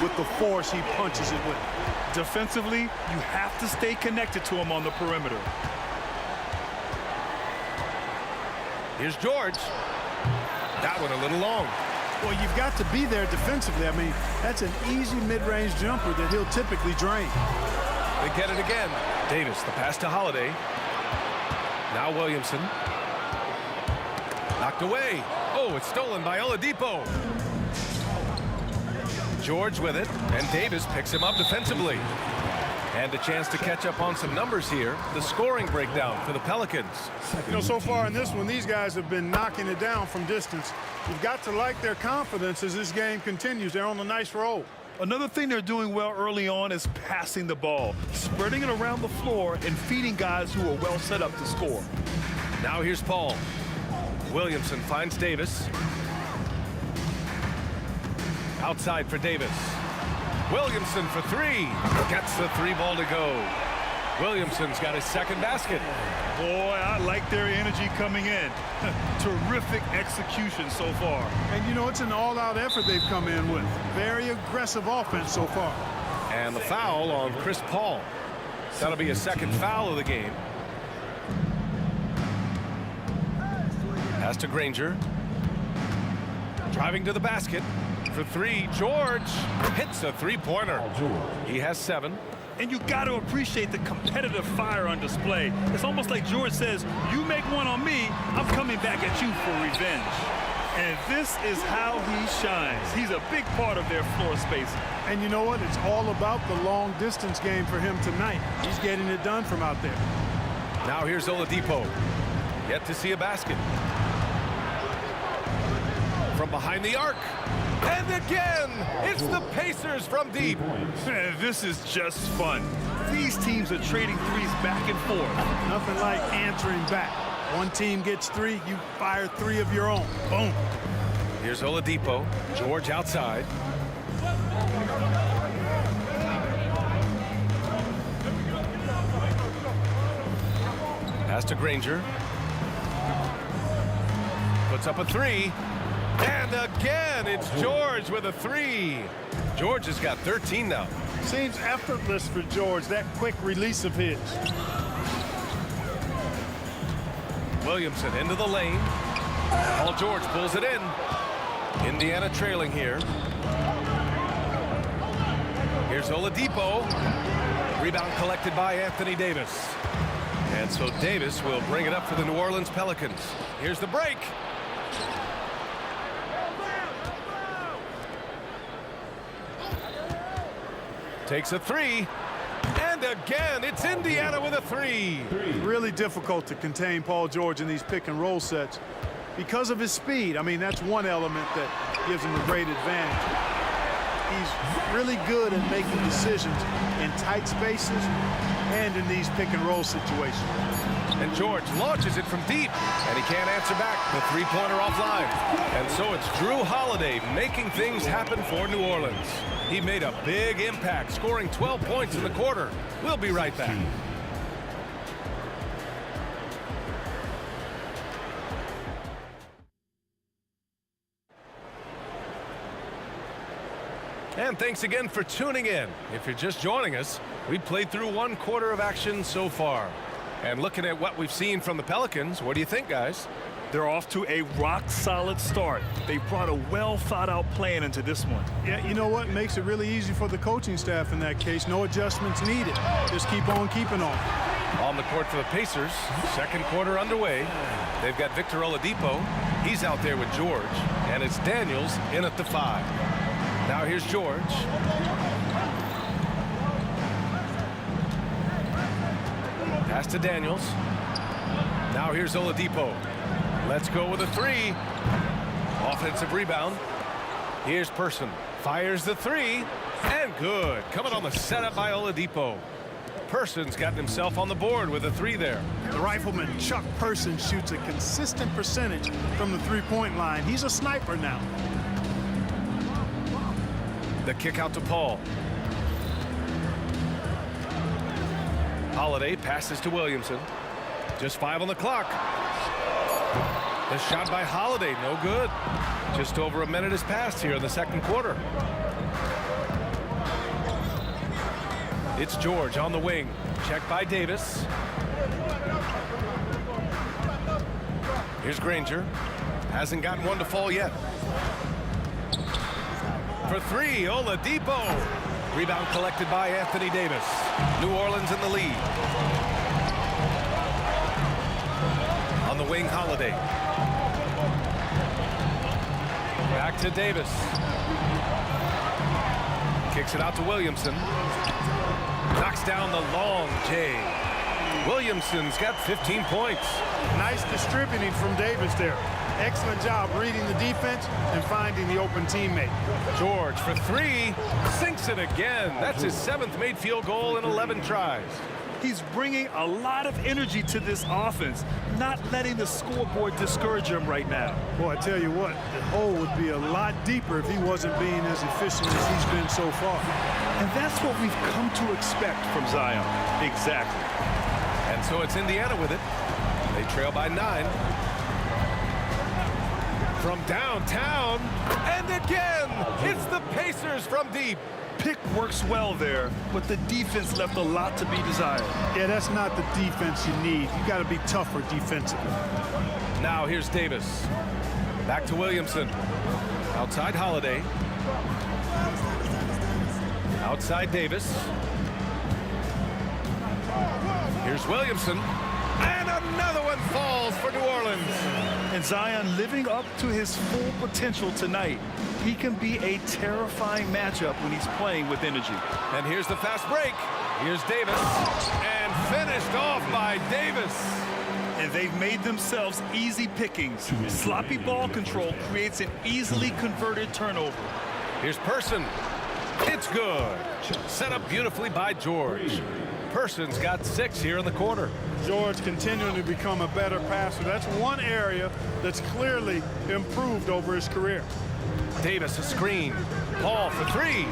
with the force he punches it with. Defensively, you have to stay connected to him on the perimeter. Here's George. That one a little long. Well, you've got to be there defensively. I mean, that's an easy mid-range jumper that he'll typically drain. They get it again. Davis, the pass to Holiday. Now Williamson. Knocked away. Oh, it's stolen by Oladipo. George with it, and Davis picks him up defensively. And a chance to catch up on some numbers here. The scoring breakdown for the Pelicans. You know, so far in this one, these guys have been knocking it down from distance. You've got to like their confidence as this game continues. They're on a nice roll. Another thing they're doing well early on is passing the ball, spreading it around the floor and feeding guys who are well set up to score. Now here's Paul. Williamson finds Davis. Outside for Davis. Williamson for 3. Gets the 3 ball to go. Williamson's got his second basket. Boy, I like their energy coming in. Terrific execution so far. And you know, it's an all-out effort they've come in with. Very aggressive offense so far. And the foul on Chris Paul. That'll be a second foul of the game. Pass to Granger. Driving to the basket. For 3, George hits a three-pointer. He has 7. And you got to appreciate the competitive fire on display. It's almost like George says, you make one on me, I'm coming back at you for revenge. And this is how he shines. He's a big part of their floor spacing. And you know what? It's all about the long distance game for him tonight. He's getting it done from out there. Now here's Oladipo. Yet to see a basket. From behind the arc. And again, it's the Pacers from deep. Man, this is just fun. These teams are trading threes back and forth. Nothing like answering back. One team gets 3, you fire 3 of your own. Boom. Here's Oladipo. George outside. Pass to Granger. Puts up a three. And again, it's George with a three. George has got 13 now. Seems effortless for George, that quick release of his. Williamson into the lane. Paul George pulls it in. Indiana trailing here. Here's Oladipo. Rebound collected by Anthony Davis. And so Davis will bring it up for the New Orleans Pelicans. Here's the break. Takes a three. And again, it's Indiana with a three. Really difficult to contain Paul George in these pick and roll sets because of his speed. I mean, that's one element that gives him a great advantage. He's really good at making decisions in tight spaces and in these pick and roll situations. And George launches it from deep, and he can't answer back. The three-pointer offline. And so it's Drew Holiday making things happen for New Orleans. He made a big impact, scoring 12 points in the quarter. We'll be right back. And thanks again for tuning in. If you're just joining us, we played through one quarter of action so far. And looking at what we've seen from the Pelicans, what do you think, guys? They're off to a rock-solid start. They brought a well-thought-out plan into this one. Yeah, you know what? Makes it really easy for the coaching staff in that case. No adjustments needed. Just keep on keeping on. On the court for the Pacers, second quarter underway. They've got Victor Oladipo. He's out there with George. And it's Daniels in at the 5. Now here's George. Pass to Daniels. Now here's Oladipo. Let's go with a three. Offensive rebound. Here's Person. Fires the three. And good. Coming on the setup by Oladipo. Person's gotten himself on the board with a three there. The rifleman Chuck Person shoots a consistent percentage from the three-point line. He's a sniper now. The kick out to Paul. Holiday passes to Williamson. Just 5 on the clock. The shot by Holiday, no good. Just over a minute has passed here in the second quarter. It's George on the wing. Checked by Davis. Here's Granger. Hasn't gotten one to fall yet. For three, Oladipo. Rebound collected by Anthony Davis. New Orleans in the lead. On the wing, Holiday. Back to Davis. Kicks it out to Williamson. Knocks down the long J. Williamson's got 15 points. Nice distributing from Davis there. Excellent job reading the defense and finding the open teammate. George for three. Sinks it again. That's his 7th made field goal in 11 tries. He's bringing a lot of energy to this offense, not letting the scoreboard discourage him right now. Boy, I tell you what, the hole would be a lot deeper if he wasn't being as efficient as he's been so far. And that's what we've come to expect from Zion. Exactly. And so it's Indiana with it. They trail by 9. From downtown, and again, it's the Pacers from deep. Pick works well there, but the defense left a lot to be desired. Yeah, that's not the defense you need. You got to be tougher defensively. Now here's Davis. Back to Williamson. Outside Holiday. Outside Davis. Here's Williamson. And another one falls for New Orleans. And Zion living up to his full potential tonight. He can be a terrifying matchup when he's playing with energy. And here's the fast break. Here's Davis. And finished off by Davis. And they've made themselves easy pickings. Sloppy ball control creates an easily converted turnover. Here's Person. It's good. Set up beautifully by George. Person's got 6 here in the quarter. George continuing to become a better passer. That's one area that's clearly improved over his career. Davis a screen. Paul for 3.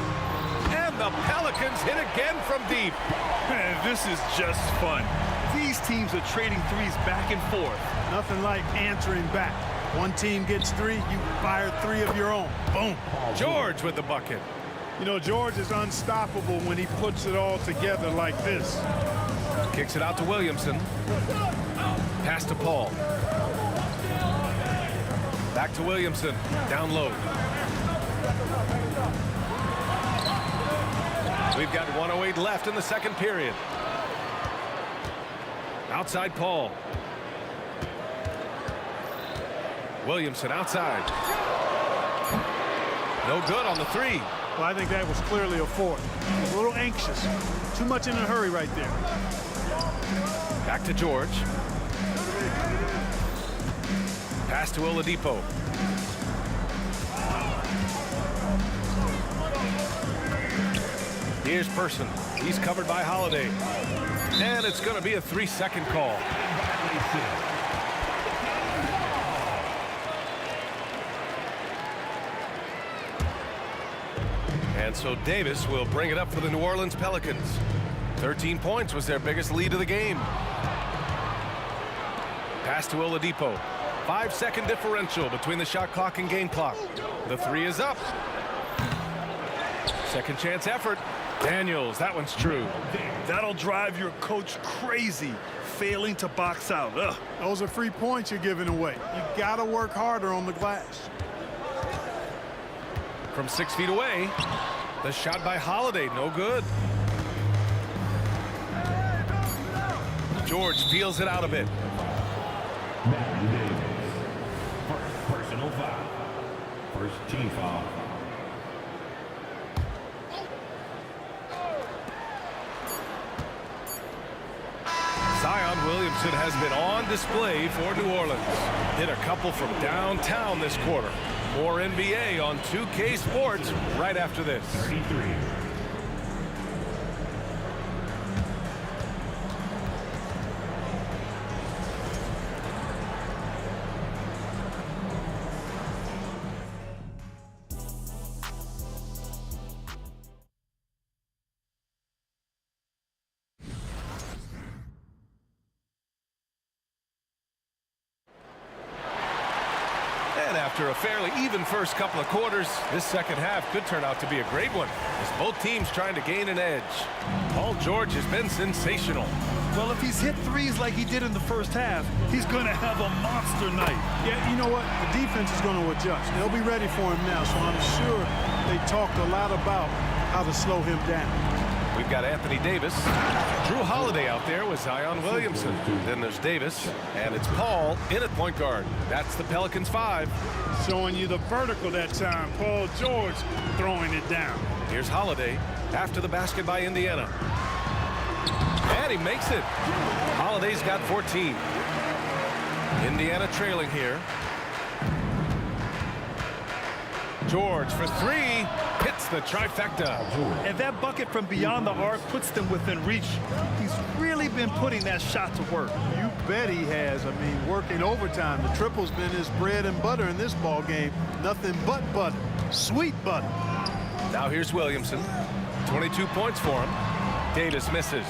And the Pelicans hit again from deep. Man, this is just fun. These teams are trading threes back and forth. Nothing like answering back. One team gets 3, you fire 3 of your own. Boom. George with the bucket. You know, George is unstoppable when he puts it all together like this. Kicks it out to Williamson. Pass to Paul. Back to Williamson. Down low. We've got 1:08 left in the second period. Outside Paul. Williamson outside. No good on the 3. Well, I think that was clearly a 4. A little anxious. Too much in a hurry right there. Back to George. Pass to Oladipo. Here's Person. He's covered by Holiday. And it's going to be a 3-second call. And so Davis will bring it up for the New Orleans Pelicans. 13 points was their biggest lead of the game. Pass to Oladipo. 5-second differential between the shot clock and game clock. The 3 is up. Second chance effort. Daniels, that one's true. That'll drive your coach crazy, failing to box out. Ugh. Those are free points you're giving away. You got to work harder on the glass. From 6 feet away, the shot by Holiday, no good. George peels it out a bit. Matthew Davis. First personal foul. First team foul. Zion Williamson has been on display for New Orleans. Hit a couple from downtown this quarter. More NBA on 2K Sports right after this. 33. After a fairly even first couple of quarters, this second half could turn out to be a great one, as both teams trying to gain an edge. Paul George has been sensational. Well, if he's hit threes like he did in the first half, he's going to have a monster night. Yeah, you know what? The defense is going to adjust. They'll be ready for him now, so I'm sure they talked a lot about how to slow him down. We've got Anthony Davis. Drew Holiday out there with Zion Williamson. Then there's Davis, and it's Paul in at point guard. That's the Pelicans 5. Showing you the vertical that time. Paul George throwing it down. Here's Holiday after the basket by Indiana. And he makes it. Holiday's got 14. Indiana trailing here. George for 3. Hits the trifecta. And that bucket from beyond the arc puts them within reach. He's really been putting that shot to work. You bet he has. I mean, working overtime. The triple's been his bread and butter in this ball game. Nothing but butter. Sweet butter. Now here's Williamson. 22 points for him. Davis misses.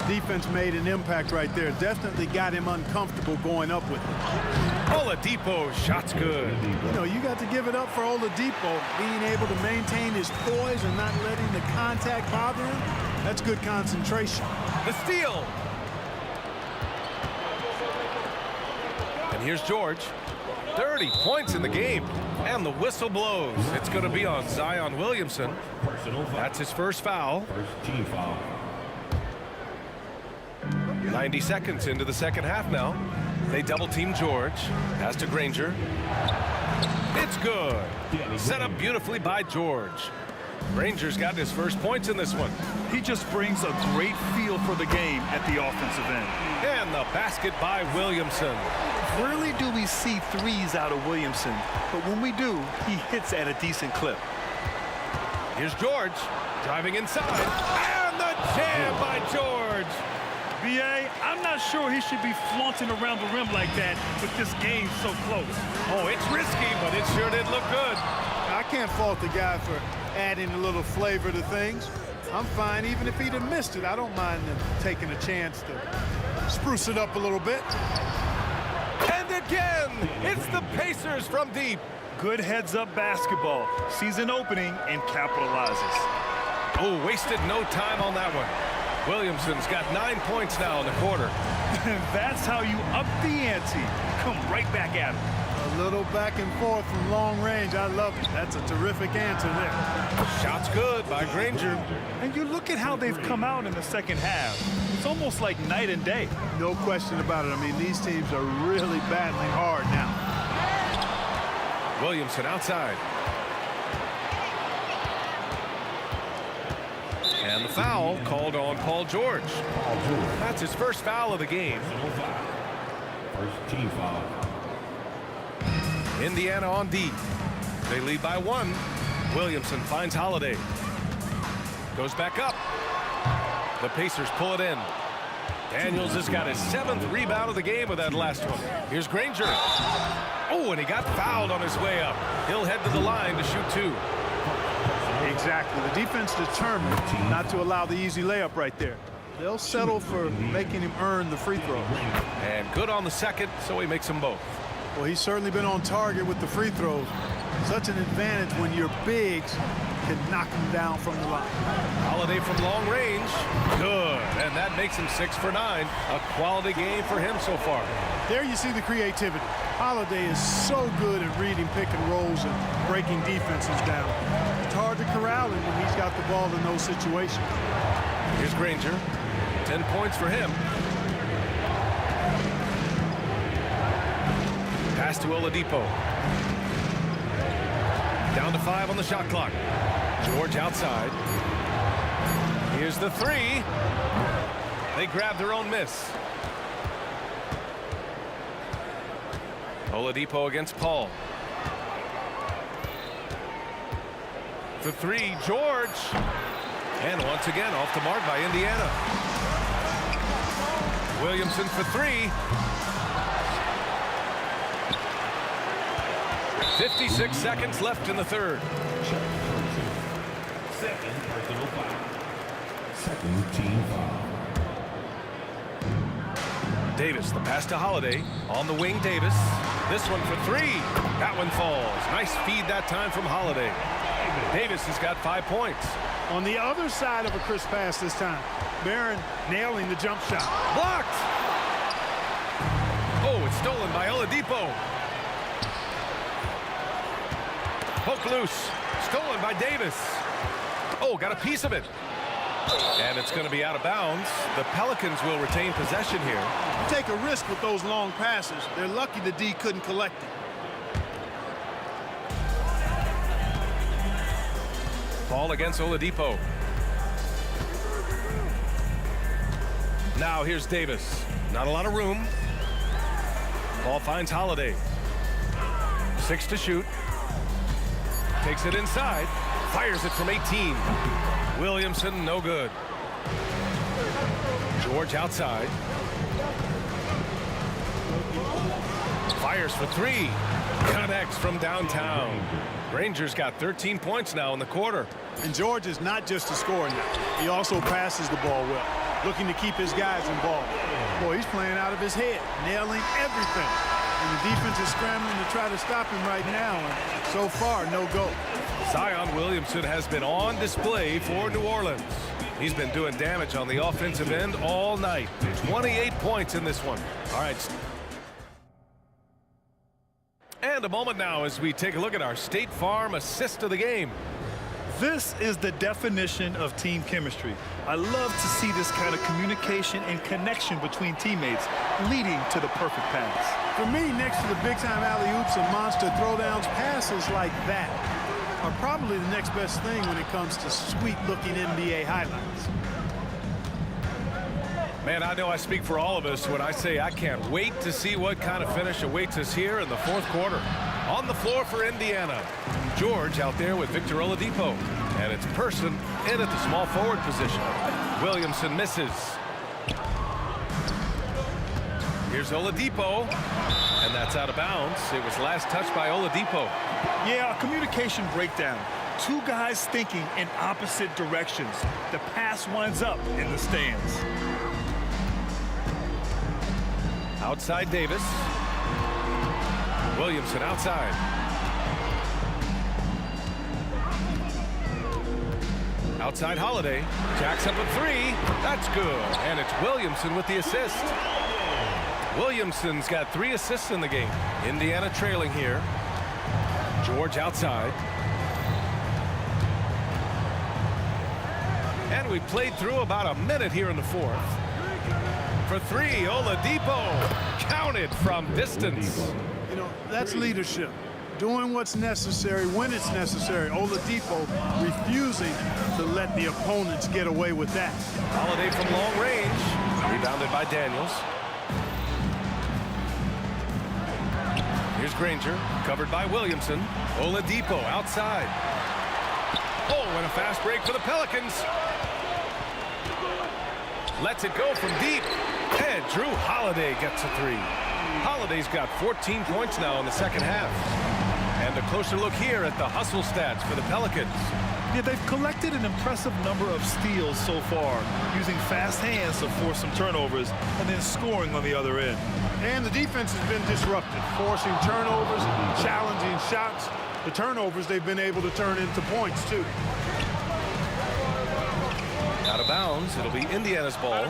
Defense made an impact right there. Definitely got him uncomfortable going up with it. Oladipo, shot's good. You know, you got to give it up for Oladipo, being able to maintain his poise and not letting the contact bother him. That's good concentration. The steal. And here's George. 30 points in the game. And the whistle blows. It's going to be on Zion Williamson. That's his first foul. First team foul. 90 seconds into the second half now. They double team George. Pass to Granger. It's good. Set up beautifully by George. Granger's got his first points in this one. He just brings a great feel for the game at the offensive end. And the basket by Williamson. Rarely do we see threes out of Williamson, but when we do, he hits at a decent clip. Here's George driving inside. And the jam by George. B.A., I'm not sure he should be flaunting around the rim like that with this game so close. Oh, it's risky, but it sure did look good. I can't fault the guy for adding a little flavor to things. I'm fine even if he'd have missed it. I don't mind them taking a chance to spruce it up a little bit. And again, it's the Pacers from deep. Good heads-up basketball. Sees an opening and capitalizes. Oh, wasted no time on that one. Williamson's got 9 points now in the quarter. That's how you up the ante. Come right back at him. A little back and forth from long range. I love it. That's a terrific answer there. Shot's good by Granger. And you look at how they've come out in the second half. It's almost like night and day. No question about it. I mean, these teams are really battling hard now. Williamson outside. And the foul called on Paul George. That's his first foul of the game. First team foul. Indiana on D. They lead by 1. Williamson finds Holiday. Goes back up. The Pacers pull it in. Daniels has got his 7th rebound of the game with that last one. Here's Granger. Oh, and he got fouled on his way up. He'll head to the line to shoot 2. Exactly. The defense determined not to allow the easy layup right there. They'll settle for making him earn the free throw. And good on the second, so he makes them both. Well, he's certainly been on target with the free throws. Such an advantage when your bigs can knock him down from the line. Holiday from long range. Good. And that makes him 6 for 9. A quality game for him so far. There you see the creativity. Holiday is so good at reading pick and rolls and breaking defenses down. It's hard to corral him when he's got the ball in those situations. Here's Granger. 10 points for him. Pass to Oladipo. Down to 5 on the shot clock. George outside. Here's the 3. They grab their own miss. Oladipo against Paul. For 3, George. And once again off the mark by Indiana. Williamson for 3. 56 seconds left in the third. Second personal foul. Second team foul. Davis, the pass to Holiday. On the wing, Davis. This one for 3. That one falls. Nice feed that time from Holiday. Davis has got 5 points. On the other side of a crisp pass this time. Barron nailing the jump shot. Blocked! Oh, it's stolen by Oladipo. Poke loose. Stolen by Davis. Oh, got a piece of it. And it's going to be out of bounds. The Pelicans will retain possession here. Take a risk with those long passes. They're lucky the D couldn't collect it. Ball against Oladipo. Now here's Davis. Not a lot of room. Ball finds Holiday. 6 to shoot. Takes it inside. Fires it from 18. Williamson, no good. George outside. Fires for 3. Connects from downtown. Rangers got 13 points now in the quarter. And George is not just a scorer now. He also passes the ball well, looking to keep his guys involved. Boy, he's playing out of his head, nailing everything. And the defense is scrambling to try to stop him right now, and so far, no go. Zion Williamson has been on display for New Orleans. He's been doing damage on the offensive end all night. 28 points in this one. All right. And a moment now as we take a look at our State Farm assist of the game. This is the definition of team chemistry. I love to see this kind of communication and connection between teammates leading to the perfect pass. For me, next to the big-time alley-oops and monster throwdowns, passes like that are probably the next best thing when it comes to sweet-looking NBA highlights. Man, I know I speak for all of us when I say I can't wait to see what kind of finish awaits us here in the fourth quarter. On the floor for Indiana, George out there with Victor Oladipo. And it's Person in at the small forward position. Williamson misses. Here's Oladipo. And that's out of bounds. It was last touched by Oladipo. Yeah, a communication breakdown. Two guys thinking in opposite directions. The pass winds up in the stands. Outside Davis. Williamson outside. Outside Holiday. Jacks up a three. That's good. And it's Williamson with the assist. Williamson's got 3 assists in the game. Indiana trailing here. George outside. And we played through about a minute here in the fourth. For 3, Oladipo. Counted from distance. You know, that's leadership. Doing what's necessary when it's necessary. Oladipo refusing to let the opponents get away with that. Holiday from long range. Rebounded by Daniels. Here's Granger, covered by Williamson. Oladipo outside. Oh, and a fast break for the Pelicans. Lets it go from deep. And Drew Holiday gets a 3. Holiday's got 14 points now in the second half. And a closer look here at the hustle stats for the Pelicans. Yeah, they've collected an impressive number of steals so far, using fast hands to force some turnovers and then scoring on the other end. And the defense has been disrupted, forcing turnovers, challenging shots. The turnovers they've been able to turn into points, too. Out of bounds. It'll be Indiana's ball.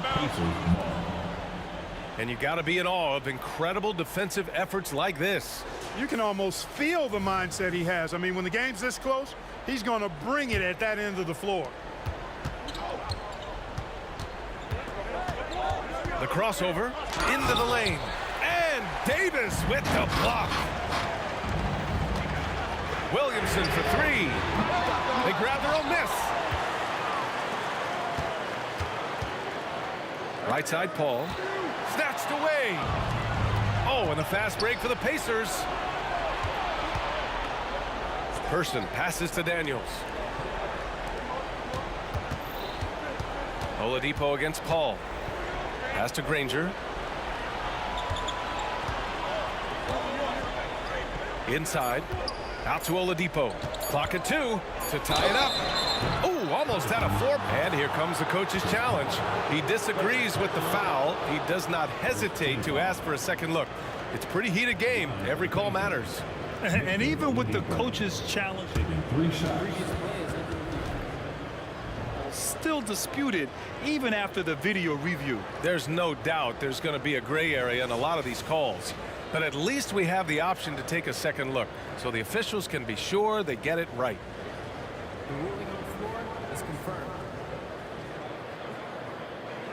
And you got to be in awe of incredible defensive efforts like this. You can almost feel the mindset he has. I mean, when the game's this close, he's going to bring it at that end of the floor. The crossover into the lane. And Davis with the block. Williamson for 3. They grab their own miss. Right side, Paul. Snatched away. Oh, and a fast break for the Pacers. Person passes to Daniels. Oladipo against Paul. Pass to Granger. Inside. Out to Oladipo. Clock at 2 to tie it up. Oh, almost had a 4. And here comes the coach's challenge. He disagrees with the foul. He does not hesitate to ask for a second look. It's a pretty heated game. Every call matters. And even with the coach's challenge, still disputed even after the video review. There's no doubt there's going to be a gray area in a lot of these calls. But at least we have the option to take a second look, so the officials can be sure they get it right. The ruling on the floor is confirmed.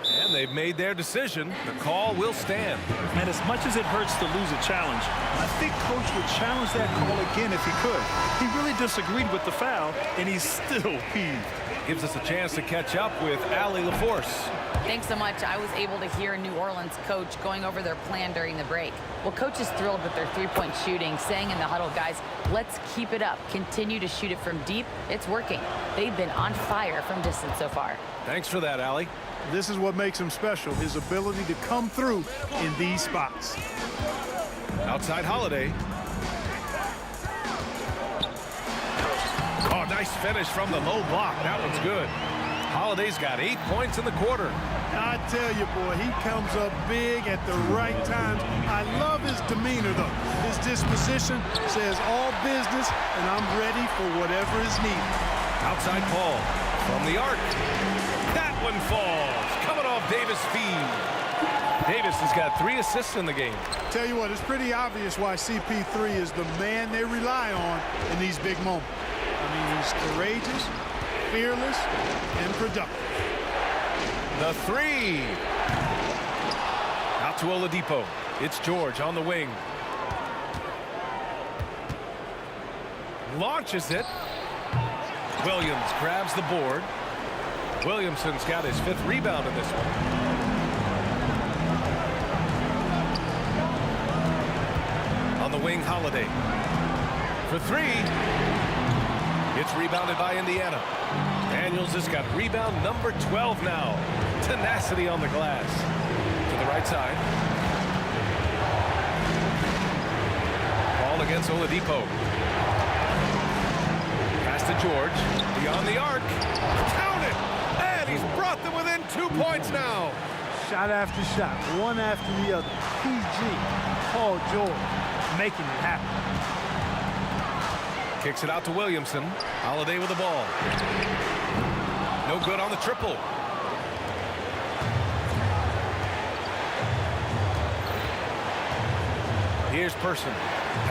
And they've made their decision. The call will stand. And as much as it hurts to lose a challenge, I think Coach would challenge that call again if he could. He really disagreed with the foul, and he's still peeved. Gives us a chance to catch up with Allie LaForce. Thanks so much. I was able to hear New Orleans coach going over their plan during the break. Well, coach is thrilled with their three-point shooting, saying in the huddle, guys, let's keep it up. Continue to shoot it from deep. It's working. They've been on fire from distance so far. Thanks for that, Allie. This is what makes him special, his ability to come through in these spots. Outside Holiday. Oh, nice finish from the low block. That one's good. Holiday's got 8 points in the quarter. I tell you, boy, he comes up big at the right times. I love his demeanor, though. His disposition says all business, and I'm ready for whatever is needed. Outside Paul from the arc. That one falls. Coming off Davis' feed. Davis has got 3 assists in the game. Tell you what, it's pretty obvious why CP3 is the man they rely on in these big moments. I mean, he's courageous, fearless, and productive. The 3. Out to Oladipo. It's George on the wing. Launches it. Williams grabs the board. Williamson's got his 5th rebound in this one. On the wing, Holiday. For 3. It's rebounded by Indiana. Daniels has got rebound number 12 now. Tenacity on the glass. To the right side. Ball against Oladipo. Pass to George. Beyond the arc. Count it! And he's brought them within 2 points now. shot after shot, one after the other. PG, Paul George, making it happen. Kicks it out to Williamson. Holiday with the ball. No good on the triple. Here's Person.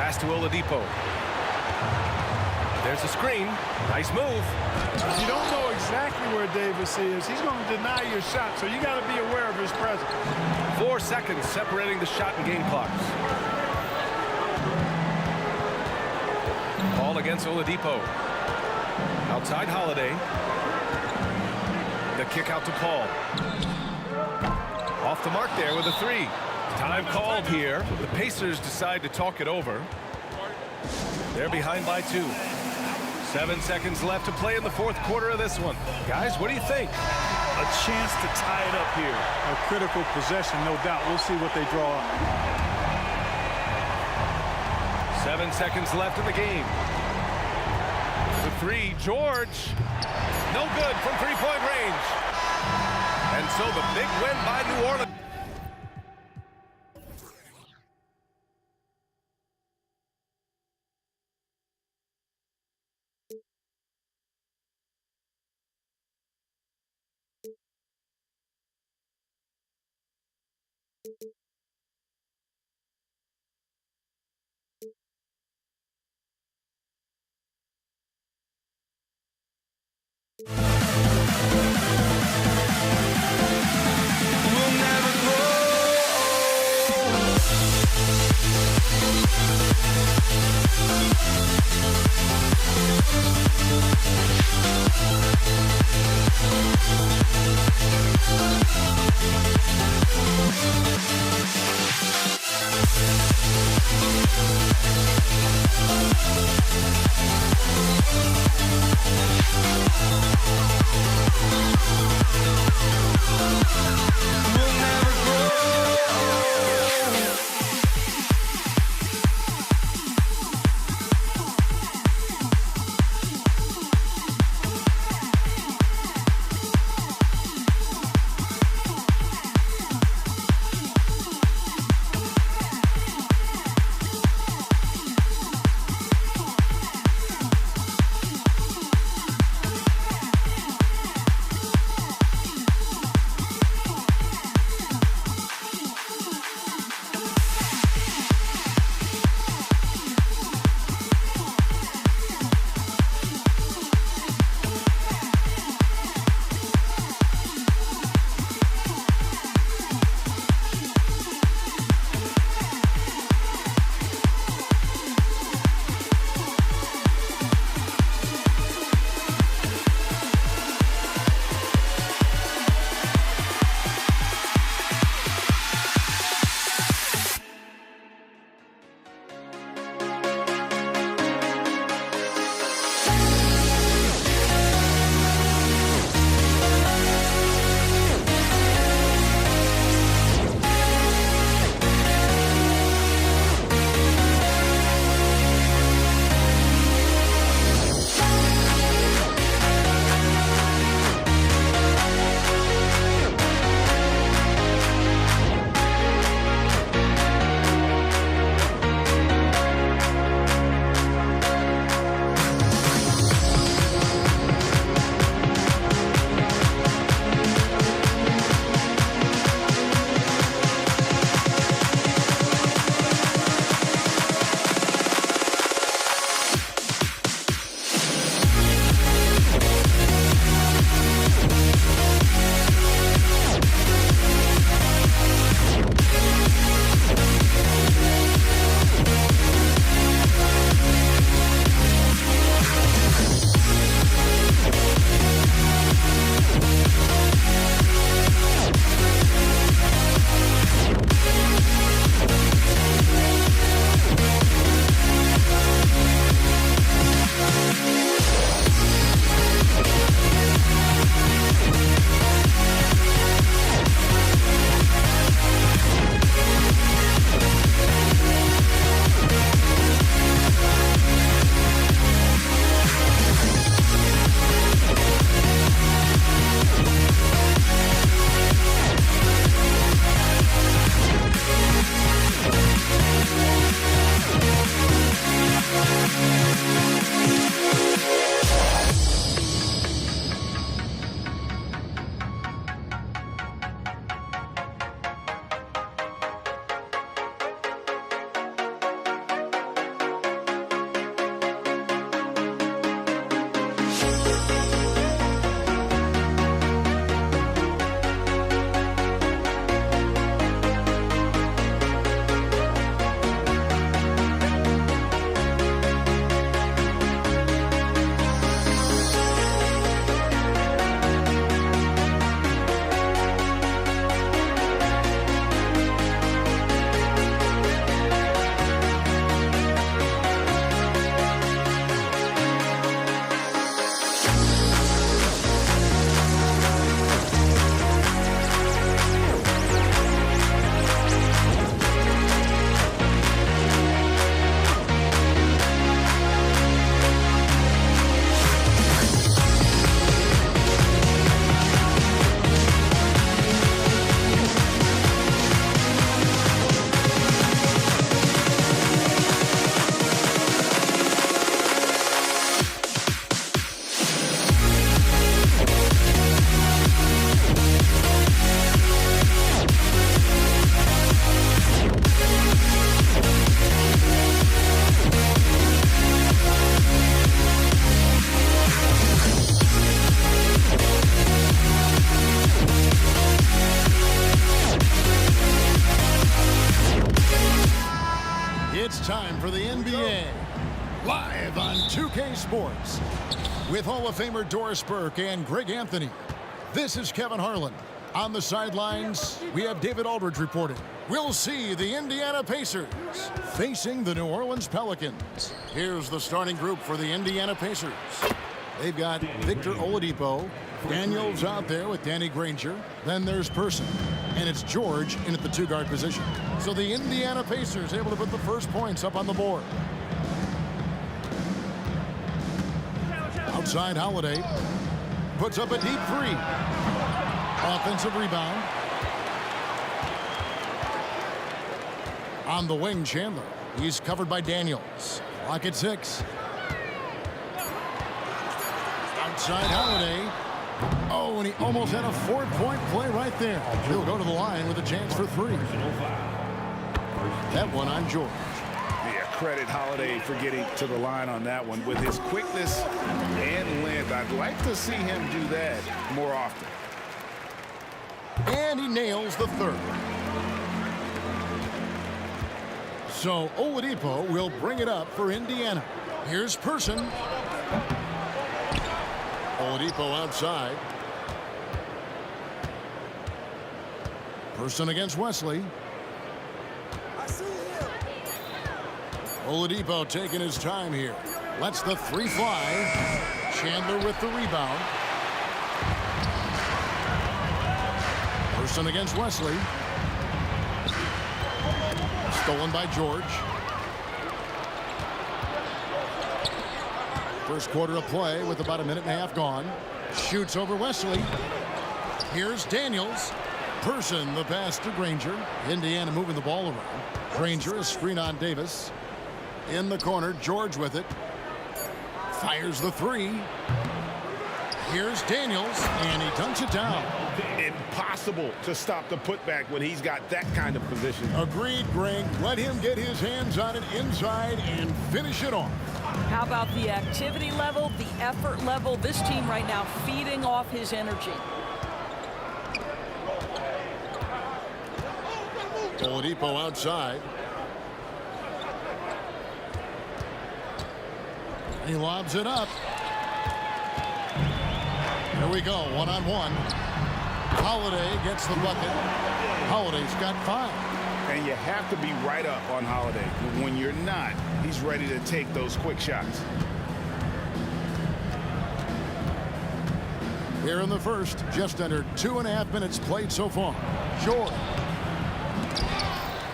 Pass to Oladipo. There's a screen. Nice move. You don't know exactly where Davis is. He's going to deny your shot, so you got to be aware of his presence. 4 seconds separating the shot and game clocks. Ball against Oladipo. Outside Holiday. The kick out to Paul. Off the mark there with a 3. Time called here. The Pacers decide to talk it over. They're behind by 2. 7 seconds left to play in the 4th quarter of this one. Guys, what do you think? A chance to tie it up here. A critical possession, no doubt. We'll see what they draw up. 7 seconds left in the game. The 3, George. No good from three-point range. And so the big win by New Orleans. It's time for the NBA, live on 2K Sports. With Hall of Famer Doris Burke and Greg Anthony, this is Kevin Harlan. On the sidelines, we have David Aldridge reporting. We'll see the Indiana Pacers facing the New Orleans Pelicans. Here's the starting group for the Indiana Pacers. They've got Victor Oladipo, Daniels out there with Danny Granger. Then there's Person, and it's George in at the two-guard position. So the Indiana Pacers able to put the first points up on the board. Outside, Holiday puts up a deep three. Offensive rebound. On the wing, Chandler. He's covered by Daniels. Clock at 6. Outside, Holiday. Oh, and he almost had a 4-point play right there. He'll go to the line with a chance for 3. That one on George. Yeah, credit Holiday for getting to the line on that one. With his quickness and length, I'd like to see him do that more often. And he nails the third. So Oladipo will bring it up for Indiana. Here's Person. Oladipo outside. Person against Wesley. Oladipo taking his time here. Lets the 3 fly. Chandler with the rebound. Person against Wesley. Stolen by George. First quarter of play with about a minute and a half gone. Shoots over Wesley. Here's Daniels. Person, the pass to Granger. Indiana moving the ball around. Granger, a screen on Davis. In the corner, George with it. Fires the 3. Here's Daniels, and he dunks it down. Impossible to stop the putback when he's got that kind of position. Agreed, Greg. Let him get his hands on it inside and finish it off. How about the activity level, the effort level? This team right now feeding off his energy. Oladipo outside. He lobs it up. Here we go, one-on-one. Holiday gets the bucket. Holiday's got 5. And you have to be right up on Holiday. When you're not, he's ready to take those quick shots. Here in the first, just under 2.5 minutes played so far. George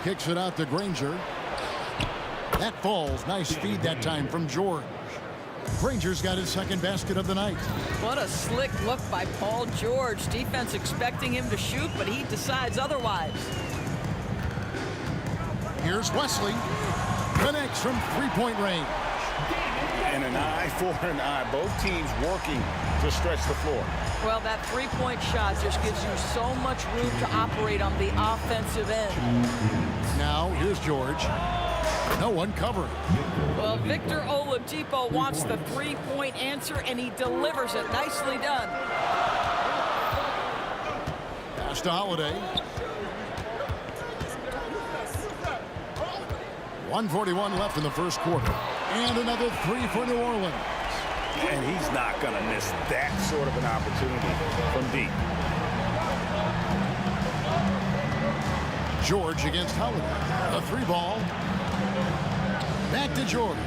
kicks it out to Granger. That falls. Nice feed that time from George. Granger's got his second basket of the night. What a slick look by Paul George. Defense expecting him to shoot, but he decides otherwise. Here's Wesley. Connects from 3-point range. And an eye for an eye. Both teams working to stretch the floor. Well, that 3-point shot just gives you so much room to operate on the offensive end. Now, here's George. No one covering. Well, Victor Oladipo wants the three-point answer, and he delivers it. Nicely done. Pass to Holiday. 1:41 left in the first quarter. And another three for New Orleans. And he's not going to miss that sort of an opportunity from deep. George against Holiday. A three ball. Back to George.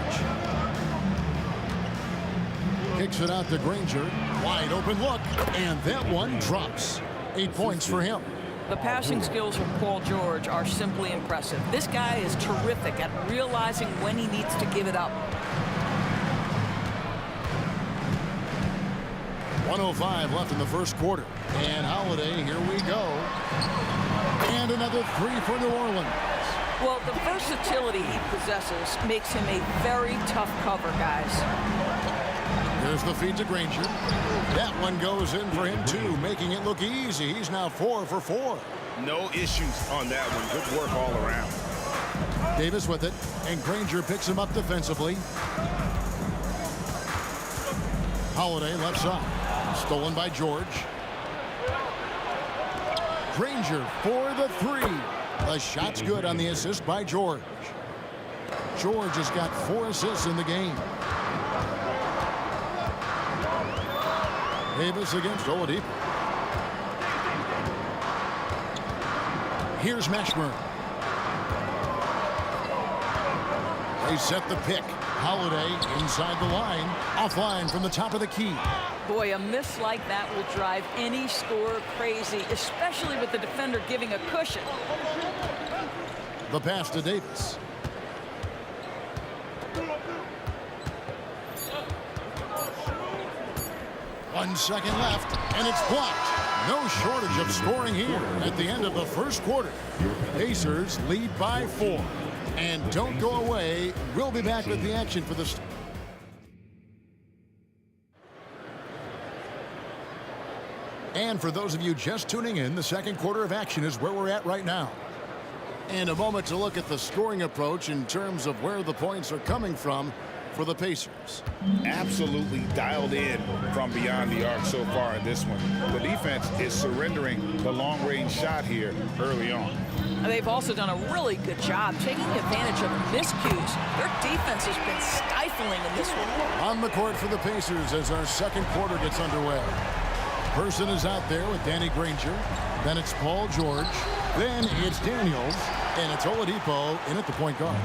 Kicks it out to Granger. Wide open look. And that one drops. 8 points for him. The passing skills of Paul George are simply impressive. This guy is terrific at realizing when he needs to give it up. 1:05 left in the first quarter. And Holiday, here we go. And another three for New Orleans. Well, the versatility he possesses makes him a very tough cover, guys. There's the feed to Granger. That one goes in for him, too, making it look easy. He's now 4 for 4. No issues on that one. Good work all around. Davis with it, and Granger picks him up defensively. Holiday left side. Stolen by George. Granger for the three. The shot's good on the assist by George. George has got 4 assists in the game. Davis against Oladipo. Here's Mashburn. They set the pick. Holiday inside the line. Offline from the top of the key. Boy, a miss like that will drive any scorer crazy, especially with the defender giving a cushion. The pass to Davis. One second left, and it's blocked. No shortage of scoring here at the end of the first quarter. Pacers lead by 4. And don't go away. We'll be back with the action for the... And for those of you just tuning in, the second quarter of action is where we're at right now. And a moment to look at the scoring approach in terms of where the points are coming from for the Pacers. Absolutely dialed in from beyond the arc so far in this one. The defense is surrendering the long-range shot here early on. They've also done a really good job taking advantage of miscues. Their defense has been stifling in this one. On the court for the Pacers as our second quarter gets underway. Person is out there with Danny Granger. Then it's Paul George. Then it's Daniels. And it's Oladipo in at the point guard.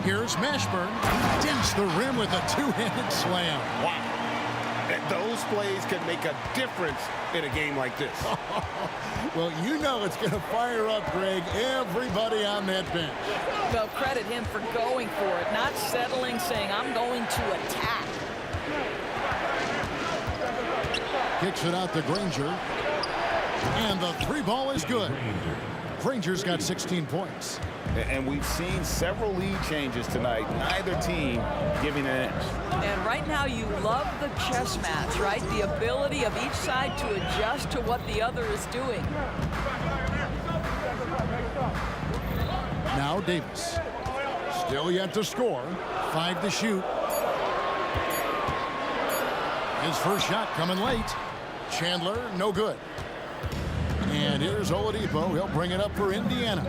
Here's Mashburn. He dents the rim with a two-handed slam. Wow. And those plays can make a difference in a game like this. Well, you know it's going to fire up, Greg, everybody on that bench. Well, credit him for going for it, not settling, saying, I'm going to attack. Kicks it out to Granger. And the three ball is good. Granger's got 16 points. And we've seen several lead changes tonight. Neither team giving an inch. And right now you love the chess match, right? The ability of each side to adjust to what the other is doing. Now Davis. Still yet to score. 5 to shoot. His first shot coming late. Chandler, no good. And here's Oladipo. He'll bring it up for Indiana.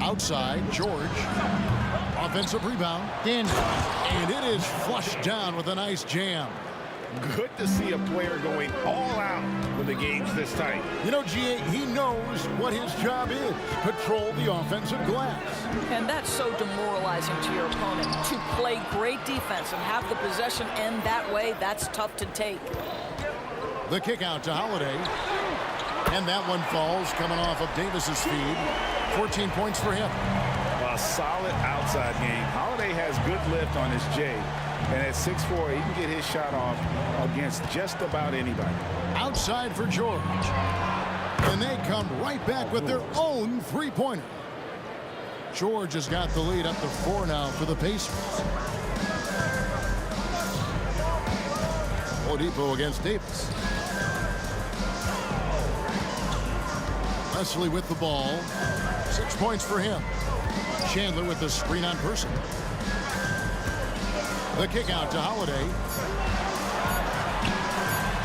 Outside, George. Offensive rebound. Daniels. And it is flushed down with a nice jam. Good to see a player going all out when the game's this tight. You know, G.A., he knows what his job is. Patrol the offensive glass. And that's so demoralizing to your opponent. To play great defense and have the possession end that way, that's tough to take. The kick out to Holiday. And that one falls coming off of Davis's feed. 14 points for him. A solid outside game. Holiday has good lift on his J. And at 6'4", he can get his shot off against just about anybody. Outside for George. And they come right back with their own three-pointer. George has got the lead up to 4 now for the Pacers. Oladipo against Davis. Wesley with the ball. 6 points for him. Chandler with the screen on Person. The kick out to Holiday.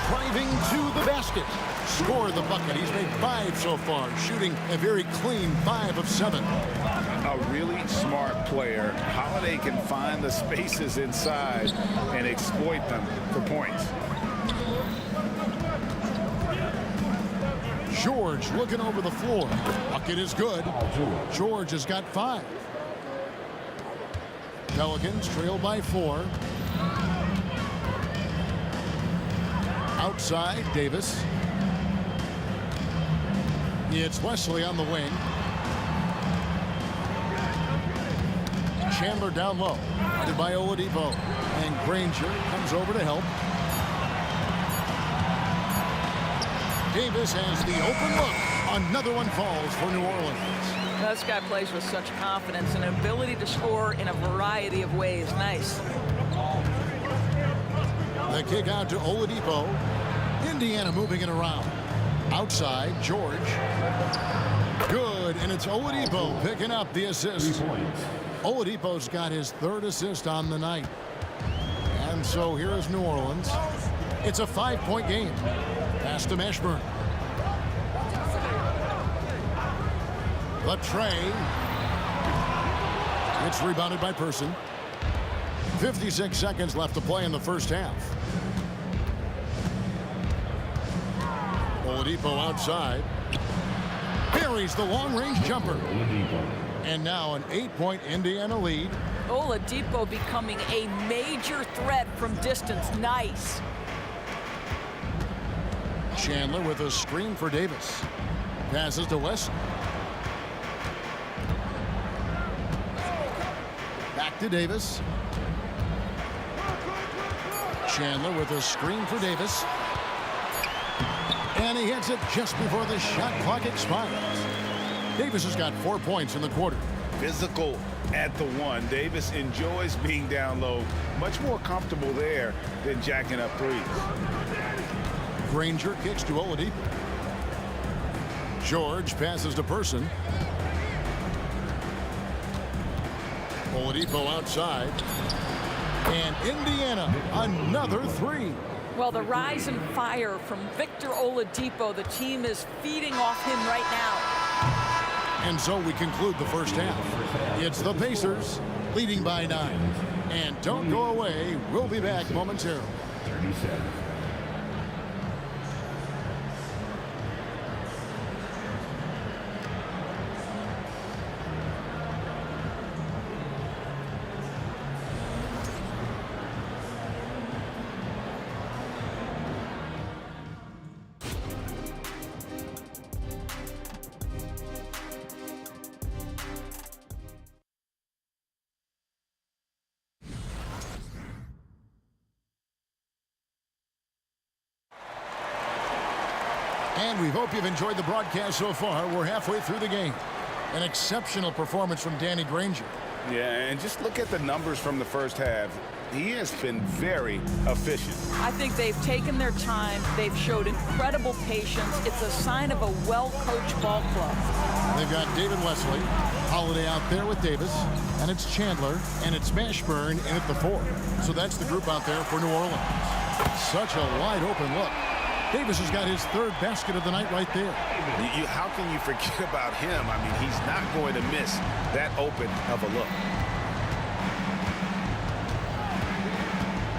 Driving to the basket. Score the bucket. He's made 5 so far, shooting a very clean 5 of 7. A really smart player. Holiday can find the spaces inside and exploit them for points. George looking over the floor. Bucket is good. George has got 5. Pelicans trail by 4. Outside, Davis. It's Wesley on the wing. Chandler down low. Guarded by Oladipo. And Granger comes over to help. Davis has the open look. Another one falls for New Orleans. This guy plays with such confidence and an ability to score in a variety of ways. Nice. The kick out to Oladipo. Indiana moving it around. Outside, George. Good, and it's Oladipo picking up the assist. Oladipo's got his 3rd assist on the night. And so here is New Orleans. It's a 5-point game. Pass to Mashburn. The tray. It's rebounded by Person. 56 seconds left to play in the first half. Oladipo outside. Buries the long-range jumper. And now an 8-point Indiana lead. Oladipo becoming a major threat from distance. Nice. Chandler with a screen for Davis. Passes to Wesley. Back to Davis. Chandler with a screen for Davis. And he hits it just before the shot clock expires. Davis has got 4 points in the quarter. Physical at the 1. Davis enjoys being down low. Much more comfortable there than jacking up threes. Granger kicks to Oladipo. George passes to Person. Oladipo outside. And Indiana, another 3. Well, the rise and fire from Victor Oladipo, the team is feeding off him right now. And so we conclude the first half. It's the Pacers leading by 9. And don't go away. We'll be back momentarily. 37. And we hope you've enjoyed the broadcast so far. We're halfway through the game. An exceptional performance from Danny Granger. Yeah, and just look at the numbers from the first half. He has been very efficient. I think they've taken their time. They've showed incredible patience. It's a sign of a well-coached ball club. They've got David Wesley, Holiday out there with Davis, and it's Chandler, and it's Mashburn in at the 4. So that's the group out there for New Orleans. Such a wide open look. Davis has got his 3rd basket of the night right there. How can you forget about him? I mean, he's not going to miss that open of a look.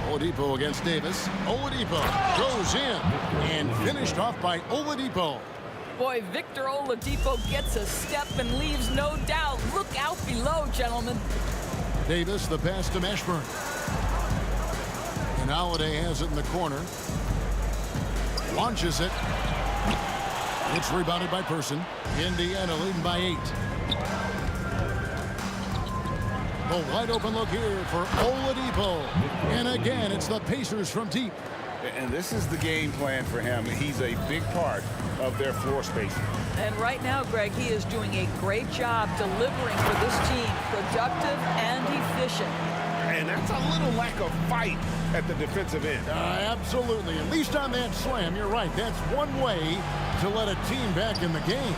Oladipo against Davis. Oladipo goes in and finished off by Oladipo. Boy, Victor Oladipo gets a step and leaves no doubt. Look out below, gentlemen. Davis, the pass to Mashburn. And Holiday has it in the corner. Launches it. It's rebounded by Person. Indiana leading by 8. The wide open look here for Oladipo. And again, it's the Pacers from deep. And this is the game plan for him. He's a big part of their floor spacing. And right now, Greg, he is doing a great job delivering for this team, productive and efficient. and that's a little lack of fight at the defensive end. Absolutely. At least on that slam, you're right. That's one way to let a team back in the game.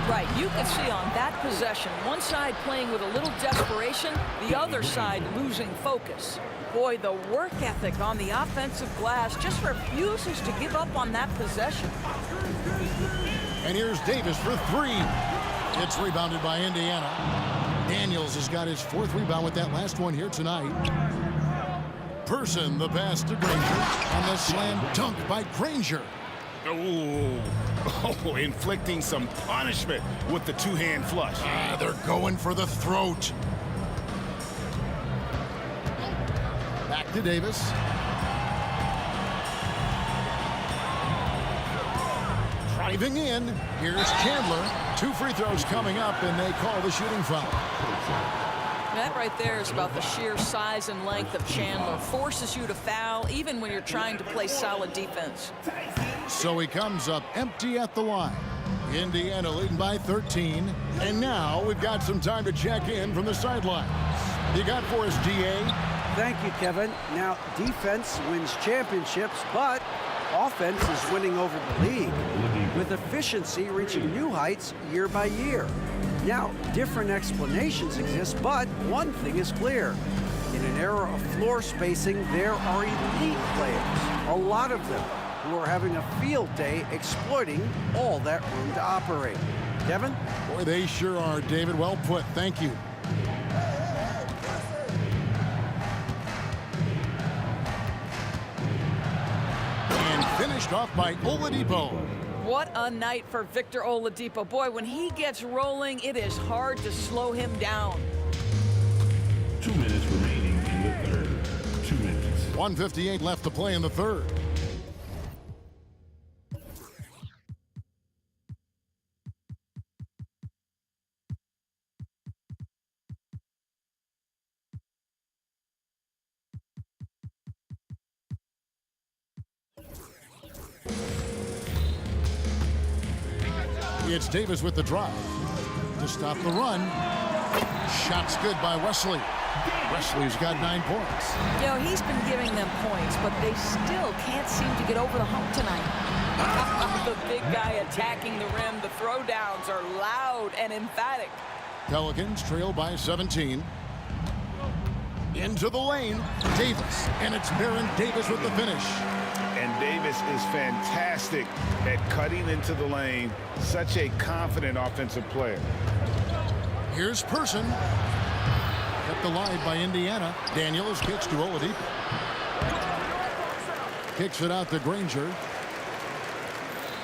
Right, you can see on that possession, one side playing with a little desperation, the other side losing focus. Boy, the work ethic on the offensive glass just refuses to give up on that possession. And here's Davis for three. It's rebounded by Indiana. Daniels has got his 4th rebound with that last one here tonight. Person, the pass to Granger, and the slam dunk by Granger. Oh, inflicting some punishment with the two-hand flush. They're going for the throat. Back to Davis. Driving in. Here's Chandler. 2 free throws coming up, and they call the shooting foul. That right there is about the sheer size and length of Chandler. Forces you to foul even when you're trying to play solid defense. So he comes up empty at the line. Indiana leading by 13. And now we've got some time to check in from the sidelines. You got for us, DA? Thank you, Kevin. Now, defense wins championships, but offense is winning over the league, with efficiency reaching new heights year by year. Now, different explanations exist, but one thing is clear. In an era of floor spacing, there are elite players, a lot of them, who are having a field day exploiting all that room to operate. Kevin? Boy, they sure are, David. Well put. Thank you. And finished off by Oladipo. What a night for Victor Oladipo. Boy, when he gets rolling, it is hard to slow him down. 2 minutes remaining in the third. 2 minutes. 1:58 left to play in the third. It's Davis with the drive to stop the run. Shot's good by Wesley. Wesley's got 9 points. You know, he's been giving them points, but they still can't seem to get over the hump tonight. The big guy attacking the rim. The throwdowns are loud and emphatic. Pelicans trail by 17. Into the lane, Davis, and it's Baron Davis with the finish. And Davis is fantastic at cutting into the lane. Such a confident offensive player. Here's Person. Kept alive by Indiana. Daniels kicks to Oladipo. Kicks it out to Granger.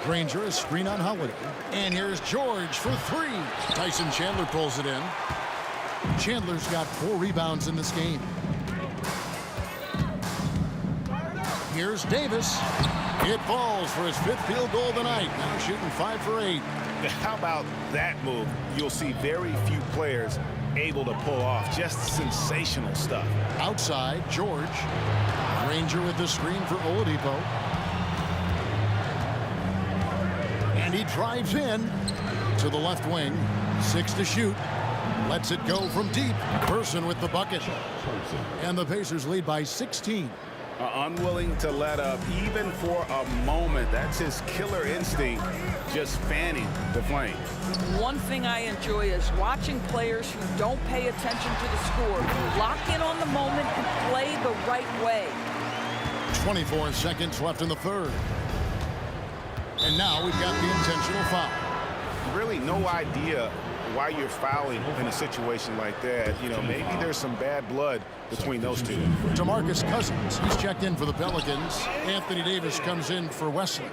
Granger, a screen on Holiday. And here's George for 3. Tyson Chandler pulls it in. Chandler's got 4 rebounds in this game. Here's Davis. It falls for his 5th field goal of the night. Now shooting 5 for 8. How about that move? You'll see very few players able to pull off just sensational stuff. Outside, George. Granger with the screen for Oladipo. And he drives in to the left wing. 6 to shoot. Lets it go from deep. Person with the bucket. And the Pacers lead by 16. Unwilling to let up even for a moment. That's his killer instinct, just fanning the flame. One thing I enjoy is watching players who don't pay attention to the score, who lock in on the moment and play the right way. 24 seconds left in the third. And now we've got the intentional foul. Really no idea why you're fouling in a situation like that. You know, maybe there's some bad blood between those two. DeMarcus Cousins, he's checked in for the Pelicans. Anthony Davis comes in for Wesley.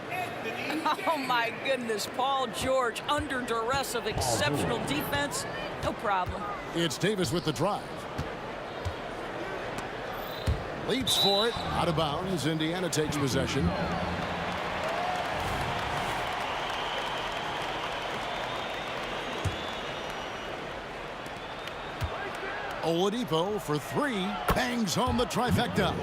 Oh my goodness, Paul George under duress of exceptional defense. No problem. It's Davis with the drive. Leaps for it, out of bounds as Indiana takes possession. Oladipo for 3, bangs home the trifecta.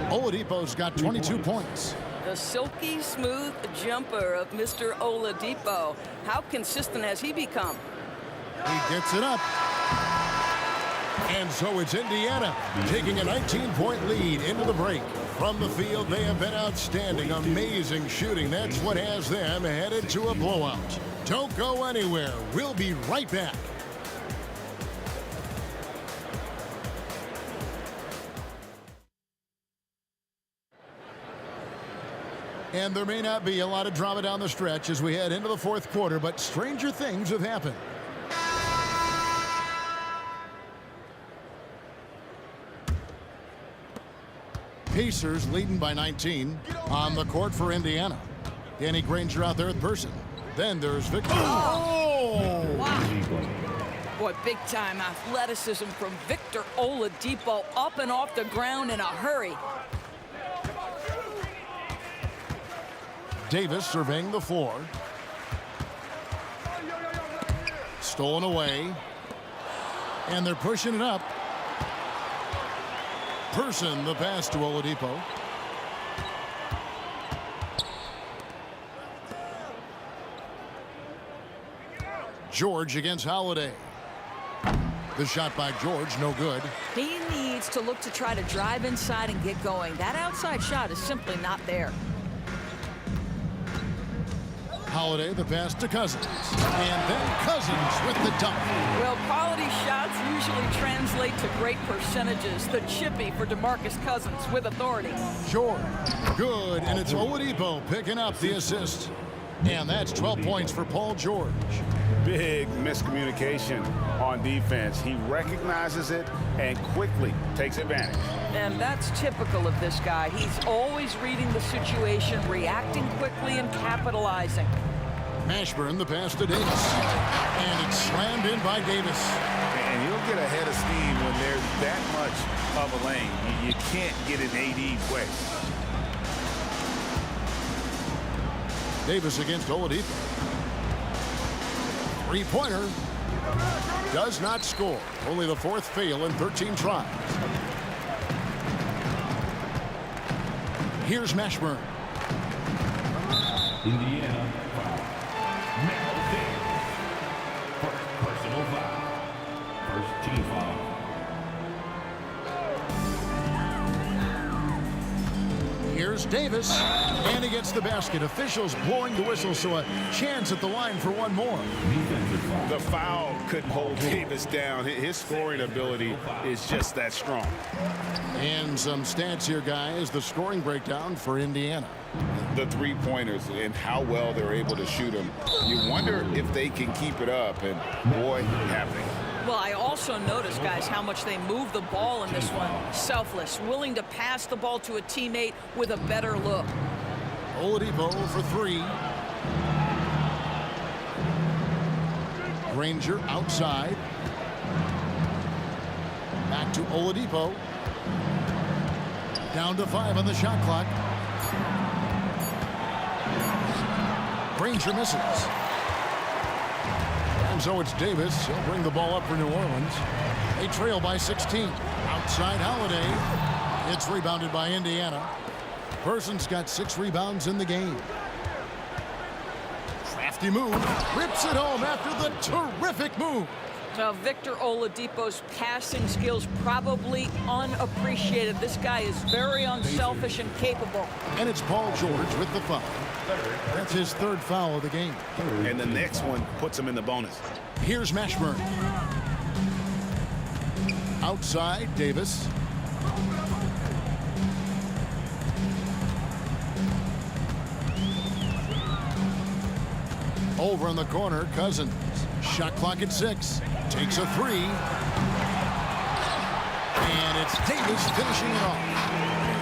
Oladipo's got 22 points. The silky smooth jumper of Mr. Oladipo. How consistent has he become? He gets it up. And so it's Indiana taking a 19-point lead into the break. From the field, they have been outstanding. Amazing shooting. That's what has them headed to a blowout. Don't go anywhere. We'll be right back. And there may not be a lot of drama down the stretch as we head into the fourth quarter, but stranger things have happened. Pacers leading by 19 on the court for Indiana. Danny Granger out there at person. Then there's Victor. Oh! Wow. Boy, big-time athleticism from Victor Oladipo, up and off the ground in a hurry. Davis surveying the floor. Stolen away. And they're pushing it up. Person the pass to Oladipo. George against Holiday. The shot by George, no good. He needs to look to try to drive inside and get going. That outside shot is simply not there. Holiday, the pass to Cousins. And then Cousins with the dunk. Well, quality shots usually translate to great percentages. The chippy for DeMarcus Cousins with authority. George, good, and it's Oladipo picking up the assist. And that's 12 points for Paul George. Big miscommunication on defense. He recognizes it and quickly takes advantage. And that's typical of this guy. He's always reading the situation, reacting quickly, and capitalizing. Mashburn, the pass to Davis. And it's slammed in by Davis. And he'll get ahead of steam when there's that much of a lane. You can't get an AD quick. Davis against Oladipo. Three-pointer. Does not score. Only the fourth fail in 13 tries. Here's Mashburn. Indiana foul. Now Davis. First personal foul. First team foul. Here's Davis, and he gets the basket. Officials blowing the whistle, so a chance at the line for one more. The foul couldn't hold Davis down. His scoring ability is just that strong. And some stats here, guys. The scoring breakdown for Indiana. The three-pointers and how well they're able to shoot them. You wonder if they can keep it up, and boy, happening. Well, I also noticed, guys, how much they move the ball in this one. Selfless, willing to pass the ball to a teammate with a better look. Oladipo for three. Granger outside. Back to Oladipo. Down to 5 on the shot clock. Granger misses. And so it's Davis. He'll bring the ball up for New Orleans. They trail by 16. Outside Holiday. It's rebounded by Indiana. Person's got 6 rebounds in the game. Crafty move. Rips it home after the terrific move. Now, Victor Oladipo's passing skills probably unappreciated. This guy is very unselfish and capable. And it's Paul George with the foul. That's his third foul of the game. And the next one puts him in the bonus. Here's Mashburn. Outside, Davis. Over in the corner, Cousins. Shot clock at 6. Takes a 3. And it's Davis finishing it off.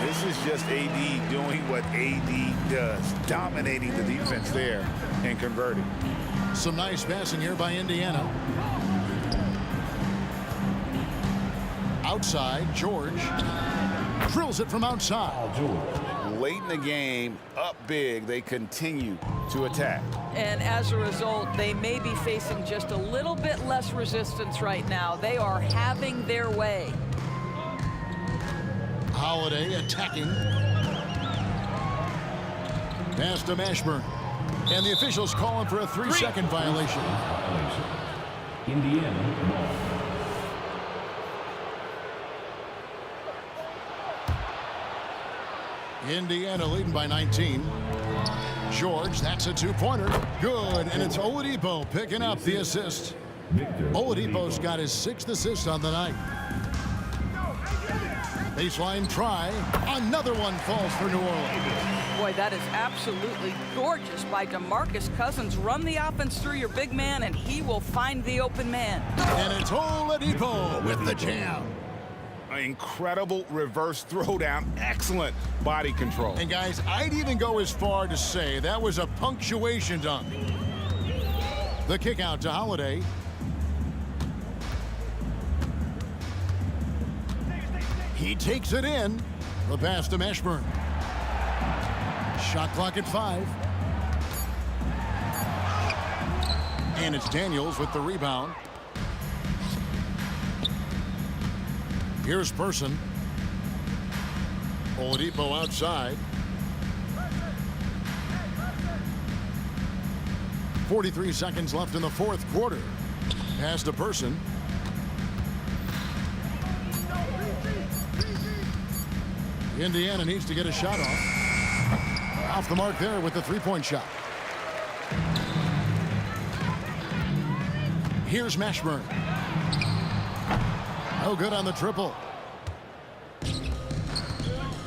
This is just AD doing what AD does, dominating the defense there and converting. Some nice passing here by Indiana. Outside, George drills it from outside. Late in the game, up big, they continue to attack. And as a result, they may be facing just a little bit less resistance right now. They are having their way. Holiday attacking. Pass to Mashburn. And the officials calling for a 3-second violation. Indiana ball. Indiana leading by 19. George, that's a two-pointer. Good, and it's Oladipo picking up the assist. Oladipo's got his 6th assist on the night. Baseline try. Another one falls for New Orleans. Boy, that is absolutely gorgeous by DeMarcus Cousins. Run the offense through your big man, and he will find the open man. And it's Oladipo with the jam. An incredible reverse throwdown. Excellent body control. And guys, I'd even go as far to say that was a punctuation dunk. The kick out to Holiday. He takes it in. The pass to Mashburn. Shot clock at 5. And it's Daniels with the rebound. Here's Person. Oladipo outside. 43 seconds left in the 4th quarter. Pass to Person. Indiana needs to get a shot off. Off the mark there with the three-point shot. Here's Mashburn. No good on the triple.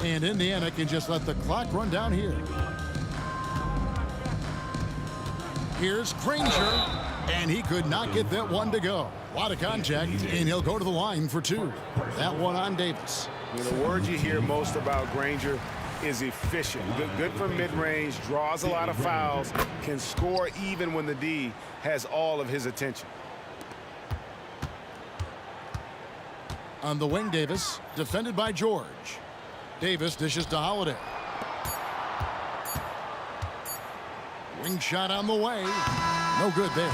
And Indiana can just let the clock run down here. Here's Granger. And he could not get that one to go. A lot of contact, and he'll go to the line for 2. That one on Davis. The word you hear most about Granger is efficient. Good from mid-range, draws a lot of fouls, can score even when the D has all of his attention. On the wing, Davis, defended by George. Davis dishes to Holiday. Wing shot on the way. No good there.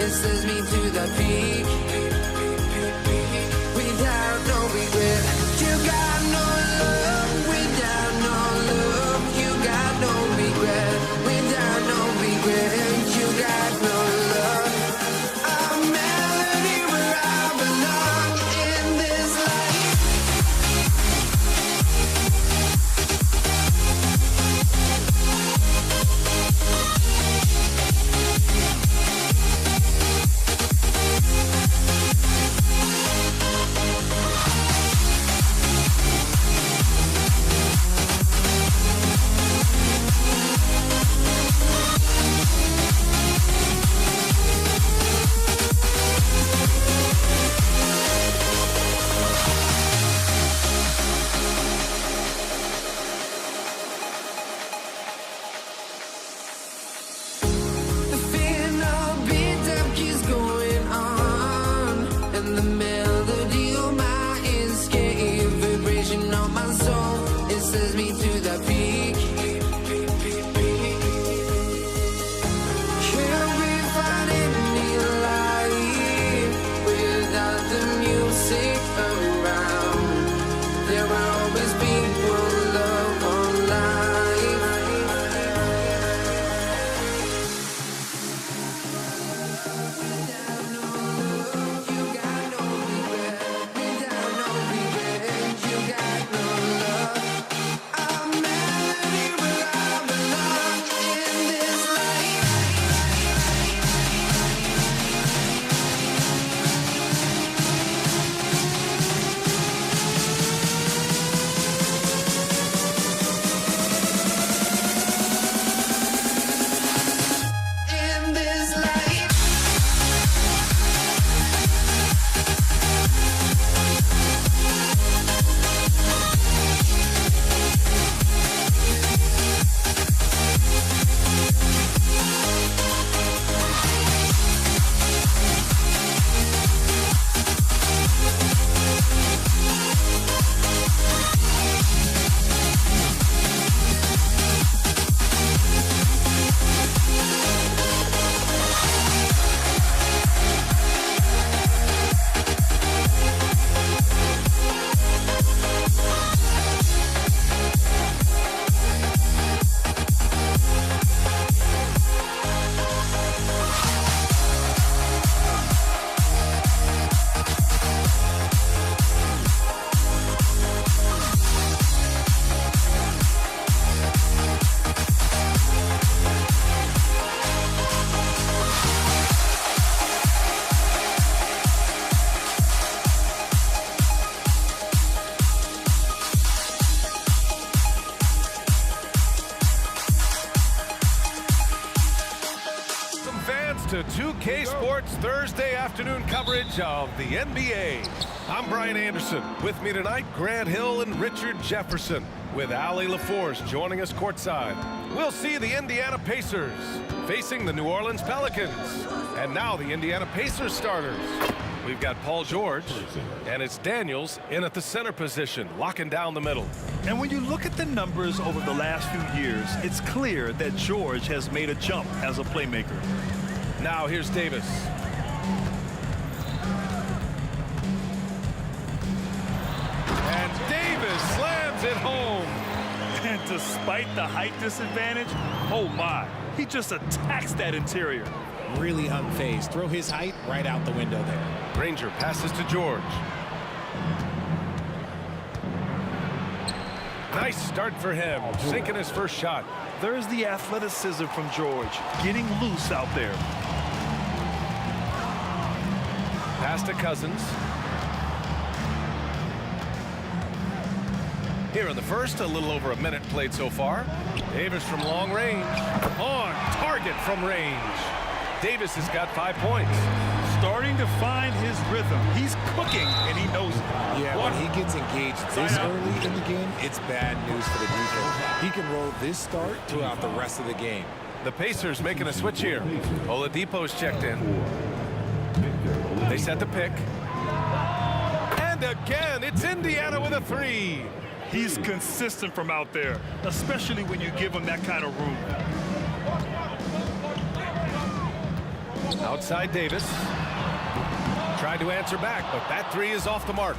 it sends me to the peak. Without no regret, you got no love. Without no love, you got no regret. Without no regret, you got no love. A melody where I belong in this life. The final beat up keeps going on, and the melody of my escape, vibration on my soul, it sends me to the peak. Can't we find any light without the music around? There will always be one love on life. In this life. To 2K Sports Thursday afternoon coverage of the NBA. I'm Brian Anderson. With me tonight, Grant Hill and Richard Jefferson, with Allie LaForce joining us courtside. We'll see the Indiana Pacers facing the New Orleans Pelicans. And now the Indiana Pacers starters. We've got Paul George, and it's Daniels in at the center position, locking down the middle. And when you look at the numbers over the last few years, it's clear that George has made a jump as a playmaker. Now here's Davis. And Davis slams it home. And despite the height disadvantage, oh my, he just attacks that interior. Really unfazed. Throw his height right out the window there. Granger passes to George. Nice start for him, sinking his first shot. There's the athleticism from George, getting loose out there. Pass to Cousins. Here in the first, a little over a minute played so far. Davis from long range. On target from range. Davis has got 5 points. Starting to find his rhythm. He's cooking, and he knows it. Yeah, when he gets engaged this early in the game, it's bad news for the defense. He can roll this start throughout the rest of the game. The Pacers making a switch here. Oladipo's checked in. They set the pick. And again, it's Indiana with a three. He's consistent from out there, especially when you give him that kind of room. Outside Davis. Tried to answer back, but that three is off the mark.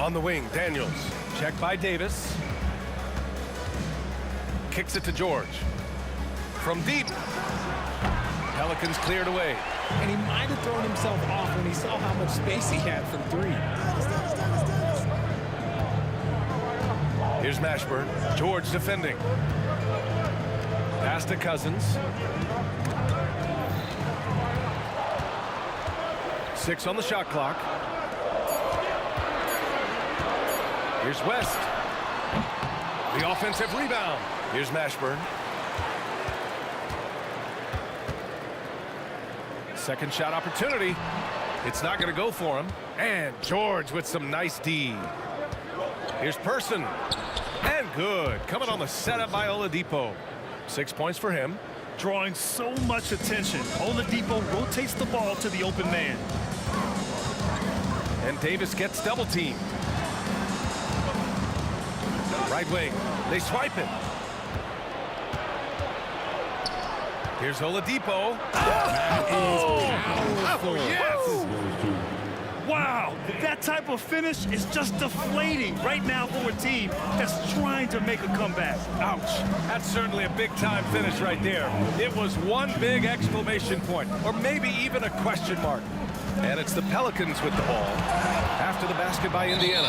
On the wing, Daniels. Checked by Davis. Kicks it to George. From deep. Pelicans cleared away. And he might have thrown himself off when he saw how much space he had from three. Here's Mashburn. George defending. Pass to Cousins. 6 on the shot clock. Here's West. The offensive rebound. Here's Mashburn. Second shot opportunity. It's not going to go for him. And George with some nice D. Here's Person. And good. Coming on the setup by Oladipo. 6 points for him. Drawing so much attention. Oladipo rotates the ball to the open man. And Davis gets double teamed. Right wing. They swipe it. Here's Oladipo. Oh, yes! Wow, that type of finish is just deflating right now for a team that's trying to make a comeback. Ouch. That's certainly a big-time finish right there. It was one big exclamation point, or maybe even a question mark. And it's the Pelicans with the ball after the basket by Indiana.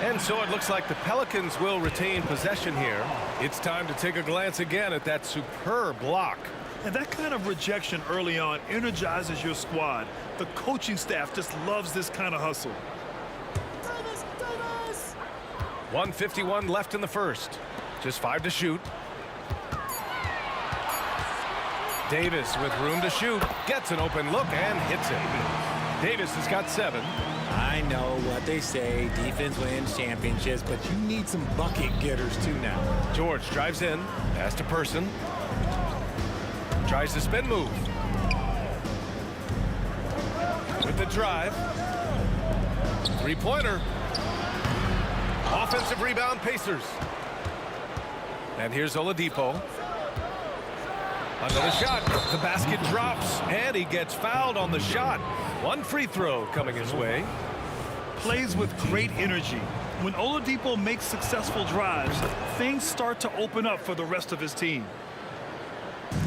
And so it looks like the Pelicans will retain possession here. It's time to take a glance again at that superb block. And that kind of rejection early on energizes your squad. The coaching staff just loves this kind of hustle. 1:51 left in the first. Just 5 to shoot. Davis with room to shoot. Gets an open look and hits it. Davis has got 7. I know what they say, defense wins championships, but you need some bucket getters too now. George drives in. Pass to Person. Tries the spin move. With the drive. Three-pointer. Offensive rebound, Pacers. And here's Oladipo. Another shot. The basket drops, and he gets fouled on the shot. One free throw coming his way. Plays with great energy. When Oladipo makes successful drives, things start to open up for the rest of his team.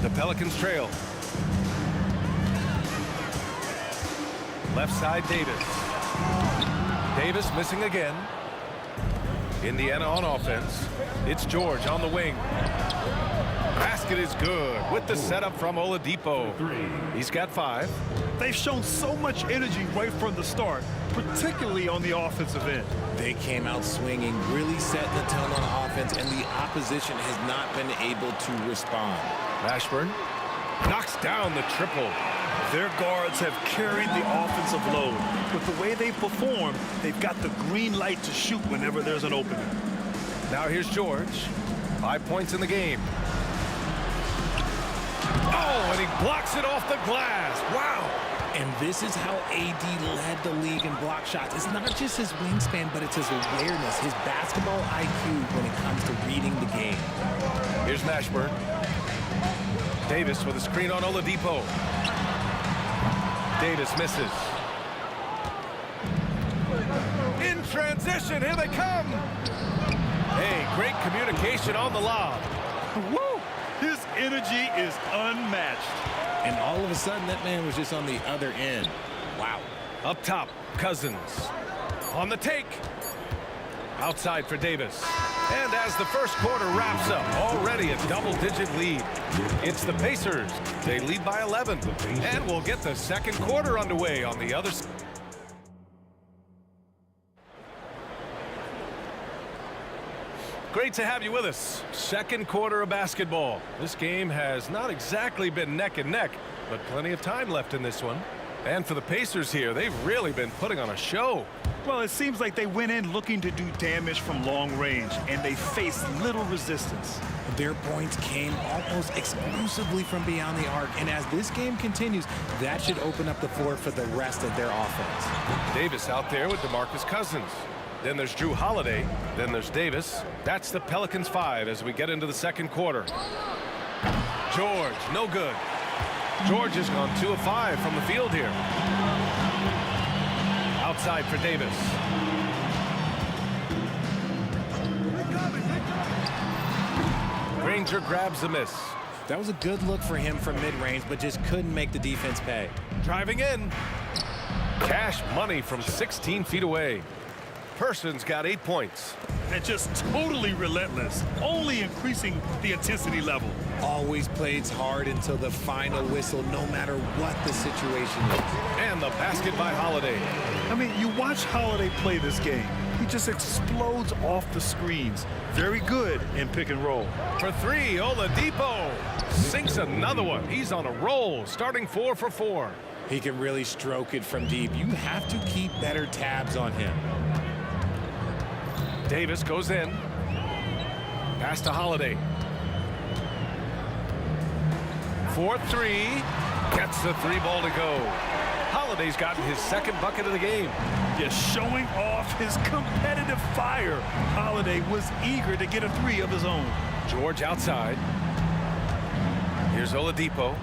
The Pelicans trail. Left side, Davis. Davis missing again. Indiana on offense. It's George on the wing. Basket is good with the setup from Oladipo. He's got 5. They've shown so much energy right from the start, particularly on the offensive end. They came out swinging, really setting the tone on offense, and the opposition has not been able to respond. Mashburn knocks down the triple. Their guards have carried the offensive load. With the way they perform, they've got the green light to shoot whenever there's an opening. Now here's George. 5 points in the game. Oh, and he blocks it off the glass. Wow. And this is how AD led the league in block shots. It's not just his wingspan, but it's his awareness, his basketball IQ when it comes to reading the game. Here's Mashburn. Davis with a screen on Oladipo. Davis misses. In transition, here they come. Hey, great communication on the lob. Woo! His energy is unmatched. And all of a sudden, that man was just on the other end. Wow. Up top, Cousins. On the take. Outside for Davis. And as the first quarter wraps up, already a double-digit lead. It's the Pacers. They lead by 11. And we'll get the second quarter underway on the other side. Great to have you with us. Second quarter of basketball. This game has not exactly been neck and neck, but plenty of time left in this one. And for the Pacers here, they've really been putting on a show. Well, it seems like they went in looking to do damage from long range, and they faced little resistance. Their points came almost exclusively from beyond the arc, and as this game continues, that should open up the floor for the rest of their offense. Davis out there with DeMarcus Cousins. Then there's Drew Holiday. Then there's Davis. That's the Pelicans 5 as we get into the second quarter. George, no good. George has gone 2 of 5 from the field here. Outside for Davis. Granger grabs the miss. That was a good look for him from mid-range, but just couldn't make the defense pay. Driving in. Cash money from 16 feet away. Person's got 8 points. And just totally relentless, only increasing the intensity level. Always plays hard until the final whistle, no matter what the situation is. And the basket by Holiday. I mean, you watch Holiday play this game. He just explodes off the screens. Very good in pick and roll. For 3, Oladipo sinks another one. He's on a roll, starting 4 for 4. He can really stroke it from deep. You have to keep better tabs on him. Davis goes in. Pass to Holiday. 4-3. Gets the 3 ball to go. Holiday's gotten his 2nd bucket of the game. Just showing off his competitive fire. Holiday was eager to get a 3 of his own. George outside. Here's Oladipo.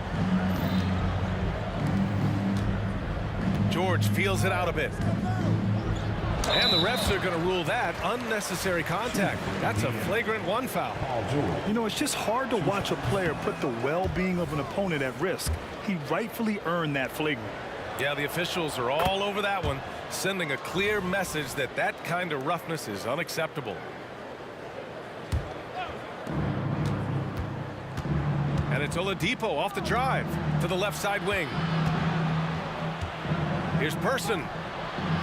George feels it out a bit. And the refs are going to rule that unnecessary contact. That's a flagrant 1 foul. You know, it's just hard to watch a player put the well-being of an opponent at risk. He rightfully earned that flagrant. Yeah, the officials are all over that one, sending a clear message that that kind of roughness is unacceptable. And it's Oladipo off the drive to the left side wing. Here's Person.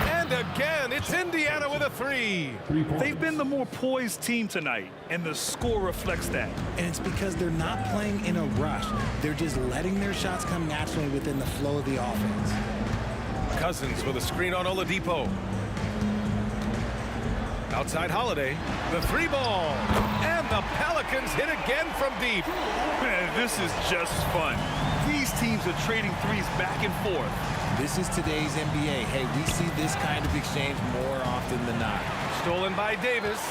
And again, it's Indiana with a 3. They've been the more poised team tonight, and the score reflects that. And it's because they're not playing in a rush. They're just letting their shots come naturally within the flow of the offense. Cousins with a screen on Oladipo. Outside Holiday, the 3 ball. And the Pelicans hit again from deep. Man, this is just fun. These teams are trading 3s back and forth. This is today's NBA. Hey, we see this kind of exchange more often than not. Stolen by Davis.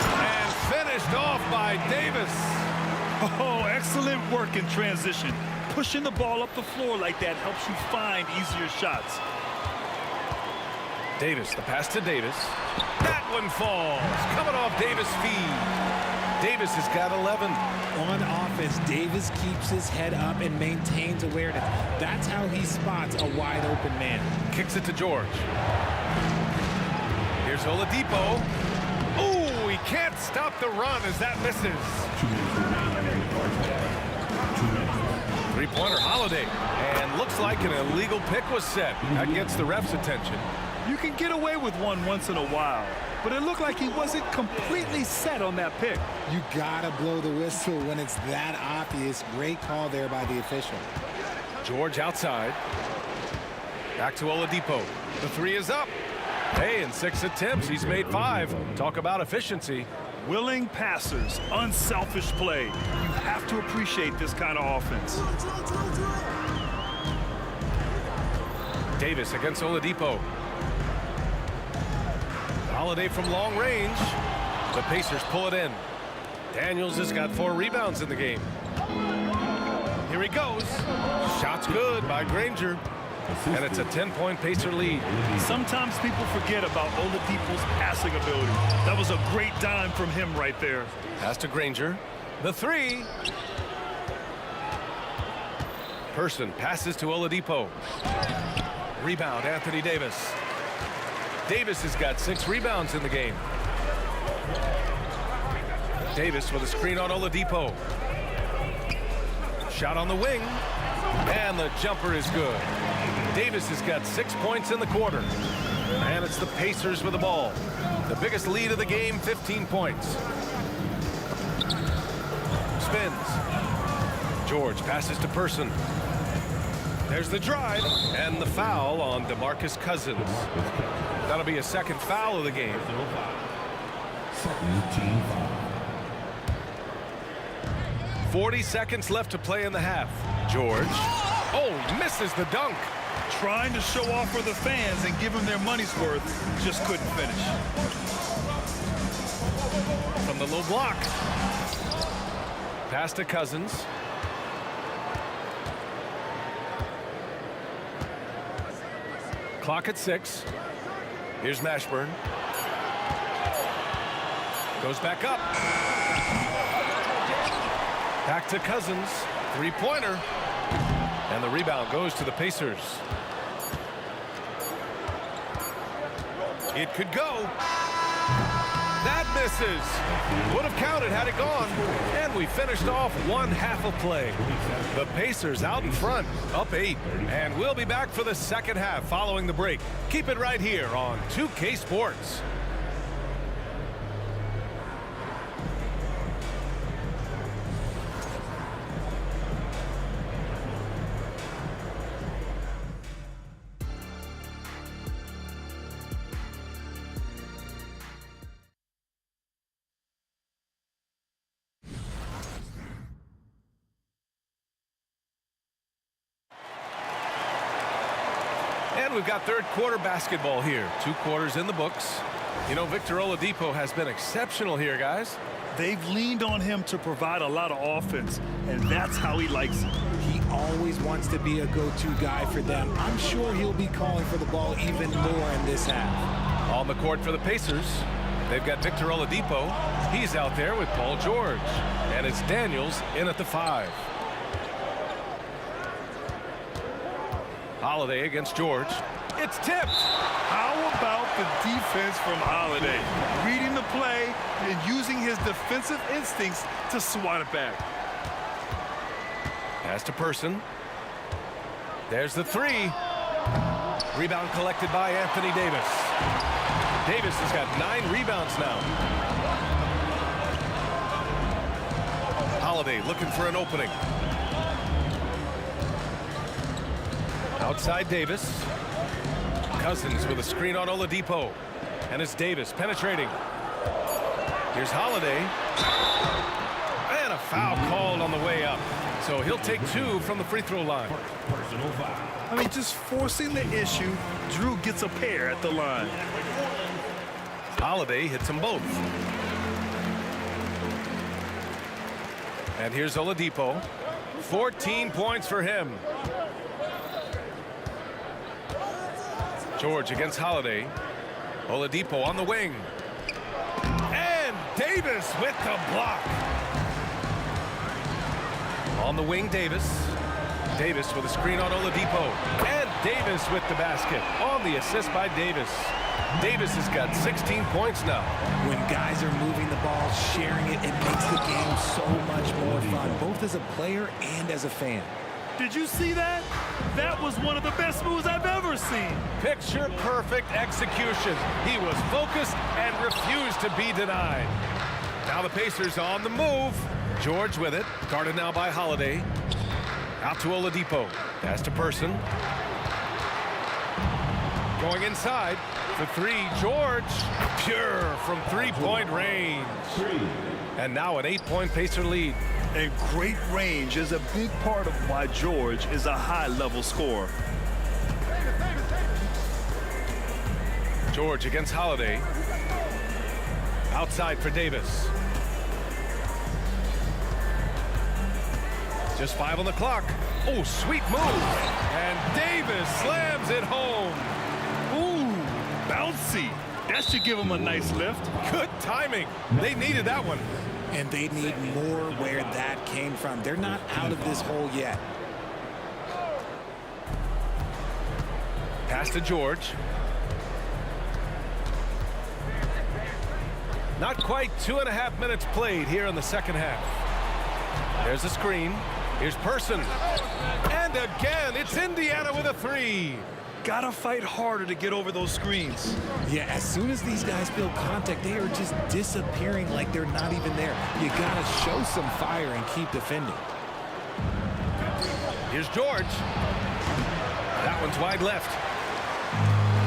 And finished off by Davis. Oh, excellent work in transition. Pushing the ball up the floor like that helps you find easier shots. Davis, the pass to Davis. That one falls. Coming off Davis' feed. Davis has got 11. On offense, Davis keeps his head up and maintains awareness. That's how he spots a wide open man. Kicks it to George. Here's Oladipo. Ooh, he can't stop the run as that misses. 3-pointer Holiday. And looks like an illegal pick was set. That gets the ref's attention. You can get away with one once in a while, but it looked like he wasn't completely set on that pick. You gotta blow the whistle when it's that obvious. Great call there by the official. George outside. Back to Oladipo. The 3 is up. Hey, in 6 attempts, he's made 5. Talk about efficiency. Willing passers, unselfish play. You have to appreciate this kind of offense. Davis against Oladipo. Holiday from long range. The Pacers pull it in. Daniels has got 4 rebounds in the game. Here he goes. Shot's good by Granger. And it's a 10-point Pacer lead. Sometimes people forget about Oladipo's passing ability. That was a great dime from him right there. Pass to Granger. The 3. Person passes to Oladipo. Rebound, Anthony Davis. Davis has got 6 rebounds in the game. Davis with a screen on Oladipo. Shot on the wing. And the jumper is good. Davis has got 6 points in the quarter. And it's the Pacers with the ball. The biggest lead of the game, 15 points. Spins. George passes to Person. There's the drive and the foul on DeMarcus Cousins. That'll be a 2nd foul of the game. 40 seconds left to play in the half. George. Oh, misses the dunk. Trying to show off for the fans and give them their money's worth. Just couldn't finish. From the low block. Pass to Cousins. Clock at 6. Here's Mashburn. Goes back up. Back to Cousins. Three-pointer. And the rebound goes to the Pacers. It could go. That misses. Would have counted had it gone. And we finished off one half of play. The Pacers out in front, up 8. And we'll be back for the second half following the break. Keep it right here on 2K Sports. And we've got third quarter basketball here. 2 quarters in the books. You know, Victor Oladipo has been exceptional here, guys. They've leaned on him to provide a lot of offense, and that's how he likes it. He always wants to be a go-to guy for them. I'm sure he'll be calling for the ball even more in this half. On the court for the Pacers, they've got Victor Oladipo. He's out there with Paul George. And it's Daniels in at the 5. Holiday against George. It's tipped. How about the defense from Holiday? Reading the play and using his defensive instincts to swat it back. Pass to Person. There's the 3. Rebound collected by Anthony Davis. Davis has got 9 rebounds now. Holiday looking for an opening. Outside Davis. Cousins with a screen on Oladipo. And it's Davis penetrating. Here's Holiday. And a foul called on the way up. So he'll take 2 from the free throw line. Personal foul. I mean, just forcing the issue. Drew gets a pair at the line. Holiday hits them both. And here's Oladipo. 14 points for him. George against Holiday. Oladipo on the wing. And Davis with the block. On the wing, Davis. Davis with a screen on Oladipo. And Davis with the basket. On the assist by Davis. Davis has got 16 points now. When guys are moving the ball, sharing it, it makes the game so much more fun, both as a player and as a fan. Did you see that? That was one of the best moves I've ever seen. Picture perfect execution. He was focused and refused to be denied. Now the Pacers on the move. George with it. Guarded now by Holiday. Out to Oladipo. Pass to Person. Going inside for 3. George. Pure from three-point range. And now an 8-point Pacer lead. And great range is a big part of why George is a high-level scorer. George against Holiday. Outside for Davis. Just 5 on the clock. Oh, sweet move. And Davis slams it home. Ooh, bouncy. That should give him a nice lift. Good timing. They needed that one. And they need more where that came from. They're not out of this hole yet. Pass to George. Not quite 2.5 minutes played here in the second half. There's a screen. Here's Person. And again, it's Indiana with a 3. Gotta fight harder to get over those screens. Yeah, as soon as these guys feel contact, they are just disappearing like they're not even there. You gotta show some fire and keep defending. Here's George. That one's wide left.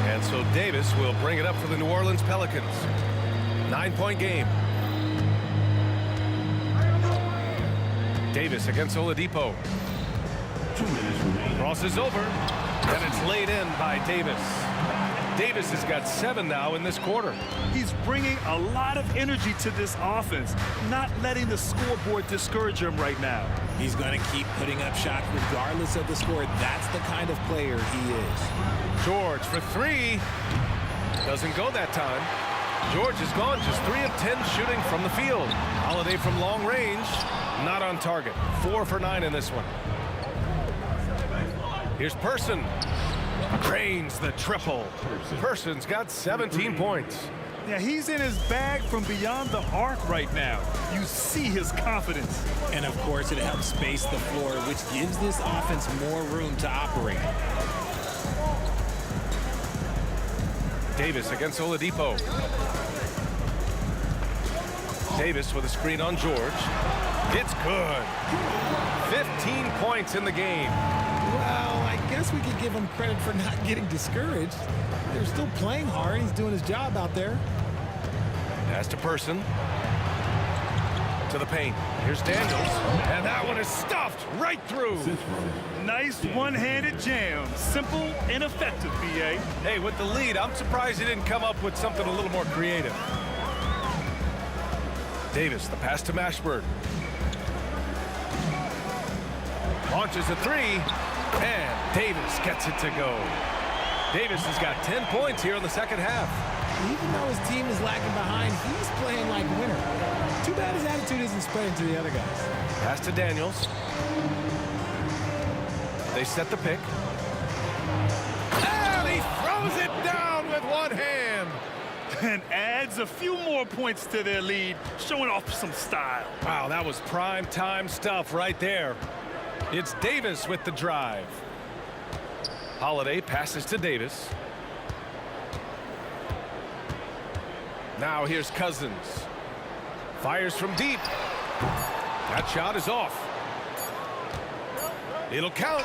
And so Davis will bring it up for the New Orleans Pelicans. 9-point game. Davis against Oladipo. 2 minutes remaining. Crosses over. And it's laid in by Davis. Davis has got 7 now in this quarter. He's bringing a lot of energy to this offense, not letting the scoreboard discourage him right now. He's going to keep putting up shots regardless of the score. That's the kind of player he is. George for 3. Doesn't go that time. George is gone, just 3 of 10 shooting from the field. Holiday from long range, not on target. 4 for 9 in this one. Here's Person. Cranes the triple. Person's got 17 points. Yeah, he's in his bag from beyond the arc right now. You see his confidence. And of course, it helps space the floor, which gives this offense more room to operate. Davis against Oladipo. Davis with a screen on George. It's good. 15 points in the game. Well, I guess we could give him credit for not getting discouraged. They're still playing hard. He's doing his job out there. Pass to Person. To the paint. Here's Daniels. And that one is stuffed right through. Nice one-handed jam. Simple and effective, B.A. Hey, with the lead, I'm surprised he didn't come up with something a little more creative. Davis, the pass to Mashburn. Launches a 3. And Davis gets it to go. Davis has got 10 points here in the second half. Even though his team is lagging behind, he's playing like a winner. Too bad his attitude isn't spreading to the other guys. Pass to Daniels. They set the pick. And he throws it down with one hand. And adds a few more points to their lead, showing off some style. Wow, that was prime time stuff right there. It's Davis with the drive. Holiday passes to Davis. Now here's Cousins. Fires from deep. That shot is off. It'll count.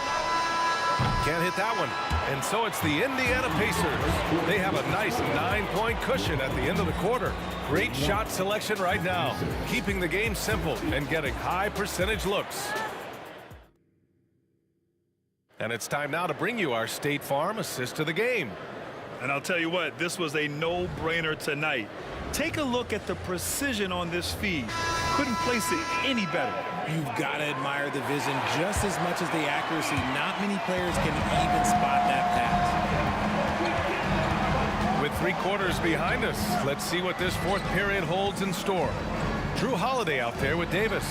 Can't hit that one. And so it's the Indiana Pacers. They have a nice 9-point cushion at the end of the quarter. Great shot selection right now, keeping the game simple and getting high percentage looks. And it's time now to bring you our State Farm assist of the game. And I'll tell you what, this was a no-brainer tonight. Take a look at the precision on this feed. Couldn't place it any better. You've got to admire the vision just as much as the accuracy. Not many players can even spot that pass. With 3 quarters behind us, let's see what this fourth period holds in store. Drew Holiday out there with Davis.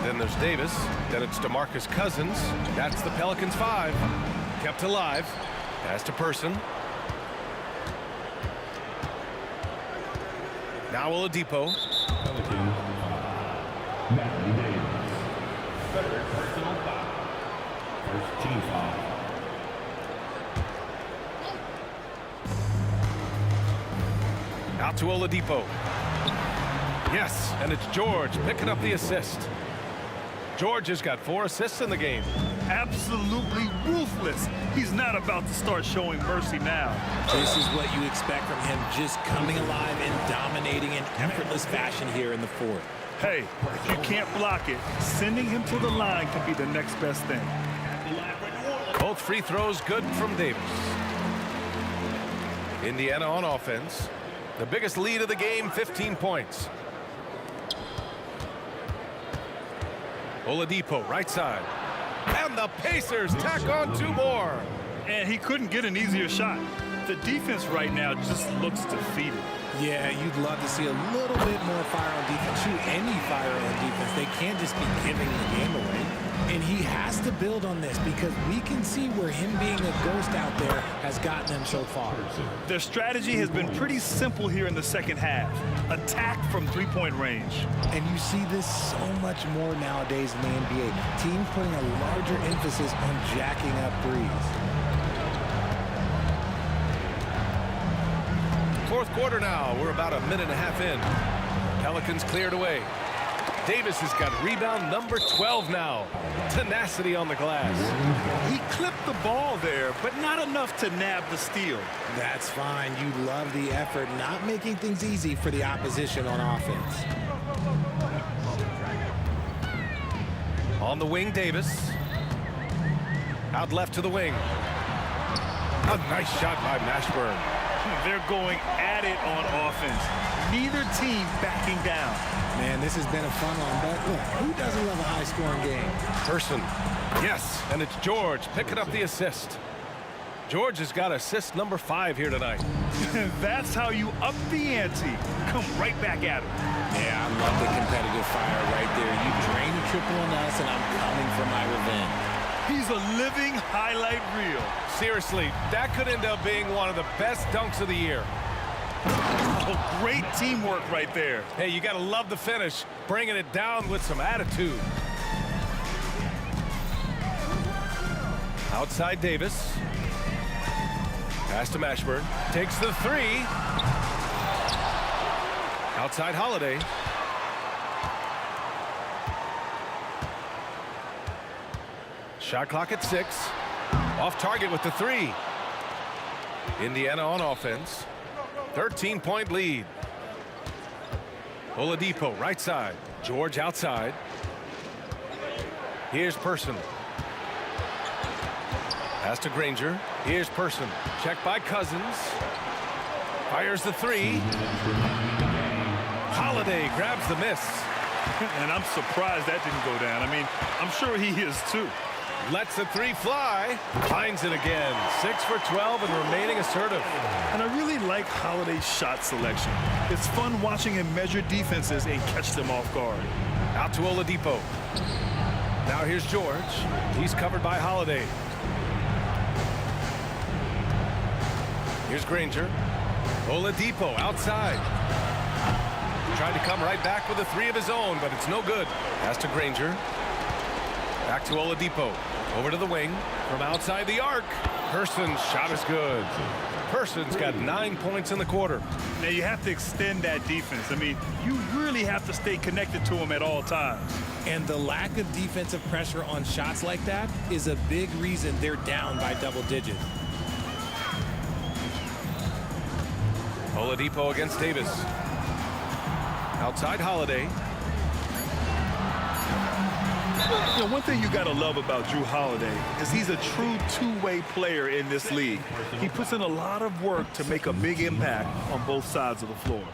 Then there's Davis. Then it's DeMarcus Cousins. That's the Pelicans 5. Kept alive. Pass to Person. Now Oladipo. Matthew Davis. Third personal foul. First team foul. Out to Oladipo. Yes, and it's George picking up the assist. George has got 4 assists in the game. Absolutely ruthless. He's not about to start showing mercy now. This is what you expect from him, just coming alive and dominating in effortless fashion here in the fourth. Hey, if you can't block it, sending him to the line can be the next best thing. Both free throws good from Davis. Indiana on offense. The biggest lead of the game, 15 points. Oladipo, right side. And the Pacers tack on 2 more. And he couldn't get an easier shot. The defense right now just looks defeated. Yeah, you'd love to see a little bit more fire on defense. Shoot, any fire on defense. They can't just be giving the game away. And he has to build on this because we can see where him being a ghost out there has gotten them so far. Their strategy has been pretty simple here in the second half. Attack from 3-point range. And you see this so much more nowadays in the NBA. Teams putting a larger emphasis on jacking up threes. Fourth quarter now. We're about a minute and a half in. Pelicans cleared away. Davis has got rebound number 12 now. Tenacity on the glass. He clipped the ball there, but not enough to nab the steal. That's fine. You love the effort, not making things easy for the opposition on offense. On the wing, Davis. Out left to the wing. A nice shot by Mashburn. They're going at it on offense. Neither team backing down. Man, this has been a fun one, but look, who doesn't love a high-scoring game? Person. Yes, and it's George picking up the assist. George has got assist number 5 here tonight. That's how you up the ante. Come right back at him. Yeah, I love the competitive fire right there. You drain a triple on us, and I'm coming for my revenge. He's a living highlight reel. Seriously, that could end up being one of the best dunks of the year. Oh, great teamwork right there. Hey, you got to love the finish, bringing it down with some attitude. Outside Davis. Pass to Mashburn. Takes the 3. Outside Holiday. Shot clock at 6. Off target with the 3. Indiana on offense. 13-point lead. Oladipo right side. George outside. Here's Person. Pass to Granger. Here's Person. Checked by Cousins. Fires the 3. Holiday grabs the miss. And I'm surprised that didn't go down. I mean, I'm sure he is too. Lets the 3 fly. Finds it again. 6 for 12 and remaining assertive. And I really like Holiday's shot selection. It's fun watching him measure defenses and catch them off guard. Out to Oladipo. Now here's George. He's covered by Holiday. Here's Granger. Oladipo outside. Trying to come right back with a 3 of his own, but it's no good. Pass to Granger. Back to Oladipo. Over to the wing. From outside the arc. Person's shot is good. Person's got 9 points in the quarter. Now you have to extend that defense. I mean, you really have to stay connected to him at all times. And the lack of defensive pressure on shots like that is a big reason they're down by double digits. Oladipo against Davis. Outside Holiday. You know, one thing you got to love about Jrue Holiday is he's a true two-way player in this league. He puts in a lot of work to make a big impact on both sides of the floor.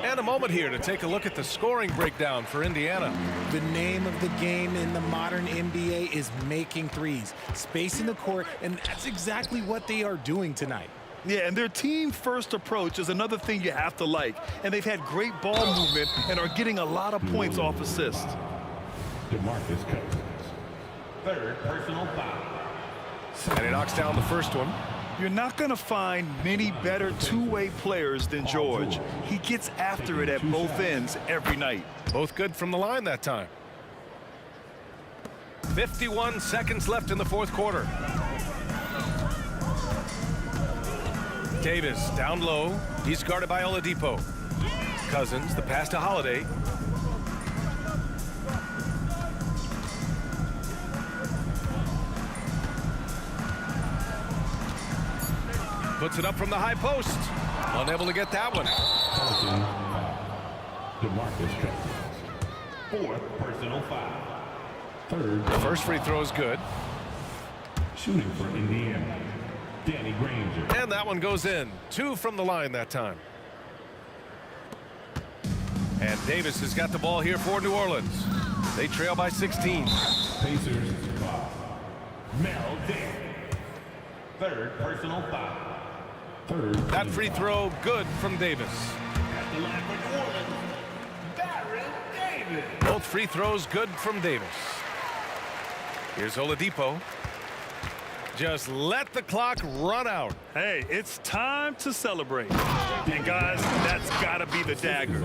And a moment here to take a look at the scoring breakdown for Indiana. The name of the game in the modern NBA is making threes, spacing the court, and that's exactly what they are doing tonight. Yeah, and their team-first approach is another thing you have to like. And they've had great ball movement and are getting a lot of points off assists. DeMarcus Cousins. 3rd personal foul. And he knocks down the first one. You're not going to find many better two-way players than George. He gets after it at both ends every night. Both good from the line that time. 51 seconds left in the 4th quarter. Davis down low. He's guarded by Oladipo. Cousins, the pass to Holiday. Puts it up from the high post. Unable to get that one. DeMarcus Cousins. 4th personal foul. 3rd. The first free throw is good. Shooting for Indiana, Danny Granger. And that one goes in. 2 from the line that time. And Davis has got the ball here for New Orleans. They trail by 16. Pacers foul. Mel Davis. 3rd personal foul. 3rd. That free throw good from Davis. At the line for New Orleans, Baron Davis. Both free throws good from Davis. Here's Oladipo. Just let the clock run out. Hey, it's time to celebrate. And guys, that's got to be the dagger.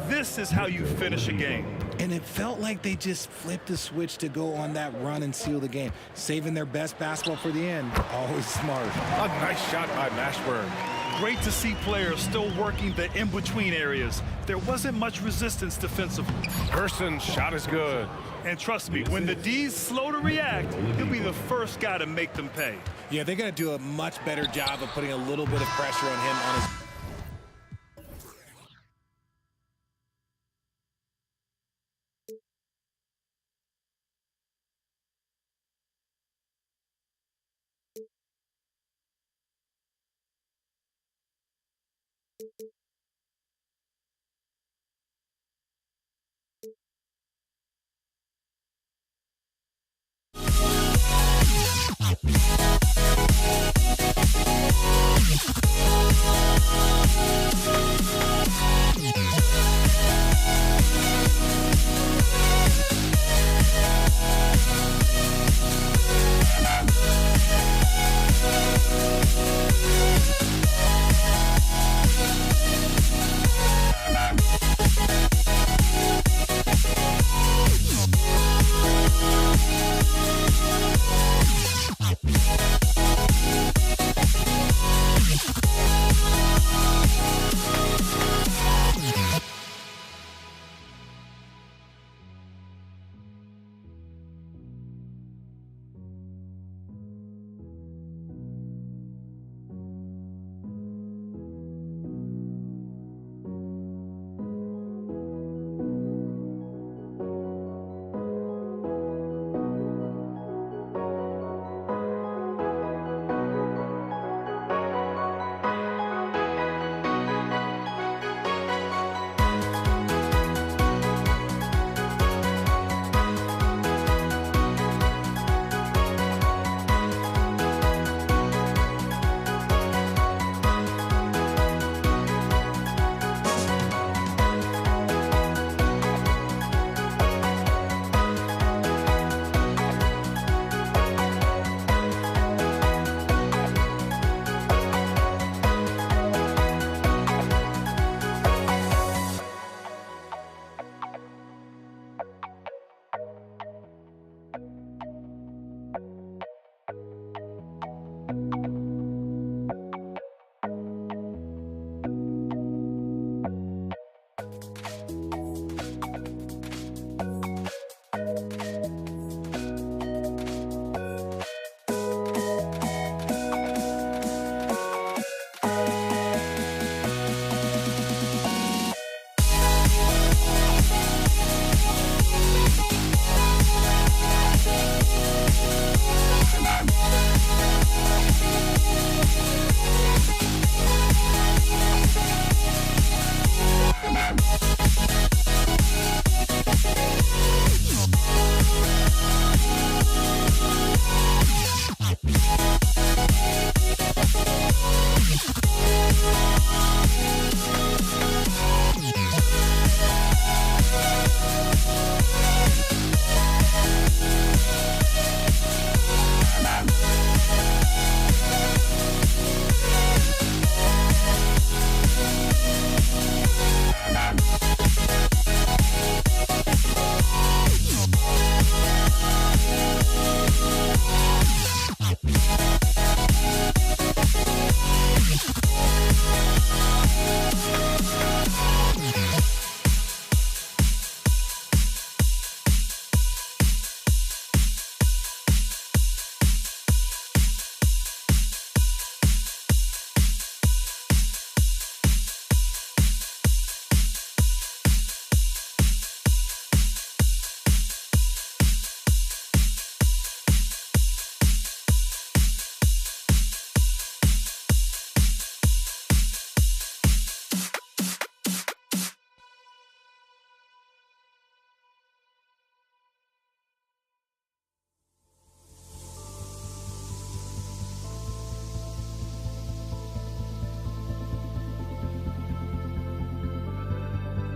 This is how you finish a game. And it felt like they just flipped the switch to go on that run and seal the game, saving their best basketball for the end. Always smart. A nice shot by Mashburn. Great to see players still working the in-between areas. There wasn't much resistance defensively. Person's shot is good. And trust me, when the D's slow to react, he'll be the first guy to make them pay. Yeah, they're going to do a much better job of putting a little bit of pressure on him on his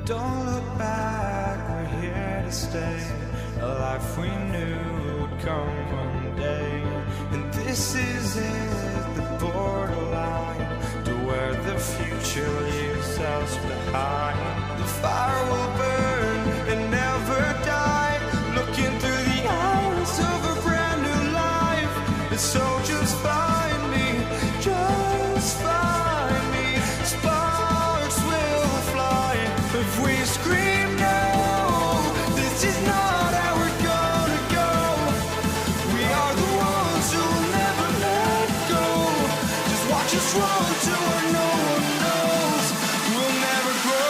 Don't look back, we're here to stay. A life we knew would come one day. And this is it, the borderline to where the future leaves us behind. The fire will burn and never die, looking through the eyes of a brand new life. And so just find me, just find me. Sparks will fly if we scream no. This is not how we're gonna go. We are the ones who will never let go. Just watch us run to where no one knows. We'll never grow.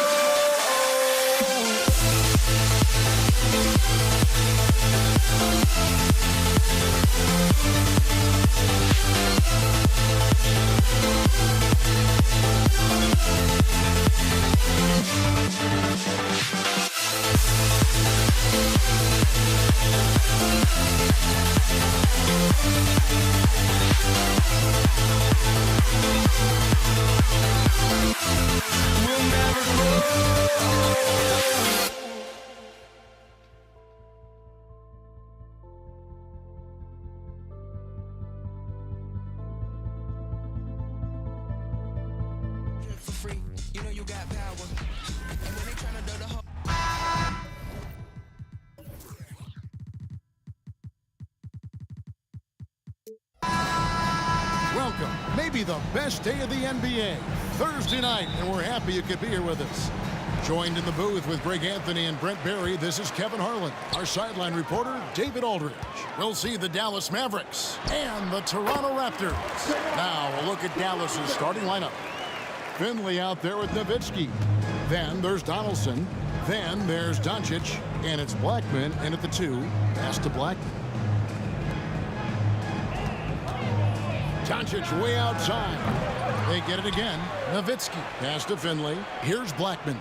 free. You know you got power. And when they tryna do the whole Welcome, maybe the best day of the NBA, Thursday night, and we're happy you could be here with us. Joined in the booth with Greg Anthony and Brent Barry, this is Kevin Harlan. Our sideline reporter, David Aldridge. We'll see the Dallas Mavericks and the Toronto Raptors. Now, a look at Dallas's starting lineup. Finley out there with Nowitzki. Then there's Donaldson. Then there's Doncic, and it's Blackman in at the 2. Pass to Blackman. Doncic way outside. They get it again. Nowitzki. Pass to Finley. Here's Blackman.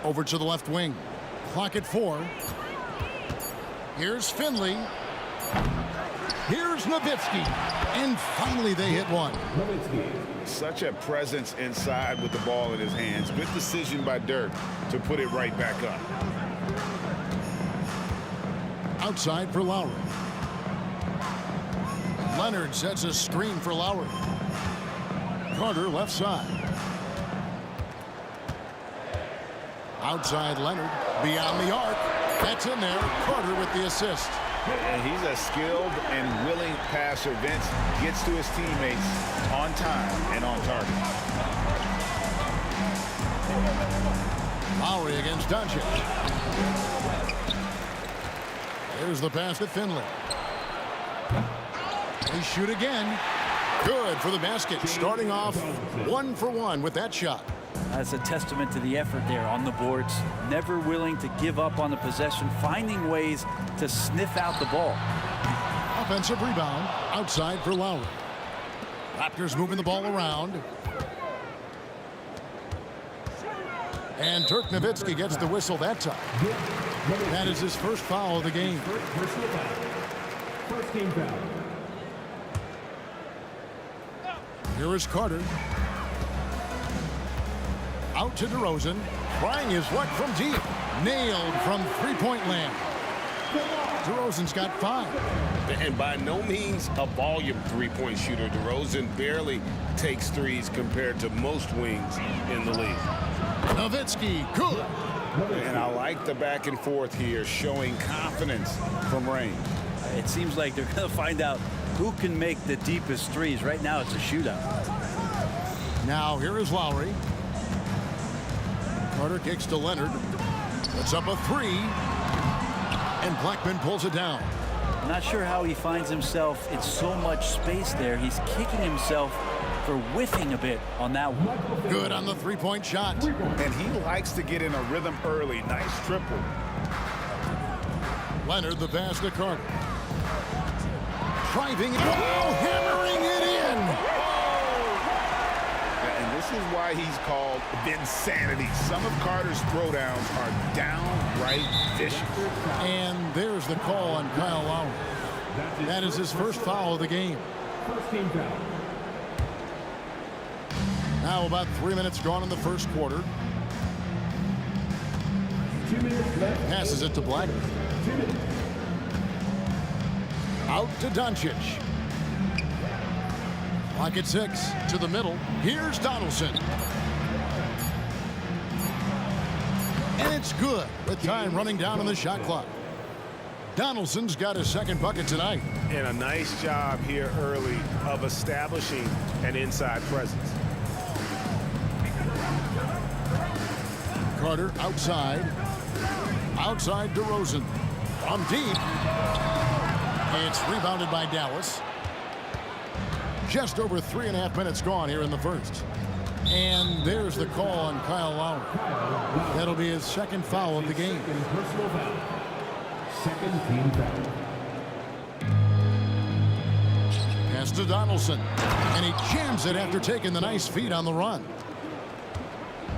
Over to the left wing. Clock at 4. Here's Finley. Here's Nowitzki. And finally they hit one. Such a presence inside with the ball in his hands. Good decision by Dirk to put it right back up. Outside for Lowry. Leonard sets a screen for Lowry. Carter left side. Outside Leonard. Beyond the arc. That's in there. Carter with the assist. And he's a skilled and willing passer. Vince gets to his teammates on time and on target. Lowry against Doncic. Here's the pass to Finley. They shoot again. Good for the basket. Starting off 1 for 1 with that shot. That's a testament to the effort there on the boards. Never willing to give up on the possession, finding ways to sniff out the ball. Offensive rebound outside for Lowry. Raptors moving the ball around. And Dirk Nowitzki gets the whistle that time. That is his first foul of the game. First game foul. Here is Carter. Out to DeRozan. Trying his luck from deep. Nailed from three-point land. DeRozan's got 5. And by no means a volume three-point shooter. DeRozan barely takes threes compared to most wings in the league. Nowitzki, good. And I like the back and forth here, showing confidence from Rain. It seems like they're going to find out who can make the deepest threes. Right now, it's a shootout. Now, here is Lowry. Carter kicks to Leonard. Puts up a 3. And Blackman pulls it down. Not sure how he finds himself in so much space there. He's kicking himself for whiffing a bit on that one. Good on the three-point shot. And he likes to get in a rhythm early. Nice triple. Leonard, the pass to Carter. Driving, hammering it in. And this is why he's called Vinsanity. Some of Carter's throwdowns are downright vicious. And there's the call on Kyle Lowry. That is his first foul of the game. First team foul. Now about 3 minutes gone in the first quarter. 2 minutes left. Passes it to Blackman. 2 minutes. Out to Doncic. Clock at 6. To the middle. Here's Donaldson. And it's good with time running down on the shot clock. Donaldson's got his second bucket tonight. And a nice job here early of establishing an inside presence. Carter outside. Outside DeRozan. From deep. It's rebounded by Dallas. Just over 3.5 minutes gone here in the first. And there's the call on Kyle Lowry. That'll be his second foul of the game. Personal foul. Second team foul. Pass to Donaldson. And he jams it after taking the nice feed on the run.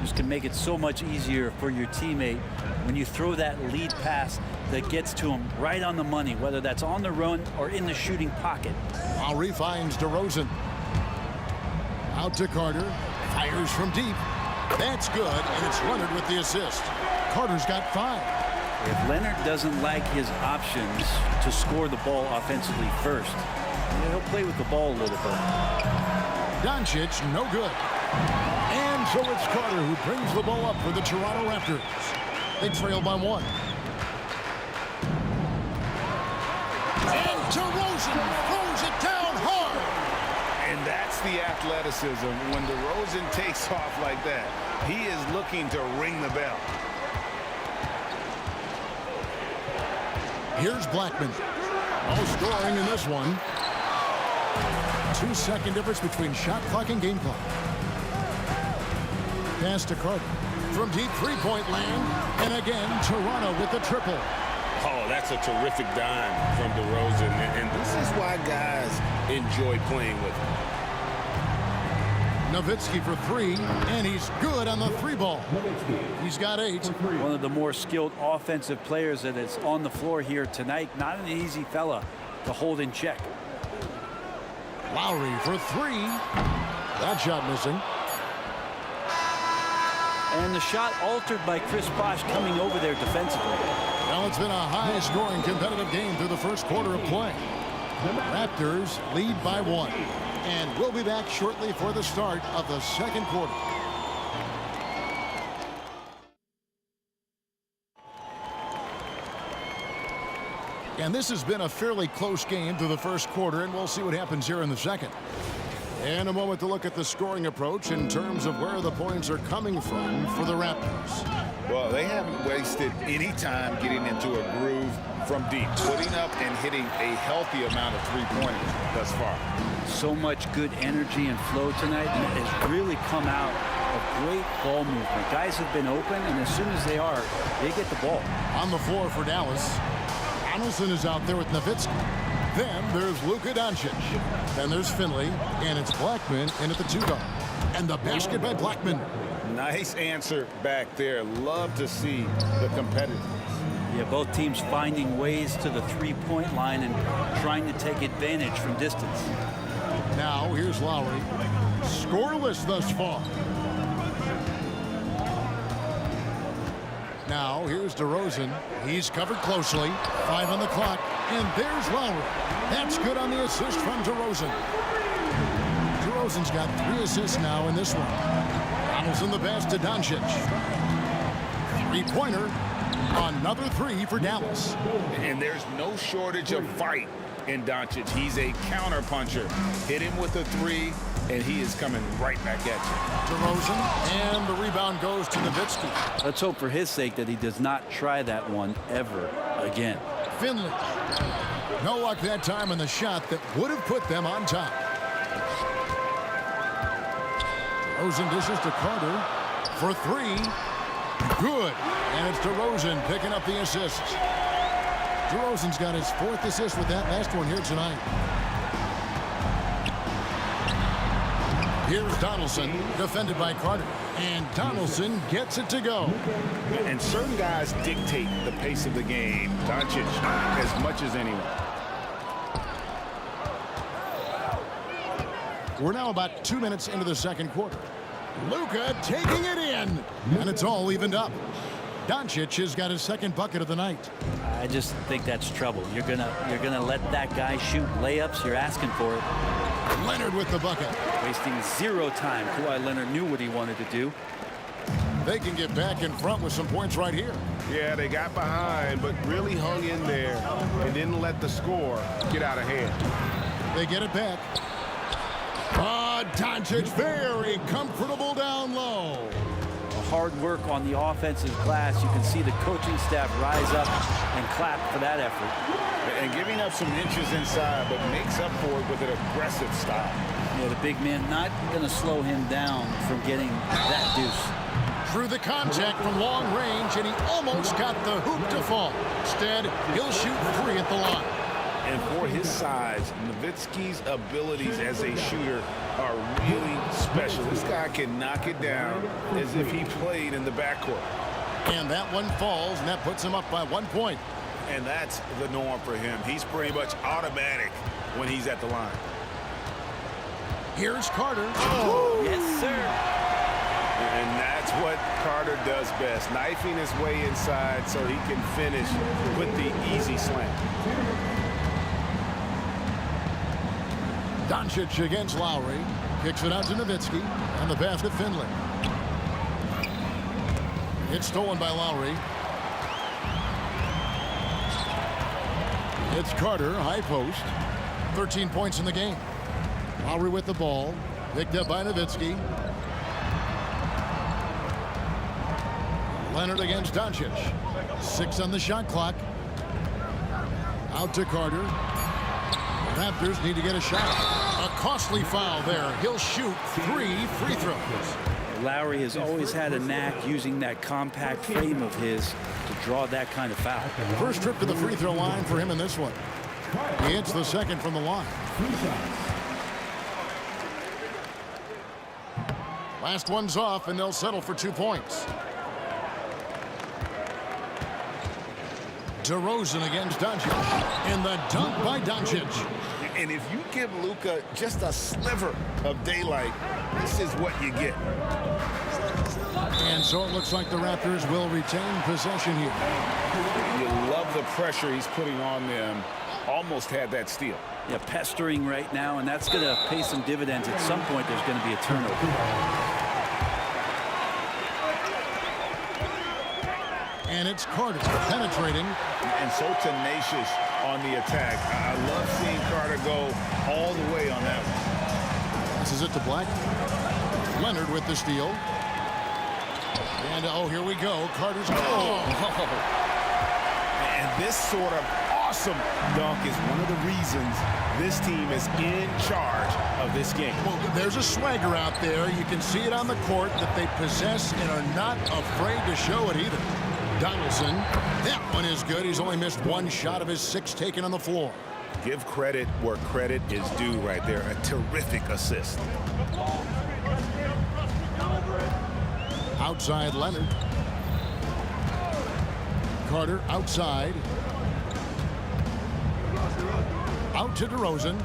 Just can make it so much easier for your teammate when you throw that lead pass that gets to him right on the money, whether that's on the run or in the shooting pocket. Lowry finds DeRozan. Out to Carter. Fires from deep. That's good, and it's Leonard with the assist. Carter's got 5. If Leonard doesn't like his options to score the ball offensively first, he'll play with the ball a little bit. Doncic, no good. And so it's Carter who brings the ball up for the Toronto Raptors. They trail by 1. And DeRozan throws it down hard. And that's the athleticism. When DeRozan takes off like that, he is looking to ring the bell. Here's Blackman. No scoring in this one. 2-second difference between shot clock and game clock. Pass to Carter. From deep three-point land. And again, Toronto with the triple. Oh, that's a terrific dime from DeRozan. And this is why guys enjoy playing with him. Nowitzki for 3, and he's good on the 3-ball. He's got 8. One of the more skilled offensive players that is on the floor here tonight. Not an easy fella to hold in check. Lowry for 3. That shot missing. And the shot altered by Chris Bosh coming over there defensively. Well, it's been a high-scoring competitive game through the first quarter of play. Raptors lead by 1. And we'll be back shortly for the start of the second quarter. And this has been a fairly close game through the first quarter, and we'll see what happens here in the second. And a moment to look at the scoring approach in terms of where the points are coming from for the Raptors. Well, they haven't wasted any time getting into a groove from deep, putting up and hitting a healthy amount of three-pointers thus far. So much good energy and flow tonight, and it has really come out of great ball movement. Guys have been open, and as soon as they are, they get the ball. On the floor for Dallas, Donaldson is out there with Nowitzki. Then there's Luka Doncic. Then there's Finley, and it's Blackman in at the 2-guard. And the basket by Blackman. Nice answer back there. Love to see the competitiveness. Yeah, both teams finding ways to the three-point line and trying to take advantage from distance. Now here's Lowry. Scoreless thus far. Now here's DeRozan. He's covered closely. 5 on the clock. And there's Lowry. That's good on the assist from DeRozan. DeRozan's got 3 assists now in this one. Donaldson the pass to Doncic. 3-pointer. Another 3 for Dallas. And there's no shortage of fight in Doncic. He's a counter-puncher. Hit him with a 3, and he is coming right back at you. DeRozan, and the rebound goes to Nowitzki. Let's hope for his sake that he does not try that one ever again. Finley. No luck that time on the shot that would have put them on top. DeRozan dishes to Carter for 3. Good. And it's DeRozan picking up the assists. DeRozan's got his 4th assist with that last one here tonight. Here's Donaldson, defended by Carter. And Donaldson gets it to go. And certain guys dictate the pace of the game. Doncic as much as anyone. We're now about 2 minutes into the second quarter. Luka taking it in. And it's all evened up. Doncic has got his 2nd bucket of the night. I just think that's trouble. You're gonna let that guy shoot layups. You're asking for it. Leonard with the bucket. Wasting 0 time. Kawhi Leonard knew what he wanted to do. They can get back in front with some points right here. Yeah, they got behind, but really hung in there and didn't let the score get out of hand. They get it back. Doncic very comfortable down low. Hard work on the offensive glass. You can see the coaching staff rise up and clap for that effort. And giving up some inches inside, but makes up for it with an aggressive style. Yeah, the big man not going to slow him down from getting that deuce. Through the contact from long range, and he almost got the hoop to fall. Instead, he'll shoot 3 at the line. And for his size, Nowitzki's abilities as a shooter are really special. This guy can knock it down as if he played in the backcourt. And that one falls, and that puts him up by 1 point. And that's the norm for him. He's pretty much automatic when he's at the line. Here's Carter. Oh, yes, sir. And that's what Carter does best, knifing his way inside so he can finish with the easy slam. Doncic against Lowry. Kicks it out to Nowitzki, and the pass to Finley. It's stolen by Lowry. It's Carter, high post. 13 points in the game. Lowry with the ball. Picked up by Nowitzki. Leonard against Doncic. 6 on the shot clock. Out to Carter. The Raptors need to get a shot. A costly foul there. He'll shoot 3 free throws. Lowry has always had a knack using that compact frame of his to draw that kind of foul. First trip to the free throw line for him in this one. He hits the second from the line. Last one's off, and they'll settle for 2 points. DeRozan against Doncic. And the dunk by Doncic. And if you give Luka just a sliver of daylight, this is what you get. And so it looks like the Raptors will retain possession here. You love the pressure he's putting on them. Almost had that steal. Yeah, pestering right now, and that's going to pay some dividends. At some point, there's going to be a turnover. And it's Carter penetrating. And so tenacious on the attack. I love seeing Carter go all the way on that one. This is it to Black. Leonard with the steal. And oh, here we go. Carter's. And this sort of awesome dunk is one of the reasons this team is in charge of this game. Well, there's a swagger out there. You can see it on the court that they possess and are not afraid to show it either. Donaldson, that one is good. He's only missed 1 shot of his 6 taken on the floor. Give credit where credit is due right there. A terrific assist. Outside Leonard. Carter outside. Out to DeRozan.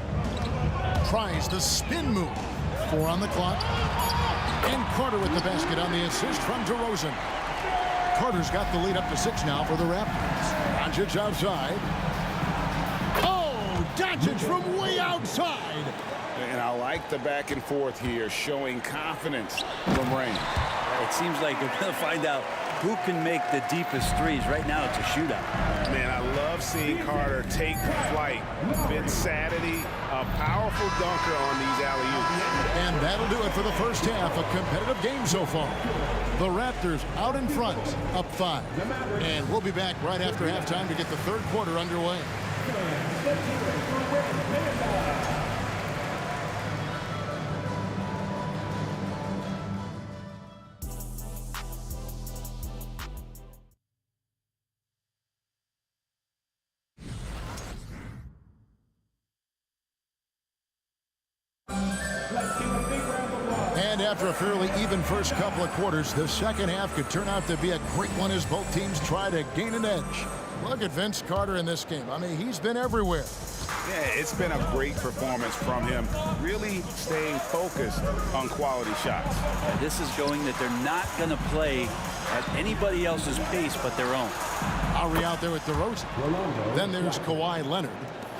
Tries the spin move. 4 on the clock. And Carter with the basket on the assist from DeRozan. Carter's got the lead up to 6 now for the Raptors. Doncic outside. Oh, Doncic from way outside. And I like the back and forth here, showing confidence from Rain. It seems like we're going to find out who can make the deepest threes. Right now, it's a shootout. Man, I love seeing Carter take flight. Vince Saturday, a powerful dunker on these alley-oops. And that'll do it for the first half. A competitive game so far. The Raptors out in front, up 5. And we'll be back right after halftime to get the third quarter underway. And after a fairly even first couple of quarters, the second half could turn out to be a great one as both teams try to gain an edge. Look at Vince Carter in this game. I mean, he's been everywhere. Yeah, it's been a great performance from him, really staying focused on quality shots. This is showing that they're not going to play at anybody else's pace but their own. Lowry out there with DeRozan. Then there's Kawhi Leonard.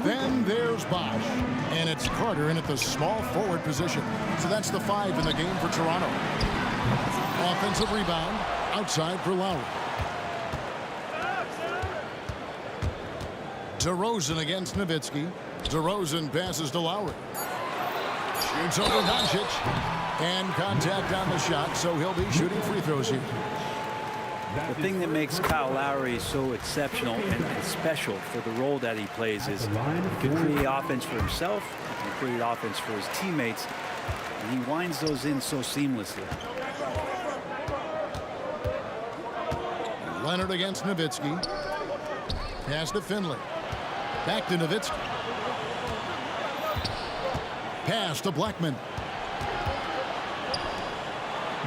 Then there's Bosh. And it's Carter in at the small forward position. So that's the 5 in the game for Toronto. Offensive rebound outside for Lowry. DeRozan against Nowitzki. DeRozan passes to Lowry. Shoots over Doncic. And contact on the shot, so he'll be shooting free throws here. The thing that makes Kyle Lowry so exceptional and special for the role that he plays is he can create offense for himself, he can create offense for his teammates, and he winds those in so seamlessly. Leonard against Nowitzki. Pass to Finley. Back to Nowitzki. Pass to Blackman.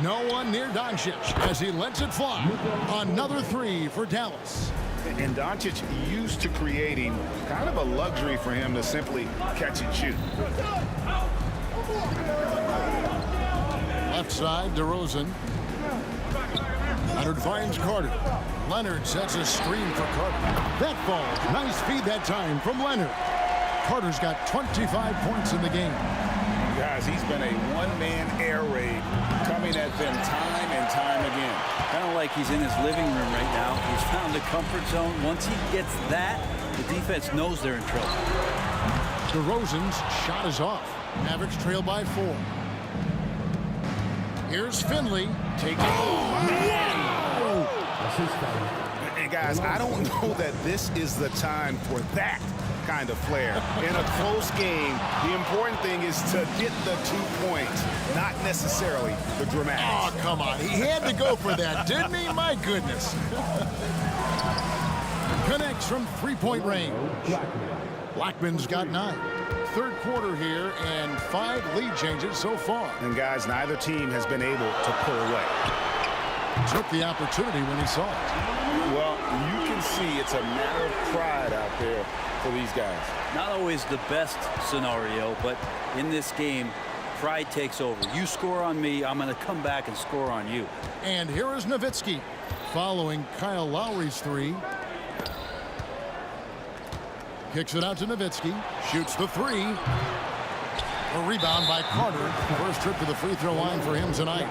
No one near Doncic as he lets it fly. Another 3 for Dallas. And Doncic used to creating kind of a luxury for him to simply catch and shoot. Left side, DeRozan. Leonard finds Carter. Leonard sets a screen for Carter. That falls. Nice feed that time from Leonard. Carter's got 25 points in the game. Guys, he's been a one-man air raid coming at them time and time again. Kind of like he's in his living room right now. He's found the comfort zone. Once he gets that, the defense knows they're in trouble. DeRozan's shot is off. Mavericks trail by 4. Here's Finley taking And guys, I don't know that this is the time for that kind of flair. In a close game, the important thing is to get the 2 points, not necessarily the dramatics. Oh, come on. He had to go for that, didn't he? My goodness. Connects from 3-point range. Blackman's got 9. Third quarter here and 5 lead changes so far. And guys, neither team has been able to pull away. Took the opportunity when he saw it. Well, you can see it's a matter of pride out there for these guys. Not always the best scenario, but in this game, pride takes over. You score on me, I'm going to come back and score on you. And here is Nowitzki following Kyle Lowry's 3. Kicks it out to Nowitzki. Shoots the 3. A rebound by Carter. First trip to the free throw line for him tonight.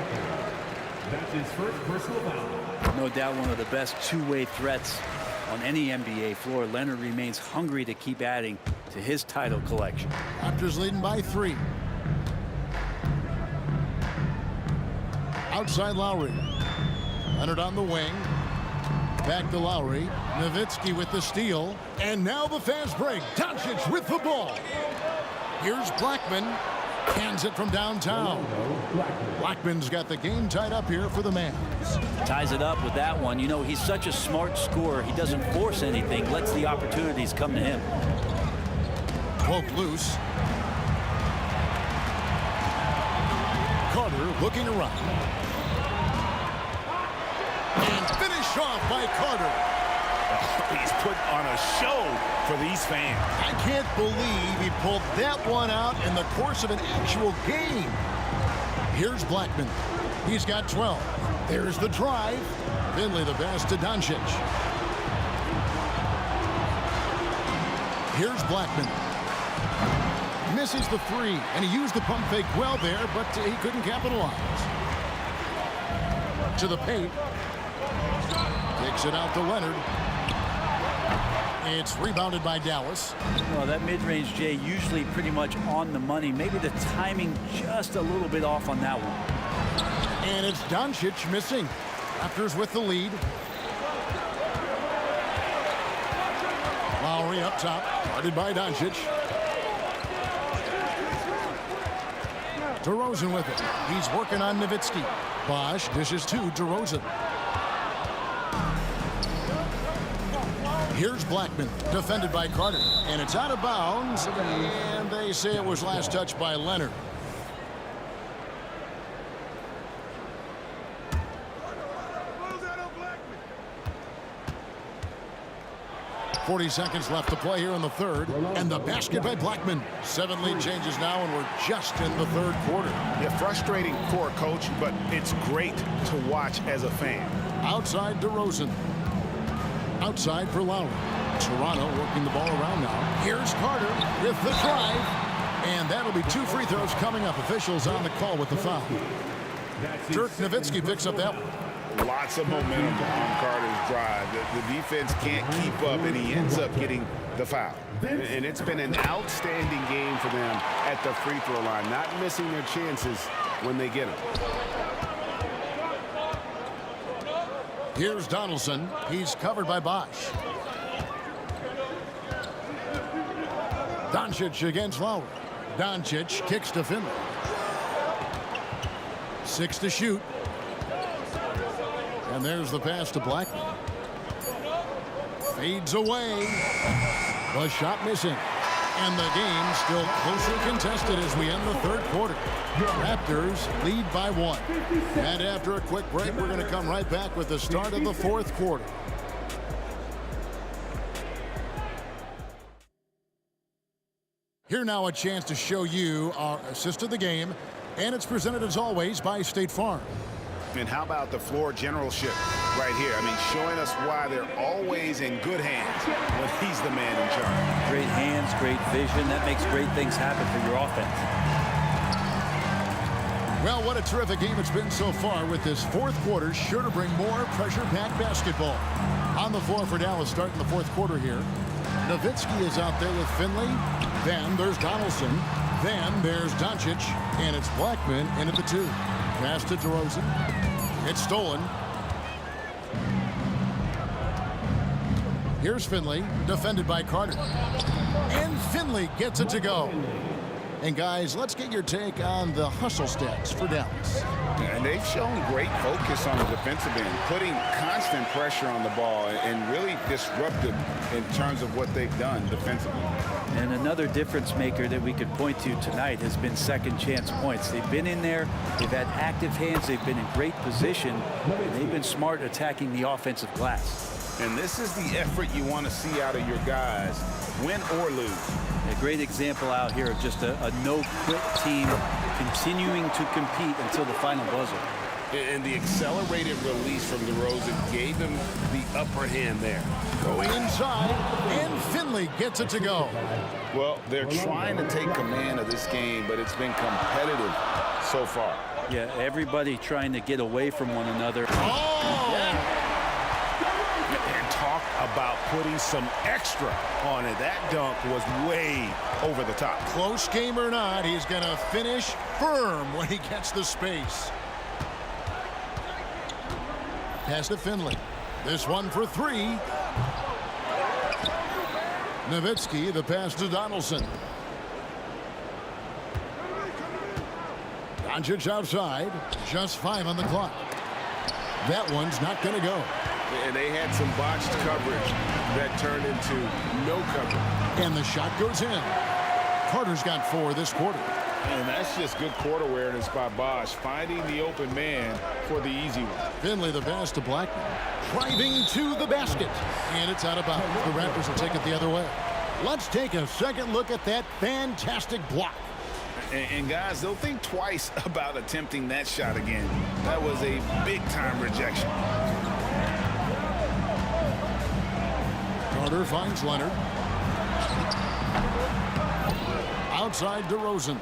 That's his first personal foul. No doubt one of the best two-way threats on any NBA floor. Leonard remains hungry to keep adding to his title collection. Raptors leading by 3. Outside Lowry. Leonard on the wing. Back to Lowry. Nowitzki with the steal. And now the fast break. Doncic with the ball. Here's Blackman. Hands it from downtown. Blackman's got the game tied up here for the Mavs. Ties it up with that one. You know, he's such a smart scorer. He doesn't force anything. Lets the opportunities come to him. Poke loose. Carter looking around. And finish off by Carter. He's put on a show for these fans. I can't believe he pulled that one out in the course of an actual game. Here's Blackman. He's got 12. There's the drive. Finley the pass to Doncic. Here's Blackman. Misses the 3, and he used the pump fake well there, but he couldn't capitalize. To the paint. Takes it out to Leonard. It's rebounded by Dallas. Well, that mid-range, Jay, usually pretty much on the money. Maybe the timing just a little bit off on that one. And it's Doncic missing. Raptors with the lead. Lowry up top, guarded by Doncic. DeRozan with it. He's working on Nowitzki. Bosch dishes to DeRozan. Here's Blackman, defended by Carter. And it's out of bounds. And they say it was last touched by Leonard. .40 seconds left to play here in the third. And the basket by Blackman. 7 lead changes now, and we're just in the third quarter. Yeah, frustrating for a coach, but it's great to watch as a fan. Outside DeRozan. Outside for Lowry. Toronto working the ball around now. Here's Carter with the drive. And that'll be 2 free throws coming up. Officials on the call with the foul. Dirk Nowitzki picks up that one. Lots of momentum on Carter's drive. The defense can't keep up, and he ends up getting the foul. And it's been an outstanding game for them at the free throw line, not missing their chances when they get them. Here's Donaldson. He's covered by Bosch. Doncic against Lowry. Doncic kicks to Finley. 6 to shoot. And there's the pass to Blackman. Fades away. The shot missing. And the game still closely contested as we end the third quarter. Raptors lead by 1. And after a quick break, we're going to come right back with the start of the fourth quarter. Here now a chance to show you our assist of the game. And it's presented as always by State Farm. And how about the floor generalship right here? I mean, showing us why they're always in good hands when he's the man in charge. Great hands, great vision. That makes great things happen for your offense. Well, what a terrific game it's been so far, with this fourth quarter sure to bring more pressure-packed basketball. On the floor for Dallas starting the fourth quarter here. Nowitzki is out there with Finley. Then there's Donaldson. Then there's Doncic. And it's Blackman in at the 2. Pass to DeRozan. It's stolen. Here's Finley, defended by Carter. And Finley gets it to go. And guys, let's get your take on the hustle stats for Dallas. And they've shown great focus on the defensive end, putting constant pressure on the ball and really disruptive in terms of what they've done defensively. And another difference maker that we could point to tonight has been second chance points. They've been in there, they've had active hands, they've been in great position, and they've been smart attacking the offensive glass. And this is the effort you want to see out of your guys, win or lose. A great example out here of just a no-quit team continuing to compete until the final buzzer. And the accelerated release from DeRozan gave him the upper hand there. Going inside, and Finley gets it to go. Well, they're trying to take command of this game, but it's been competitive so far. Yeah, everybody trying to get away from one another. And talk about putting some extra on it. That dunk was way over the top. Close game or not, he's going to finish firm when he gets the space. Pass to Finley. This one for 3. Nowitzki, the pass to Donaldson. Doncic outside. Just 5 on the clock. That one's not going to go. And they had some botched coverage that turned into no coverage. And the shot goes in. Carter's got 4 this quarter. And that's just good court awareness by Bosch, finding the open man for the easy one. Finley, the pass to Blackman. Driving to the basket. And it's out of bounds. The Raptors will take it the other way. Let's take a second look at that fantastic block. And guys, they'll think twice about attempting that shot again. That was a big-time rejection. Carter finds Leonard. Outside DeRozan.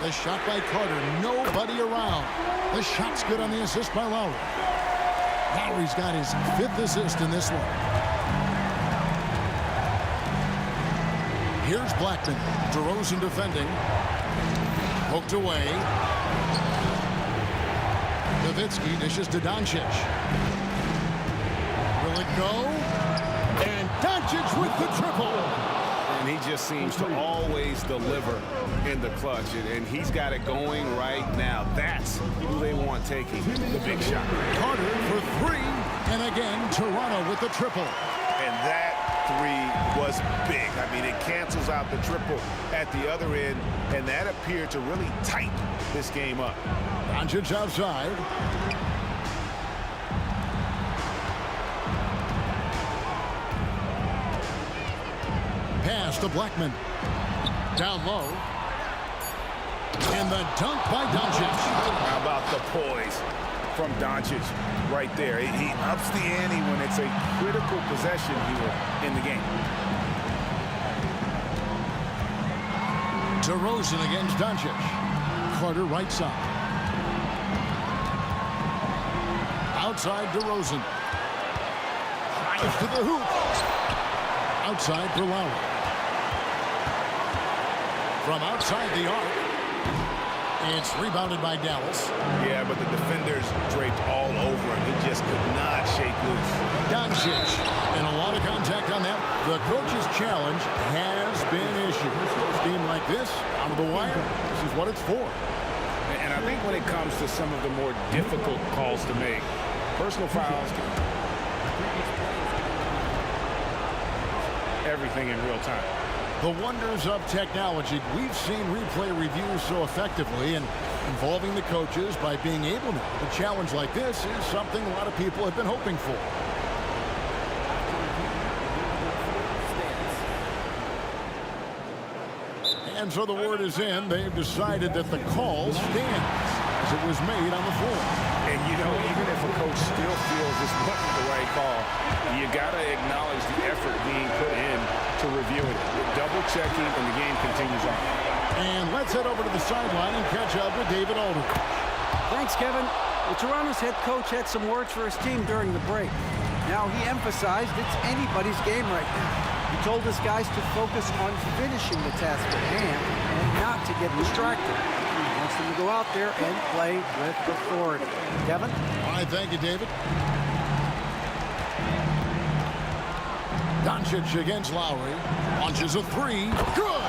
The shot by Carter. Nobody around. The shot's good on the assist by Lowry. Lowry's got his 5th assist in this one. Here's Blackman. DeRozan defending. Poked away. Nowitzki dishes to Doncic. Will it go? And Doncic with the triple. And he just seems to always deliver in the clutch. And he's got it going right now. That's who they want taking the big shot. Carter for 3. And again, Toronto with the triple. And that 3 was big. I mean, it cancels out the triple at the other end. And that appeared to really tighten this game up. Doncic outside. Pass to Blackman. Down low. And the dunk by Doncic. How about the poise from Doncic right there? He ups the ante when it's a critical possession here in the game. DeRozan against Doncic. Carter right side. Outside DeRozan. Drives to the hoop. Outside for Lowry. From outside the arc. It's rebounded by Dallas. Yeah, but the defenders draped all over him. He just could not shake loose. Doncic. And a lot of contact on that. The coach's challenge has been issued. A team like this, out of the wire, this is what it's for. And I think when it comes to some of the more difficult calls to make, personal fouls, everything in real time. The wonders of technology. We've seen replay reviews so effectively, and involving the coaches by being able to. A challenge like this is something a lot of people have been hoping for. And so the word is in. They've decided that the call stands as it was made on the floor. And, you know, even if a coach still feels this wasn't the right call, you got to acknowledge the effort being put in to review it. Double checking, and the game continues on. And let's head over to the sideline and catch up with David Aldridge. Thanks, Kevin. The Toronto's head coach had some words for his team during the break. Now, he emphasized it's anybody's game right now. He told his guys to focus on finishing the task at hand and not to get distracted. He wants them to go out there and play with authority. Kevin? All right, thank you, David. Doncic against Lowry. Launches a three. Good!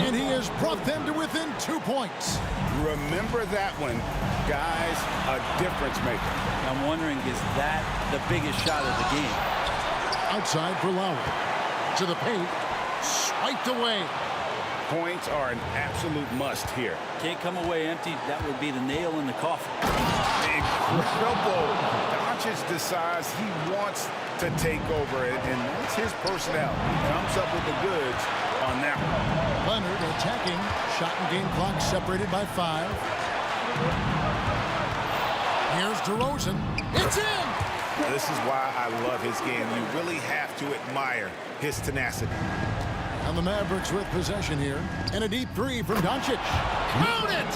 And he has brought them to within 2 points. Remember that one, guys, a difference maker. I'm wondering, is that the biggest shot of the game? Outside for Lowry. To the paint. Swiped away. Points are an absolute must here. Can't come away empty. That would be the nail in the coffin. Incredible. Doncic decides he wants to take over it, and that's his personnel. He comes up with the goods on that one. Leonard attacking. Shot and game clock separated by 5. Here's DeRozan. It's in! This is why I love his game. You really have to admire his tenacity. And the Mavericks with possession here. And a deep three from Doncic. Count it!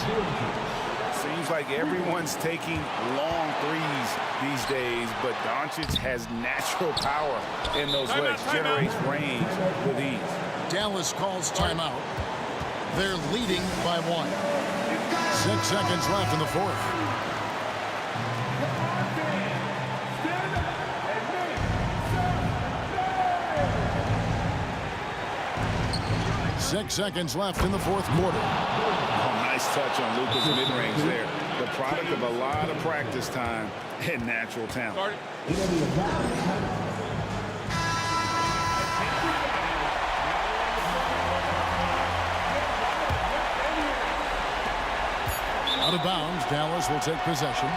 Seems like everyone's taking long threes these days, but Doncic has natural power in those legs, generates range with ease. Dallas calls timeout. They're leading by 1. 6 seconds left in the fourth. Six seconds left in the fourth quarter. Oh, nice touch on Luka's mid-range there. The product of a lot of practice time and natural talent. Out of bounds, Dallas will take possession.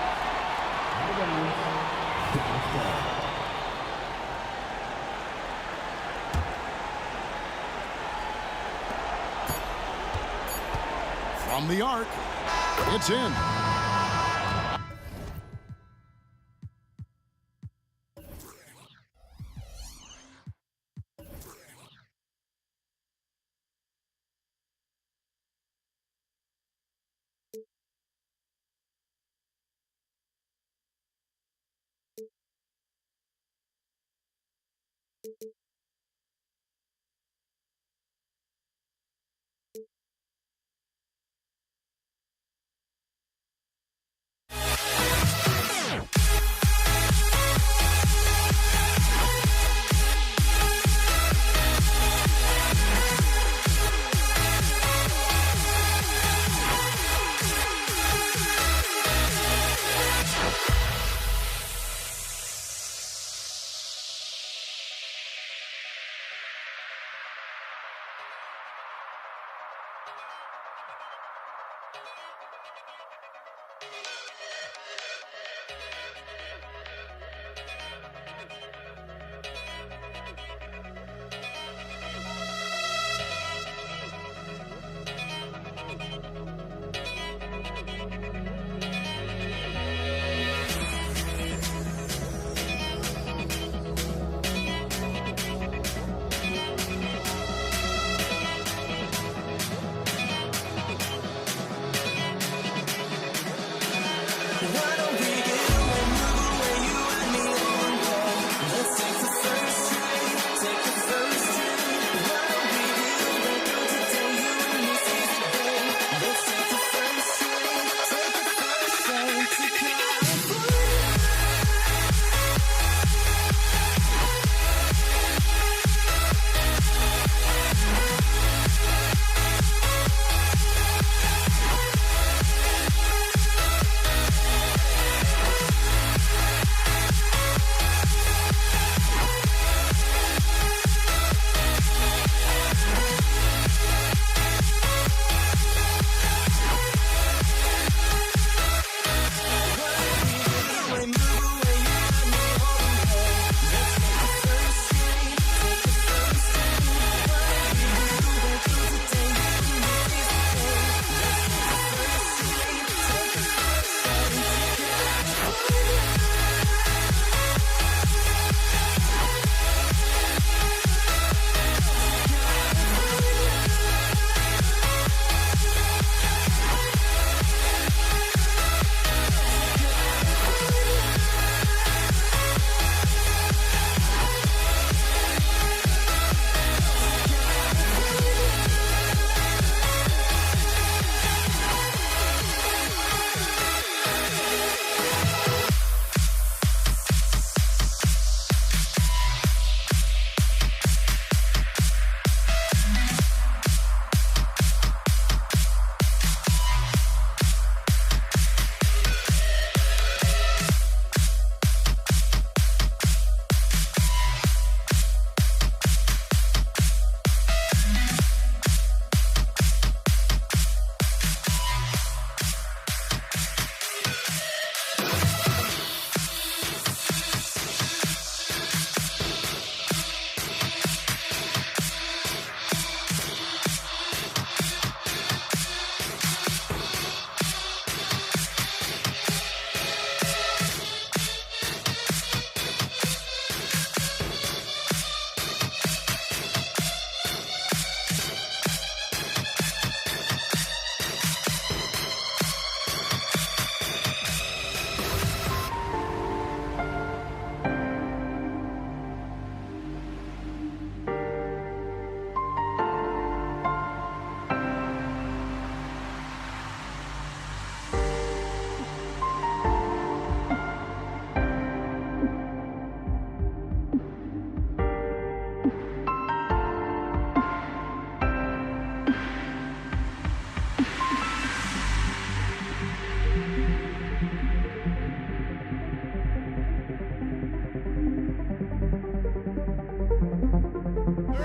From the arc, it's in.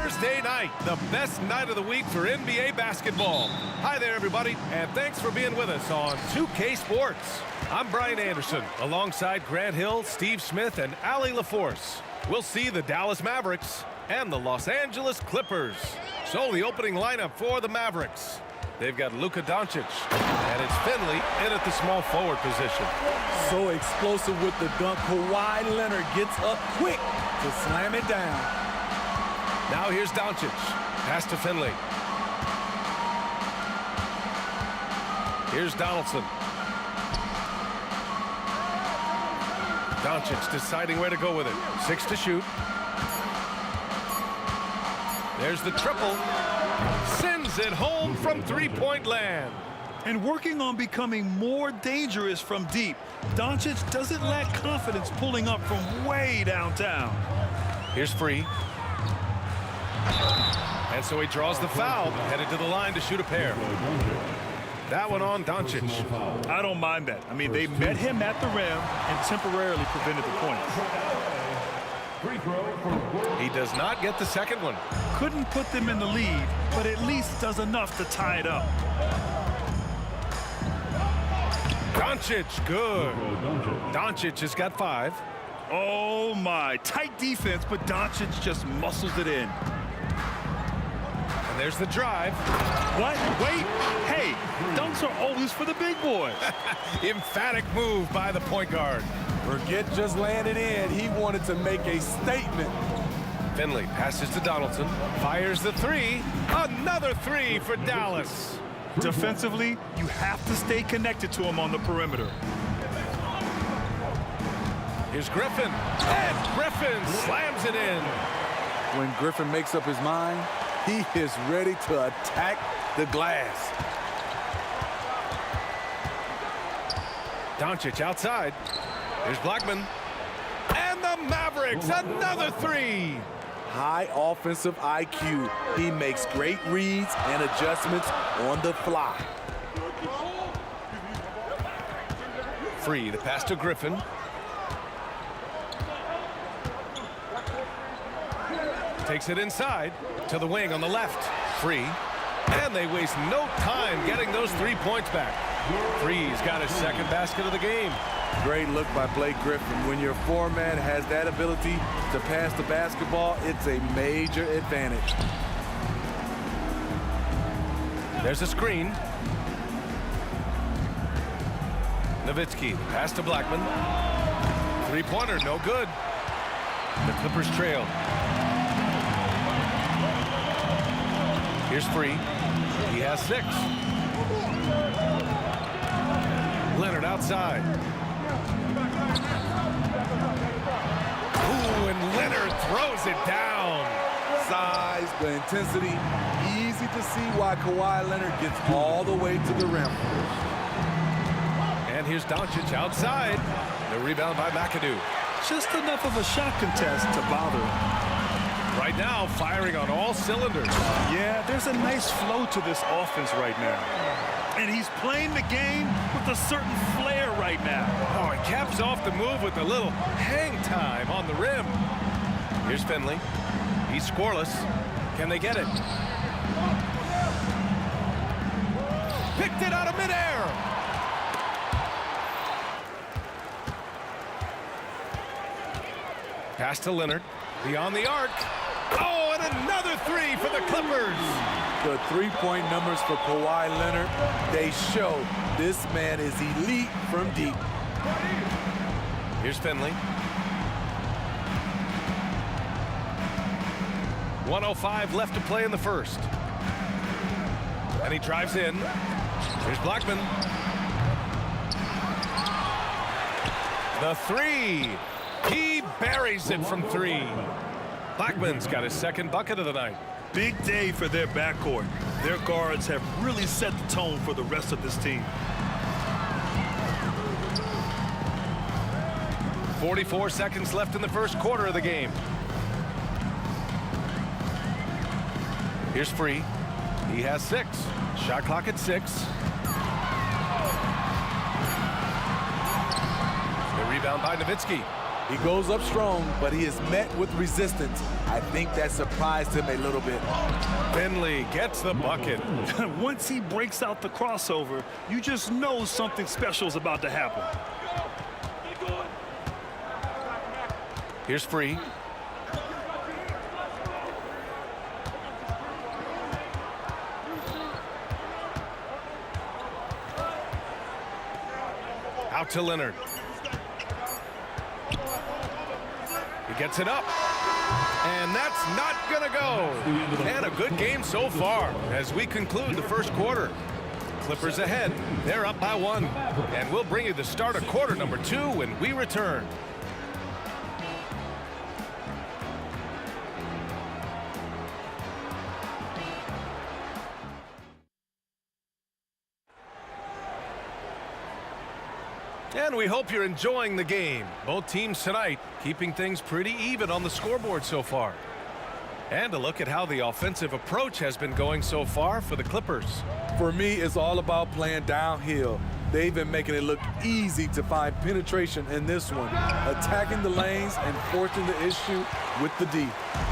Thursday night, the best night of the week for NBA basketball. Hi there, everybody, and thanks for being with us on 2K Sports. I'm Brian Anderson, alongside Grant Hill, Steve Smith, and Allie LaForce. We'll see the Dallas Mavericks and the Los Angeles Clippers. So the opening lineup for the Mavericks. They've got Luka Doncic, and it's Finley in at the small forward position. So explosive with the dunk. Kawhi Leonard gets up quick to slam it down. Now here's Doncic. Pass to Finley. Here's Donaldson. Doncic deciding where to go with it. 6 to shoot. There's the triple. Sends it home from three-point land. And working on becoming more dangerous from deep, Doncic doesn't lack confidence pulling up from way downtown. Here's Free. And so he draws the foul, headed to the line to shoot a pair. That one on Doncic. I don't mind that. I mean, they met him at the rim and temporarily prevented the points. He does not get the second one. Couldn't put them in the lead, but at least does enough to tie it up. Doncic, good. Doncic has got 5. Oh my, tight defense, but Doncic just muscles it in. And there's the drive. What? Wait, hey, dunks are always for the big boys. Emphatic move by the point guard. Forget just laying it in. He wanted to make a statement. Finley passes to Donaldson. Fires the 3. Another 3 for Dallas. Defensively, you have to stay connected to him on the perimeter. Here's Griffin. And Griffin slams it in. When Griffin makes up his mind, he is ready to attack the glass. Doncic outside. Here's Blackman. And the Mavericks, another 3. High offensive IQ. He makes great reads and adjustments on the fly. Free, the pass to Griffin. Takes it inside to the wing on the left. Free. And they waste no time getting those 3 points back. Free's got his second basket of the game. Great look by Blake Griffin. When your foreman has that ability to pass the basketball, it's a major advantage. There's a screen. Nowitzki, pass to Blackman. 3-pointer, no good. The Clippers trail. Here's Free. He has 6. Leonard outside. Ooh, and Leonard throws it down. Size, the intensity. Easy to see why Kawhi Leonard gets all the way to the rim. And here's Doncic outside. The rebound by McAdoo. Just enough of a shot contest to bother him. Right now, firing on all cylinders. Yeah, there's a nice flow to this offense right now. And he's playing the game with a certain flair right now. Oh, he caps off the move with a little hang time on the rim. Here's Finley. He's scoreless. Can they get it? Picked it out of midair. Pass to Leonard. Beyond the arc. Oh, and another 3 for the Clippers. The 3-point numbers for Kawhi Leonard, they show this man is elite from deep. Here's Finley. 1:05 left to play in the first. And he drives in. Here's Blackman. The 3. He buries it from 3. Blackman's got his second bucket of the night. Big day for their backcourt. Their guards have really set the tone for the rest of this team. 44 seconds left in the first quarter of the game. Here's Free. He has 6. Shot clock at 6. The rebound by Nowitzki. He goes up strong, but he is met with resistance. I think that surprised him a little bit. Finley gets the bucket. Once he breaks out the crossover, you just know something special is about to happen. Here's Free. Out to Leonard. He gets it up. And that's not going to go. And a good game so far as we conclude the first quarter. Clippers ahead. They're up by 1. And we'll bring you the start of quarter number 2 when we return. And we hope you're enjoying the game. Both teams tonight keeping things pretty even on the scoreboard so far. And a look at how the offensive approach has been going so far for the Clippers. For me, it's all about playing downhill. They've been making it look easy to find penetration in this one, attacking the lanes and forcing the issue with the D.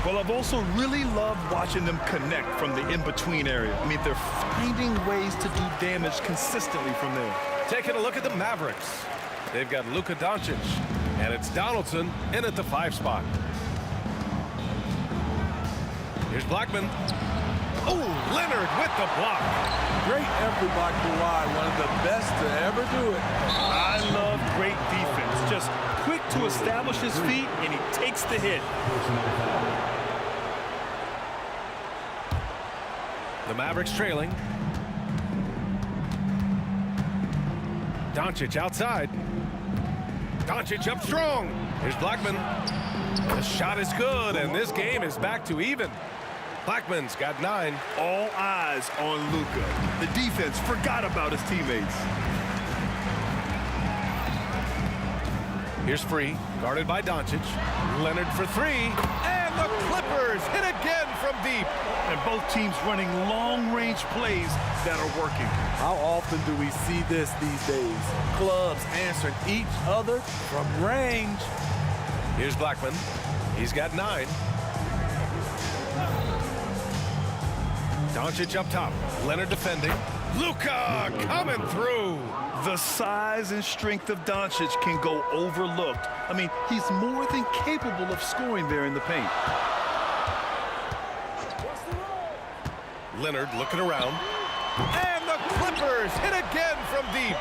Well, I've also really loved watching them connect from the in-between area. I mean, they're finding ways to do damage consistently from there. Taking a look at the Mavericks. They've got Luka Doncic, and it's Donaldson in at the 5 spot. Here's Blackman. Oh, Leonard with the block. Great effort by Kawhi, one of the best to ever do it. I love great defense. Just quick to establish his feet, and he takes the hit. The Mavericks trailing. Doncic outside. Doncic up strong. Here's Blackman. The shot is good, and this game is back to even. Blackman's got 9. All eyes on Luka. The defense forgot about his teammates. Here's Free, guarded by Doncic. Leonard for 3, and the Clippers hit again from deep. And both teams running long-range plays that are working. How often do we see this these days? Clubs answering each other from range. Here's Blackman. He's got 9. Doncic up top. Leonard defending. Luka coming through. The size and strength of Doncic can go overlooked. I mean, he's more than capable of scoring there in the paint. Leonard looking around. And the Clippers hit again from deep.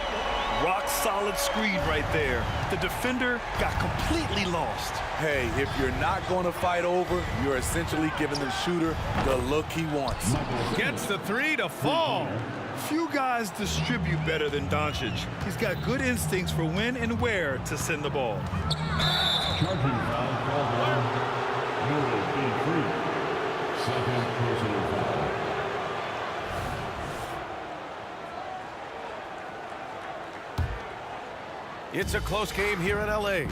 Rock solid screen right there. The defender got completely lost. Hey, if you're not going to fight over, you're essentially giving the shooter the look he wants. Gets the 3 to fall. Few guys distribute better than Doncic. He's got good instincts for when and where to send the ball. Charging foul called on Free. Second personal foul. It's a close game here in LA.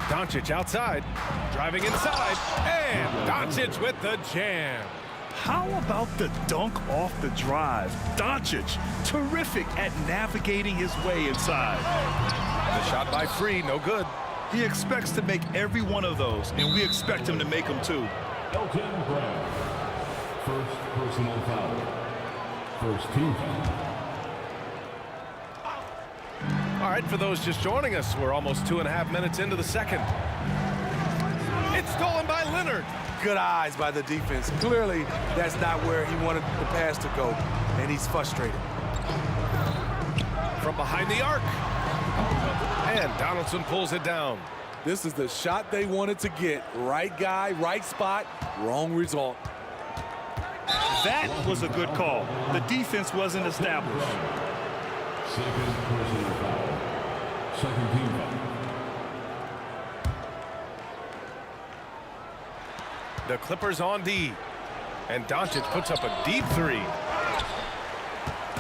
Doncic outside, driving inside, and Doncic with the jam. How about the dunk off the drive? Doncic, terrific at navigating his way inside. The shot by Free, no good. He expects to make every one of those, and we expect him to make them too. Elton Brand. First personal foul. First team foul. All right, for those just joining us, we're almost 2.5 minutes into the second. It's stolen by Leonard. Good eyes by the defense. Clearly, that's not where he wanted the pass to go, and he's frustrated. From behind the arc. And Donaldson pulls it down. This is the shot they wanted to get. Right guy, right spot, wrong result. That was a good call. The defense wasn't established. Second personal foul. Second team foul. The Clippers on D. And Doncic puts up a deep 3.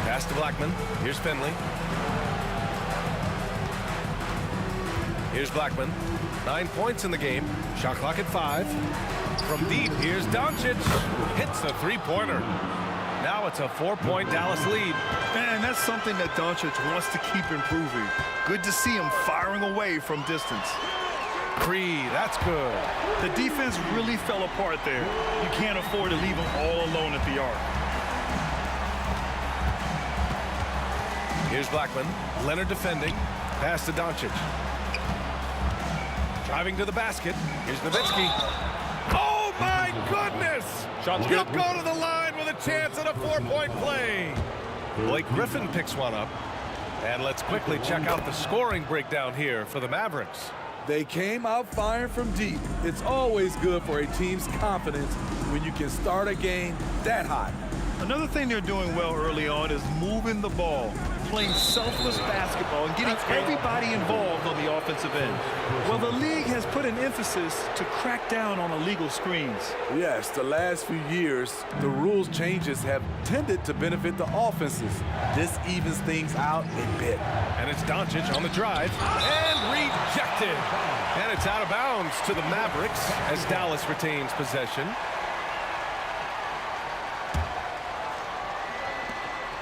Pass to Blackman. Here's Finley. Here's Blackman. 9 points in the game. Shot clock at 5. From deep, here's Doncic. Hits the 3-pointer. Now it's a 4-point Dallas lead. And that's something that Doncic wants to keep improving. Good to see him firing away from distance. Three, that's good. The defense really fell apart there. You can't afford to leave them all alone at the arc. Here's Blackman. Leonard defending. Pass to Doncic. Driving to the basket. Here's Nowitzki. Oh, my goodness! Shot's He'll good. go to the line with a chance at a 4-point play. Blake Griffin picks one up. And let's quickly check out the scoring breakdown here for the Mavericks. They came out firing from deep. It's always good for a team's confidence when you can start a game that hot. Another thing they're doing well early on is moving the ball, playing selfless basketball, and getting everybody involved on the offensive end. Well, the league has put an emphasis to crack down on illegal screens. Yes, the last few years, the rules changes have tended to benefit the offenses. This evens things out a bit. And it's Doncic on the drive. And rejected. And it's out of bounds to the Mavericks as Dallas retains possession.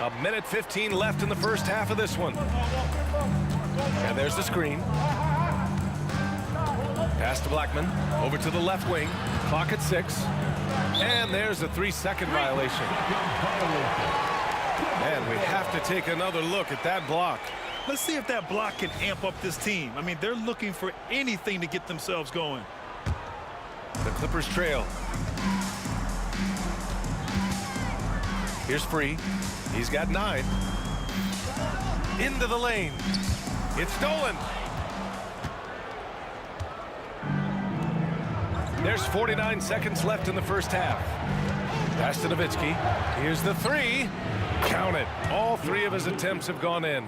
A minute 15 left in the first half of this one. And there's the screen. Pass to Blackman. Over to the left wing. Clock at 6. And there's a 3-second violation. And we have to take another look at that block. Let's see if that block can amp up this team. I mean, they're looking for anything to get themselves going. The Clippers trail. Here's Free. He's got 9. Into the lane. It's stolen. There's 49 seconds left in the first half. Pass to Nowitzki. Here's the 3. Count it. All 3 of his attempts have gone in.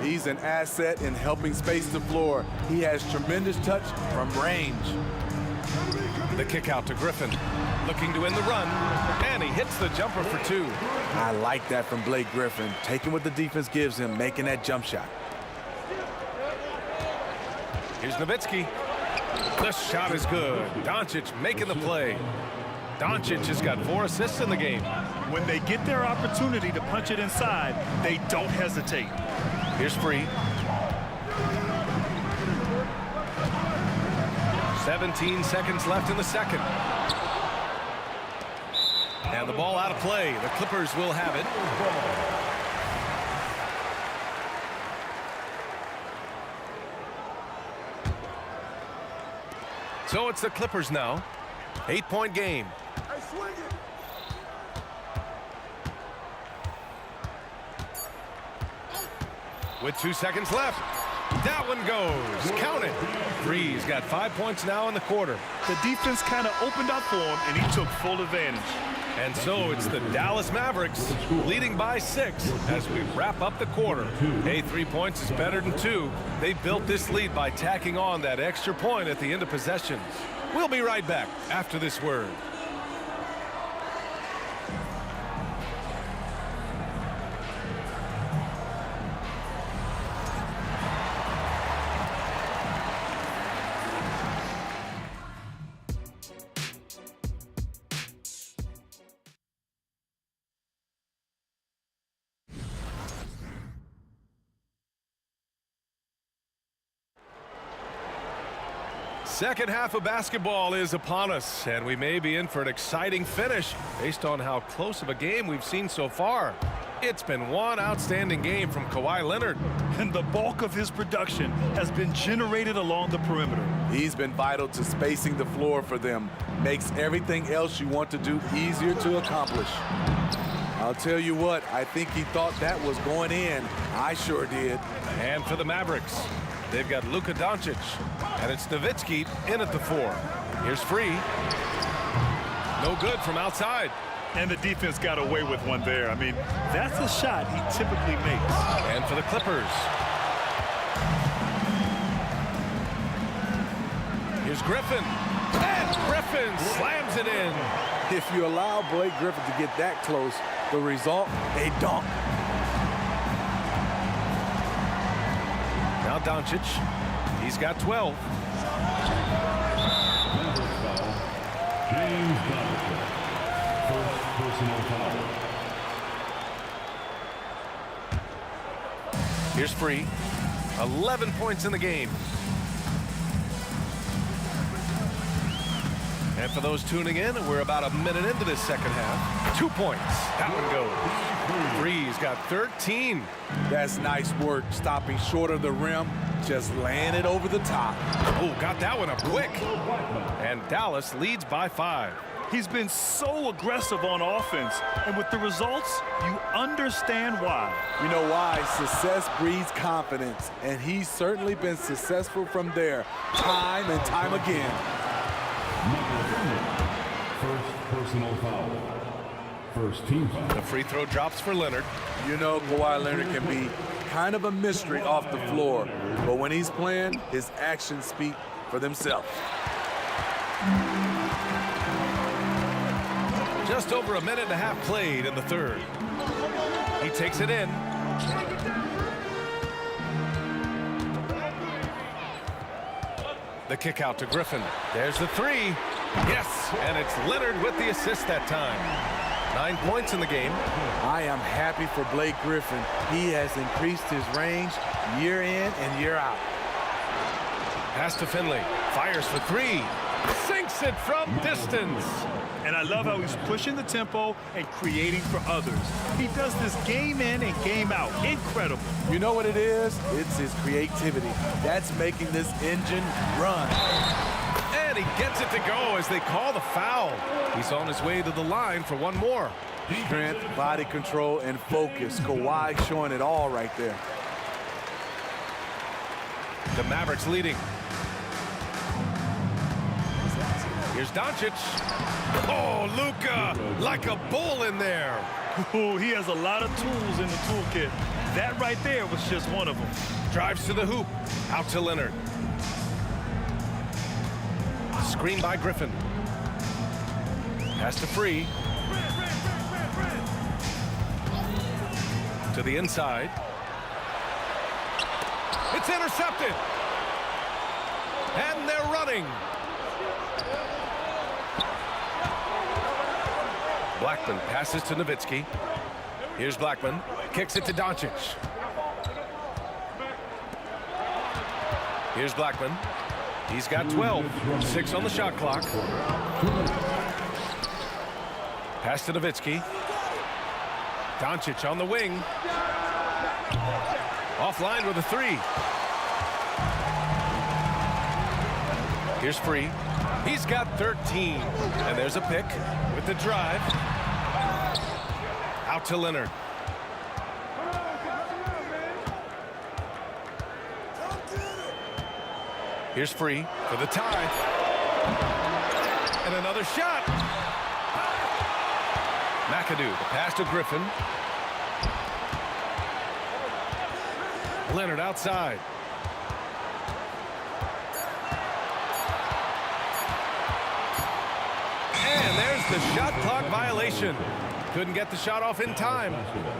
He's an asset in helping space the floor. He has tremendous touch from range. The kick out to Griffin. Looking to end the run. And he hits the jumper for 2. I like that from Blake Griffin. Taking what the defense gives him, making that jump shot. Here's Nowitzki. The shot is good. Doncic making the play. Doncic has got 4 assists in the game. When they get their opportunity to punch it inside, they don't hesitate. Here's Free. 17 seconds left in the second. And the ball out of play. The Clippers will have it. So it's the Clippers now. 8-point game. With 2 seconds left. That one goes. Count it. Free's got 5 points now in the quarter. The defense kind of opened up for him, and he took full advantage. And so it's the Dallas Mavericks leading by 6 as we wrap up the quarter. Hey, 3 points is better than 2. They built this lead by tacking on that extra point at the end of possessions. We'll be right back after this word. Second half of basketball is upon us, and we may be in for an exciting finish based on how close of a game we've seen so far. It's been one outstanding game from Kawhi Leonard. And the bulk of his production has been generated along the perimeter. He's been vital to spacing the floor for them. Makes everything else you want to do easier to accomplish. I'll tell you what, I think he thought that was going in. I sure did. And for the Mavericks, they've got Luka Doncic, and it's Nowitzki in at the 4. Here's Free. No good from outside. And the defense got away with one there. I mean, that's a shot he typically makes. And for the Clippers. Here's Griffin. And Griffin slams it in. If you allow Blake Griffin to get that close, the result, a dunk. Now Doncic. He's got 12. James Doncic. First personal foul. Here's free. 11 points in the game. And for those tuning in, we're about a minute into this second half. 2 points. That one goes. Free's got 13. That's nice work, stopping short of the rim, just laying it over the top. Oh, got that one up quick. And Dallas leads by 5. He's been so aggressive on offense, and with the results, you understand why. You know why? Success breeds confidence, and he's certainly been successful from there, time and time again. First personal foul. First team foul. The free throw drops for Leonard. You know, Kawhi Leonard can be kind of a mystery off the floor, but when he's playing, his actions speak for themselves. Just over a minute and a half played in the third. He takes it in. The kick out to Griffin. There's the three. Yes, and it's Leonard with the assist that time. 9 points in the game. I am happy for Blake Griffin. He has increased his range year in and year out. Pass to Finley. Fires for three. Sinks it from distance. And I love how he's pushing the tempo and creating for others. He does this game in and game out. Incredible. You know what it is? It's his creativity. That's making this engine run. And he gets it to go as they call the foul. He's on his way to the line for one more. Strength, body control, and focus. Kawhi showing it all right there. The Mavericks leading. Here's Doncic. Oh, Luka, like a bull in there. Oh, he has a lot of tools in the toolkit. That right there was just one of them. Drives to the hoop. Out to Leonard. Screen by Griffin. Pass to Free. To the inside. It's intercepted. And they're running. Blackman passes to Nowitzki. Here's Blackman. Kicks it to Doncic. Here's Blackman. He's got 12. 6 on the shot clock. Pass to Nowitzki. Doncic on the wing. Offline with a three. Here's Free. He's got 13. And there's a pick with the drive. Out to Leonard. Here's Free for the tie. And another shot. McAdoo, the pass to Griffin. Leonard outside. And there's the shot clock violation. Couldn't get the shot off in time.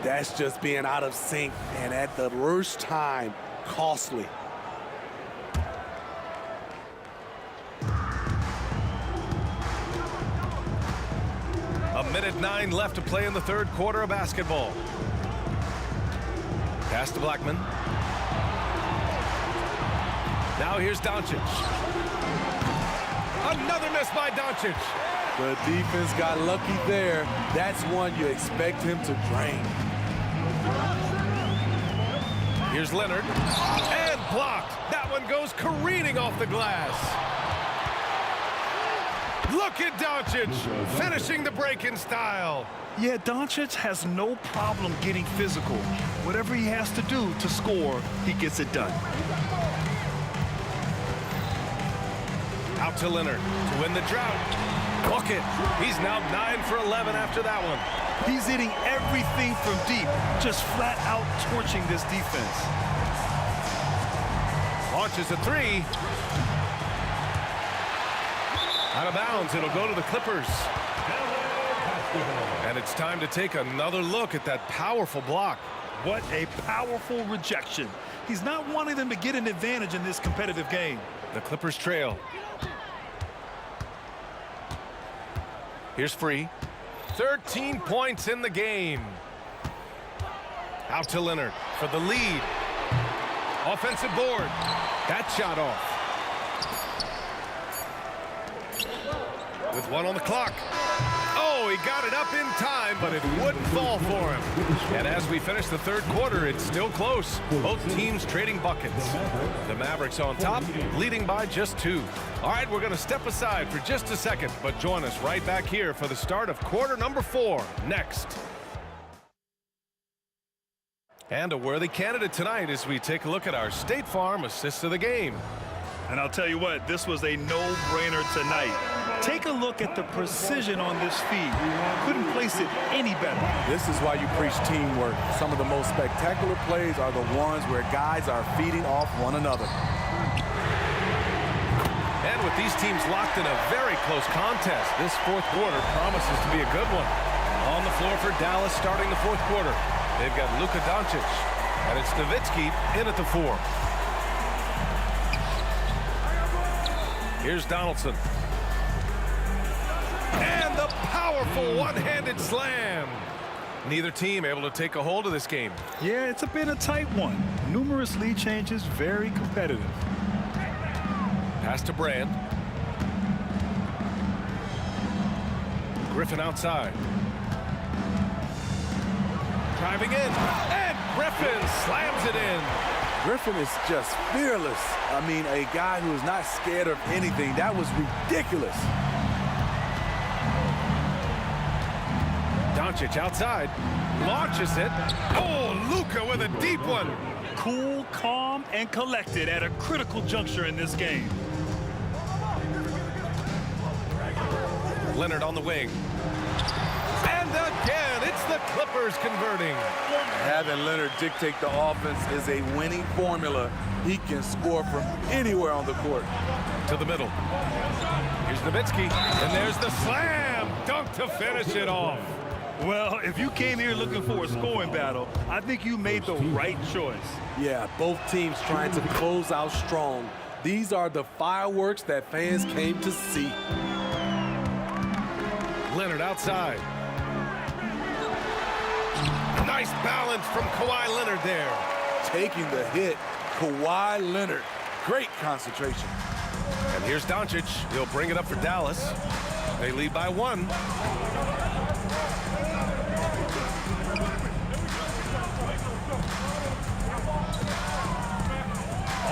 That's just being out of sync, and at the worst time, costly. A minute 9 left to play in the third quarter of basketball. Pass to Blackman. Now here's Doncic. Another miss by Doncic. The defense got lucky there. That's one you expect him to drain. Here's Leonard. And blocked. That one goes careening off the glass. Look at Doncic finishing the break in style. Yeah, Doncic has no problem getting physical. Whatever he has to do to score, he gets it done. Out to Leonard to win the drought. Bucket. He's now 9 for 11 after that one. He's hitting everything from deep, just flat out torching this defense. Launches a three. Out of bounds. It'll go to the Clippers. And it's time to take another look at that powerful block. What a powerful rejection. He's not wanting them to get an advantage in this competitive game. The Clippers trail. Here's Free. 13 points in the game. Out to Leonard for the lead. Offensive board. That shot off. With 1 on the clock. Oh, he got it up in time, but it wouldn't fall for him. And as we finish the third quarter, it's still close. Both teams trading buckets. The Mavericks on top, leading by just 2. All right, we're going to step aside for just a second, but join us right back here for the start of quarter number 4 next. And a worthy candidate tonight as we take a look at our State Farm assist of the game. And I'll tell you what, this was a no-brainer tonight. Take a look at the precision on this feed. Couldn't place it any better. This is why you preach teamwork. Some of the most spectacular plays are the ones where guys are feeding off one another. And with these teams locked in a very close contest, this fourth quarter promises to be a good one. On the floor for Dallas starting the fourth quarter. They've got Luka Doncic, and it's Nowitzki in at the 4. Here's Donaldson. And the powerful one-handed slam. Neither team able to take a hold of this game. Yeah, it's been a tight one. Numerous lead changes, very competitive. Pass to Brand. Griffin outside. Driving in, and Griffin slams it in. Griffin is just fearless. I mean, a guy who is not scared of anything. That was ridiculous. Doncic outside, launches it. Oh, Luka with a deep one. Cool, calm, and collected at a critical juncture in this game. Leonard on the wing. And again, it's the Clippers converting. Having Leonard dictate the offense is a winning formula. He can score from anywhere on the court. To the middle. Here's Nowitzki, and there's the slam dunk to finish it off. Well, if you came here looking for a scoring battle, I think you made the right choice. Yeah, both teams trying to close out strong. These are the fireworks that fans came to see. Leonard outside. Nice balance from Kawhi Leonard there. Taking the hit, Kawhi Leonard. Great concentration. And here's Doncic. He'll bring it up for Dallas. They lead by 1.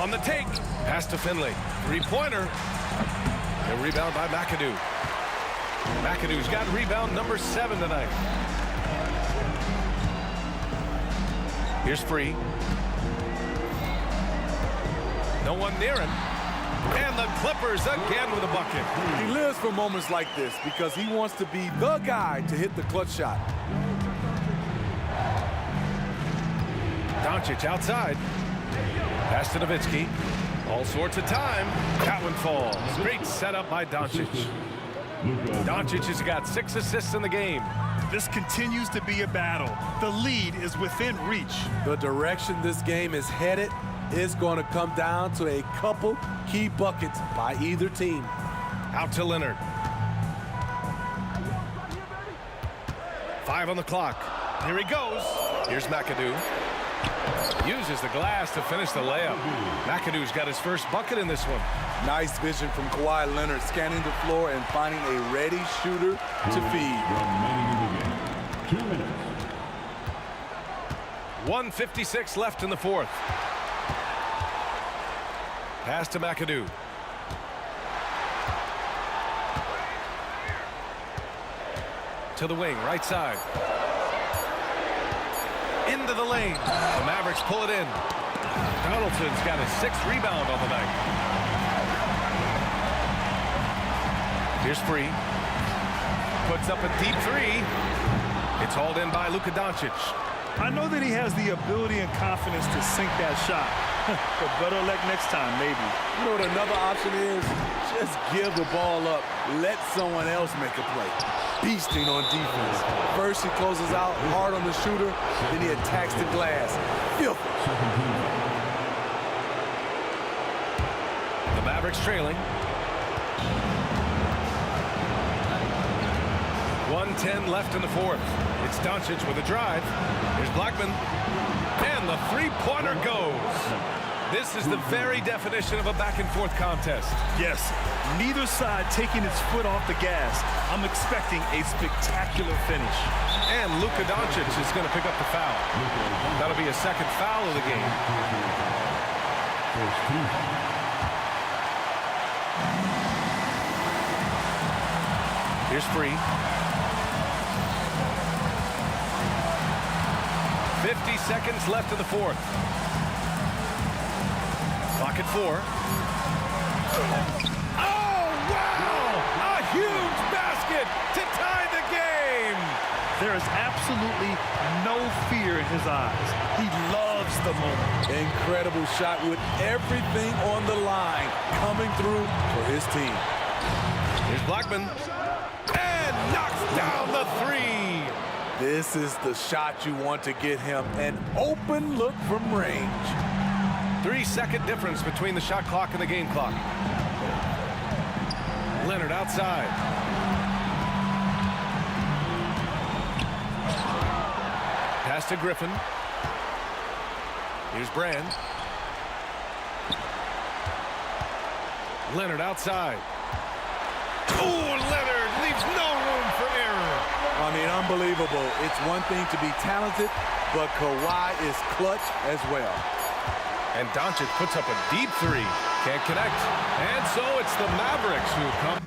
On the take. Pass to Finley. 3-pointer. A rebound by McAdoo. McAdoo's got rebound number 7 tonight. Here's Free. No one near him. And the Clippers again with a bucket. He lives for moments like this because he wants to be the guy to hit the clutch shot. Doncic outside. Pass to Nowitzki. All sorts of time. That one falls. Great setup by Doncic. Doncic has got 6 assists in the game. This continues to be a battle. The lead is within reach. The direction this game is headed is going to come down to a couple key buckets by either team. Out to Leonard. 5 on the clock. Here he goes. Here's McAdoo. Uses the glass to finish the layup. McAdoo's got his first bucket in this one. Nice vision from Kawhi Leonard, scanning the floor and finding a ready shooter to feed. 2 minutes. 1:56 left in the fourth. Pass to McAdoo. To the wing, right side. Into the lane. The Mavericks pull it in. Donaldson's got his 6th rebound on the night. Here's Free. Puts up a deep 3. It's hauled in by Luka Doncic. I know that he has the ability and confidence to sink that shot. But better luck next time, maybe. You know what another option is? Just give the ball up. Let someone else make a play. Beasting on defense. First he closes out hard on the shooter, then he attacks the glass. Filthy. The Mavericks trailing. 1:10 left in the fourth. It's Doncic with a drive. Here's Blackman. And the 3-pointer goes. This is the very definition of a back-and-forth contest. Yes, neither side taking its foot off the gas. I'm expecting a spectacular finish. And Luka Doncic is going to pick up the foul. That'll be a second foul of the game. Here's free. 50 seconds left in the fourth. Clock at 4. Oh, wow! A huge basket to tie the game! There is absolutely no fear in his eyes. He loves the moment. Incredible shot with everything on the line coming through for his team. Here's Blackman. And knocks down the 3. This is the shot you want to get him. An open look from range. 3-second difference between the shot clock and the game clock. Leonard outside. Pass to Griffin. Here's Brand. Leonard outside. Oh, Leonard leaves no room for error. I mean, unbelievable. It's one thing to be talented, but Kawhi is clutch as well. And Doncic puts up a deep 3. Can't connect. And so it's the Mavericks who come.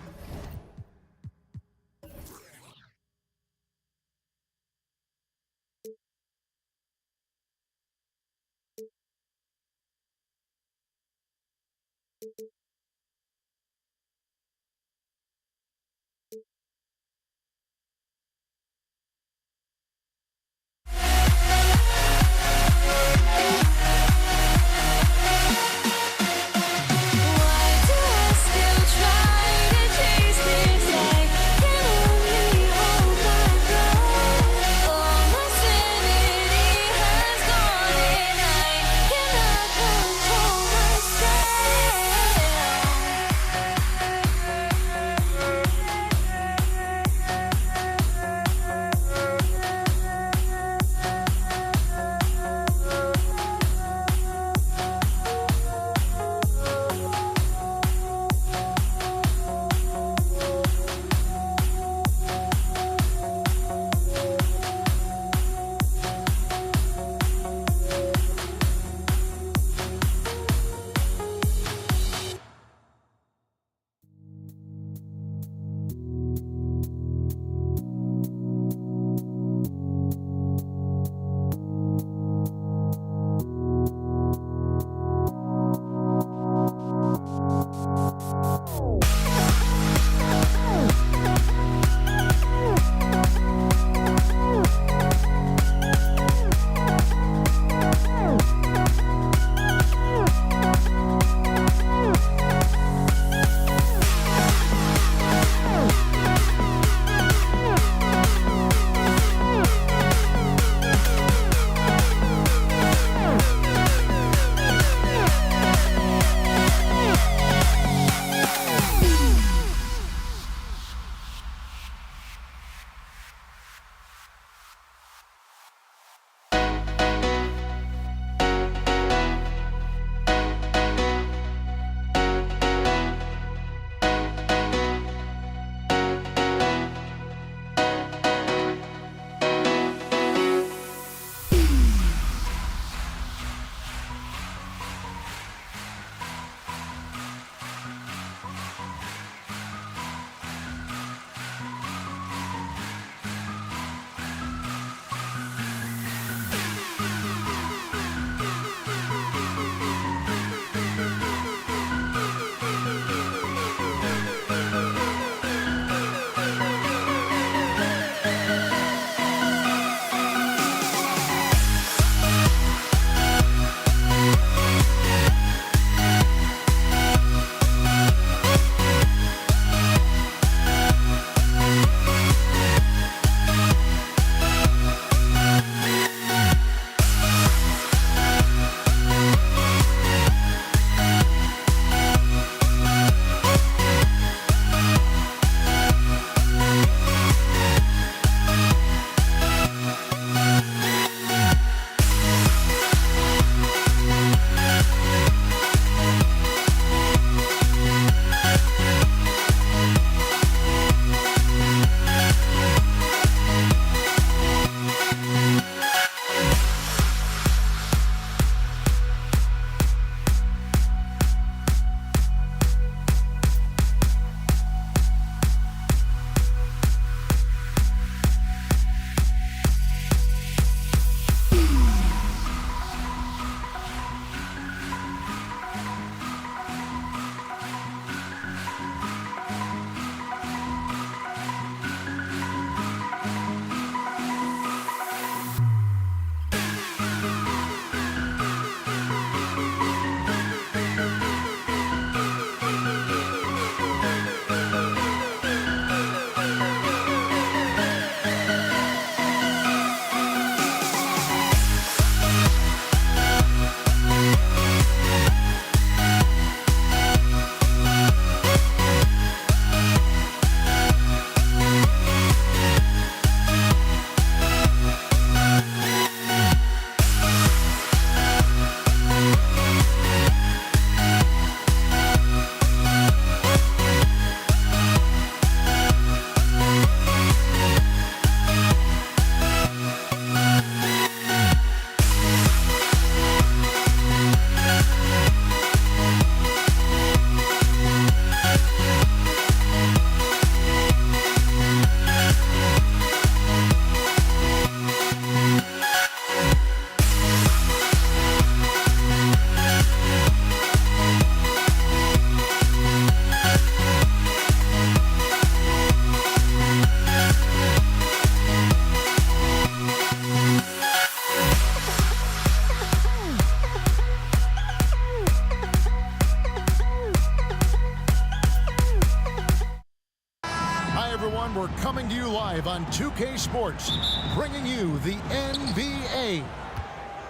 Hi, everyone. We're coming to you live on 2K Sports, bringing you the NBA.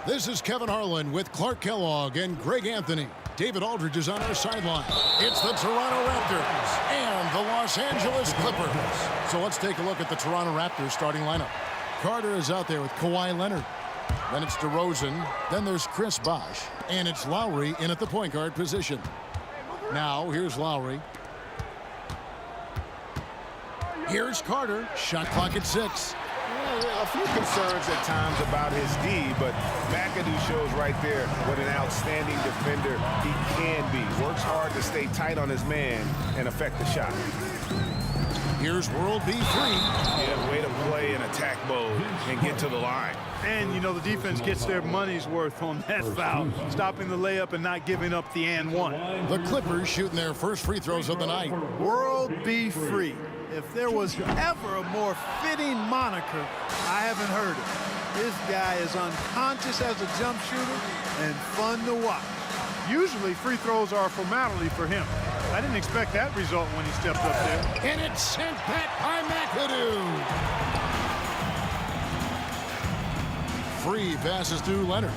This is Kevin Harlan with Clark Kellogg and Greg Anthony. David Aldridge is on our sideline. It's the Toronto Raptors and the Los Angeles Clippers. So let's take a look at the Toronto Raptors starting lineup. Carter is out there with Kawhi Leonard. Then it's DeRozan. Then there's Chris Bosh. And it's Lowry in at the point guard position. Now, here's Lowry. Here's Carter. Shot clock at 6. A few concerns at times about his D, but McAdoo shows right there what an outstanding defender he can be. Works hard to stay tight on his man and affect the shot. Here's World B3. Yeah, way to play in attack mode and get to the line. And, you know, the defense gets their money's worth on that foul, stopping the layup and not giving up the and one. The Clippers shooting their first free throws of the night. World be free. If there was ever a more fitting moniker, I haven't heard it. This guy is unconscious as a jump shooter and fun to watch. Usually free throws are a formality for him. I didn't expect that result when he stepped up there. And it's sent back by McAdoo. Free passes through Leonard.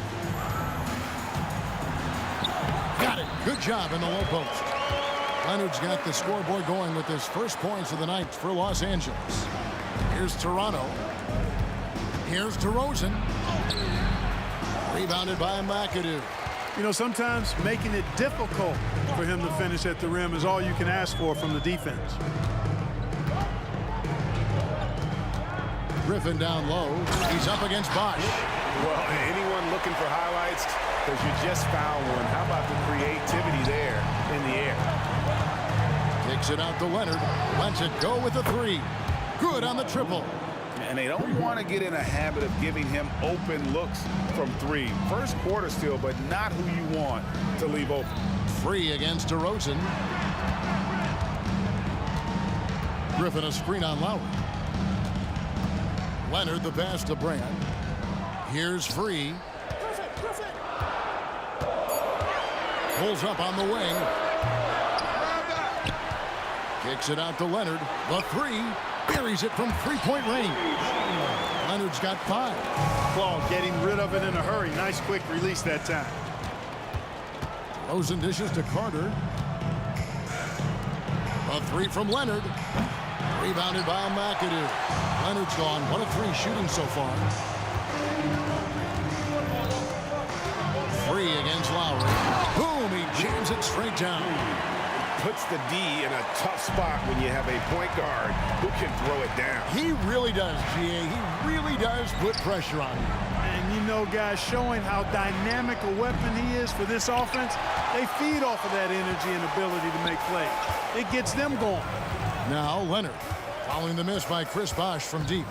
Got it. Good job in the low post. Leonard's got the scoreboard going with his first points of the night for Los Angeles. Here's Toronto. Here's DeRozan. Rebounded by McAdoo. You know, sometimes making it difficult for him to finish at the rim is all you can ask for from the defense. Griffin down low. He's up against Bosh. Well, anyone looking for highlights, because you just found one. How about the creativity there in the air? Takes it out to Leonard. Lets it go with a 3. Good on the triple. And they don't want to get in a habit of giving him open looks from 3. First quarter still, but not who you want to leave open. Free against DeRozan. Griffin a screen on Lowry. Leonard the pass to Brand. Here's Free. Pulls up on the wing. Kicks it out to Leonard. The 3. Buries it from three-point range. Leonard's got 5. Claw getting rid of it in a hurry. Nice quick release that time. Rosen dishes to Carter. A 3 from Leonard. Rebounded by McAdoo. Leonard's gone 1 of 3 shooting so far. 3 against Lowry. Boom! He jams it straight down. Puts the D in a tough spot when you have a point guard who can throw it down. He really does, GA. He really does put pressure on you. And you know, guys, showing how dynamic a weapon he is for this offense, they feed off of that energy and ability to make plays. It gets them going. Now Leonard, following the miss by Chris Bosh from deep.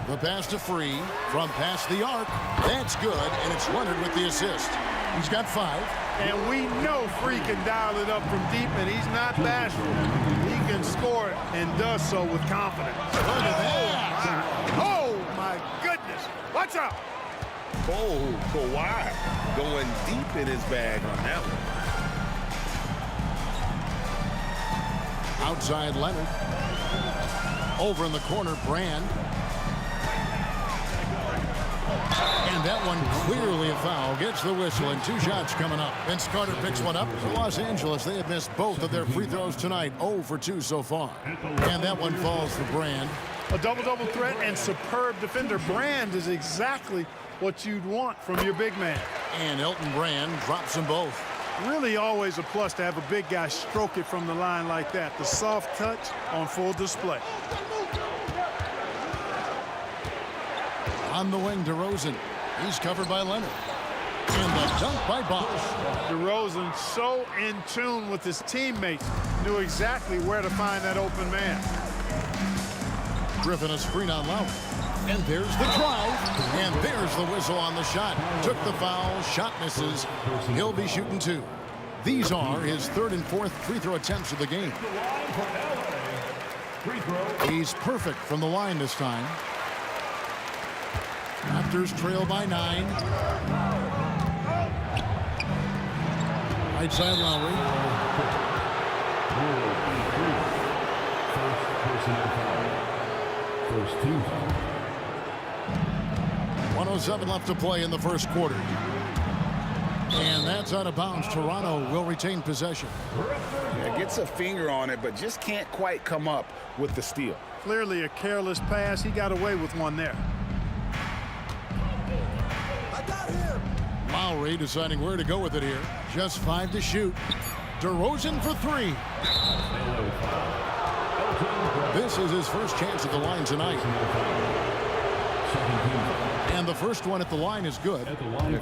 The pass to Free from past the arc. That's good, and it's Leonard with the assist. He's got 5. And we know Free can dial it up from deep, and he's not bashful. He can score it and does so with confidence. Look at that. Oh, my goodness. Watch out. Oh, Kawhi going deep in his bag on that one. Outside Leonard. Over in the corner, Brand. And that one clearly a foul. Gets the whistle and 2 shots coming up. Vince Carter picks one up. For Los Angeles, they have missed both of their free throws tonight. 0 for 2 so far. And that one falls for Brand. A double-double threat and superb defender. Brand is exactly what you'd want from your big man. And Elton Brand drops them both. Really always a plus to have a big guy stroke it from the line like that. The soft touch on full display. On the wing, DeRozan. He's covered by Leonard. And the dunk by Bosh. DeRozan so in tune with his teammates. Knew exactly where to find that open man. Griffin a screen on Lowry. And there's the drive. And there's the whistle on the shot. Took the foul. Shot misses. He'll be shooting 2. These are his 3rd and 4th free throw attempts of the game. He's perfect from the line this time. Raptors trail by 9. Right side Lowry. First team foul. 1:07 left to play in the first quarter. And that's out of bounds. Toronto will retain possession. Yeah, gets a finger on it, but just can't quite come up with the steal. Clearly a careless pass. He got away with one there. Lowry deciding where to go with it here. Just 5 to shoot. DeRozan for 3. This is his first chance at the line tonight. And the first one at the line is good.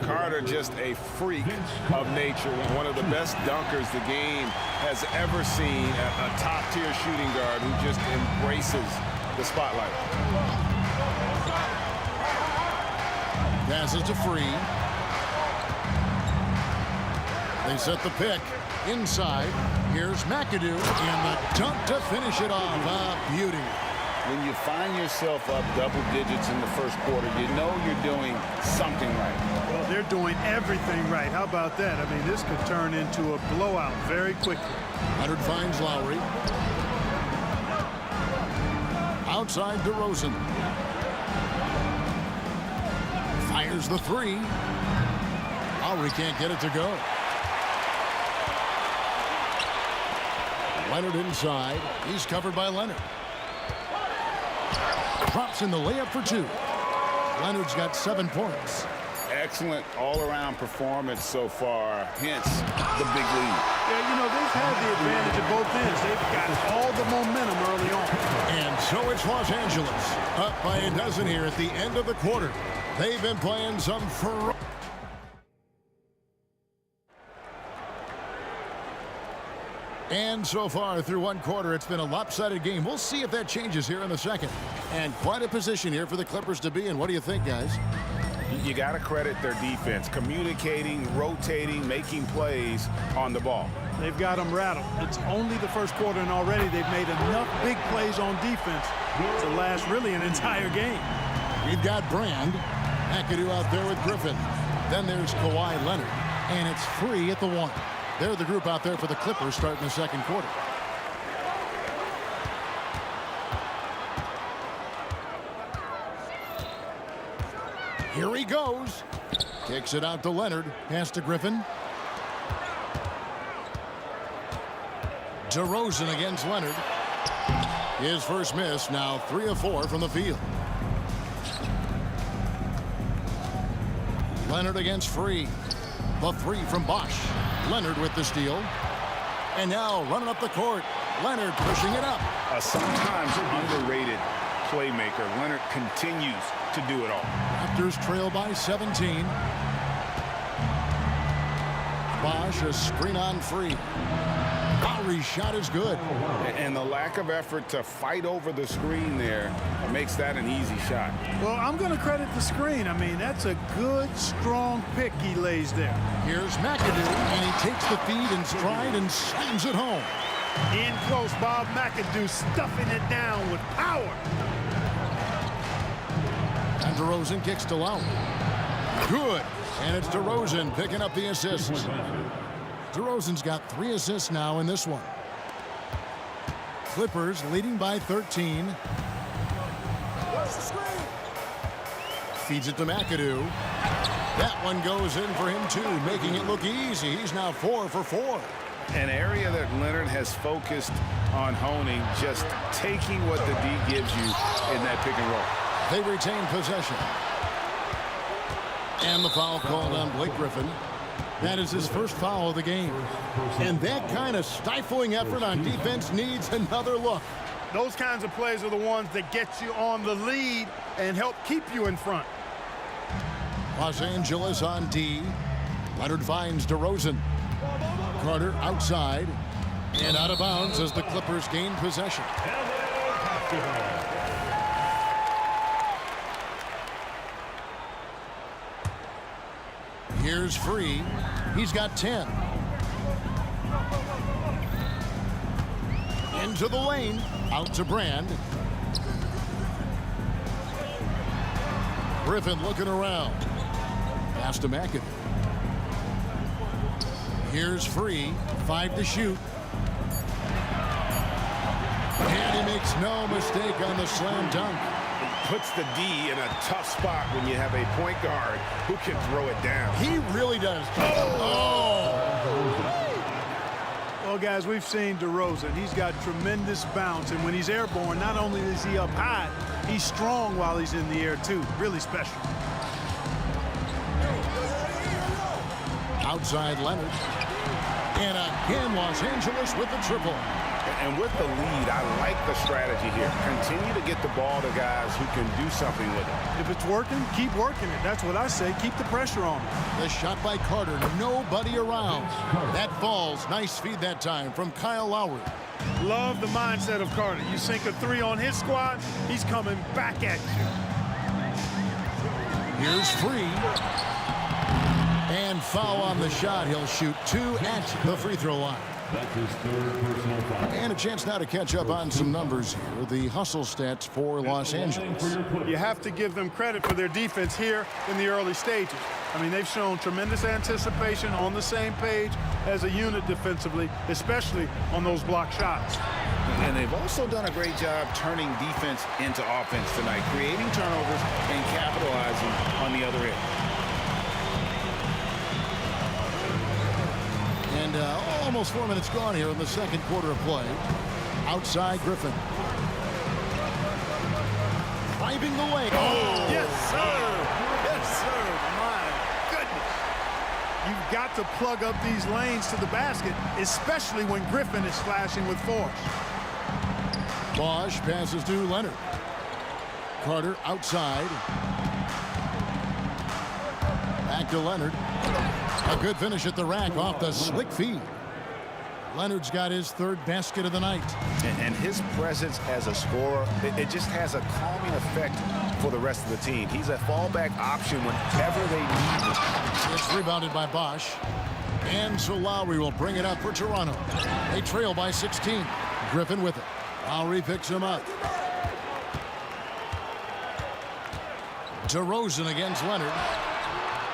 Carter just a freak of nature. One of the best dunkers the game has ever seen. A top-tier shooting guard who just embraces the spotlight. Passes to Free. They set the pick inside. Here's McAdoo and the dunk to finish it off. Beauty. When you find yourself up double digits in the first quarter, you know you're doing something right. Well, they're doing everything right. How about that? I mean, this could turn into a blowout very quickly. Leonard finds Lowry. Outside DeRozan. Fires the 3. Lowry can't get it to go. Leonard inside. He's covered by Leonard. Drops in the layup for 2. Leonard's got 7 points. Excellent all-around performance so far, hence the big lead. Yeah, you know, they've had the advantage at both ends. They've got all the momentum early on. And so it's Los Angeles, up by a dozen here at the end of the quarter. They've been playing some ferocious. And so far through one quarter, it's been a lopsided game. We'll see if that changes here in the second. And quite a position here for the Clippers to be in. What do you think, guys? You got to credit their defense, communicating, rotating, making plays on the ball. They've got them rattled. It's only the first quarter, and already they've made enough big plays on defense to last really an entire game. We've got Brand, McAdoo out there with Griffin. Then there's Kawhi Leonard, and it's Free at the 1. They're the group out there for the Clippers starting the second quarter. Here he goes. Kicks it out to Leonard. Pass to Griffin. DeRozan against Leonard. His first miss, now 3 of 4 from the field. Leonard against Free. The 3 from Bosch. Leonard with the steal. And now running up the court. Leonard pushing it up. A sometimes underrated playmaker. Leonard continues to do it all. Raptors trail by 17. Bosch, a screen on Free. Lowry's shot is good. And the lack of effort to fight over the screen there makes that an easy shot. Well, I'm going to credit the screen. I mean, that's a good, strong pick he lays there. Here's McAdoo, and he takes the feed in stride and slams it home. In close, Bob McAdoo stuffing it down with power. And DeRozan kicks to Lowry. Good. And it's DeRozan picking up the assists. DeRozan's got 3 assists now in this one. Clippers leading by 13. Feeds it to McAdoo. That one goes in for him too, making it look easy. He's now 4 for 4. An area that Leonard has focused on honing, just taking what the D gives you in that pick and roll. They retain possession. And the foul called on Blake Griffin. That is his first foul of the game. And that kind of stifling effort on defense needs another look. Those kinds of plays are the ones that get you on the lead and help keep you in front. Los Angeles on D. Leonard finds DeRozan. Carter outside. And out of bounds as the Clippers gain possession. Here's Free. He's got 10. Into the lane. Out to Brand. Griffin looking around. Pass to McAdoo. Here's Free. 5 to shoot. And he makes no mistake on the slam dunk. Puts the D in a tough spot when you have a point guard who can throw it down. He really does. Oh! Well, guys, we've seen DeRozan. He's got tremendous bounce, and when he's airborne, not only is he up high, he's strong while he's in the air, too. Really special. Outside Leonard. And again, Los Angeles with the triple. And with the lead, I like the strategy here. Continue to get the ball to guys who can do something with it. If it's working, keep working it. That's what I say. Keep the pressure on him. The shot by Carter. Nobody around. That falls. Nice feed that time from Kyle Lowry. Love the mindset of Carter. You sink a three on his squad, he's coming back at you. Here's Free. And foul on the shot. He'll shoot 2 at the free throw line. That's his third personal foul. And a chance now to catch up on some numbers here. The hustle stats for Los Angeles. You have to give them credit for their defense here in the early stages. I mean, they've shown tremendous anticipation, on the same page as a unit defensively, especially on those block shots. And they've also done a great job turning defense into offense tonight, creating turnovers and capitalizing on the other end. And almost 4 minutes gone here in the second quarter of play. Outside Griffin. Driving the way. Oh, yes, sir. Yes, sir. My goodness. You've got to plug up these lanes to the basket, especially when Griffin is slashing with force. Bosch passes to Leonard. Carter outside. Back to Leonard. A good finish at the rack off the slick feed. Leonard's got his third basket of the night. And his presence as a scorer, it just has a calming effect for the rest of the team. He's a fallback option whenever they need it. It's rebounded by Bosch. And so Lowry will bring it up for Toronto. They trail by 16. Griffin with it. Lowry picks him up. DeRozan against Leonard.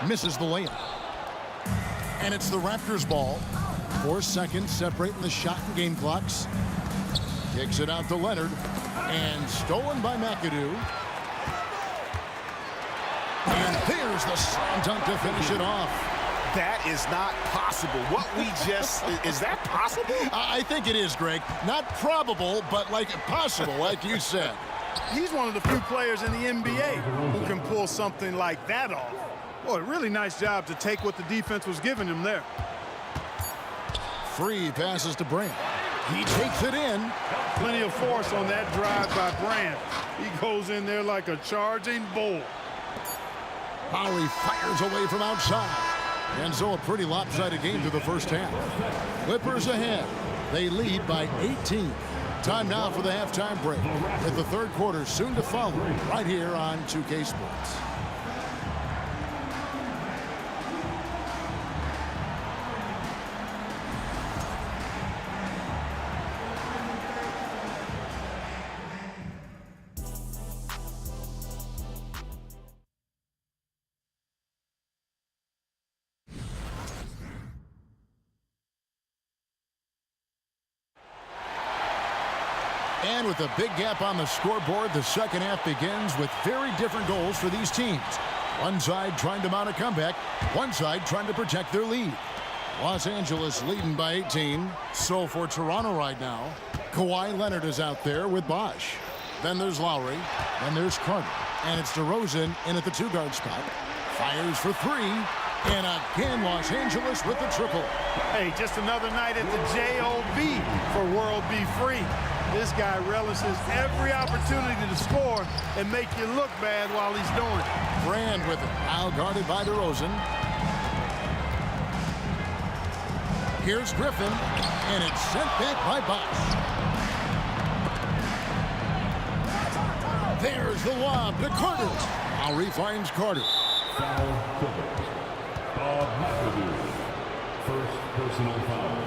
Misses the layup. And it's the Raptors ball. 4 seconds separating the shot and game clocks. Kicks it out to Leonard. And stolen by McAdoo. And there's the slam dunk to finish it off. That is not possible. What we just, is that possible? I think it is, Greg. Not probable, but like possible, like you said. He's one of the few players in the NBA who can pull something like that off. Boy, really nice job to take what the defense was giving him there. Free passes to Brand. He takes it in. Plenty of force on that drive by Brand. He goes in there like a charging bull. Lowry fires away from outside. And so a pretty lopsided game through the first half. Clippers ahead. They lead by 18. Time now for the halftime break, with the third quarter soon to follow right here on 2K Sports. And with a big gap on the scoreboard, the second half begins with very different goals for these teams. One side trying to mount a comeback, one side trying to protect their lead. Los Angeles leading by 18. So for Toronto right now, Kawhi Leonard is out there with Bosch. Then there's Lowry, then there's Carter. And it's DeRozan in at the two-guard spot. Fires for three. And again, Los Angeles with the triple. Hey, just another night at the J.O.B. for World Be Free. This guy relishes every opportunity to score and make you look bad while he's doing it. Brand with it. Now guarded by DeRozan. Here's Griffin. And it's sent back by Bosch. There's the lob to Carter. Lowry finds Carter. Foul Clippers. Bob McAdoo. First personal foul.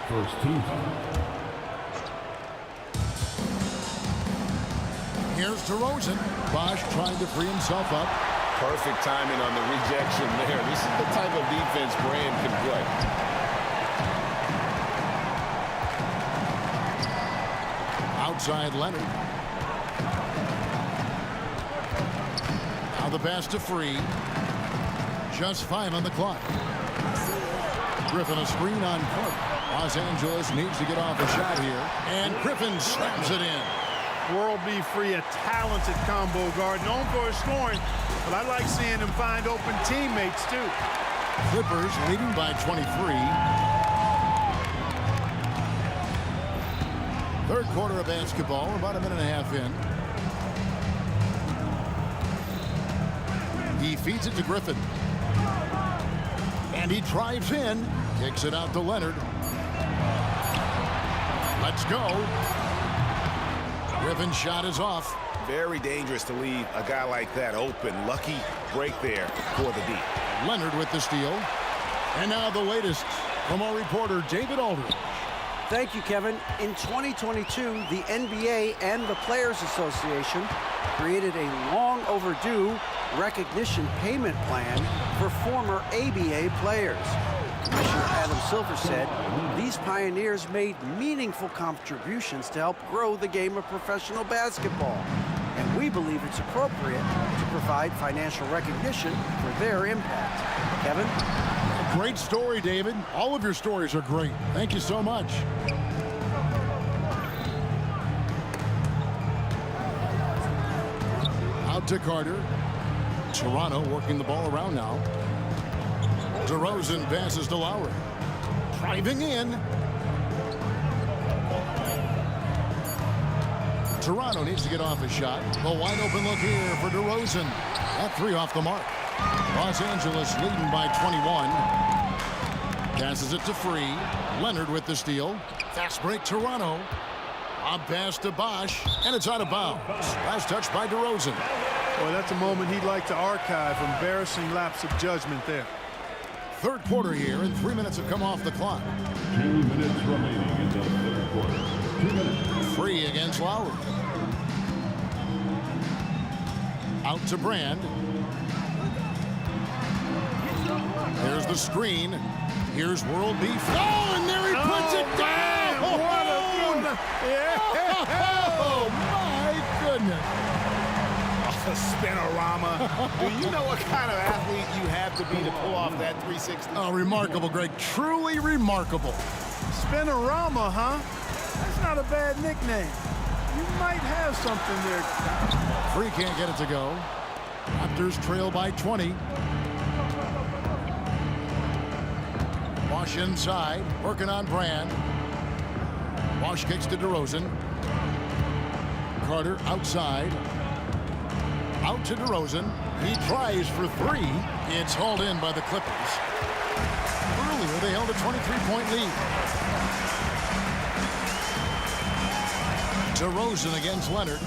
First team foul. Here's DeRozan. Bosch trying to free himself up. Perfect timing on the rejection there. This is the type of defense Brand can play. Outside Leonard. Now the pass to Free. Just 5 on the clock. Griffin a screen on Clark. Los Angeles needs to get off a shot here. And Griffin slams it in. World B. Free, a talented combo guard, known for his scoring, but I like seeing him find open teammates too. Clippers leading by 23. Third quarter of basketball. We're about a minute and a half in. He feeds it to Griffin. And he drives in. Kicks it out to Leonard. Let's go. Griffin's shot is off. Very dangerous to leave a guy like that open. Lucky break there for the D. Leonard with the steal. And now the latest from our reporter, David Aldridge. Thank you, Kevin. In 2022, the NBA and the Players Association created a long overdue recognition payment plan for former ABA players. Commissioner Adam Silver said these pioneers made meaningful contributions to help grow the game of professional basketball. And we believe it's appropriate to provide financial recognition for their impact. Kevin? Great story, David. All of your stories are great. Thank you so much. Out to Carter. Toronto working the ball around now. DeRozan passes to Lowry. Driving in. Toronto needs to get off a shot. A wide open look here for DeRozan. That 3 off the mark. Los Angeles leading by 21. Passes it to Free. Leonard with the steal. Fast break Toronto. A pass to Bosch. And it's out of bounds. Last touch by DeRozan. Well, that's a moment he'd like to archive. Embarrassing lapse of judgment there. Third quarter here, and 3 minutes have come off the clock. 2 minutes remaining in the third quarter. 2 minutes. Free against Lowry. Out to Brand. There's the screen. Here's World Beef. Oh, and there he puts it down! What a Oh, my goodness. A spinorama. Do you know what kind of athlete you have to be to pull off that 360? Oh, remarkable, Greg. Truly remarkable. Spinorama, huh? That's not a bad nickname. You might have something there. Free can't get it to go. Raptors trail by 20. Bosch inside, working on Brand. Bosch kicks to DeRozan. Carter outside. Out to DeRozan. He tries for 3. It's hauled in by the Clippers. Earlier, they held a 23-point lead. DeRozan against Leonard.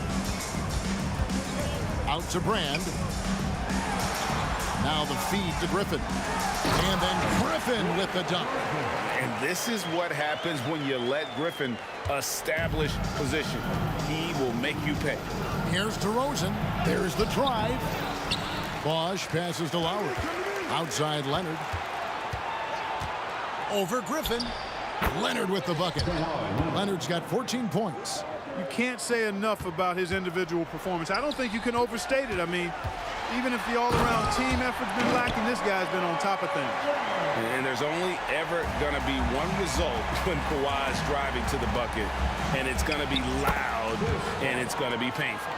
Out to Brand. Now the feed to Griffin. And then Griffin with the dunk. And this is what happens when you let Griffin establish position. He will make you pay. Here's DeRozan. There's the drive. Bosch passes to Lowry. Outside Leonard. Over Griffin. Leonard with the bucket. Leonard's got 14 points. You can't say enough about his individual performance. I don't think you can overstate it. I mean, even if the all-around team effort's been lacking, this guy's been on top of things. And there's only ever going to be one result when Kawhi's driving to the bucket, and it's going to be loud, and it's going to be painful.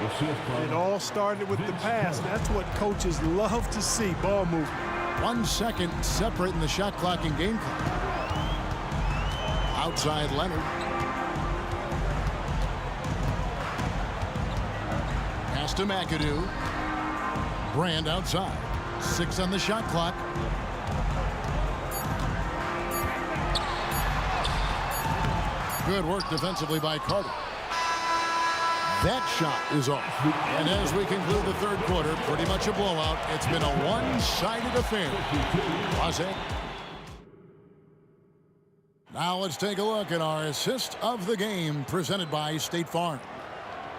It all started with the pass. That's what coaches love to see, ball movement. 1 second separating the shot clock and game clock. Outside Leonard. Pass to McAdoo. Brand outside. 6 on the shot clock. Good work defensively by Carter. That shot is off. And as we conclude the third quarter, pretty much a blowout. It's been a one-sided affair. Los Angeles. Now let's take a look at our assist of the game presented by State Farm.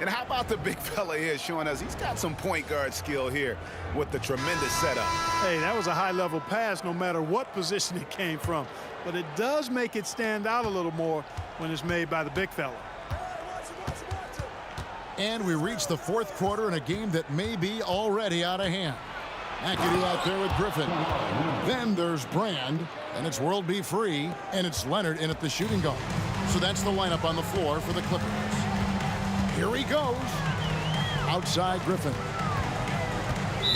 And how about the big fella here showing us he's got some point guard skill here with the tremendous setup. Hey, that was a high-level pass no matter what position it came from. But it does make it stand out a little more when it's made by the big fella. And we reach the fourth quarter in a game that may be already out of hand. McAdoo out there with Griffin. Then there's Brand, and it's World B. Free, and it's Leonard in at the shooting guard. So that's the lineup on the floor for the Clippers. Here he goes. Outside Griffin.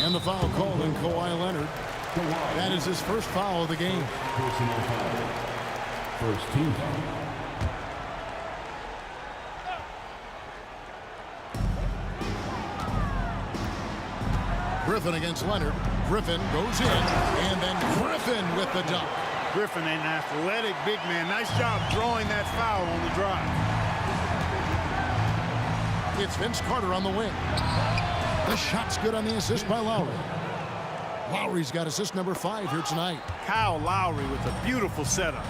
And the foul called on Kawhi Leonard. That is his first foul of the game. First team foul. Griffin against Leonard. Griffin goes in, and then Griffin with the dunk. Griffin, an athletic big man. Nice job drawing that foul on the drive. It's Vince Carter on the wing. The shot's good on the assist by Lowry. Lowry's got assist number 5 here tonight. Kyle Lowry with a beautiful setup.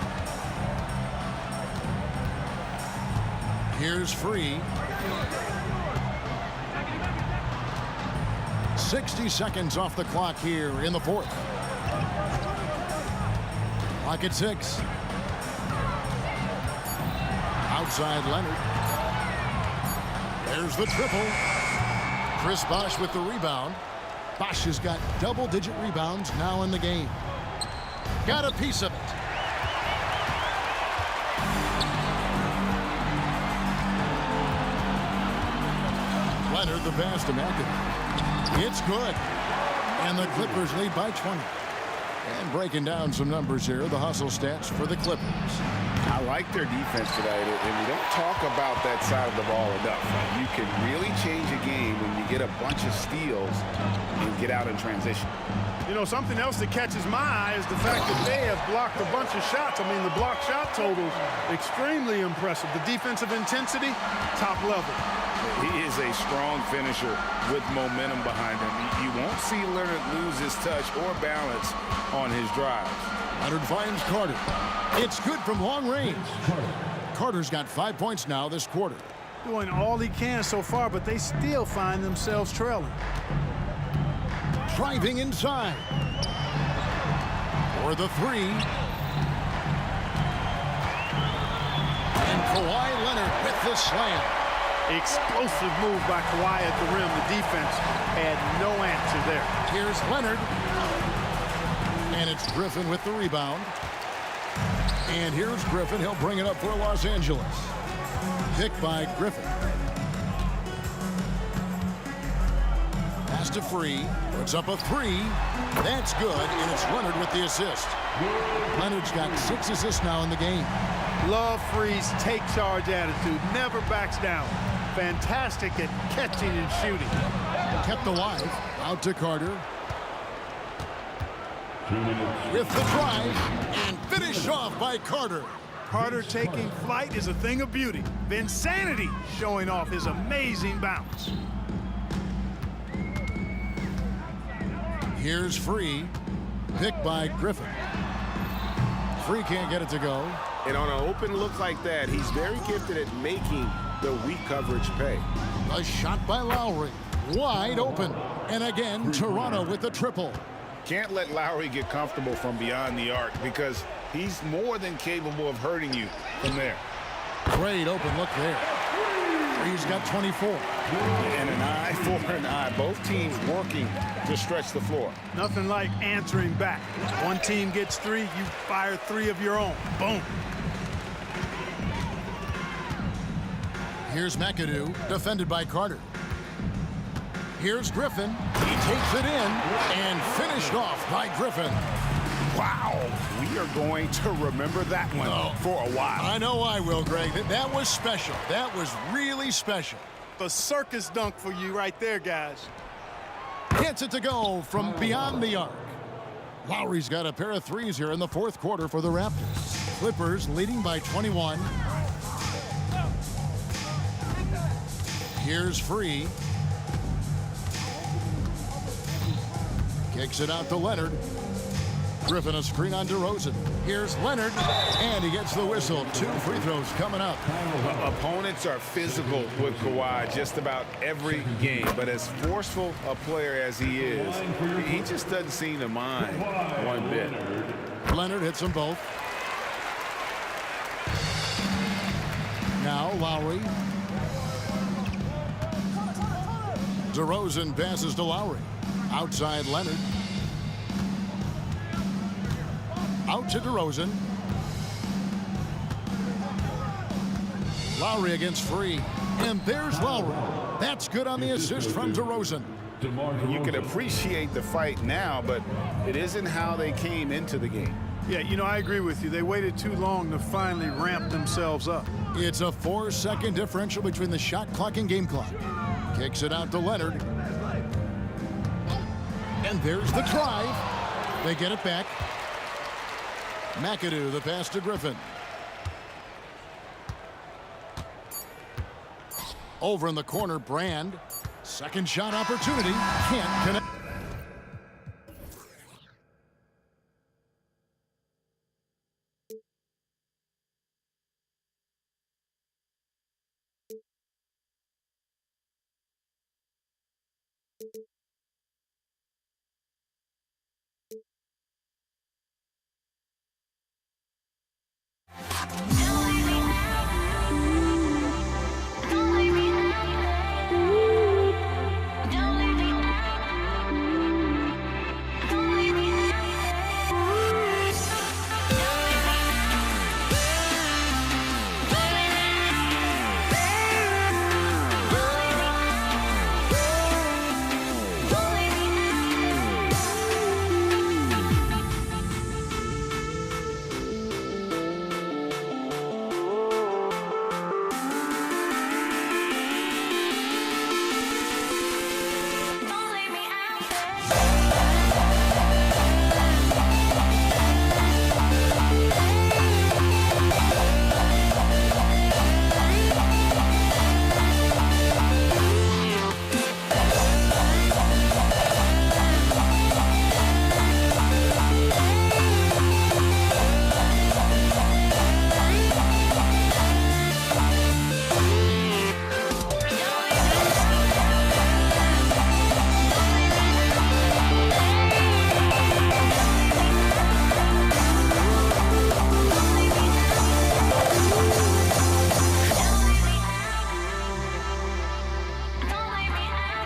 Here's Free. 60 seconds off the clock here in the fourth. Clock at 6. Outside Leonard. There's the triple. Chris Bosh with the rebound. Bosh has got double-digit rebounds now in the game. Got a piece of it. Leonard the pass to McAdoo. It's good. And the Clippers lead by 20. And breaking down some numbers here, the hustle stats for the Clippers. I like their defense tonight, and we don't talk about that side of the ball enough. You can really change a game when you get a bunch of steals and get out in transition. You know, something else that catches my eye is the fact that they have blocked a bunch of shots. I mean, the block shot totals extremely impressive. The defensive intensity, top level. He is a strong finisher with momentum behind him. You won't see Leonard lose his touch or balance on his drives. Leonard finds Carter. It's good from long range. Carter's got 5 points now this quarter. Doing all he can so far, but they still find themselves trailing. Driving inside. For the 3. And Kawhi Leonard with the slam. Explosive move by Kawhi at the rim. The defense had no answer there. Here's Leonard. And it's Griffin with the rebound. And here's Griffin. He'll bring it up for Los Angeles. Picked by Griffin. Pass to Free. Puts up a 3. That's good. And it's Leonard with the assist. Leonard's got 6 assists now in the game. Love Free's take charge attitude. Never backs down. Fantastic at catching and shooting. Kept alive. Out to Carter. With the drive. And finished off by Carter. Carter taking flight is a thing of beauty. Vinsanity showing off his amazing bounce. Here's Free. Picked by Griffin. Free can't get it to go. And on an open look like that, he's very gifted at making the weak coverage pay. A shot by Lowry. Wide open. And again, Toronto with the triple. Can't let Lowry get comfortable from beyond the arc because he's more than capable of hurting you from there. Great open look there. Free's got 24. And an eye for an eye. Both teams working to stretch the floor. Nothing like answering back. One team gets 3, you fire 3 of your own. Boom. Here's McAdoo, defended by Carter. Here's Griffin. He takes it in and finished off by Griffin. Wow. We are going to remember that one for a while. I know I will, Greg. That was special. That was really special. The circus dunk for you right there, guys. Gets it to go from beyond the arc. Lowry's got a pair of 3s here in the fourth quarter for the Raptors. Clippers leading by 21. Here's Free. Kicks it out to Leonard. Griffin a screen on DeRozan. Here's Leonard, and he gets the whistle. 2 free throws coming up. Opponents are physical with Kawhi just about every game, but as forceful a player as he is, he just doesn't seem to mind one bit. Leonard hits them both. Now Lowry. DeRozan passes to Lowry. Outside Leonard. Out to DeRozan. Lowry against Free. And there's Lowry. That's good on the assist from DeRozan. You can appreciate the fight now, but it isn't how they came into the game. Yeah, you know, I agree with you. They waited too long to finally ramp themselves up. It's a 4-second differential between the shot clock and game clock. Kicks it out to Leonard. And there's the drive. They get it back. McAdoo, the pass to Griffin. Over in the corner, Brand. Second shot opportunity. Can't connect.